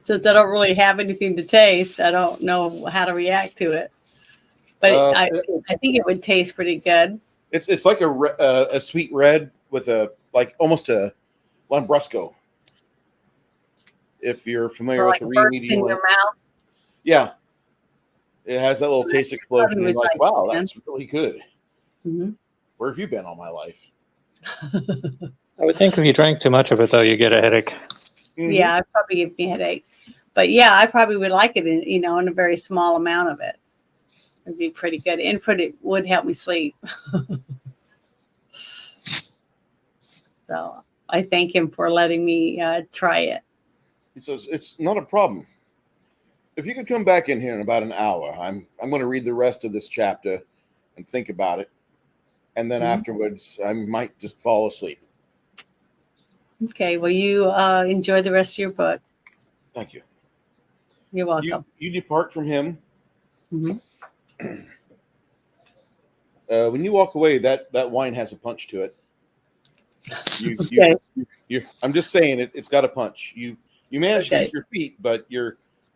Since I don't really have anything to taste, I don't know how to react to it. But I think it would taste pretty good. It's like a sweet red with almost a Lambrusco. If you're familiar with the bursts in medium, your mouth. yeah, it has that little taste explosion. You're would like, like wow, it, that's really good. Mm-hmm. Where have you been all my life? I would think if you drank too much of it, though, you get a headache. Mm-hmm. Yeah, it probably give me a headache. But yeah, I probably would like it in a very small amount of it. It'd be pretty good. And it would help me sleep. So I thank him for letting me try it. He says it's not a problem. If you could come back in here in about an hour, I'm going to read the rest of this chapter and think about it, and then afterwards I might just fall asleep. Okay. Well, you enjoy the rest of your book. Thank you. You're welcome. You depart from him. Mm-hmm. When you walk away, that wine has a punch to it. Okay. I'm just saying it's got a punch. You managed to keep your feet, but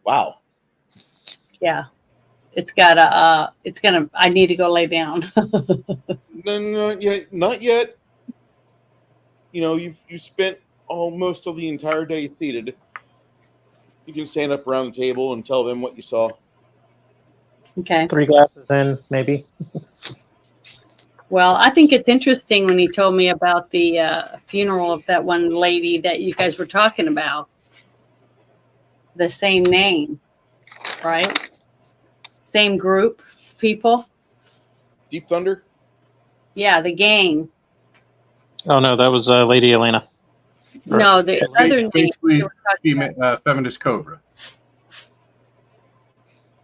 wow. Yeah. I need to go lay down. No, not yet. You spent almost of the entire day seated. You can stand up around the table and tell them what you saw. Okay. 3 glasses in, maybe. Well, I think it's interesting when he told me about the funeral of that one lady that you guys were talking about. The same name, right? Same group, people. Deep Thunder? Yeah, the gang. Oh, no, that was Lady Elena. No, the other name. Basically, we were talking about. feminist Cobra.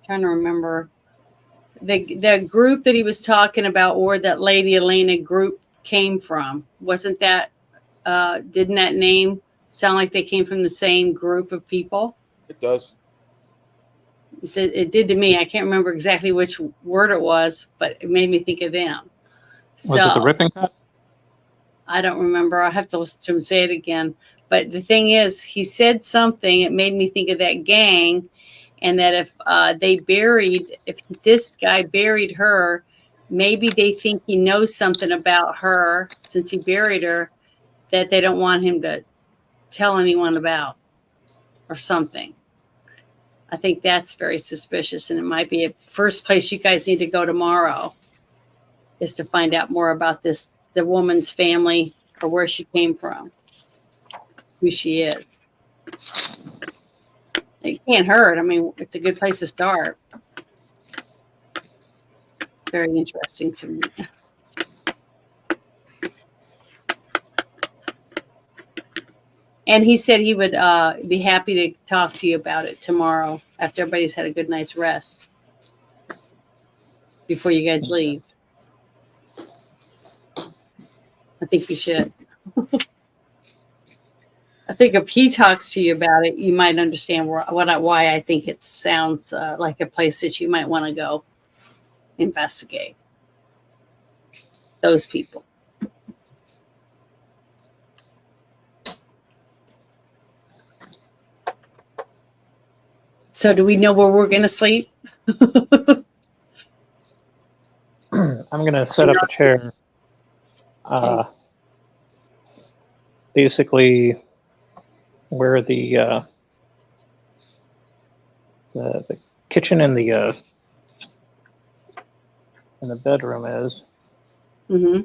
Trying to remember. The group that he was talking about, or that Lady Elena group came from, wasn't that? Didn't that name sound like they came from the same group of people? It does. It did to me. I can't remember exactly which word it was, but it made me think of them. Was it the So Ripping Cut? I don't remember. I'll have to listen to him say it again. But the thing is, he said something. It made me think of that gang. and that if this guy buried her, maybe they think he knows something about her since he buried her that they don't want him to tell anyone about or something. I think that's very suspicious, and it might be a first place you guys need to go tomorrow is to find out more about the woman's family or where she came from, who she is. It can't hurt. I mean, it's a good place to start. Very interesting to me. And he said he would be happy to talk to you about it tomorrow after everybody's had a good night's rest before you guys leave. I think you should. I think if he talks to you about it, you might understand why I think it sounds like a place that you might want to go investigate. Those people. So do we know where we're going to sleep? I'm going to set up a chair. Okay. Basically, where the kitchen and the bedroom is, Mm-hmm.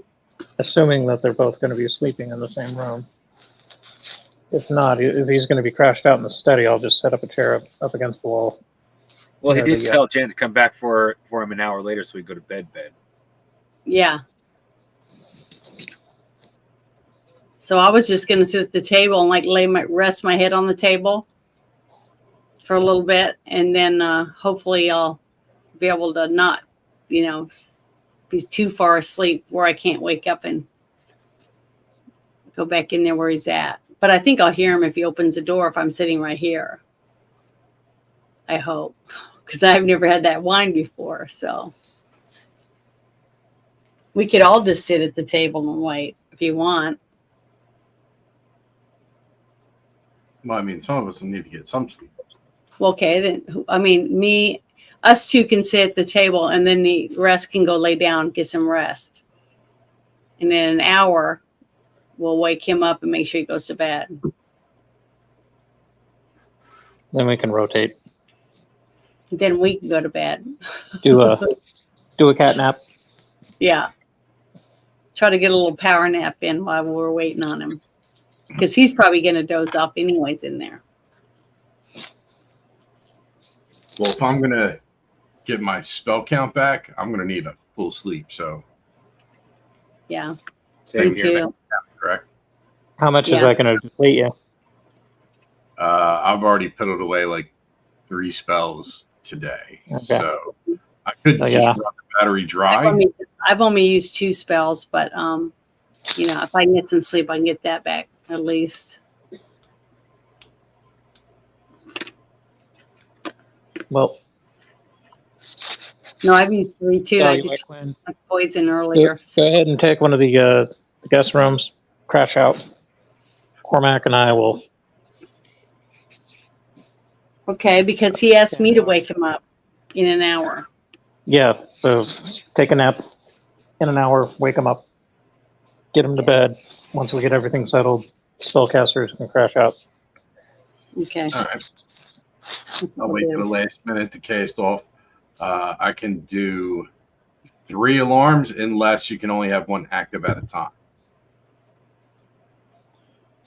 assuming that they're both going to be sleeping in the same room. If not, if he's going to be crashed out in the study, I'll just set up a chair up against the wall. Well, he Yeah, did the, tell Jen to come back for him an hour later so he'd go to bed. Yeah. So I was just going to sit at the table and like rest my head on the table for a little bit, and then hopefully I'll be able to not, be too far asleep where I can't wake up and go back in there where he's at. But I think I'll hear him if he opens the door if I'm sitting right here. I hope, because I've never had that wine before. So we could all just sit at the table and wait if you want. Well, I mean, some of us will need to get some sleep. Well, okay, then us two can sit at the table, and then the rest can go lay down, get some rest. And in an hour, we'll wake him up and make sure he goes to bed. Then we can rotate. Then we can go to bed. Do a cat nap. Yeah. Try to get a little power nap in while we're waiting on him. Because he's probably going to doze off anyways in there. Well, if I'm going to get my spell count back, I'm going to need a full sleep. So, Yeah. Same Me here. too. correct? How much is Yeah. that going to deplete you? I've already put it away like 3 spells today. Okay. So I could Oh, just yeah. run the battery dry. I've only used 2 spells, but if I can get some sleep, I can get that back at least. Well, No, I've used 3 too. so I you just might win. took poison Go earlier. ahead and take one of the guest rooms, crash out. Cormac and I will. Okay, because he asked me to wake him up in an hour. Yeah, so take a nap in an hour, wake him up, get him to bed. Once we get everything settled, spellcasters can crash out. Okay. All right. I'll wait till the last minute to cast off. I can do 3 alarms unless you can only have 1 active at a time.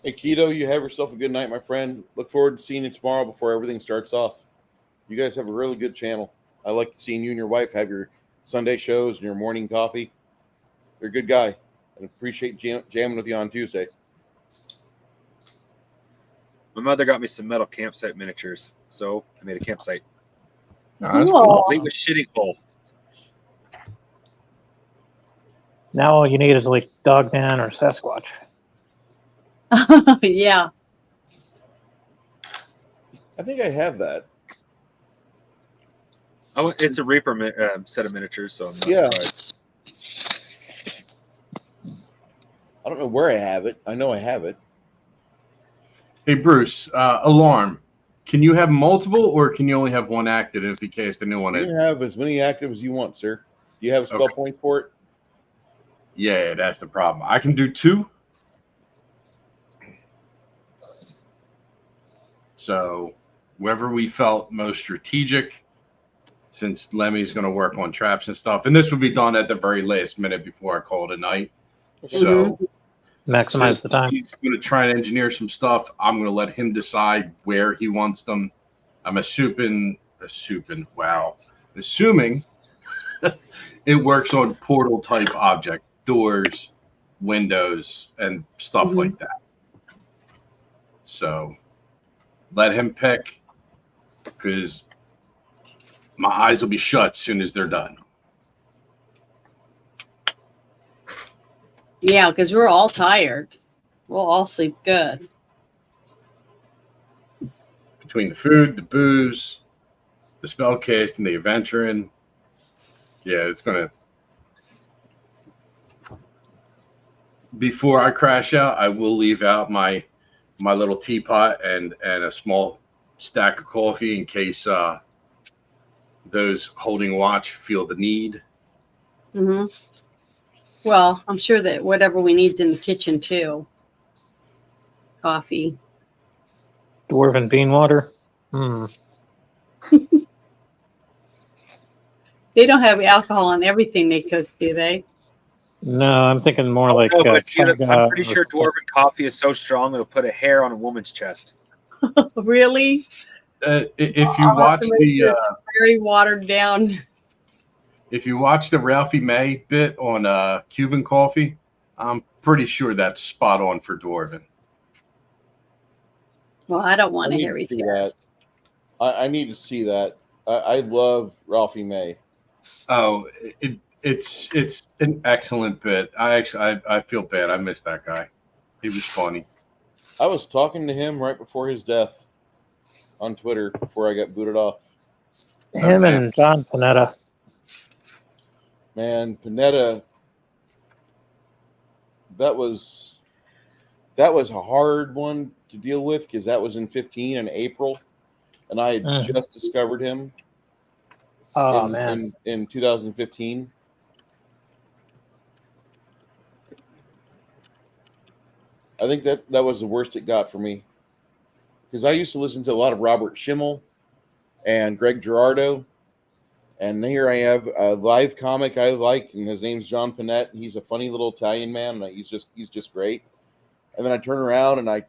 Hey, Keto, you have yourself a good night, my friend. Look forward to seeing you tomorrow before everything starts off. You guys have a really good channel. I like seeing you and your wife have your Sunday shows and your morning coffee. You're a good guy. And appreciate jamming with you on Tuesday. My mother got me some metal campsite miniatures, so I made a campsite. No, that's Cool. cool. Complete with shitting pole. Now all you need is like Dogman or Sasquatch. Yeah. I think I have that. Oh, it's a Reaper set of miniatures, so I'm not Yeah. surprised. I don't know where I have it. I know I have it. Hey, Bruce, alarm. can you have multiple, or can you only have one active if he cast a new one You in? can have as many active as you want, sir. Do you have spell Okay. points for it? Yeah, that's the problem. I can do 2. So, wherever we felt most strategic, since Lemmy's going to work on traps and stuff, and this would be done at the very last minute before I call it a night. So, Maximize since the time. he's going to try and engineer some stuff, I'm going to let him decide where he wants them. I'm assuming it works on portal type object, doors, windows, and stuff like that. So let him pick, because my eyes will be shut as soon as they're done. Yeah, because we're all tired. We'll all sleep good. Between the food, the booze, the spell casting, the adventuring, yeah, it's going to. Before I crash out, I will leave out my little teapot and a small stack of coffee in case those holding watch feel the need. Mm-hmm. Well, I'm sure that whatever we need's in the kitchen too. Coffee. Dwarven bean water. They don't have alcohol in everything they cook, do they? No, I'm thinking more like. No, but I'm chaga pretty or- sure dwarven coffee is so strong it'll put a hair on a woman's chest. Really? If you I'll have watch to make sure it's the very watered down. if you watch the Ralphie May bit on Cuban coffee, I'm pretty sure that's spot on for dwarven. Well, I don't want I a need to hairy see chest. I need to see that. I love Ralphie May. Oh, it's an excellent bit. I feel bad. I missed that guy. He was funny. I was talking to him right before his death on Twitter before I got booted off. Him and John Panetta. Man, Panetta, that was a hard one to deal with because that was in 15 in April, and I had just discovered him. Oh man! In 2015. I think that was the worst it got for me because I used to listen to a lot of Robert Schimmel and Greg Girardo, and here I have a live comic I like, and his name's John Panette. He's a funny little Italian man. And he's just great. And then I turn around and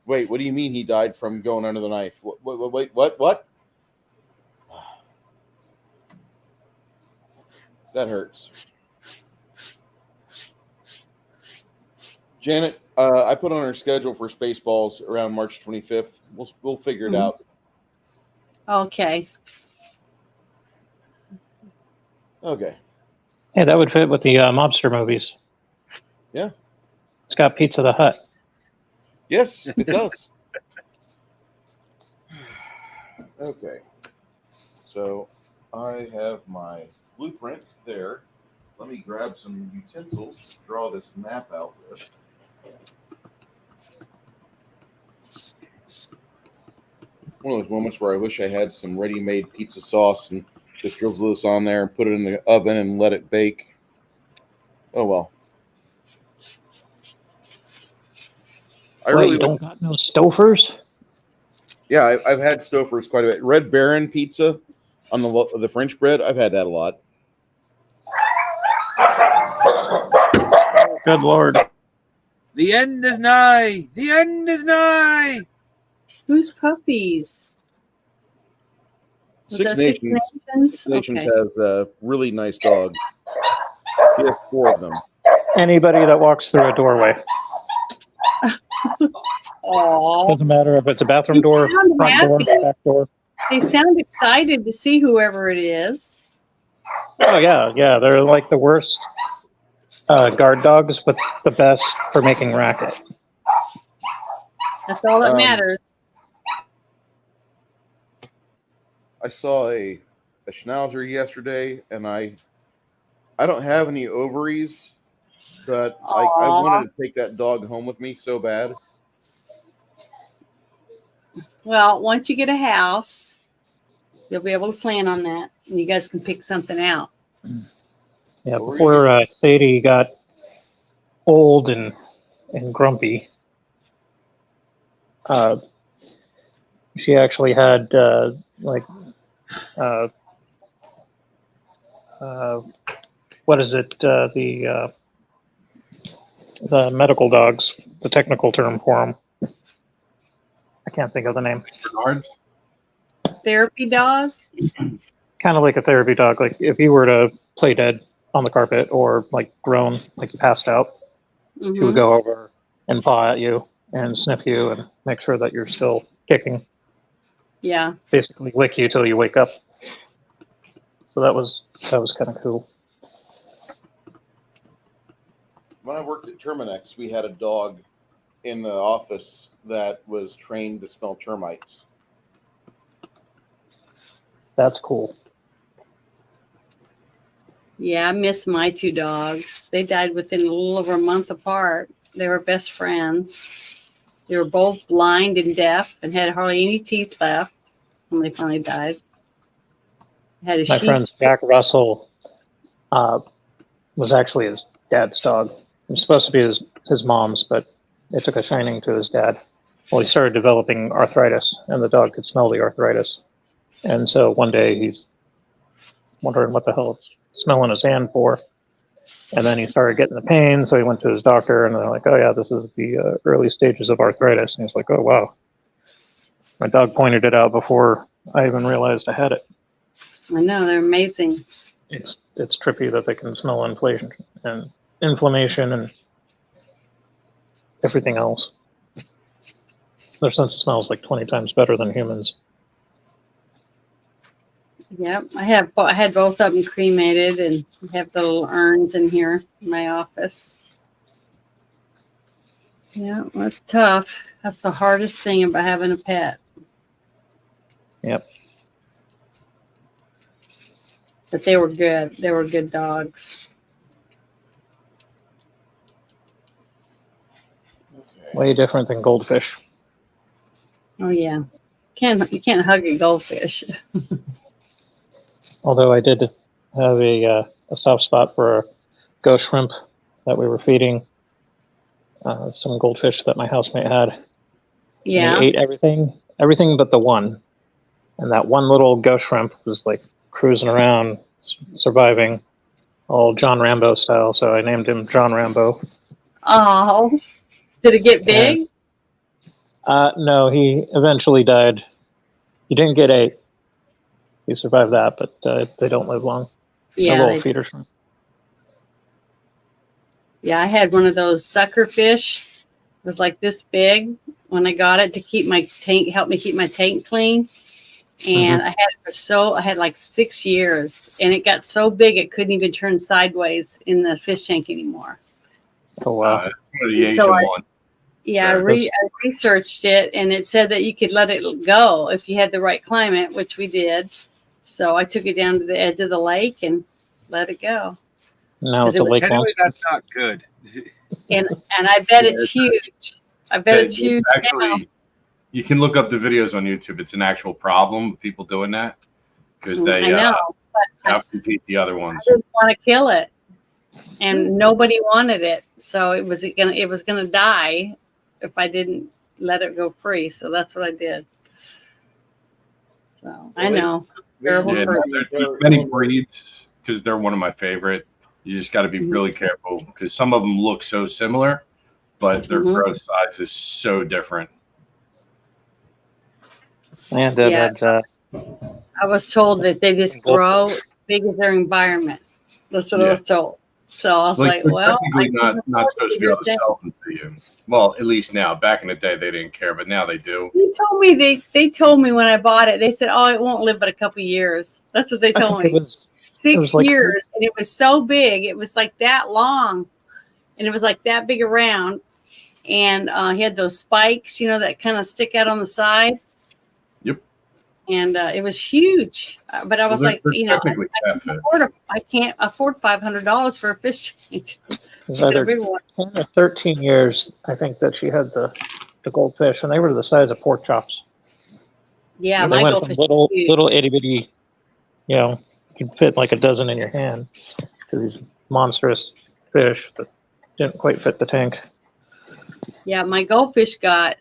wait. What do you mean he died from going under the knife? Wait, what? That hurts. Janet, I put on our schedule for Spaceballs around March 25th. We'll figure it out. Okay. Okay. Hey, that would fit with the mobster movies. Yeah. It's got Pizza the Hut. Yes, it does. Okay. So I have my blueprint there. Let me grab some utensils to draw this map out with. One of those moments where I wish I had some ready-made pizza sauce and just drizzle this on there and put it in the oven and let it bake. Oh well. You don't got no Stofers? Yeah, I've had Stofers quite a bit. Red Baron pizza on the French bread. I've had that a lot. Good Lord. The end is nigh. The end is nigh. Who's puppies? Was Six that Nations. Six Nations has a really nice dog. He has 4 of them. Anybody that walks through a doorway. Aww. Doesn't matter if it's a bathroom door, front door, back door. They sound excited to see whoever it is. Oh yeah. They're like the worst guard dogs, but the best for making racket. That's all that matters. I saw a Schnauzer yesterday, and I don't have any ovaries, but I wanted to take that dog home with me so bad. Well, once you get a house, you'll be able to plan on that, and you guys can pick something out. Yeah, Where before Sadie got old and grumpy, she actually had uh, what is it? The medical dogs, the technical term for them. I can't think of the name. Bernards. Therapy dog? Kind of like a therapy dog. Like if you were to play dead on the carpet or like groan, like you passed out, she would Mhm. go over and paw at you and sniff you and make sure that you're still kicking. Yeah. Basically lick you till you wake up. So that was kind of cool. When I worked at Terminex, we had a dog in the office that was trained to smell termites. That's cool. Yeah, I miss my two dogs. They died within a little over a month apart. They were best friends. They were both blind and deaf and had hardly any teeth left when they finally died. Had a My friend sheep. Jack Russell was actually his dad's dog. It was supposed to be his mom's, but it took a shining to his dad. Well, he started developing arthritis, and the dog could smell the arthritis. And so one day he's wondering what the hell it's smelling his hand for. And then he started getting the pain, so he went to his doctor, and they're like, oh, yeah, this is the early stages of arthritis. And he's like, oh, wow. My dog pointed it out before I even realized I had it. I know, they're amazing. It's trippy that they can smell inflation and inflammation and everything else. Their sense of smell is like 20 times better than humans. Yep, I had both of them cremated, and I have the little urns in here in my office. Yeah, that's tough. That's the hardest thing about having a pet. Yep. But they were good. They were good dogs. Okay. Way different than goldfish. Oh yeah, you can't hug a goldfish. Although I did have a soft spot for a ghost shrimp that we were feeding some goldfish that my housemate had. And Yeah. they ate everything but the one. And that one little ghost shrimp was like cruising around, surviving, all John Rambo style. So I named him John Rambo. Oh, did it get big? No, he eventually died. He didn't get ate. He survived that, but they don't live long. Yeah. A little feeder shrimp. Yeah, I had one of those sucker fish. It was like this big when I got it to keep my tank, help me keep my tank clean. And I had it I had like 6 years, and it got so big it couldn't even turn sideways in the fish tank anymore. Oh, wow. One of the Asian So ones. Yeah, Sure. I researched it, and it said that you could let it go if you had the right climate, which we did. So I took it down to the edge of the lake and let it go. Now it's it a was lake Technically, monster. that's not good. And I bet it's huge. I bet it's huge now. Actually, you can look up the videos on YouTube. It's an actual problem with people doing that because I they know, but I outcompete the other ones. didn't want to kill it, and nobody wanted it. So it was gonna die if I didn't let it go free. So that's what I did. So I know. Terrible Yeah, person. there's many breeds because they're one of my favorite. You just got to be really careful because some of them look so similar, but their growth size is so different. And Yeah. I was told that they just grow big as their environment. That's what I was told. So I was like, they're well, technically not supposed to be able to sell them to you. Well, at least now. Back in the day, they didn't care, but now they do. they told me when I bought it, they said, oh, it won't live but a couple years. That's what they told me. 6 like- years, and it was so big. It was like that long, and it was like that big around. And he had those spikes, that kind of stick out on the side. Yep. And it was huge. But I was like, I can't afford $500 for a fish tank. It was either 10 or 13 years, I think, that she had the goldfish, and they were the size of pork chops. Yeah, They my went goldfish. from little itty bitty, you know, you could fit like a dozen in your hand, to these monstrous fish that didn't quite fit the tank. Yeah, my goldfish got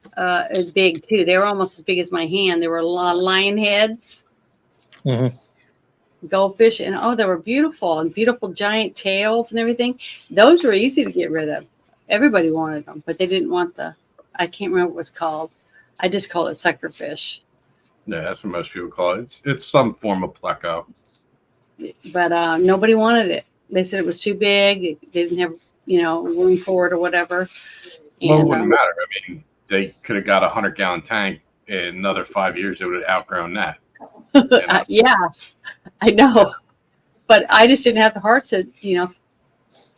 big too. They were almost as big as my hand. They were lion heads, Hmm. goldfish, and oh, they were beautiful and beautiful giant tails and everything. Those were easy to get rid of. Everybody wanted them, but they didn't want I can't remember what it was called. I just called it suckerfish. Yeah, that's what most people call it. It's some form of pleco. But nobody wanted it. They said it was too big. They didn't have, room for it or whatever. Well, it And wouldn't matter. I mean, they could have got a 100-gallon tank. In another 5 years, they would have outgrown that. yeah, I know. But I just didn't have the heart to,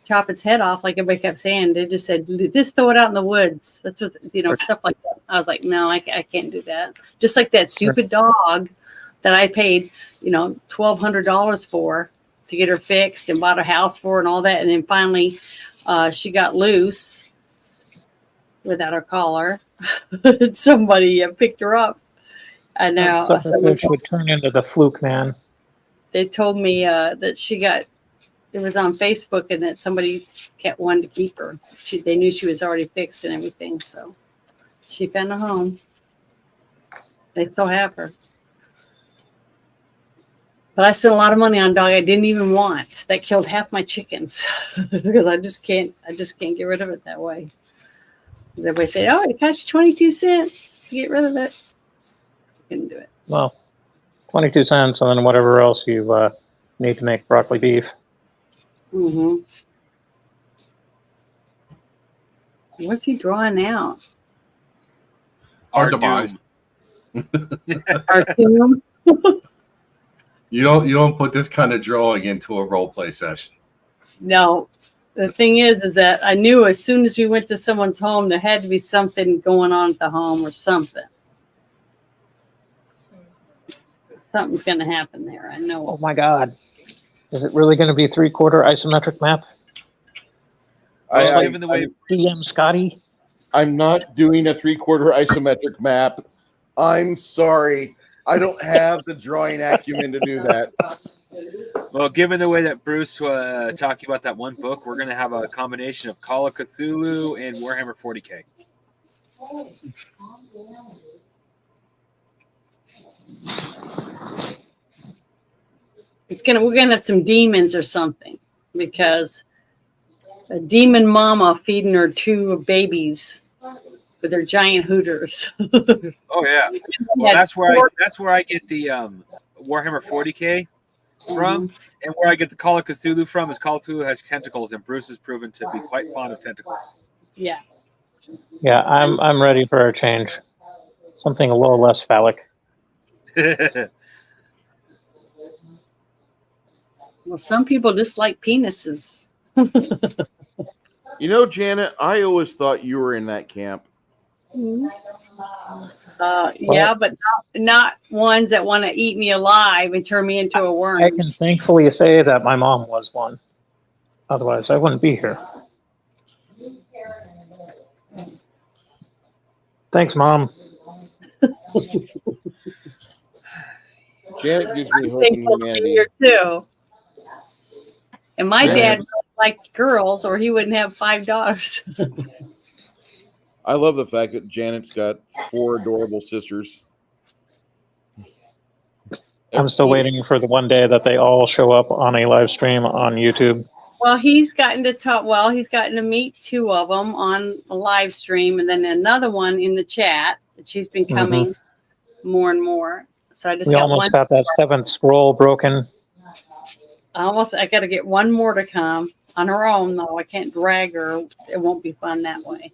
chop its head off like everybody kept saying. They just said, just throw it out in the woods. That's what, stuff like that. I was like, no, I can't do that. Just like that stupid dog that I paid, $1,200 for to get her fixed and bought a house for and all that. And then finally she got loose without her collar. Somebody picked her up. I know. Suckerfish would turn into the fluke man. They told me that she got, it was on Facebook and that somebody kept wanting to keep her. They knew she was already fixed and everything. So she found a home. They still have her. But I spent a lot of money on a dog I didn't even want. That killed half my chickens because I just can't get rid of it that way. Everybody say, oh, it costs 22 cents to get rid of it. Couldn't do it. Well, 22 cents and then whatever else you need to make broccoli beef. Mm-hmm. What's he drawing out? Hard to buy. Cartoon? You don't put this kind of drawing into a role play session. No. The thing is that I knew as soon as we went to someone's home, there had to be something going on at the home or something. Something's going to happen there. I know. Oh my God. Is it really going to be 3/4 isometric map? I'm DM Scotty? I'm not doing a 3/4 isometric map. I'm sorry. I don't have the drawing acumen to do that. Well, given the way that Bruce talking about that one book, we're going to have a combination of Call of Cthulhu and Warhammer 40K. We're gonna have some demons or something because a demon mama feeding her 2 babies with their giant hooters. Oh yeah, well that's where I get the Warhammer 40K from, and where I get the Call of Cthulhu from is Call of Cthulhu has tentacles, and Bruce has proven to be quite fond of tentacles. Yeah. Yeah, I'm ready for a change. Something a little less phallic. Well, some people just like penises. Janet, I always thought you were in that camp. Yeah, but not ones that want to eat me alive and turn me into a worm. I can thankfully say that my mom was one. Otherwise, I wouldn't be here. Thanks, Mom. Janet gives me hope in humanity. Here too. And my dad liked girls, or he wouldn't have 5 daughters. I love the fact that Janet's got 4 adorable sisters. I'm still waiting for the one day that they all show up on a live stream on YouTube. Well, he's gotten to meet 2 of them on a live stream, and then another one in the chat. She's been coming more and more. So I just got almost one. got that 7th scroll broken. I got to get one more to come on her own, though. I can't drag her. It won't be fun that way.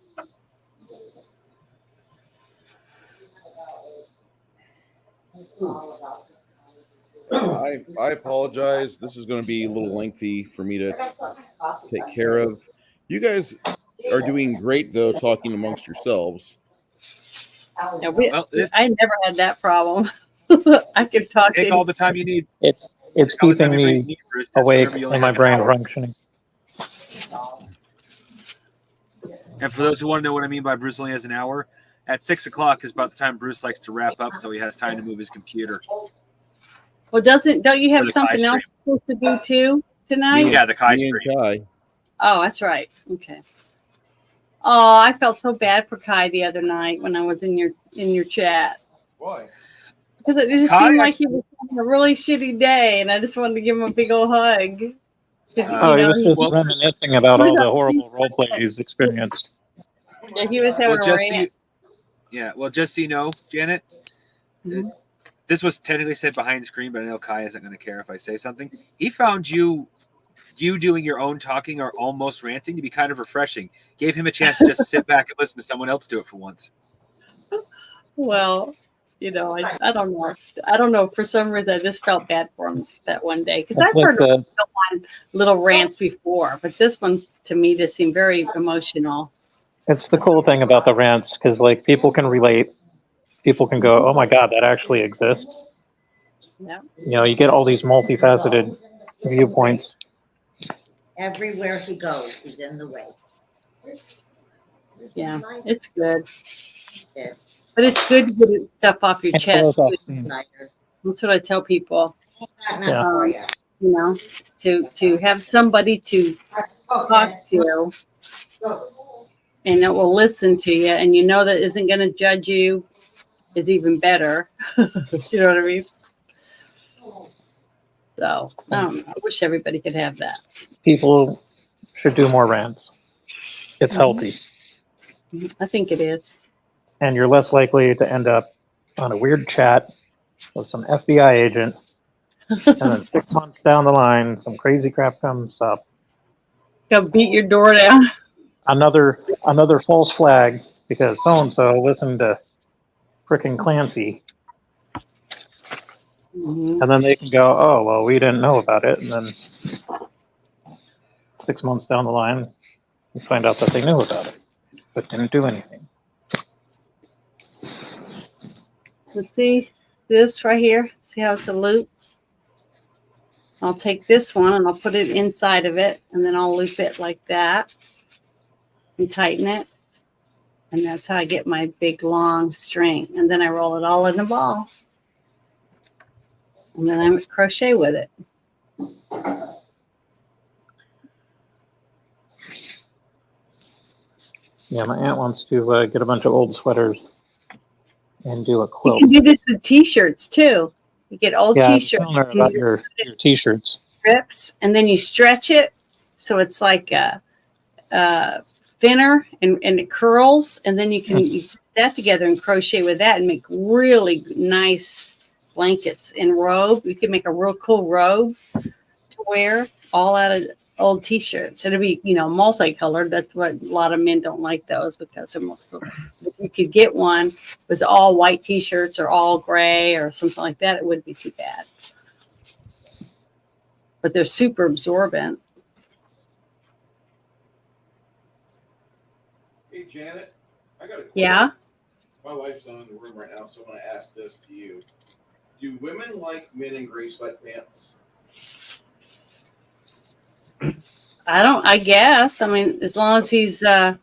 I apologize. This is going to be a little lengthy for me to take care of. You guys are doing great, though, talking amongst yourselves. Yeah, I never had that problem. I could talk. Take all the time you need. It's keeping me awake and my brain functioning. And for those who want to know what I mean by Bruce only has an hour, at 6 o'clock is about the time Bruce likes to wrap up, so he has time to move his computer. Well, don't you have For the something Kai else you're supposed to do too tonight? Yeah, the Kai Me and stream. Kai. Oh, that's right. Okay. Oh, I felt so bad for Kai the other night when I was in your chat. Why? Because it just Kai seemed like he was having a really shitty day, and I just wanted to give him a big old hug. Oh, he was just reminiscing about all the horrible role play he's experienced. Yeah, he was having Well, a just so rant. just so you know, Janet, Mhm. this was technically said behind the screen, but I know Kai isn't going to care if I say something. He found you doing your own talking or almost ranting to be kind of refreshing. Gave him a chance to just sit back and listen to someone else do it for once. Well, I don't know. I don't know. For some reason, I just felt bad for him that one day because I've heard little rants before, but this one to me just seemed very emotional. It's the cool thing about the rants, because like people can relate. People can go, "Oh my God, that actually exists." Yeah. You get all these multifaceted viewpoints. Everywhere he goes, he's in the way. Yeah, it's good. Yeah. But it's good to get stuff off your chest. Snyder. That's what I tell people. Not enough for you. To have somebody to talk to and that will listen to you, and that isn't going to judge you is even better. You know what I mean? So I wish everybody could have that. People should do more rants. It's healthy. I think it is. And you're less likely to end up on a weird chat with some FBI agent, and then 6 months down the line, some crazy crap comes up. Go beat your door down. Another false flag because so-and-so listened to frickin' Clancy. Mm-hmm. And then they can go, oh, well, we didn't know about it. And then 6 months down the line, you find out that they knew about it, but didn't do anything. Let's see this right here. See how it's a loop? I'll take this one and I'll put it inside of it, and then I'll loop it like that and tighten it. And that's how I get my big long string. And then I roll it all in a ball. And then I crochet with it. Yeah, my aunt wants to get a bunch of old sweaters and do a You quilt. can do this with t-shirts too. You get old Yeah, I was t-shirts. telling her about your t-shirts. Strips, and then you stretch it so it's like thinner and it curls, and then you put that together and crochet with that and make really nice blankets and robe. You can make a real cool robe to wear all out of old t-shirts. It'll be multicolored. That's what a lot of men don't like those because they're multiple. If you could get one that was all white t-shirts or all gray or something like that, it wouldn't be too bad. But they're super absorbent. Hey, Janet, I got a question. Yeah. My wife's not in the room right now, so I'm going to ask this to you. Do women like men in gray sweatpants? I guess. I mean, as long as he's not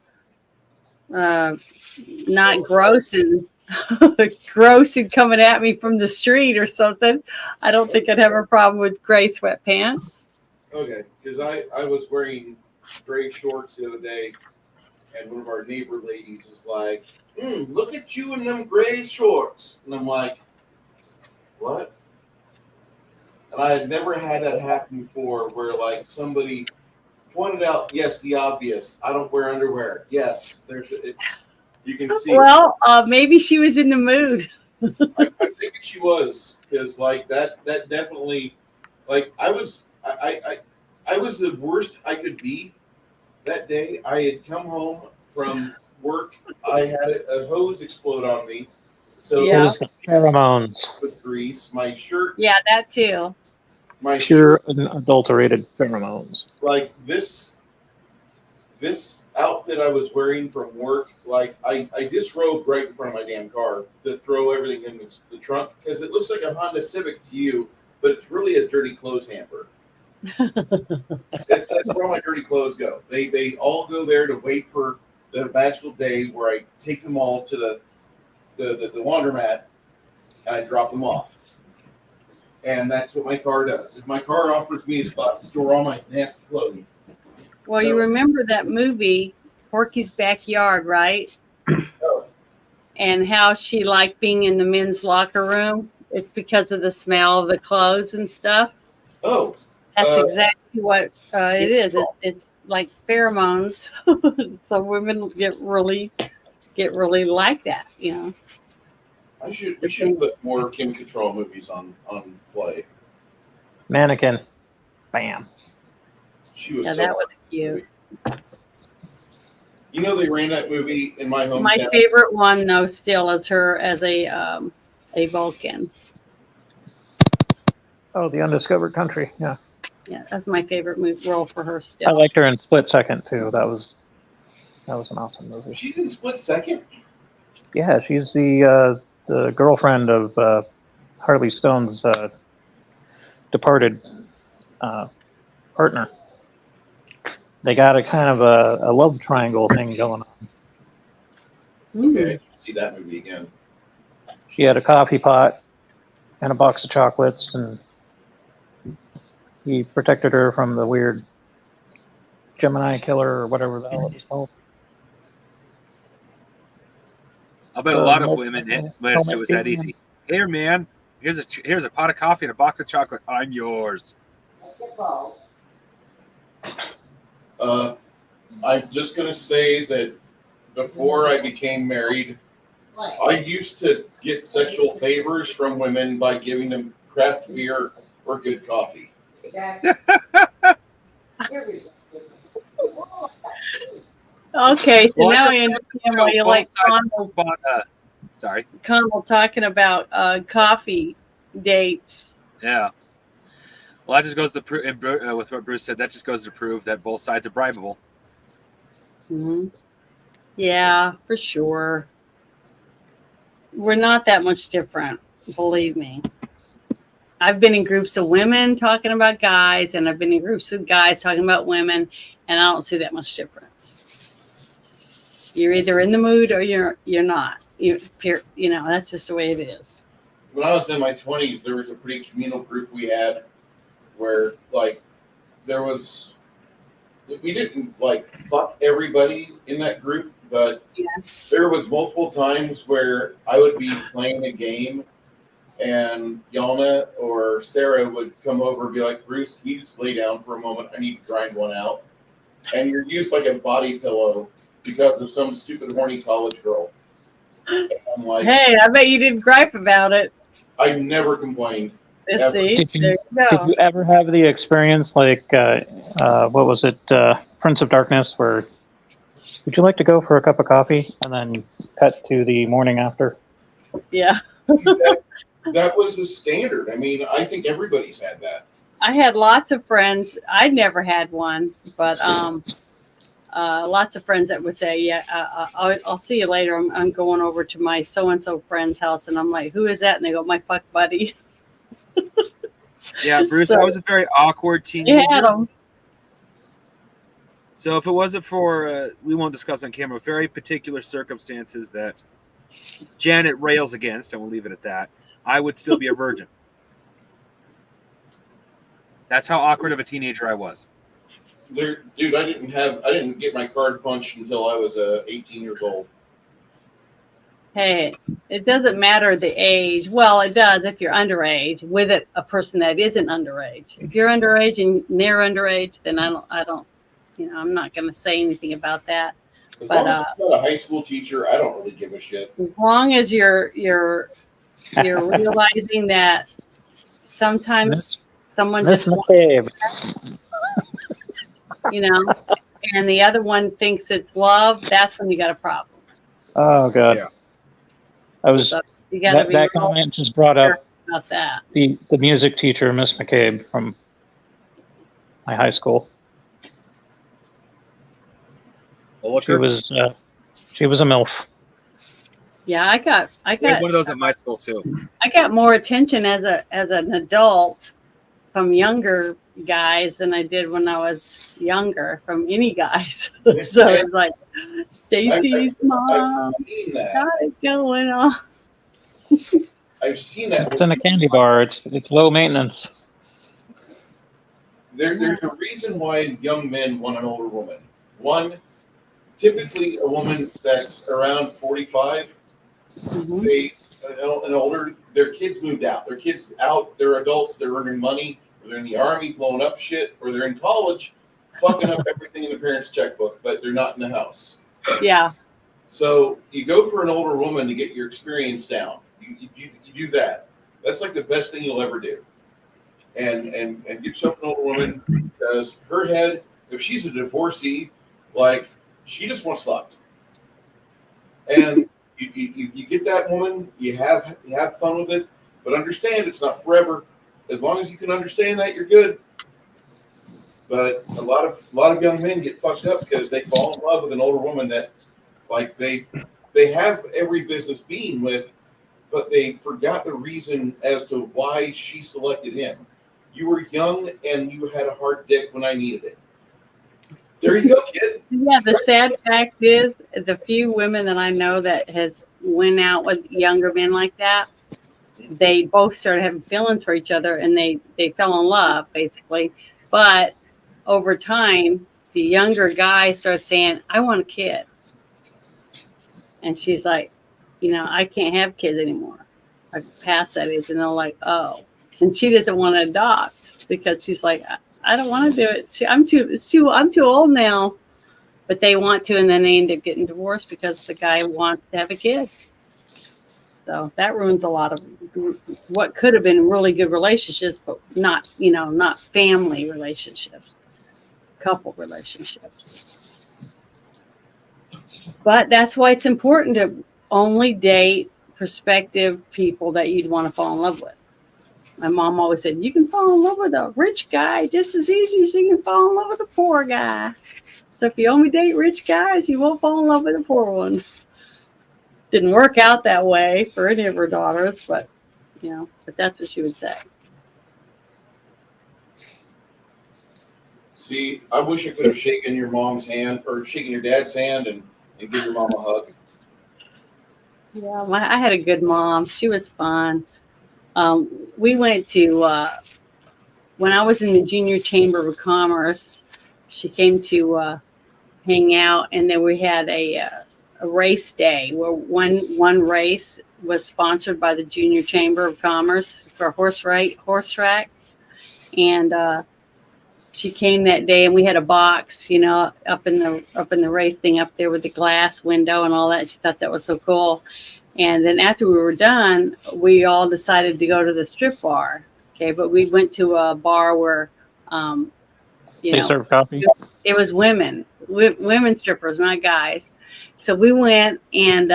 gross and coming at me from the street or something, I don't think I'd have a problem with gray sweatpants. Okay, because I was wearing gray shorts the other day, and one of our neighbor ladies is like, look at you in them gray shorts. And I'm like, what? And I had never had that happen before where like somebody pointed out, yes, the obvious. I don't wear underwear. Yes, you can see. Well, maybe she was in the mood. I think she was, because like that definitely, like I was the worst I could be that day. I had come home from work. I had a hose explode on me. So It was the pheromones. with grease, my shirt. Yeah, that too. My Pure shirt, unadulterated pheromones. like this outfit I was wearing from work, like I disrobed right in front of my damn car to throw everything in the trunk because it looks like a Honda Civic to you, but it's really a dirty clothes hamper. That's where all my dirty clothes go. They all go there to wait for the magical day where I take them all to the laundromat and I drop them off. And that's what my car does. If my car offers me a spot to store all my nasty clothing. Well, you remember that movie, Porky's Backyard, right? Oh. And how she liked being in the men's locker room. It's because of the smell of the clothes and stuff. Oh. That's exactly what it is. It's like pheromones. So women get really like that, you know. We should put more Kim Cattrall movies on play. Mannequin. Bam. She was Yeah, so that was cute. You know, they ran that movie in my hometown. My favorite one, though, still is her as a Vulcan. Oh, The Undiscovered Country. Yeah. Yeah, that's my favorite role for her I still. liked her in Split Second too. That was an awesome movie. She's in Split Second? Yeah, she's the girlfriend of Harley Stone's departed partner. They got a kind of a love triangle thing going on. Okay, I can see that movie again. She had a coffee pot and a box of chocolates, and he protected her from the weird Gemini killer or whatever the hell it was called. I bet a lot of women managed it was that easy. Here, man, here's a pot of coffee and a box of chocolate. I'm yours. I'm just gonna say that before I became married, I used to get sexual favors from women by giving them craft beer or good coffee. Okay, so Well, now I I just- understand why you like Connell's Sorry. Connell talking about coffee dates. Yeah. Well, that just goes to prove, with what Bruce said, that just goes to prove that both sides are bribable. Mm-hmm. Yeah, for sure. We're not that much different, believe me. I've been in groups of women talking about guys, and I've been in groups of guys talking about women, and I don't see that much difference. You're either in the mood or you're not. You know, that's just the way it is. When I was in my 20s, there was a pretty communal group we had where, like, we didn't, like, fuck everybody in that group, but there was multiple times where I would be playing a game and Yana or Sarah would come over and be like, Bruce, can you just lay down for a moment? I need to grind one out. And you're used like a body pillow because of some stupid horny college girl. And I'm like, Hey, I bet you didn't gripe about it. I never complained. See, Did there you Did go. you ever have the experience like, what was it, Prince of Darkness, where would you like to go for a cup of coffee? And then cut to the morning after. Yeah. That was the standard. I mean, I think everybody's had that. I had lots of friends. I never had one, but lots of friends that would say, "Yeah, I'll see you later. I'm going over to my so and so friend's house," and I'm like, "Who is that?" And they go, "My fuck buddy." Yeah, Bruce, So- I was a very awkward You teenager. had them. So if it wasn't for, we won't discuss on camera, very particular circumstances that Janet rails against, and we'll leave it at that, I would still be a virgin. That's how awkward of a teenager I was. Dude, I didn't get my card punched until I was 18 years old. Hey, it doesn't matter the age. Well, it does if you're underage with a person that isn't underage. If you're underage and they're underage, then I don't. You know, I'm not going to say anything about that. As But, long as it's not a high school teacher, I don't really give a shit. As long as you're realizing that sometimes someone Miss just wants, McCabe. you know, and the other one thinks it's love, that's when you got a problem. Oh god. Yeah. I was So you got to be that real comment just brought up about that. the music teacher, Miss McCabe, from my high school. She was a MILF. Yeah, I We had one of those at my school too. got more attention as an adult from younger guys than I did when I was younger from any guys. So it's like, Stacy's mom I've seen that. got it going on. I've seen that. It's in a candy bar. It's low maintenance. There's a reason why young men want an older woman. One, typically a woman that's around 45, Mhm. an older, their kids moved out. Their kids out, they're adults, they're earning money, or they're in the army blowing up shit, or they're in college fucking up everything in the parents' checkbook, but they're not in the house. Yeah. So you go for an older woman to get your experience down. You do that. That's like the best thing you'll ever do. And get yourself an older woman, because her head, if she's a divorcee, like, she just wants fucked. And you get that woman, you have fun with it, but understand it's not forever. As long as you can understand that, you're good. But a lot of young men get fucked up because they fall in love with an older woman that, like, they have every business being with, but they forgot the reason as to why she selected him. You were young and you had a hard dick when I needed it. There you go, kid. Yeah, the sad fact is the few women that I know that has went out with younger men like that, they both started having feelings for each other and they fell in love, basically. But over time, the younger guy starts saying, I want a kid. And she's like, I can't have kids anymore. I passed that age. And they're like, oh. And she doesn't want to adopt because she's like, I don't want to do it. I'm too old now. But they want to, and then they end up getting divorced because the guy wants to have a kid. So that ruins a lot of what could have been really good relationships, but not family relationships, couple relationships. But that's why it's important to only date prospective people that you'd want to fall in love with. My mom always said, you can fall in love with a rich guy just as easy as you can fall in love with a poor guy. So if you only date rich guys, you won't fall in love with a poor one. Didn't work out that way for any of her daughters, but that's what she would say. See, I wish I could have shaken your mom's hand or shaken your dad's hand and give your mom a hug. Yeah, I had a good mom. She was fun. We went to, when I was in the Junior Chamber of Commerce, she came to hang out, and then we had a race day where one race was sponsored by the Junior Chamber of Commerce for horse track, and she came that day, and we had a box, up in the race thing up there with the glass window and all that. She thought that was so cool. And then after we were done, we all decided to go to the strip bar. Okay, but we went to a bar where, They serve coffee. it was women strippers, not guys. So we went, and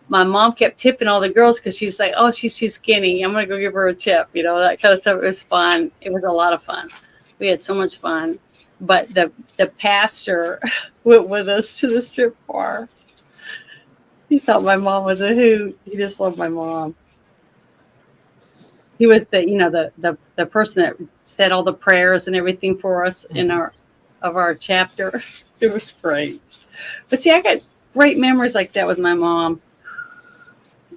my mom kept tipping all the girls because she's like, "Oh, she's too skinny. I'm gonna go give her a tip." That kind of stuff. It was fun. It was a lot of fun. We had so much fun. But the pastor went with us to the strip bar. He thought my mom was a hoot. He just loved my mom. He was the person that said all the prayers and everything for us in our chapter. It was great. But see, I got great memories like that with my mom.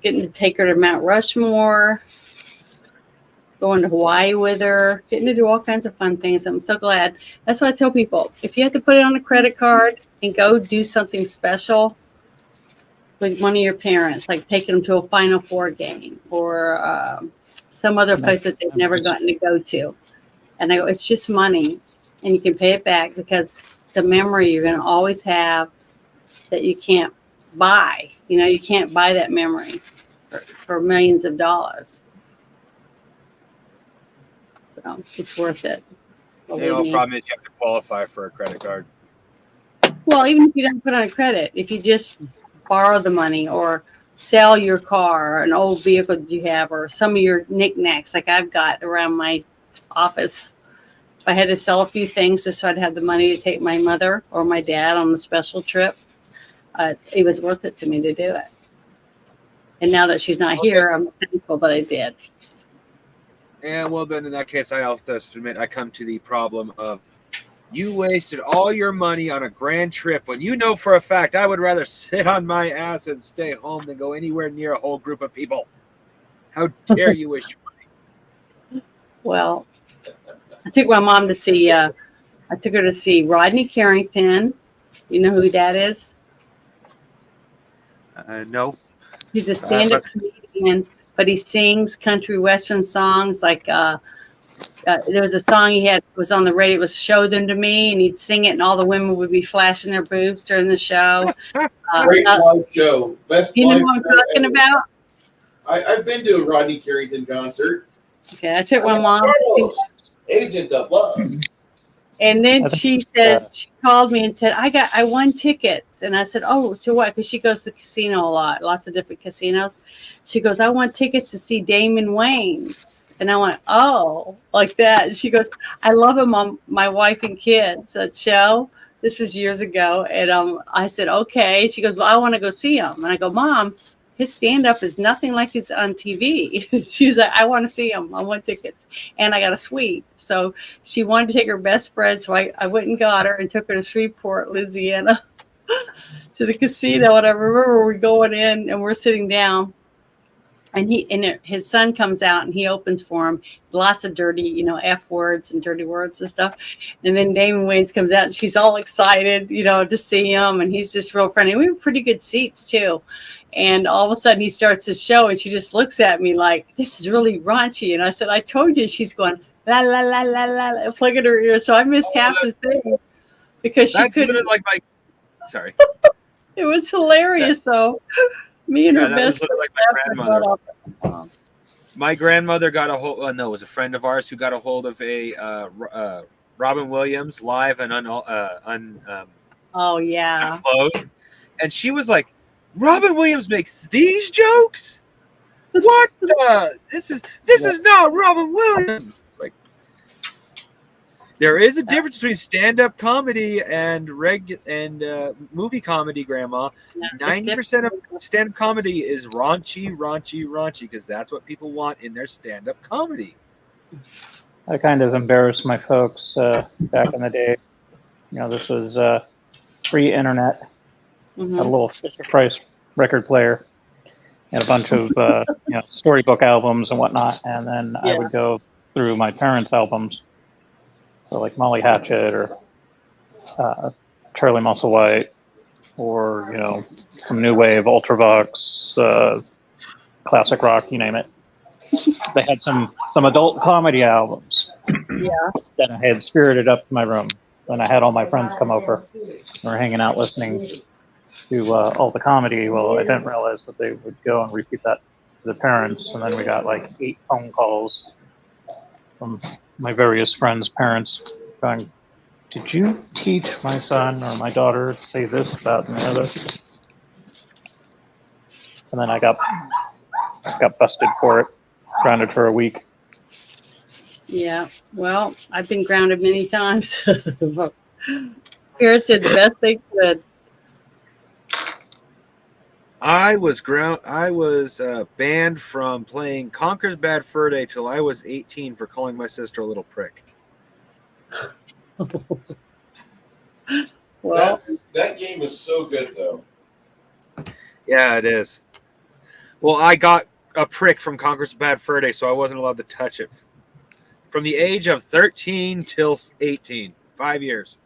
Getting to take her to Mount Rushmore, going to Hawaii with her, getting to do all kinds of fun things. I'm so glad. That's what I tell people. If you have to put it on a credit card and go do something special with one of your parents, like taking them to a Final Four game or some other place that they've never gotten to go to. And I go, it's just money, and you can pay it back because the memory you're going to always have that you can't buy. You can't buy that memory for millions of dollars. So it's worth it. The only problem is you have to qualify for a credit card. Well, even if you don't put on a credit, if you just borrow the money or sell your car or an old vehicle that you have or some of your knickknacks like I've got around my office. If I had to sell a few things just so I'd have the money to take my mother or my dad on a special trip, it was worth it to me to do it. And now that she's not here, I'm thankful that I did. Yeah, well, then in that case, I have to submit. I come to the problem of you wasted all your money on a grand trip when you know for a fact I would rather sit on my ass and stay home than go anywhere near a whole group of people. How dare you waste your Well, I took my mom to see. I took her to see Rodney Carrington. You know who that is? money? No. He's a stand-up comedian, but he sings country western songs. Like there was a song he had was on the radio. It was "Show Them to Me," and he'd sing it, and all the women would be flashing their boobs during the show. Great live show. Best Do you know live what I'm show talking ever. about? I've been to a Rodney Carrington concert. Okay, I took my mom. Carlos, Agent of Love. And then I think, she said, she called me and said, I won tickets. And I said, oh, to what? Because she goes to the casino a lot, lots of different casinos. She goes, I want tickets to see Damon Wayans. And I went, oh, like that. And she goes, I love him on My Wife and Kids, that show. This was years ago. And I said, okay. She goes, well, I want to go see him. And I go, Mom, his stand-up is nothing like he's on TV. She's like, I want to see him. I want tickets. And I got a suite. So she wanted to take her best friend. So I went and got her and took her to Shreveport, Louisiana, to the casino. And I remember we're going in and we're sitting down. And his son comes out and he opens for him. Lots of dirty, F words and dirty words and stuff. And then Damon Wayans comes out and she's all excited, to see him. And he's just real friendly. We have pretty good seats too. And all of a sudden he starts his show and she just looks at me like, this is really raunchy. And I said, I told you. She's going, la, la, la, la, la, plugging her ear. So I missed half the thing because she That's couldn't. literally like my. Sorry. It was hilarious. So me and her That was best literally like my grandmother. My grandmother got a hold. No, it was a friend of ours who got a hold of a Robin Williams live and Oh yeah. unclosed, and she was like, "Robin Williams makes these jokes? What the? This is not Robin Williams." It's like there is a difference between stand-up comedy and movie comedy, Grandma. 90% of stand-up comedy is raunchy, because that's what people want in their stand-up comedy. I kind of embarrassed my folks back in the day. This was pre-internet. Mhm. Had a little Fisher Price record player and a bunch of storybook albums and whatnot. And then I would go through my parents' albums, so like Molly Hatchet or Charlie Musselwhite, or some new wave, Ultravox, classic rock, you name it. They had some adult comedy albums. Then I had spirited up to my room. Then I had all my friends come over. We were hanging out listening to all the comedy. Well, I didn't realize that they would go and repeat that to the parents. And then we got like 8 phone calls from my various friends' parents going, did you teach my son or my daughter to say this about the other? And then I got busted for it, grounded for a week. Yeah. Well, I've been grounded many times. Parents did the best they could. I was banned from playing Conker's Bad Fur Day till I was 18 for calling my sister a little prick. Well, that game is so good though. Yeah, it is. Well, I got a prick from Conker's Bad Fur Day, so I wasn't allowed to touch it. From the age of 13 till 18. 5 years.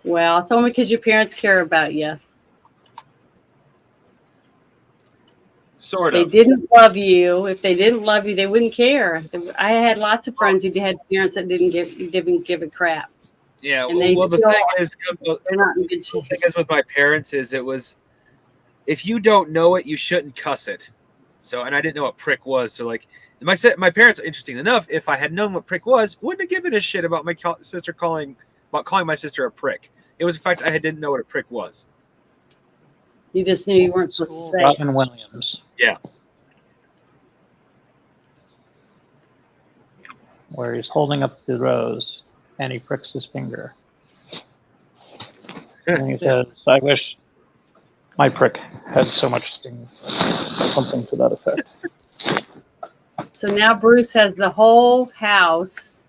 well, it's only because your parents care about you. Sort They of. didn't love you. If they didn't love you, they wouldn't care. I had lots of friends who had parents that didn't give a crap. Yeah, And they well, the still thing is, They're not in good shape. I guess with my parents is it was, if you don't know it, you shouldn't cuss it. So, and I didn't know what prick was. So, like, my parents, interesting enough, if I had known what prick was, wouldn't have given a shit about my sister calling my sister a prick. It was the fact I didn't know what a prick was. You just knew you weren't supposed to say it. Robin Williams. Yeah. Where he's holding up the rose and he pricks his finger. And he says, I wish my prick had so much sting. Something to that effect. So now Bruce has the whole house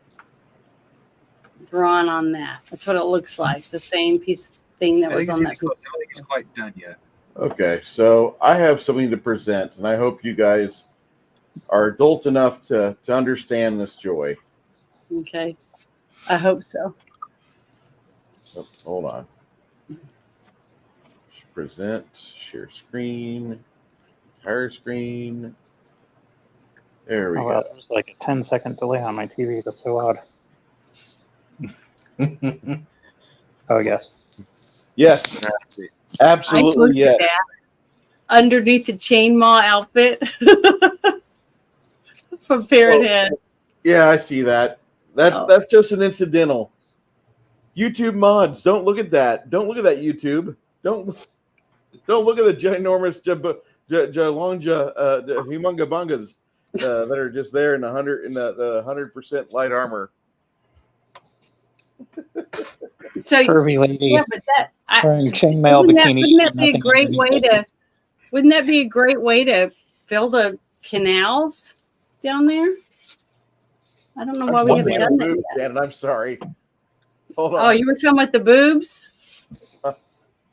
drawn on that. That's what it looks like. The same piece thing that I was think, on that piece. I don't think he's quite done yet. Okay, so I have something to present, and I hope you guys are adult enough to understand this joy. Okay. I hope so. So, hold on. Present, share screen, entire screen. There we Oh, wow, go. there's like a 10-second delay on my TV. That's so odd. Oh, yes. Yes, Let's see. I absolutely posted yes. that underneath the chainmaw outfit from Parrot Head. Yeah, I see that. That's just an incidental. YouTube mods, don't look at that. Don't look at that, YouTube. Don't look at the ginormous humunga bungas that are just there in the 100% light armor. Curvy So lady yeah, but wearing chainmail wouldn't bikini. that be a great way to? Wouldn't that be a great way to fill the canals down there? I don't know why I'm we just haven't thinking of done that boobs, yet. Shannon, I'm sorry. Hold on. Oh, you were talking about the boobs?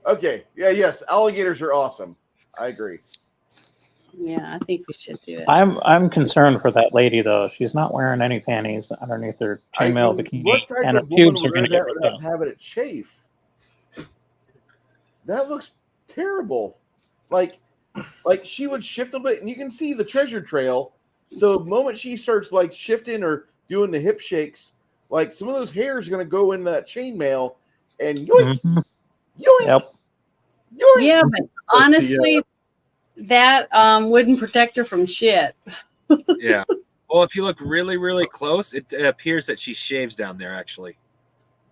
Okay. Yeah. Yes. Alligators are awesome. I agree. Yeah, I think we should do it. I'm concerned for that lady though. She's not wearing any panties underneath her chainmail bikini, What type and her of woman pubes would are wear going to get that ripped without out. having it chafe? That looks terrible. Like she would shift a bit, and you can see the treasure trail. So the moment she starts like shifting or doing the hip shakes, like some of those hairs are going to go in that chainmail, and yoink, Mhm. yoink, Yep. yoink. Yeah, but honestly, that wouldn't protect her from shit. Yeah. Well, if you look really, really close, it appears that she shaves down there. Actually.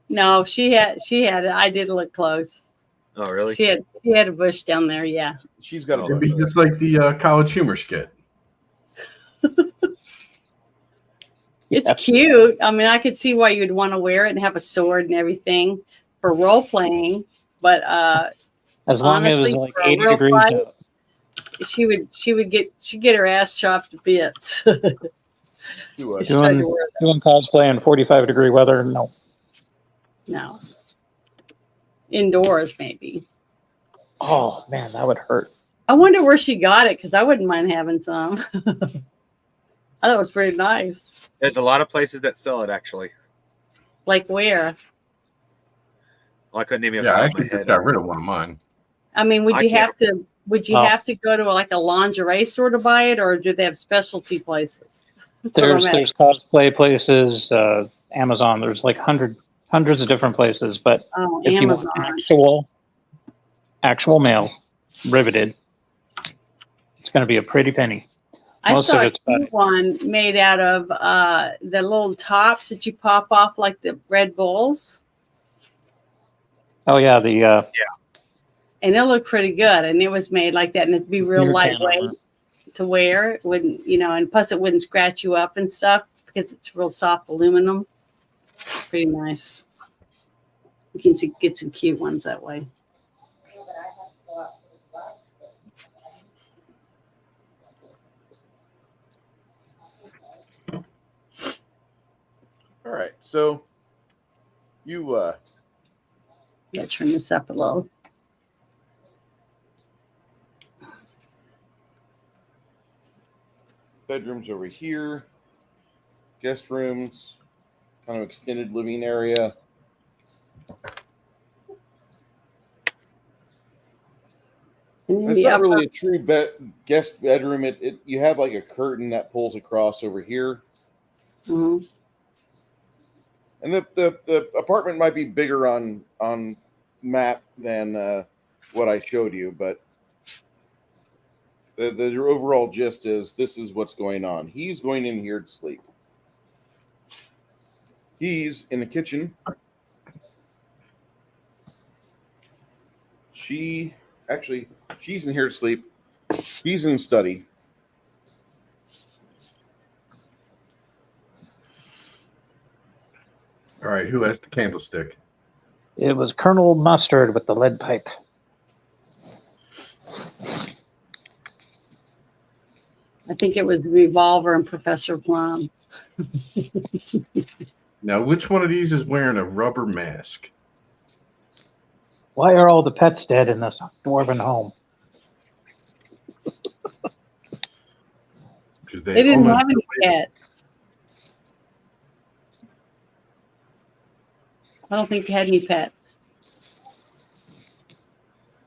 No, she had. I did look close. Oh, really? She had a bush down there. Yeah. She's got a It'd be bush. just like the college humor skit. It's Yeah. cute. I mean, I could see why you'd want to wear it and have a sword and everything for role playing. But As long as honestly, it was like for a 80 real degrees fight, out. she'd get her ass chopped to bits. She was. She tried to Doing, wear that. doing cosplay in 45-degree weather, no. No. Indoors, maybe. Oh man, that would hurt. I wonder where she got it because I wouldn't mind having some. I thought it was pretty nice. There's a lot of places that sell it. Actually. Like where? Well, I couldn't name it off Yeah, I the top actually of my just head. got rid of one of mine. I mean, would I you can't- have to? Would you Oh. have to go to like a lingerie store to buy it, or do they have specialty places? That's what I'm at. There's cosplay places, Amazon. There's like hundreds of different places. But Oh, if Amazon. you want actual mail, riveted, it's going to be a pretty penny. I Most saw of a it's about cute one made out of the little tops that you pop off like the Red Bulls, Oh yeah, the and it looked pretty good. And it was made like that, and it'd be real beer can lightweight armor. to wear. It wouldn't, and plus it wouldn't scratch you up and stuff because it's real soft aluminum. Pretty nice. You can get some cute ones that way. All right. So you Yeah, turn this up a little. bedrooms over here, guest rooms, kind of extended living area. And then It's the not upper, really a true guest bedroom. It you have like a curtain that pulls across over here, Mhm. and the apartment might be bigger on map than what I showed you, but the overall gist is this is what's going on. He's going in here to sleep. He's in the kitchen. She's in here to sleep. He's in study. All right, who has the candlestick? It was Colonel Mustard with the lead pipe. I think it was Revolver and Professor Plum. Now, which one of these is wearing a rubber mask? Why are all the pets dead in this dwarven home? Because They didn't have any pets. I don't think they had any pets.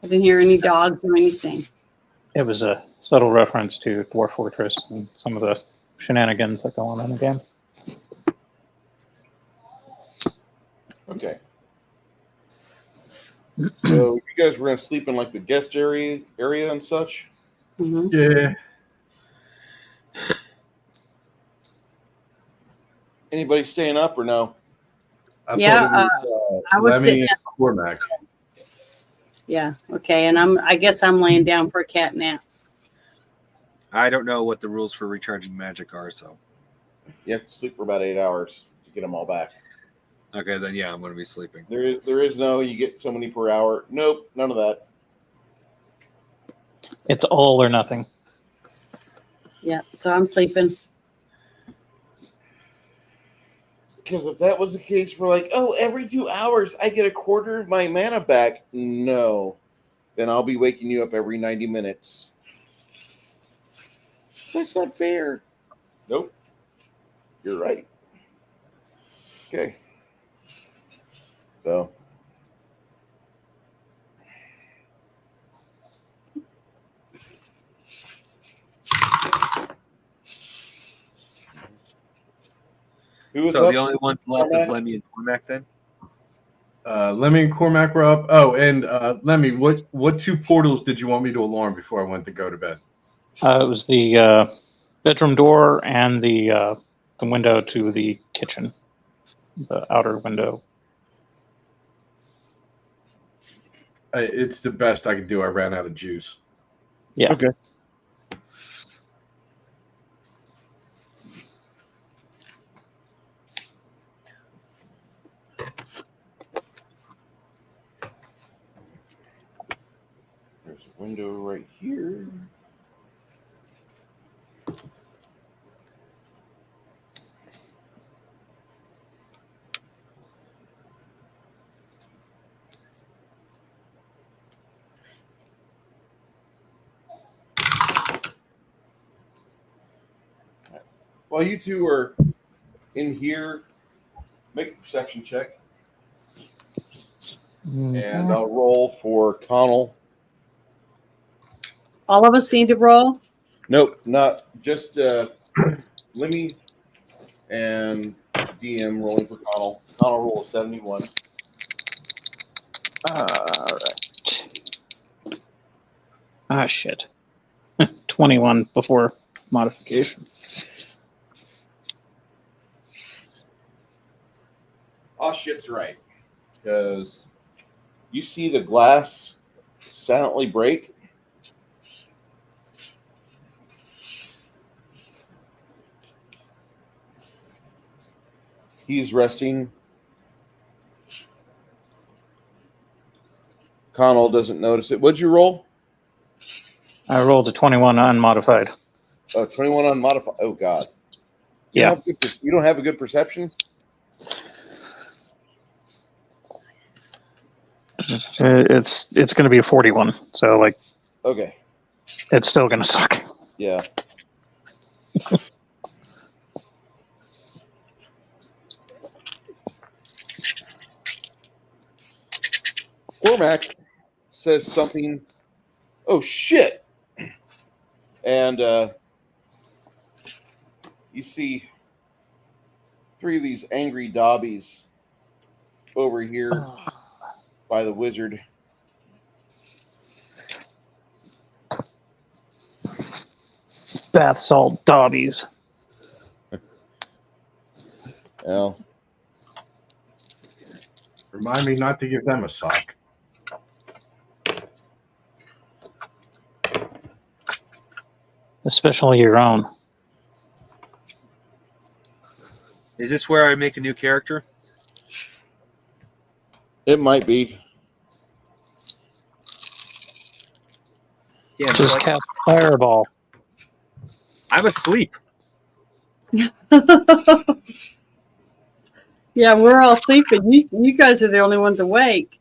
I didn't hear any dogs or anything. It was a subtle reference to Dwarf Fortress and some of the shenanigans that go on in the game. Okay. So you guys were gonna sleep in like the guest area and such. Mm-hmm. Yeah. Anybody staying up or no? I Yeah, thought it was I would Lemmy sit and Cormac. Yeah. Okay. And I guess I'm laying down for a cat nap. I don't know what the rules for recharging magic are, so You have to sleep for about 8 hours to get them all back. okay, then yeah, I'm going to be sleeping. There is no you get so many per hour. Nope, none of that. It's all or nothing. Yeah. So I'm sleeping. Because if that was the case, we're like, oh, every 2 hours I get a quarter of my mana back. No, then I'll be waking you up every 90 minutes. That's not fair. Nope. You're right. Okay. So. Who was So up? the only ones left is Cormac? Lemmy and Cormac then? Lemmy and Cormac were up. Oh, and Lemmy, what two portals did you want me to alarm before I went to go to bed? It was the bedroom door and the window to the kitchen, the outer window. It's the best I could do. I ran out of juice. Yeah. Okay. There's a window right here. While you two are in here, make a perception check, and I'll roll for Connell. All of us seem to roll. Nope, not just Lemmy and DM rolling for Connell. Connell rolled 71. All right. Ah, shit. 21 before modification. Oh, shit's right. Because you see the glass silently break. He's resting. Connell doesn't notice it. What'd you roll? I rolled a 21 unmodified. 21 unmodified. Oh, God. Yeah. You don't have a good perception? It's going to be a 41. So, like, Okay. it's still going to suck. Yeah. Cormac says something. Oh, shit. And you see 3 of these angry dobbies over here by the wizard. Bath salt dobbies. Well, Remind me not to give them a sock. Especially your own. Is this where I make a new character? it might be. Yeah, Just cast fireball. I'm asleep. Yeah, we're all sleeping. You guys are the only ones awake.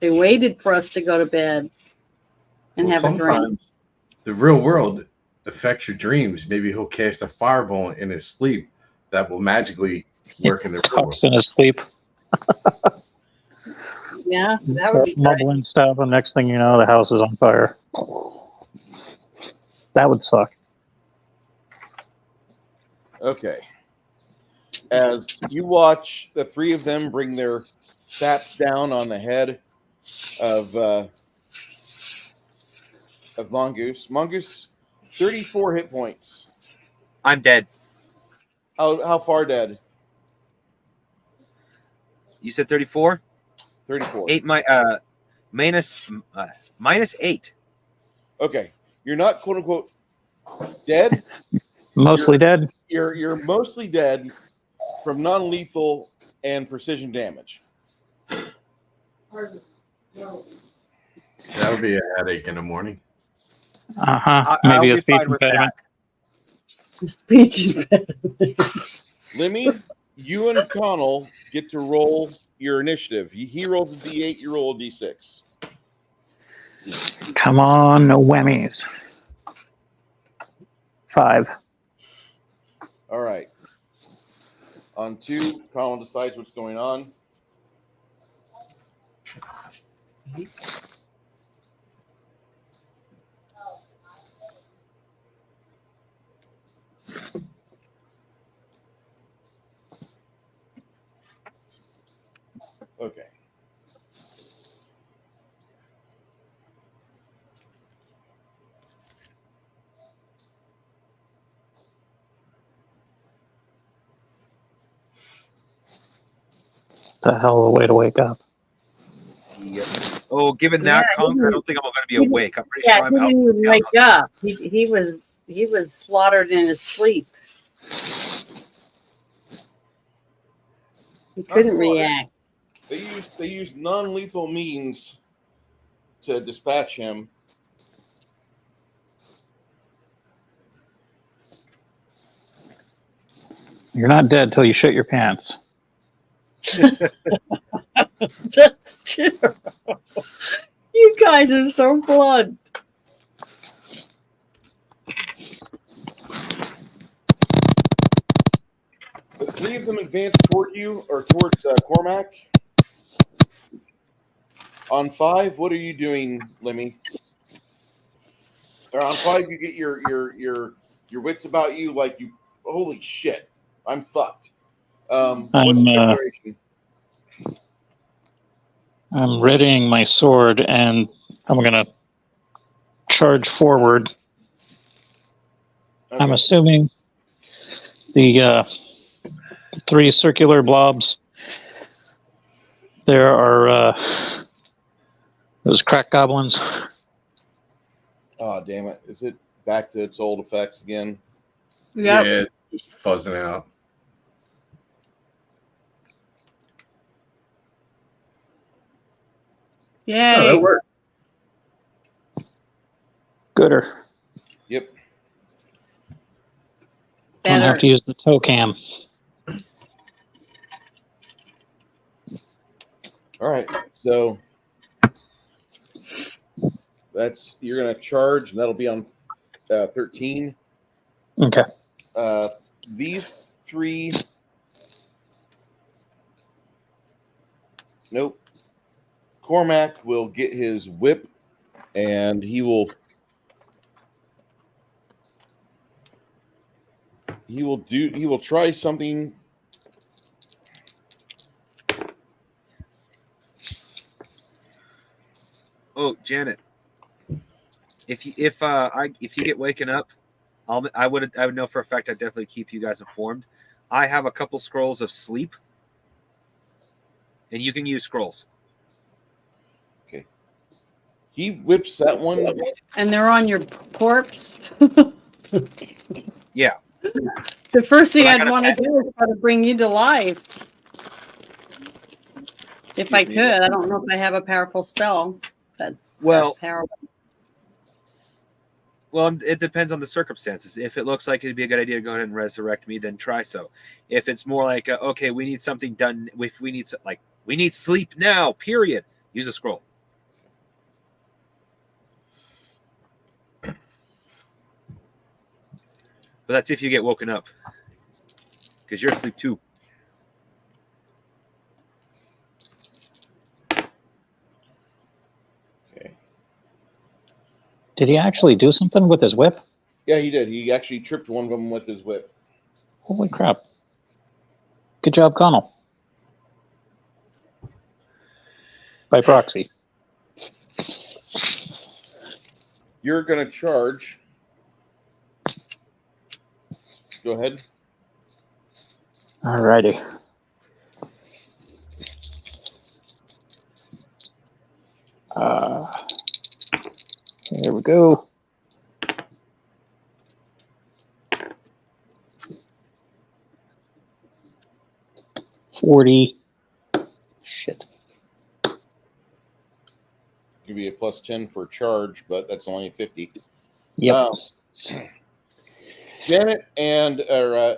They waited for us to go to bed and have a drink. Sometimes the real world affects your dreams. Maybe he'll cast a fireball in his sleep that will magically work in the real world. Talks in his sleep. Yeah, that would Start be great. mumbling stuff, and next thing you know, the house is on fire. That would suck. Okay. As you watch the three of them bring their saps down on the head of Mongoose. Mongoose, 34 hit points. I'm dead. How far dead? You said 34? 34. Minus 8. Okay. You're not quote unquote dead. Mostly dead. You're mostly dead from non-lethal and precision damage. That would be a headache in the morning. Uh-huh. I'll Maybe a be speech fine with impediment. Speech impediment. Lemmy, you and Connell get to roll your initiative. He rolls a D8, you roll a D6. Come on, no whammies. 5. All right. On 2, Connell decides what's going on. Okay. It's a hell of a way to wake up. Yep. Oh, given Yeah, that conquer, I don't think I'm going to be awake. I'm pretty sure Yeah, I'm he out. didn't even wake up. He was slaughtered in his sleep. He couldn't slaughtered. react. They used non-lethal means to dispatch him. You're not dead till you shit your pants. That's true. You guys are so blunt. The three of them advance toward you, or towards Cormac. On 5, what are you doing, Lemmy? Or on 5, you get your wits about you, like you. Holy shit, I'm fucked. What's the declaration? I'm readying my sword, and I'm going to charge forward. Okay. I'm assuming the 3 circular blobs. There are those crack goblins. Oh, damn it. Is it back to its old effects again? Yeah, Yep. it's just fuzzing out. Yay. Oh, that worked. Gooder. Yep. I'm going to have Better. to use the toe cam. All right. So you're going to charge, and that'll be on 13. Okay. These 3. Nope. Cormac will get his whip, and he will try something. Oh, Janet. If you get waken up, I would know for a fact I'd definitely keep you guys informed. I have a couple scrolls of sleep, and you can use scrolls. Okay. He whips that one. And they're on your corpse. Yeah. The first thing But I I'd gotta want to do is try to bring you to life. If I Excuse me. could. I don't know if I have a powerful spell. That's Well- terrible. Well, it depends on the circumstances. If it looks like it'd be a good idea to go ahead and resurrect me, then try so. If it's more like, okay, we need something done. If we need we need sleep now. Period. Use a scroll. But that's if you get woken up, because you're asleep too. Okay. Did he actually do something with his whip? Yeah, he did. He actually tripped one of them with his whip. Holy crap. Good job, Connell. By proxy. You're going to charge. Go ahead. Alrighty. Here we go. $40. Shit. Give you a plus 10 for charge, but that's only 50. Yep. Janet and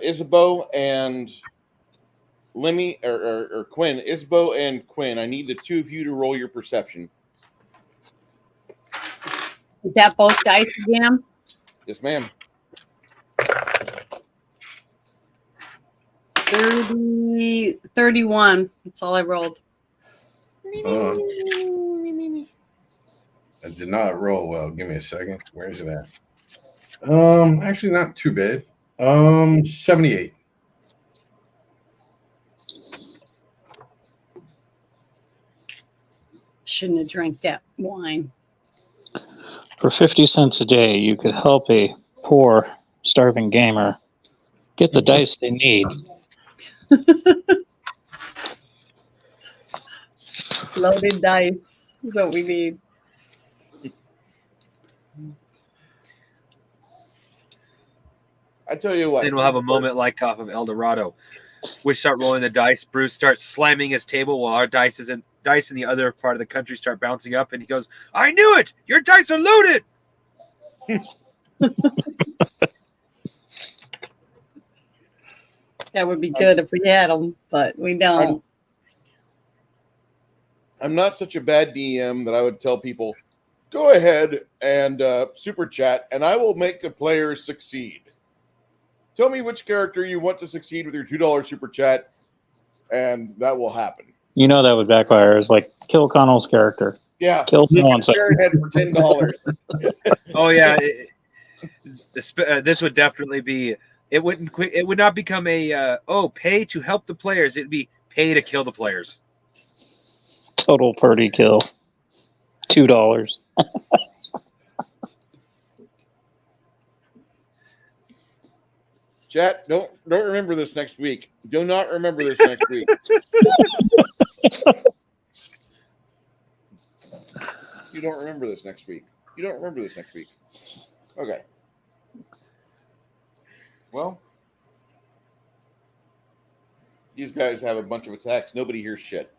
Isabeau and Lemmy or Quinn. Isabeau and Quinn, I need the two of you to roll your perception. Is that both dice again? Yes, ma'am. 31. That's all I rolled. I did not roll well. Give me a second. Where's it at? Actually not too bad. 78. Shouldn't have drank that wine. For 50 cents a day, you could help a poor, starving gamer get the dice they need. Loaded dice is what we need. I tell you what. Then we'll have a moment like off of El Dorado. We start rolling the dice. Bruce starts slamming his table while our dice in the other part of the country start bouncing up, and he goes, "I knew it! Your dice are loaded." That would be good if we had them, but we don't. I'm not such a bad DM that I would tell people, go ahead and super chat, and I will make the players succeed. Tell me which character you want to succeed with your $2 super chat, and that will happen. You know that would backfire. It's like, kill Connell's character. Yeah. Kill someone. Head for $10. Oh yeah, this would definitely be. It wouldn't. It would not become a pay to help the players. It'd be pay to kill the players. Total party kill. $2. Chat, don't remember this next week. Do not remember this next week. You don't remember this next week. You don't remember this next week. Okay. Well, these guys have a bunch of attacks. Nobody hears shit.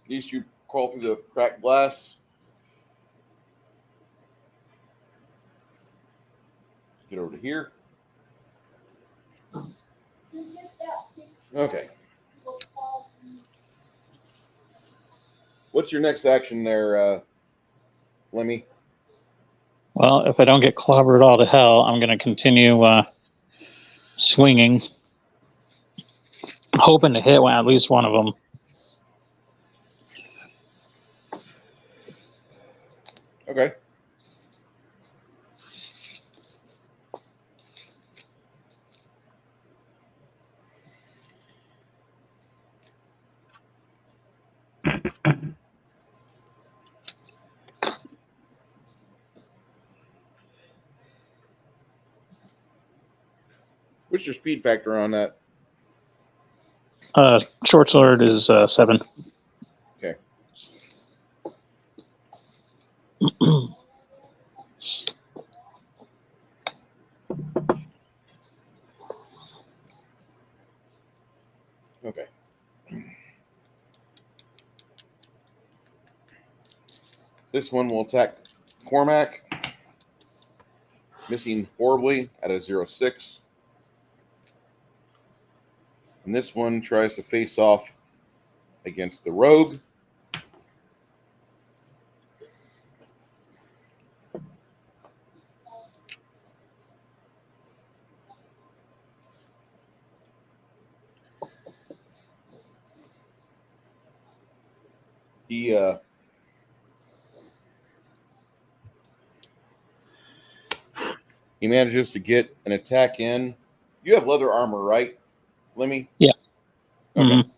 At least you crawl through the cracked glass. Get over to here. Okay. What's your next action there, Lemmy? Well, if I don't get clobbered all to hell, I'm going to continue swinging, hoping to hit at least one of them. Okay. What's your speed factor on that? Short sword is 7. Okay. Okay. This one will attack Cormac, missing horribly at a 0-6. And this one tries to face off against the rogue. He manages to get an attack in. You have leather armor, right, Lemmy? Yeah. Okay. Mhm.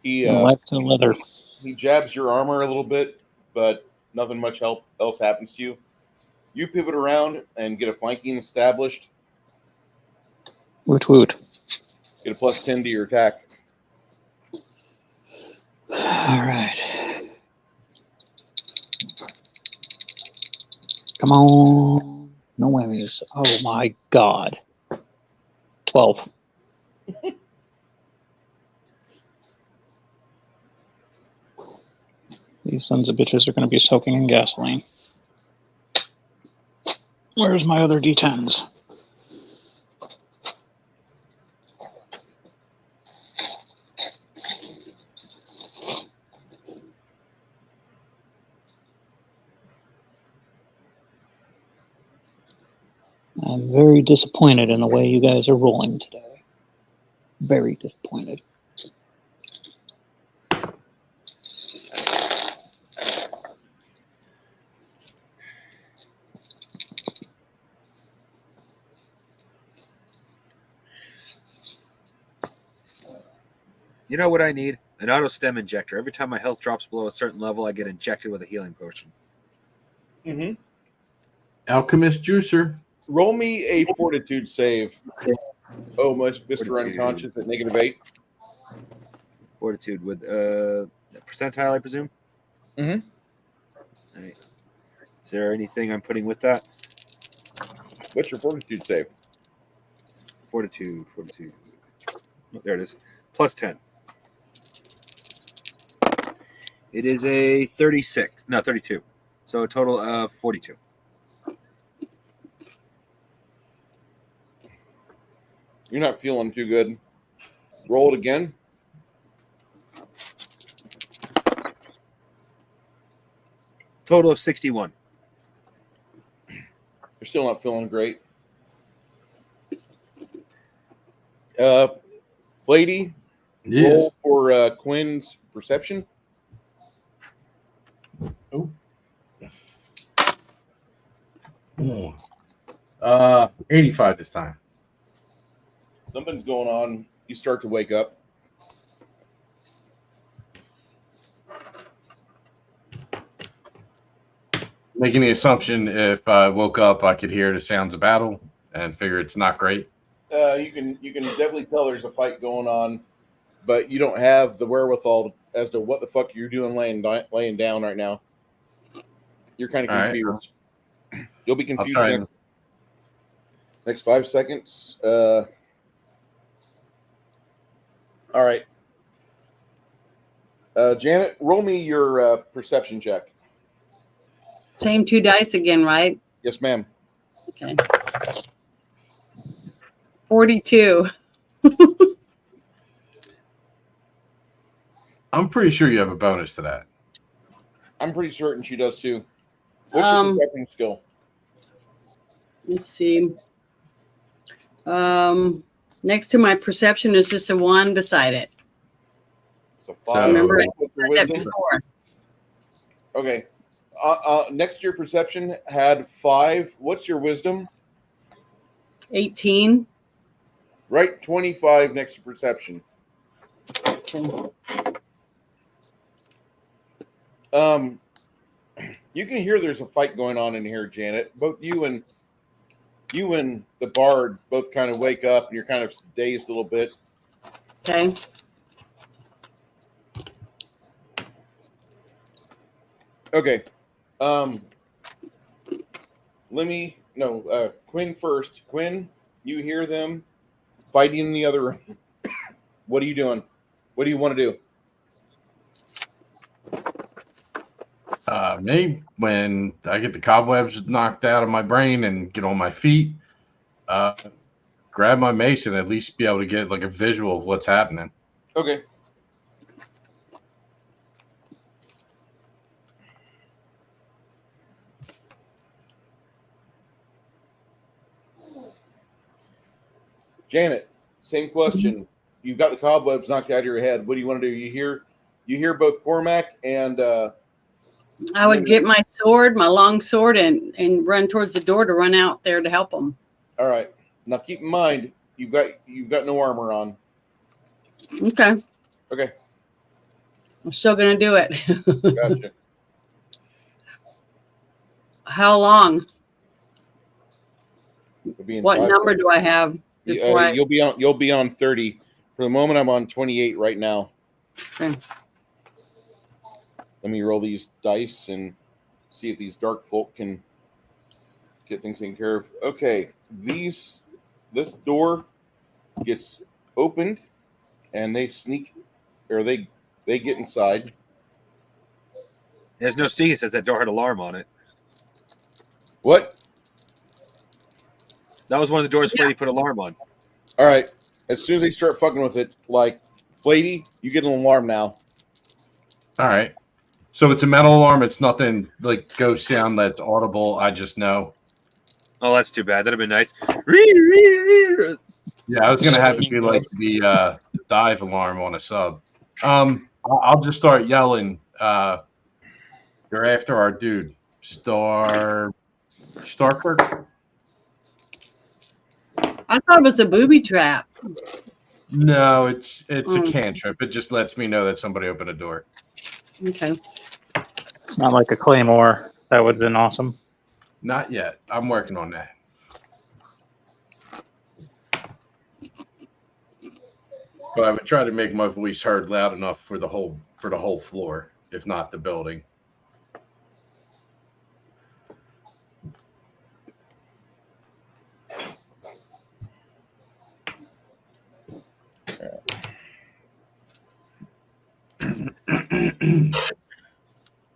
He I like the leather. he jabs your armor a little bit, but nothing much else happens to you. You pivot around and get a flanking established. Woot woot. Get a +10 to your attack. All right. Come on. No whammies. Oh my God. 12. These sons of bitches are going to be soaking in gasoline. Where's my other D10s? I'm very disappointed in the way you guys are rolling today. Very disappointed. You know what I need? An auto stem injector. Every time my health drops below a certain level, I get injected with a healing potion. Mm-hmm. Alchemist Juicer. Roll me a fortitude save. Oh, Mr. Fortitude. Unconscious at -8. Fortitude with percentile, I presume. Mhm. All right. Is there anything I'm putting with that? What's your fortitude save? Fortitude. Oh, there it is. +10. It is a 36. No, 32. So a total of 42. You're not feeling too good. Roll it again. Total of 61. You're still not feeling great. Lady, Yeah. roll for Quinn's perception. Oh. 85 this time. Something's going on. You start to wake up. Making the assumption if I woke up, I could hear the sounds of battle and figure it's not great. You can definitely tell there's a fight going on, but you don't have the wherewithal as to what the fuck you're doing laying down right now. You're kind of All right. confused. You'll be confused try and- next 5 seconds. All right. Janet, roll me your perception check. Same 2 dice again, right? Yes, ma'am. Okay. 42. I'm pretty sure you have a bonus to that. I'm pretty certain she does too. What's your perception skill? Let's see. Next to my perception is just a 1 beside it. So 5. Remember, I What's your said that wisdom? before. Okay. Next to your perception had 5. What's your wisdom? 18. Right, 25 next to perception. Okay. You can hear there's a fight going on in here, Janet. Both you and the bard both kind of wake up and you're kind of dazed a little bit. Okay. Okay. Quinn first. Quinn, you hear them fighting in the other room. What are you doing? What do you want to do? Me, when I get the cobwebs knocked out of my brain and get on my feet, grab my mace and at least be able to get like a visual of what's happening. Okay. Janet, same question. You've got the cobwebs knocked out of your head. What do you want to do? You hear both Cormac and I would get my sword, my long sword, and run towards the door to run out there to help them. all right. Now keep in mind you've got no armor on. Okay. Okay. I'm still gonna do it. Gotcha. How long? It'll be in What 5 number do I have before You'll be on 30. For the moment, I'm on 28 right now. Okay. Let me roll these dice and see if these dark folk can get things taken care of. Okay, this door gets opened, and they sneak, or they get inside. There's no C. It says that door had alarm on it. What? That was one of the doors Freddy put alarm on. All right. As soon as they start fucking with it, like Flady, you get an alarm now. All right. So it's a metal alarm. It's nothing like ghost sound that's audible. I just know. Oh, that's too bad. That'd have been nice. Yeah, I was gonna have it be like the dive alarm on a sub. I'll just start yelling. You're after our dude, Starkirk. I thought it was a booby trap. No, it's a cantrip. It just lets me know that somebody opened a door. Okay. It's not like a claymore. That would have been awesome. Not yet. I'm working on that. But I would try to make my voice heard loud enough for the whole floor, if not the building.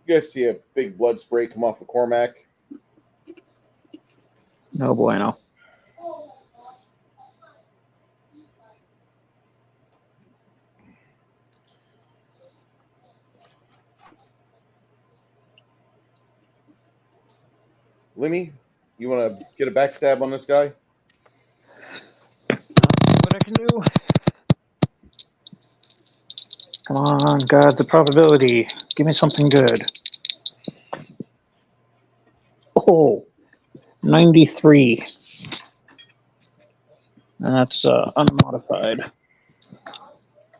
You guys see a big blood spray come off of Cormac? No bueno. Lemmy, you want to get a backstab on this guy? What I can do? Come on, God, the probability. Give me something good. Oh, 93. And that's unmodified.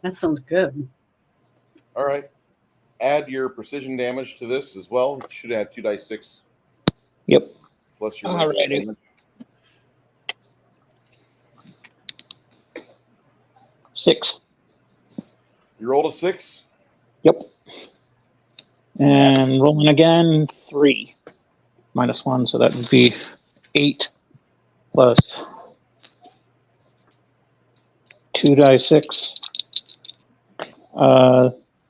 That sounds good. All right. Add your precision damage to this as well. You should add 2d6. Yep. Plus your Alrighty. damage. 6. You rolled a 6? Yep. And rolling again, 3. -1, so that would be 8 plus 2d6.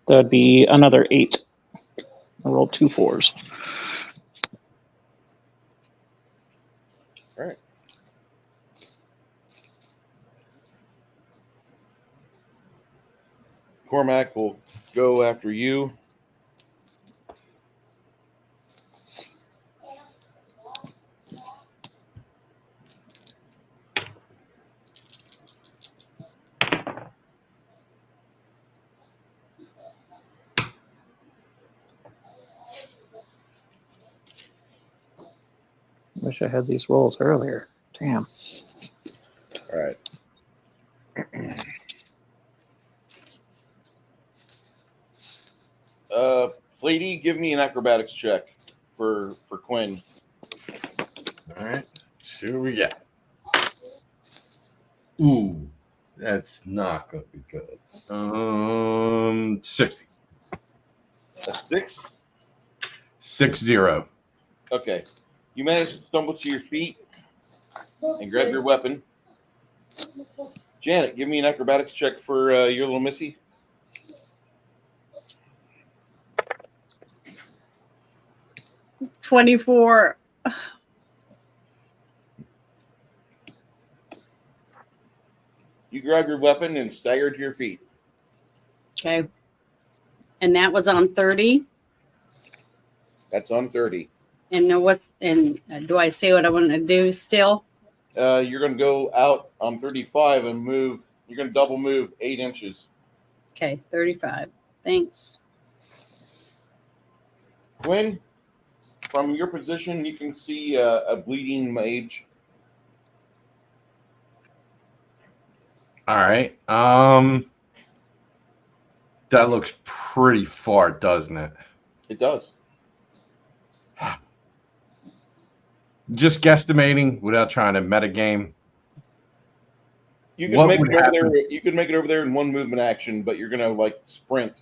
That'd be another 8. I rolled 2 4s. All right. Cormac will go after you. Wish I had these rolls earlier. Damn. All right. Flady, give me an acrobatics check for Quinn. All right. See what we got. Ooh, that's not going to be good. 60. A 6? 60. Okay. You managed to stumble to your feet and grab your weapon. Janet, give me an acrobatics check for your little missy. 24. You grab your weapon and stagger to your feet. Okay. And that was on 30. That's on 30. And do I say what I want to do still? You're going to go out on 35 and move. You're going to double move 8 inches. Okay, 35. Thanks. Quinn, from your position, you can see a bleeding mage. All right. That looks pretty far, doesn't it? It does. Just guesstimating without trying to metagame. You can What make would it over happen? there. You can make it over there in one movement action, but you're gonna like sprint.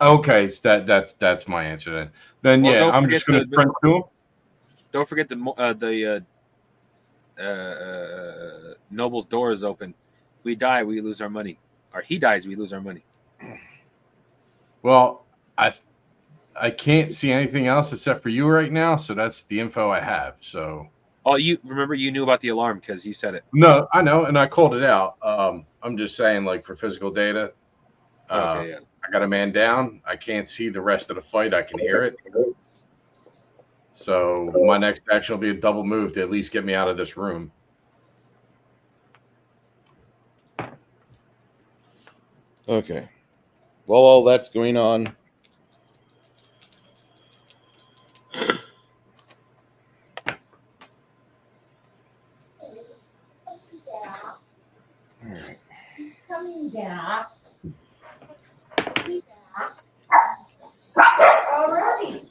Okay, so that's my answer then. Then Well, yeah, don't I'm forget just gonna sprint to him. Don't forget the noble's door is open. We die, we lose our money. Or he dies, we lose our money. Well, I can't see anything else except for you right now, so that's the info I have. So Oh, you remember you knew about the alarm because you said it. no, I know, and I called it out. I'm just saying, like for physical data, Okay, yeah. I got a man down. I can't see the rest of the fight. I can hear it. So my next action will be a double move to at least get me out of this room. Okay. While all that's going on, all right. Coming back. He's back. Already.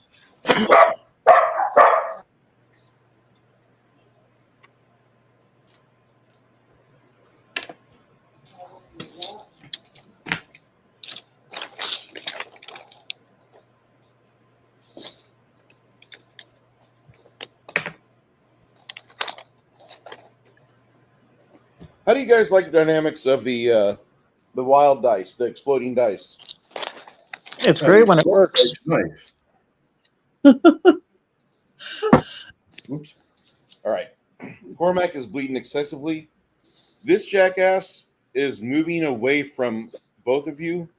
How do you guys like the dynamics of the wild dice, the exploding dice? It's great when it works. Nice. Oops. All right. Cormac is bleeding excessively. This jackass is moving away from both of you.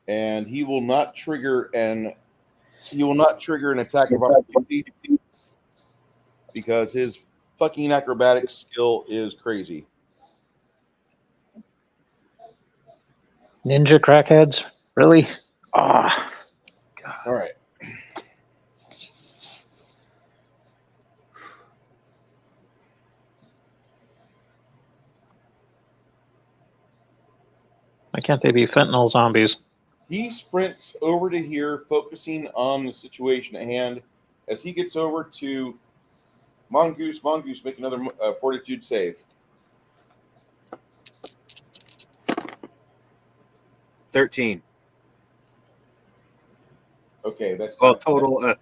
And he will not trigger an attack of opportunity because his fucking acrobatic skill is crazy. Ninja crackheads? Really? Ah. All right. Why can't they be fentanyl zombies? He sprints over to here, focusing on the situation at hand. As he gets over to Mongoose, make another fortitude save. 13. Okay, that's Well, total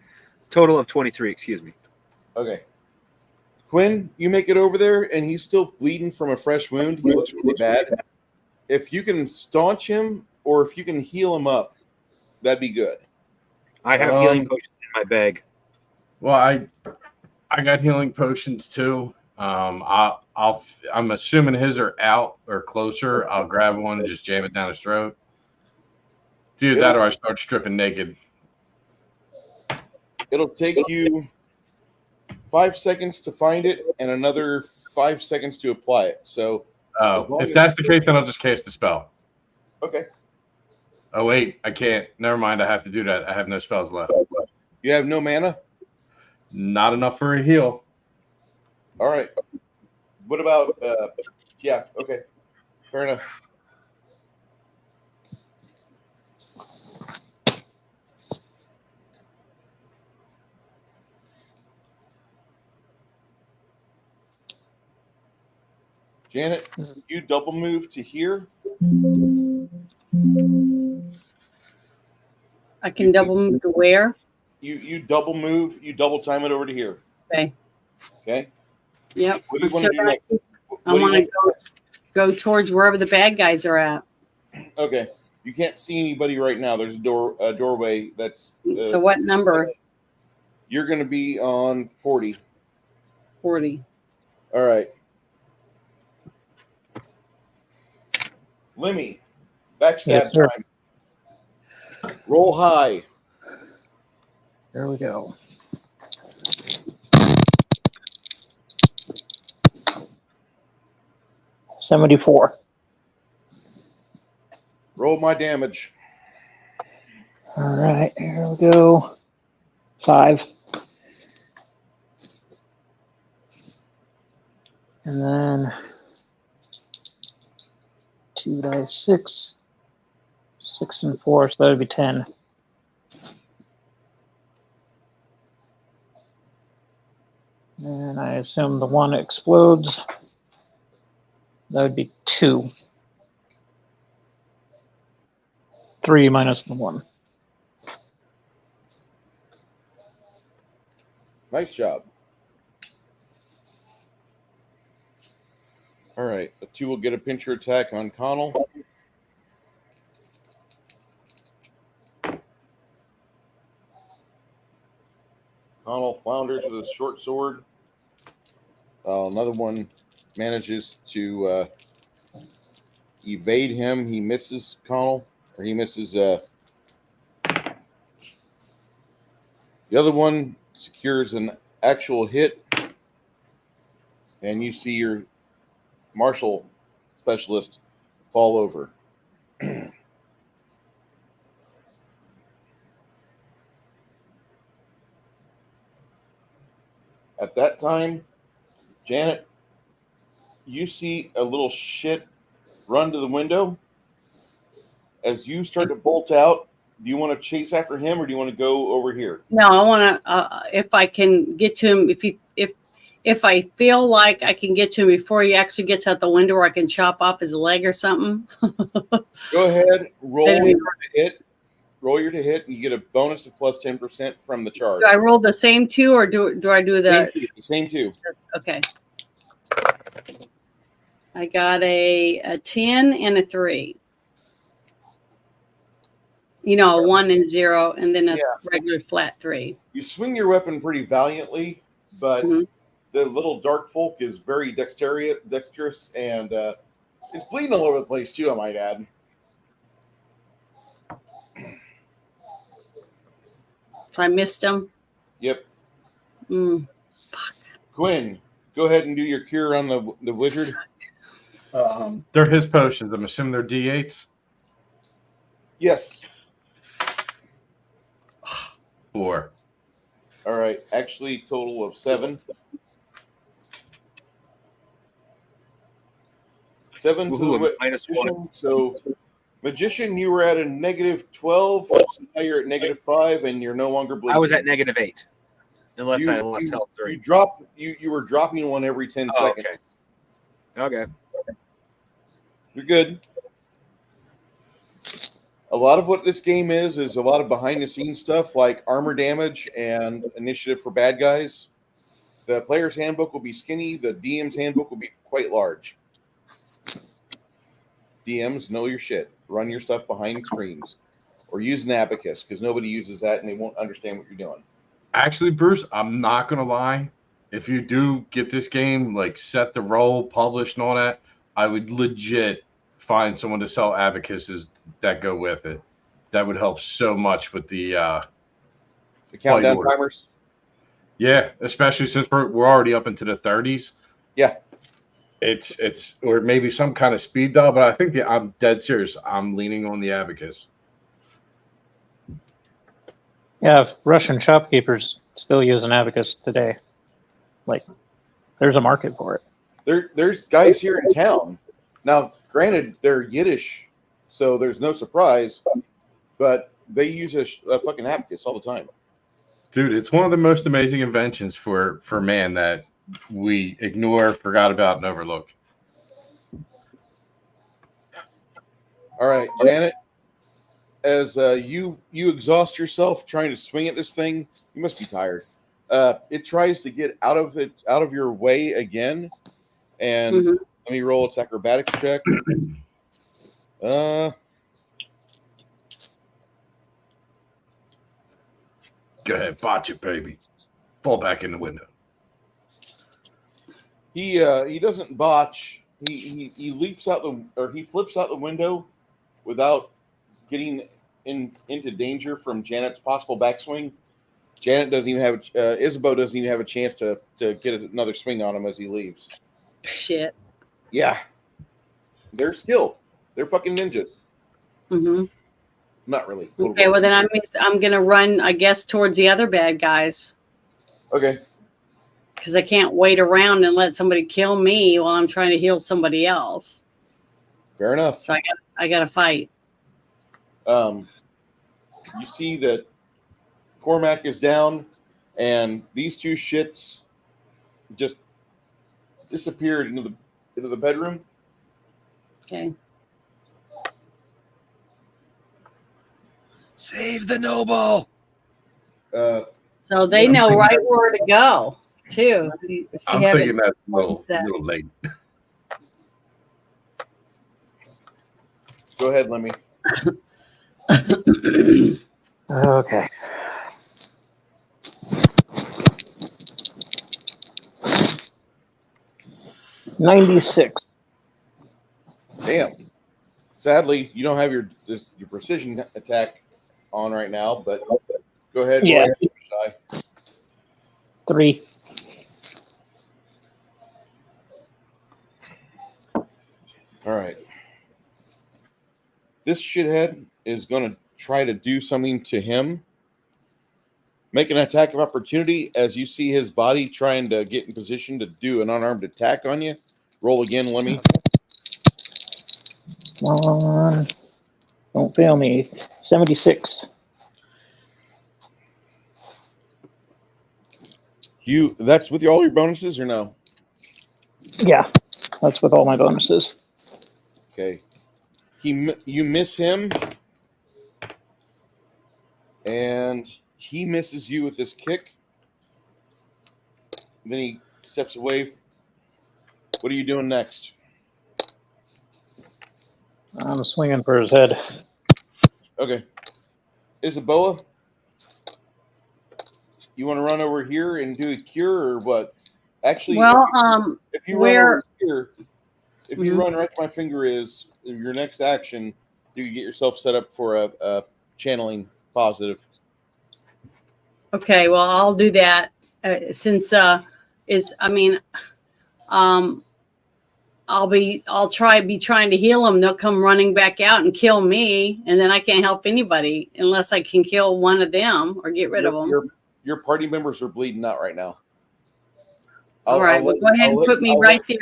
of 23, excuse me. okay. Quinn, you make it over there, and he's still bleeding from a fresh wound. He looks really bad. If you can staunch him, or if you can heal him up, that'd be good. I have healing potions in my bag. Well, I got healing potions too. I'm assuming his are out or closer. I'll grab one and just jam it down his throat. It's either that or I start stripping naked. It'll take you 5 seconds to find it and another 5 seconds to apply it. So, if that's the case, then I'll just cast the spell. Okay. Oh wait, I can't. Never mind. I have to do that. I have no spells left. You have no mana? Not enough for a heal. All right. What about yeah, okay. Fair enough. Janet, you double move to here. I can double move to where? You double move, you double time it over to here. Okay. Okay. Yep. What do you So want to do next? I want to go towards wherever the bad guys are at. Okay. You can't see anybody right now. There's a doorway that's. So what number? You're going to be on 40. 40. All right. Lemmy, backstab Yes, sir. time. Roll high. There we go. $74. Roll my damage. All right, here we go. 5. And then 2 dice 6. 6 and 4, so that would be 10. And I assume the 1 explodes. That would be 2. 3 minus the 1. Nice job. All right. The 2 will get a pincher attack on Connell. Connell flounders with a short sword. Another one manages to evade him. He misses Connell, or he misses. The other one secures an actual hit, and you see your martial specialist fall over. At that time, Janet, you see a little shit run to the window. As you start to bolt out, do you want to chase after him, or do you want to go over here? No, I want to. If I can get to him, if I feel like I can get to him before he actually gets out the window, or I can chop off his leg or something. Go ahead, roll Then we- your to hit. Roll your to hit, and you get a bonus of plus 10% from the charge. Do I roll the same 2, or do I do the? Same two. Okay. I got a 10 and a 3. You know, a 1 and 0, and then a regular flat 3. You swing your weapon pretty valiantly, but the little dark folk is very dexterous, and it's bleeding all over the place too, I might add. So I missed him. Yep. Fuck. Quinn, go ahead and do your cure on the wizard. They're his potions. I'm assuming they're D8s. Yes. 4. All right. Actually, total of 7. 7 to Woohoo, the minus magician. 1. So, magician, you were at a -12. So now you're at -5, and you're no longer bleeding. I was at -8, unless I lost health 3. You were dropping one every 10 seconds. Okay. You're good. A lot of what this game is a lot of behind-the-scenes stuff, like armor damage and initiative for bad guys. The player's handbook will be skinny. The DM's handbook will be quite large. DMs, know your shit. Run your stuff behind screens. Or use an abacus, because nobody uses that and they won't understand what you're doing. Actually, Bruce, I'm not going to lie. If you do get this game, like set the roll, published, and all that, I would legit find someone to sell abacuses that go with it. That would help so much with the countdown order. timers. Yeah, especially since we're already up into the 30s. Yeah, it's or maybe some kind of speed dial, but I think I'm dead serious. I'm leaning on the abacus. Yeah, Russian shopkeepers still use an abacus today. Like, there's a market for it. There's guys here in town. Now, granted, they're Yiddish, so there's no surprise, but they use a fucking abacus all the time. Dude, it's one of the most amazing inventions for man that we ignore, forgot about, and overlook. All right, Janet, as you exhaust yourself trying to swing at this thing, you must be tired. It tries to get out of your way again, and let me roll its acrobatics check. Go ahead, botch it, baby. Fall back in the window. He doesn't botch. He leaps out he flips out the window without getting into danger from Janet's possible backswing. Janet doesn't even have Isabeau doesn't even have a chance to get another swing on him as he leaves. Shit. Yeah, they're skilled. They're fucking ninjas. Mm-hmm. Not really. Okay, well then I'm gonna run, I guess, towards the other bad guys Okay. because I can't wait around and let somebody kill me while I'm trying to heal somebody else. Fair enough. So I got to fight. You see that Cormac is down, and these two shits just disappeared into the bedroom. Okay. Save the noble. So they know right where to go too. If you I'm haven't thinking that's a noticed that. little late. Go ahead, Lemmy. Okay. $96. Damn. Sadly, you don't have your precision attack on right now, but go ahead. Yeah. Go ahead, Shy. 3. All right. This shithead is going to try to do something to him. Make an attack of opportunity as you see his body trying to get in position to do an unarmed attack on you. Roll again, Lemmy. Come on. Don't fail me. 76. That's with all your bonuses or no? Yeah, that's with all my bonuses. Okay. You miss him, and he misses you with this kick. Then he steps away. What are you doing next? I'm swinging for his head. Okay. Isabeau, you want to run over here and do a cure or what? Actually, Well, if you where- run over here, if you Mhm. run right to my finger is your next action, you can get yourself set up for a channeling positive. Okay, well I'll do that since I'll be trying to heal them. They'll come running back out and kill me, and then I can't help anybody unless I can kill one of them or get rid of them. Your party members are bleeding out right now. All right, well go ahead and put me right there.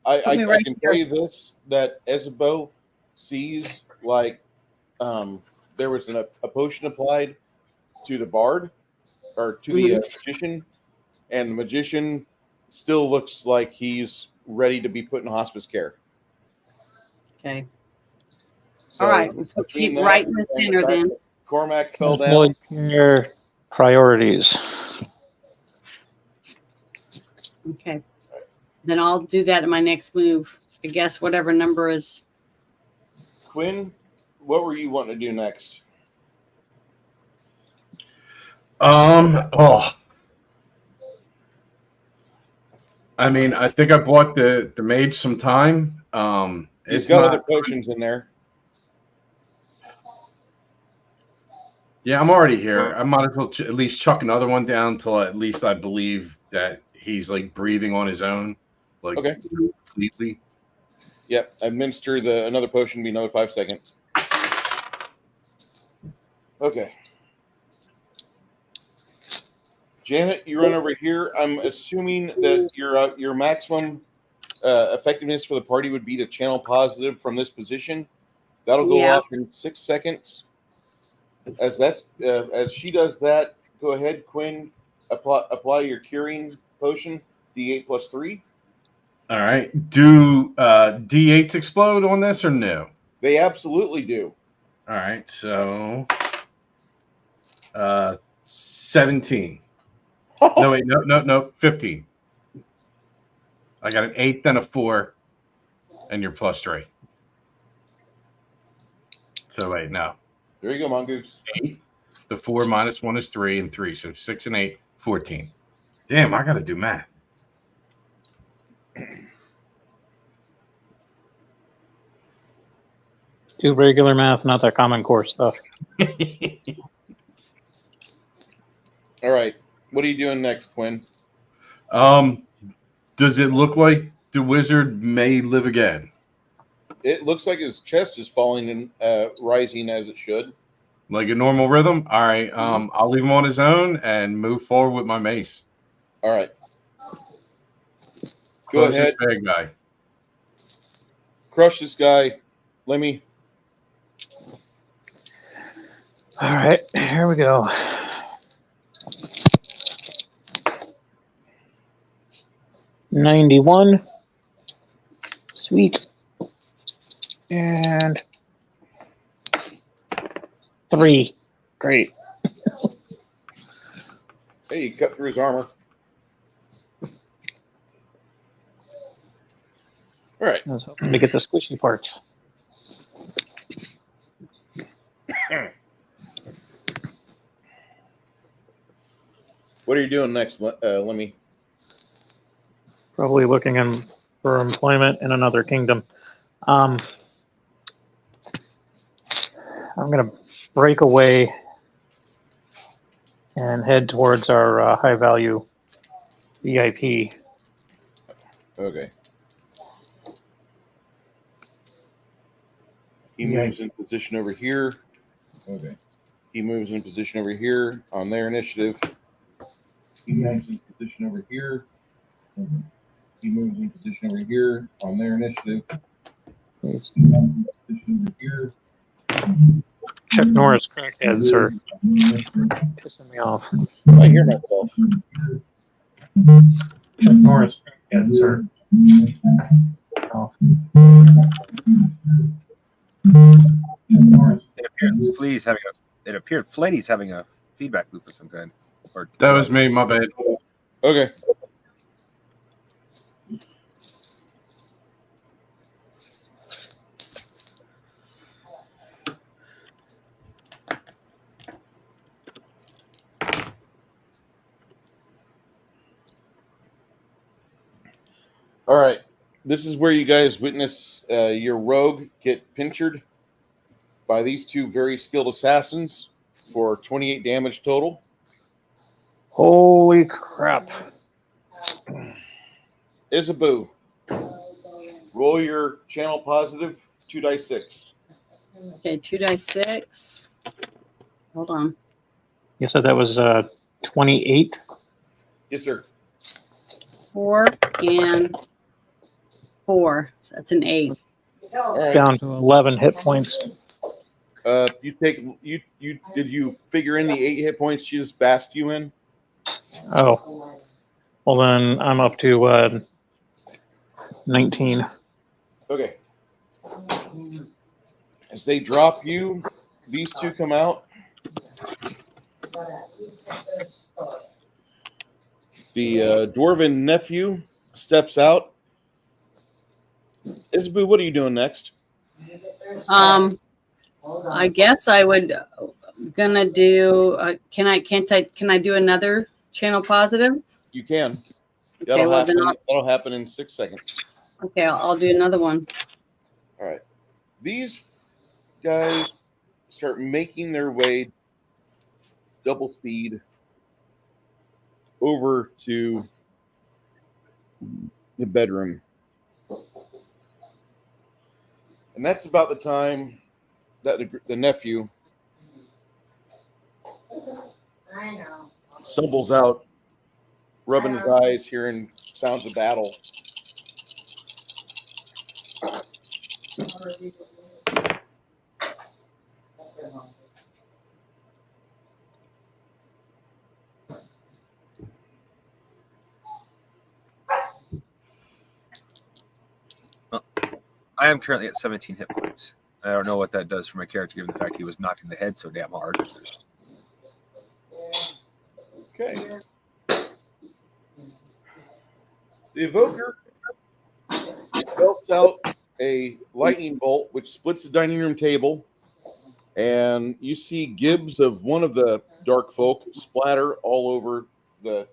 I me right can here. tell you this, that Isabeau sees like there was a potion applied to the bard or to the magician, and the magician still looks like he's ready to be put in hospice care. Okay. So All right, between keep that right in the and center fact then. that Cormac fell Well, down. your priorities. Okay. Then I'll do that in my next move. I guess whatever number is. Quinn, what were you wanting to do next? I mean, I think I bought the mage some time. He's It's got not. other potions in there. Yeah, I'm already here. I might as well at least chuck another one down until at least I believe that he's like breathing on his own, like Okay. completely. Yep. Administer another potion, be another 5 seconds. Okay. Janet, you run over here. I'm assuming that your maximum effectiveness for the party would be to channel positive from this position. That'll go Yeah. off in 6 seconds. As she does that, go ahead, Quinn. Apply your curing potion, D8 plus 3. All right. Do D8s explode on this or no? They absolutely do. All right. So 17. No, wait, no, 15. I got an 8, then a 4, and you're plus 3. So wait, no. There you go, Mongoose. 8. The 4 minus 1 is 3, and 3. So 6 and 8, 14. Damn, I got to do math. Do regular math, not that Common Core stuff. All right. What are you doing next, Quinn? Does it look like the wizard may live again? It looks like his chest is falling and rising as it should. Like a normal rhythm? All right. I'll leave him on his own and move forward with my mace. All right. Go Close ahead. this bad guy. Crush this guy. Let me. All right, here we go. $91. Sweet. And 3. Great. Hey, you cut through his armor. All right. I was hoping to get the squishy parts. What are you doing next, Lemmy? Probably looking for employment in another kingdom. I'm going to break away and head towards our high value VIP. Okay. He moves in position over here. Okay. He moves in position over here on their initiative. He moves in position over here. He moves in position over here on their initiative. Please. He moves in position over here. Chuck Norris crackheads are pissing me off. I hear myself. Chuck Norris crackheads are off. It appeared Flaney's having a feedback loop of some kind. Or That was me, my bad. Okay. All right. This is where you guys witness your rogue get pinchered by these two very skilled assassins for 28 damage total. Holy crap. Isabu, roll your channel positive 2 dice 6. Okay, 2 dice 6. Hold on. You said that was 28? Yes, sir. 4 and 4. So that's an 8. All right. Down to 11 hit points. You did you figure in the 8 hit points she just basked you in? Oh. Well, then I'm up to 19. Okay. As they drop you, these two come out. The dwarven nephew steps out. Isabu, what are you doing next? I guess I would gonna do. Can I do another channel positive? You can. Okay, well then That'll happen in 6 seconds. I'll do another one. All right. These guys start making their way double speed over to the bedroom. And that's about the time that the nephew stumbles out, rubbing his eyes, hearing sounds of battle. I am currently at 17 hit points. I don't know what that does for my character, given the fact he was knocked in the head so damn hard. Okay. The evoker belts out a lightning bolt, which splits the dining room table and you see gibs of one of the dark folk splatter all over the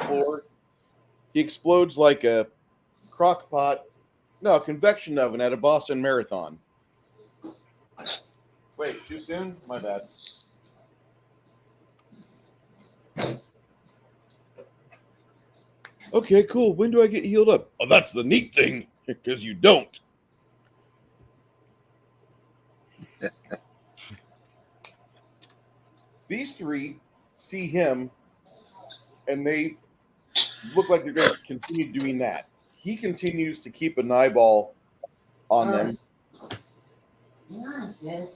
floor. He explodes like a convection oven at a Boston Marathon. Wait, too soon? My bad. Okay, cool. When do I get healed up? Oh, that's the neat thing, because you don't. These three see him, and they look like they're going to continue doing that. He continues to keep an eyeball on them.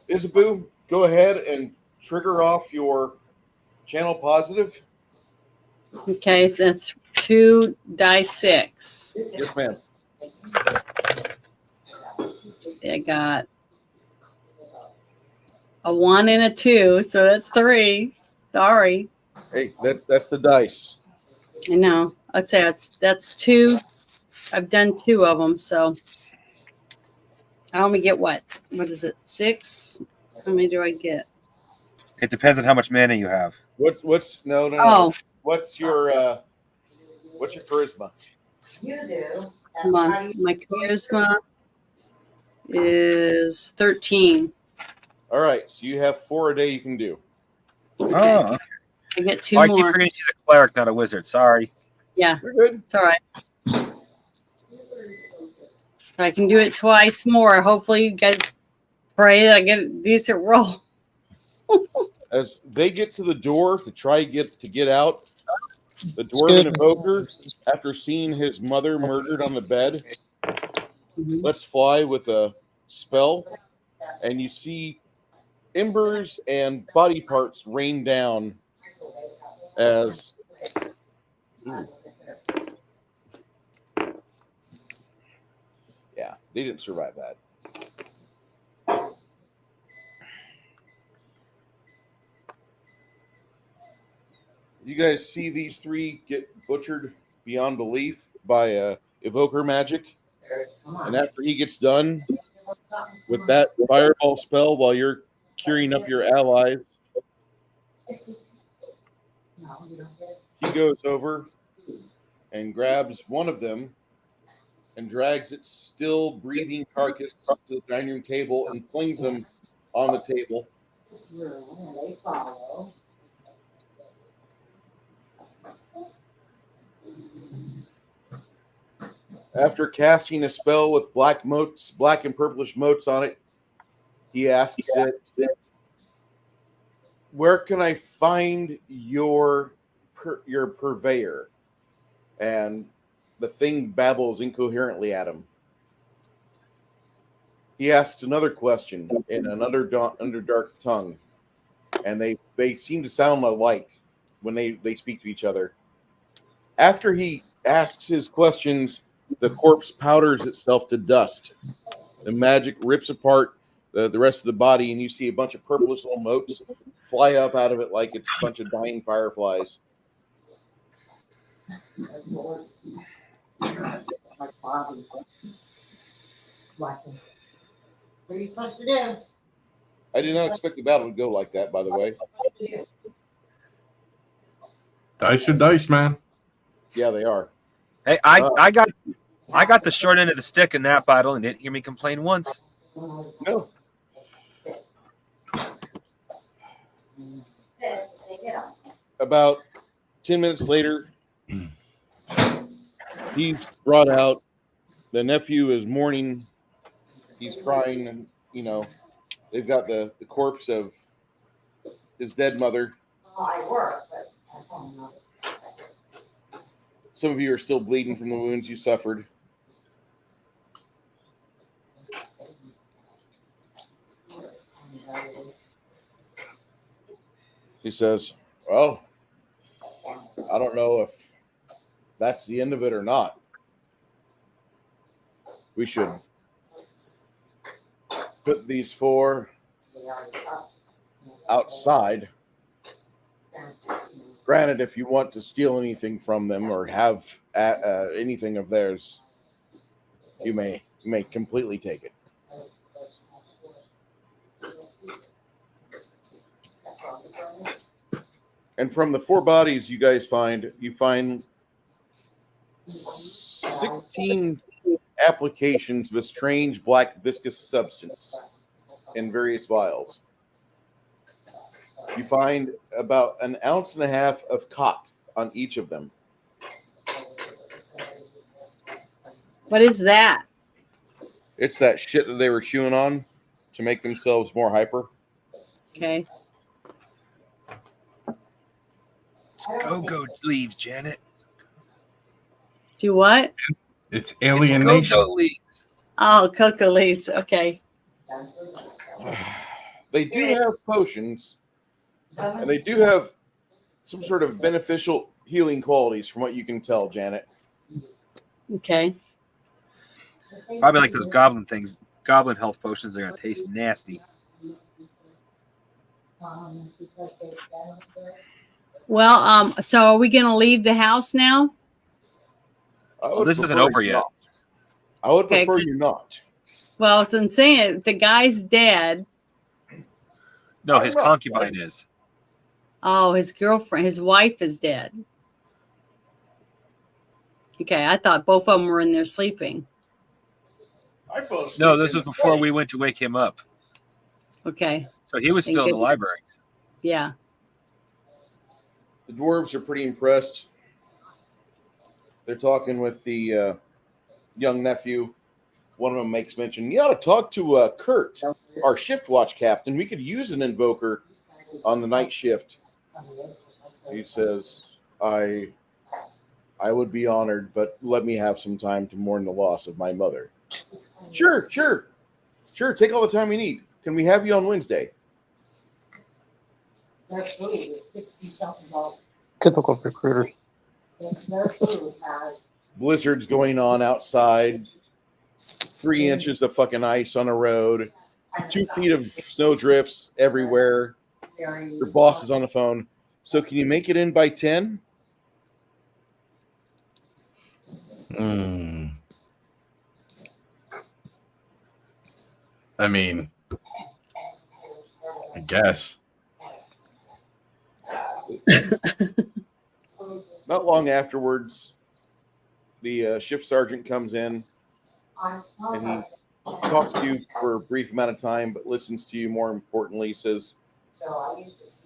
Isabu, go ahead and trigger off your channel positive. Okay, so that's 2 die 6. Yes, ma'am. See, I got a 1 and a 2, so that's 3. Sorry. Hey, that's the dice. I know. I'd say that's 2. I've done 2 of them, so I only get what? What is it? 6? How many do I get? It depends on how much mana you have. What's no. Oh, What's your charisma? You do. come on. My charisma is 13. All right, so you have 4 a day you can do. Oh, I get 2 I keep more. forgetting she's a cleric, not a wizard. Sorry. Yeah, You're good. it's all right. I can do it twice more. Hopefully, you guys pray that I get a decent roll. As they get to the door to try to get out, the dwarven evoker, after seeing his mother murdered on the bed, lets fly with a spell, and you see embers and body parts rain down as yeah, they didn't survive that. You guys see these 3 get butchered beyond belief by evoker magic, and after he gets done with that fireball spell while you're curing up your allies, he goes over and grabs one of them and drags its still breathing carcass to the dining room table and flings them on the table. They follow. After casting a spell with black and purplish motes on it, he asks it, "Where can I find your purveyor?" And the thing babbles incoherently at him. He asks another question in an underdark tongue, and they seem to sound alike when they speak to each other. After he asks his questions, the corpse powders itself to dust. The magic rips apart the rest of the body, and you see a bunch of purplish little motes fly up out of it like it's a bunch of dying fireflies. What are you supposed to do? I did not expect the battle to go like that, by the way. Dice are dice, man. Yeah, they are. Hey, I got the short end of the stick in that battle and didn't hear me complain once. No. About 10 minutes later, he's brought out. The nephew is mourning. He's crying, and they've got the corpse of his dead mother. I work, but I don't know. Some of you are still bleeding from the wounds you suffered. He says, "Well, I don't know if that's the end of it or not. We should put these 4 outside. Granted, if you want to steal anything from them or have anything of theirs, you may completely take it." And from the 4 bodies you guys find, you find 16 applications of a strange black viscous substance in various vials. You find about 1.5 ounces of cot on each of them. What is that? It's that shit that they were chewing on to make themselves more hyper. Okay. Go leaves, Janet. Do what? It's It's alienation. go leaves. Oh, cocoa leaves. Okay. They do have potions, and they do have some sort of beneficial healing qualities, from what you can tell, Janet. Okay. Probably like those goblin things. Goblin health potions are gonna taste nasty. Well, so are we gonna leave the house now? I Well, would this isn't prefer over you yet. not. I would Okay, prefer you not. Well, as I'm saying, the guy's dead. No, his I'm not. concubine is. Oh, his girlfriend, his wife is dead. Okay, I thought both of them were in there sleeping. I fell asleep. No, this in was the before study. we went to wake him up. Okay. So he was Thank still in the goodness. library. Yeah. The dwarves are pretty impressed. They're talking with the young nephew. One of them makes mention, you ought to talk to Kurt, our shift watch captain. We could use an invoker on the night shift. He says, I would be honored, but let me have some time to mourn the loss of my mother. Sure. Take all the time you need. Can we have you on Wednesday? Their food is $60-something. Typical recruiters. Their food has Blizzards going on outside. 3 inches of fucking ice on the road. 2 feet of snow drifts everywhere. Your boss is on the phone. So can you make it in by 10? I mean, I guess. Not long afterwards, the shift sergeant comes in and he talks to you for a brief amount of time, but listens to you more importantly. Says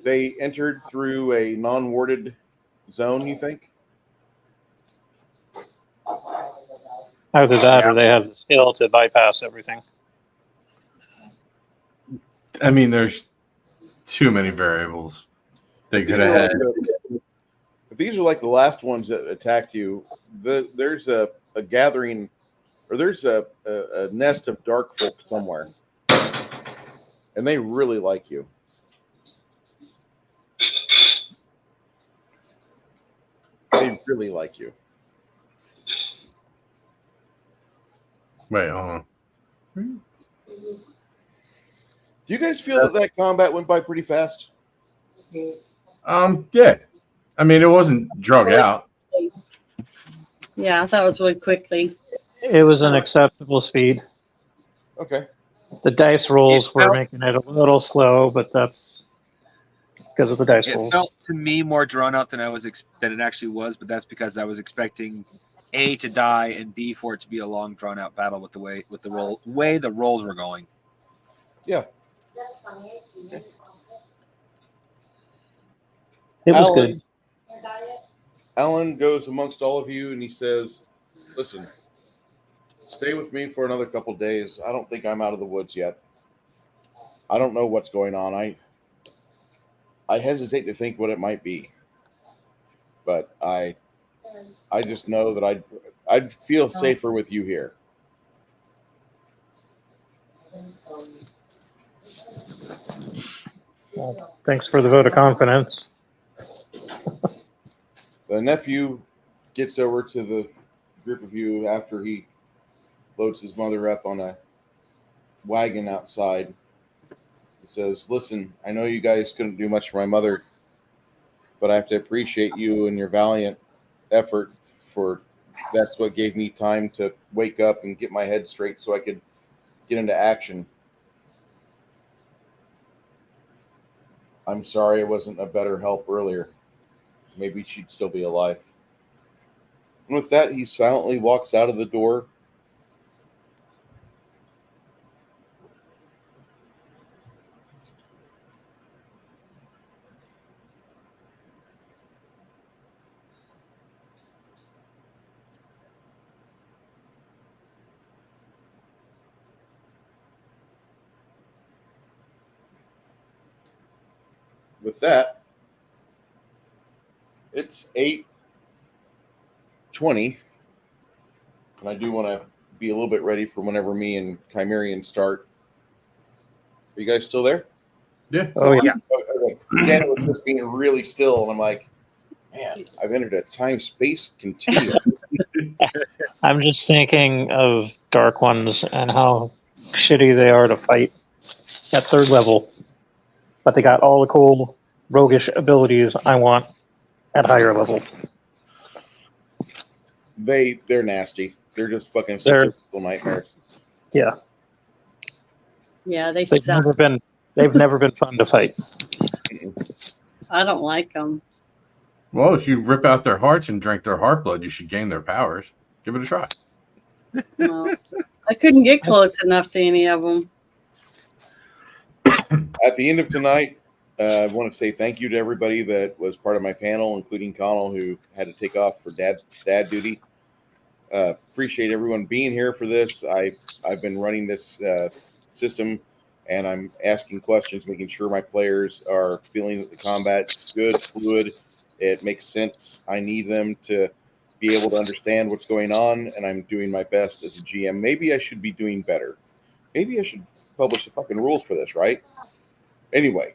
they entered through a non-warded zone, you think? Either that or they have the skill to bypass everything. I mean, there's too many variables they If could these have are had. if these are like the last ones that attacked you, there's a gathering, or there's a nest of dark folk somewhere, and they really like you. They really like you. Wait, hold on. Do you guys feel that combat went by pretty fast? Yeah. I mean, it wasn't drug out. Yeah, I thought it was really quickly. It was an acceptable speed. Okay. The dice rolls It were felt- making it a little slow, but that's because of the dice It rolls. felt to me more drawn out than than it actually was, but that's because I was expecting A to die and B for it to be a long drawn out battle with the way the rolls were going. Yeah. It was good. Alan goes amongst all of you and he says, listen, stay with me for another couple days. I don't think I'm out of the woods yet. I don't know what's going on. I hesitate to think what it might be. But I just know that I'd feel safer with you here. Well, thanks for the vote of confidence. The nephew gets over to the group of you after he loads his mother up on a wagon outside. He says, listen, I know you guys couldn't do much for my mother, but I have to appreciate you and your valiant effort for that's what gave me time to wake up and get my head straight so I could get into action. I'm sorry I wasn't a better help earlier. maybe she'd still be alive. And with that, he silently walks out of the door. With that, it's 8:20, and I do want to be a little bit ready for whenever me and Chimerian start. Are you guys still there? Yeah. Oh yeah. Okay. Janet was just being really still, and I'm like, man, I've entered a time-space continuum. I'm just thinking of Dark Ones and how shitty they are to fight at 3rd level, but they got all the cool roguish abilities I want at higher level. They're nasty. They're just fucking They're- statistical nightmares. Yeah, Yeah, they they've suck. never been fun to fight. I don't like them. Well, if you rip out their hearts and drink their heart blood, you should gain their powers. Give it a try. No, I couldn't get close enough to any of them. At the end of tonight, I want to say thank you to everybody that was part of my panel, including Connell, who had to take off for dad duty. Appreciate everyone being here for this. I've been running this system, and I'm asking questions, making sure my players are feeling that the combat's good, fluid. It makes sense. I need them to be able to understand what's going on, and I'm doing my best as a GM. Maybe I should be doing better. Maybe I should publish the fucking rules for this, right? Anyway,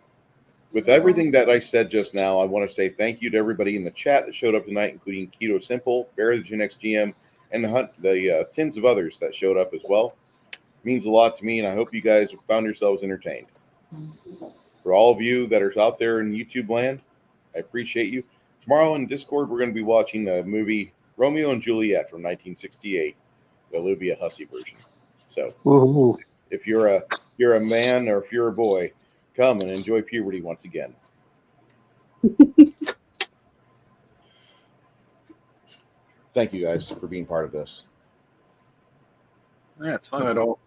with everything that I said just now, I want to say thank you to everybody in the chat that showed up tonight, including Keto Simple, Barry the Gen X GM, and the tens of others that showed up as well. It means a lot to me, and I hope you guys found yourselves entertained. For all of you that are out there in YouTube land, I appreciate you. Tomorrow in Discord, we're going to be watching the movie Romeo and Juliet from 1968, the Olivia Hussey version. So Ooh. if you're a man or if you're a boy, come and enjoy puberty once again. Thank you guys for being part of this. Yeah, it's Not fun. at all.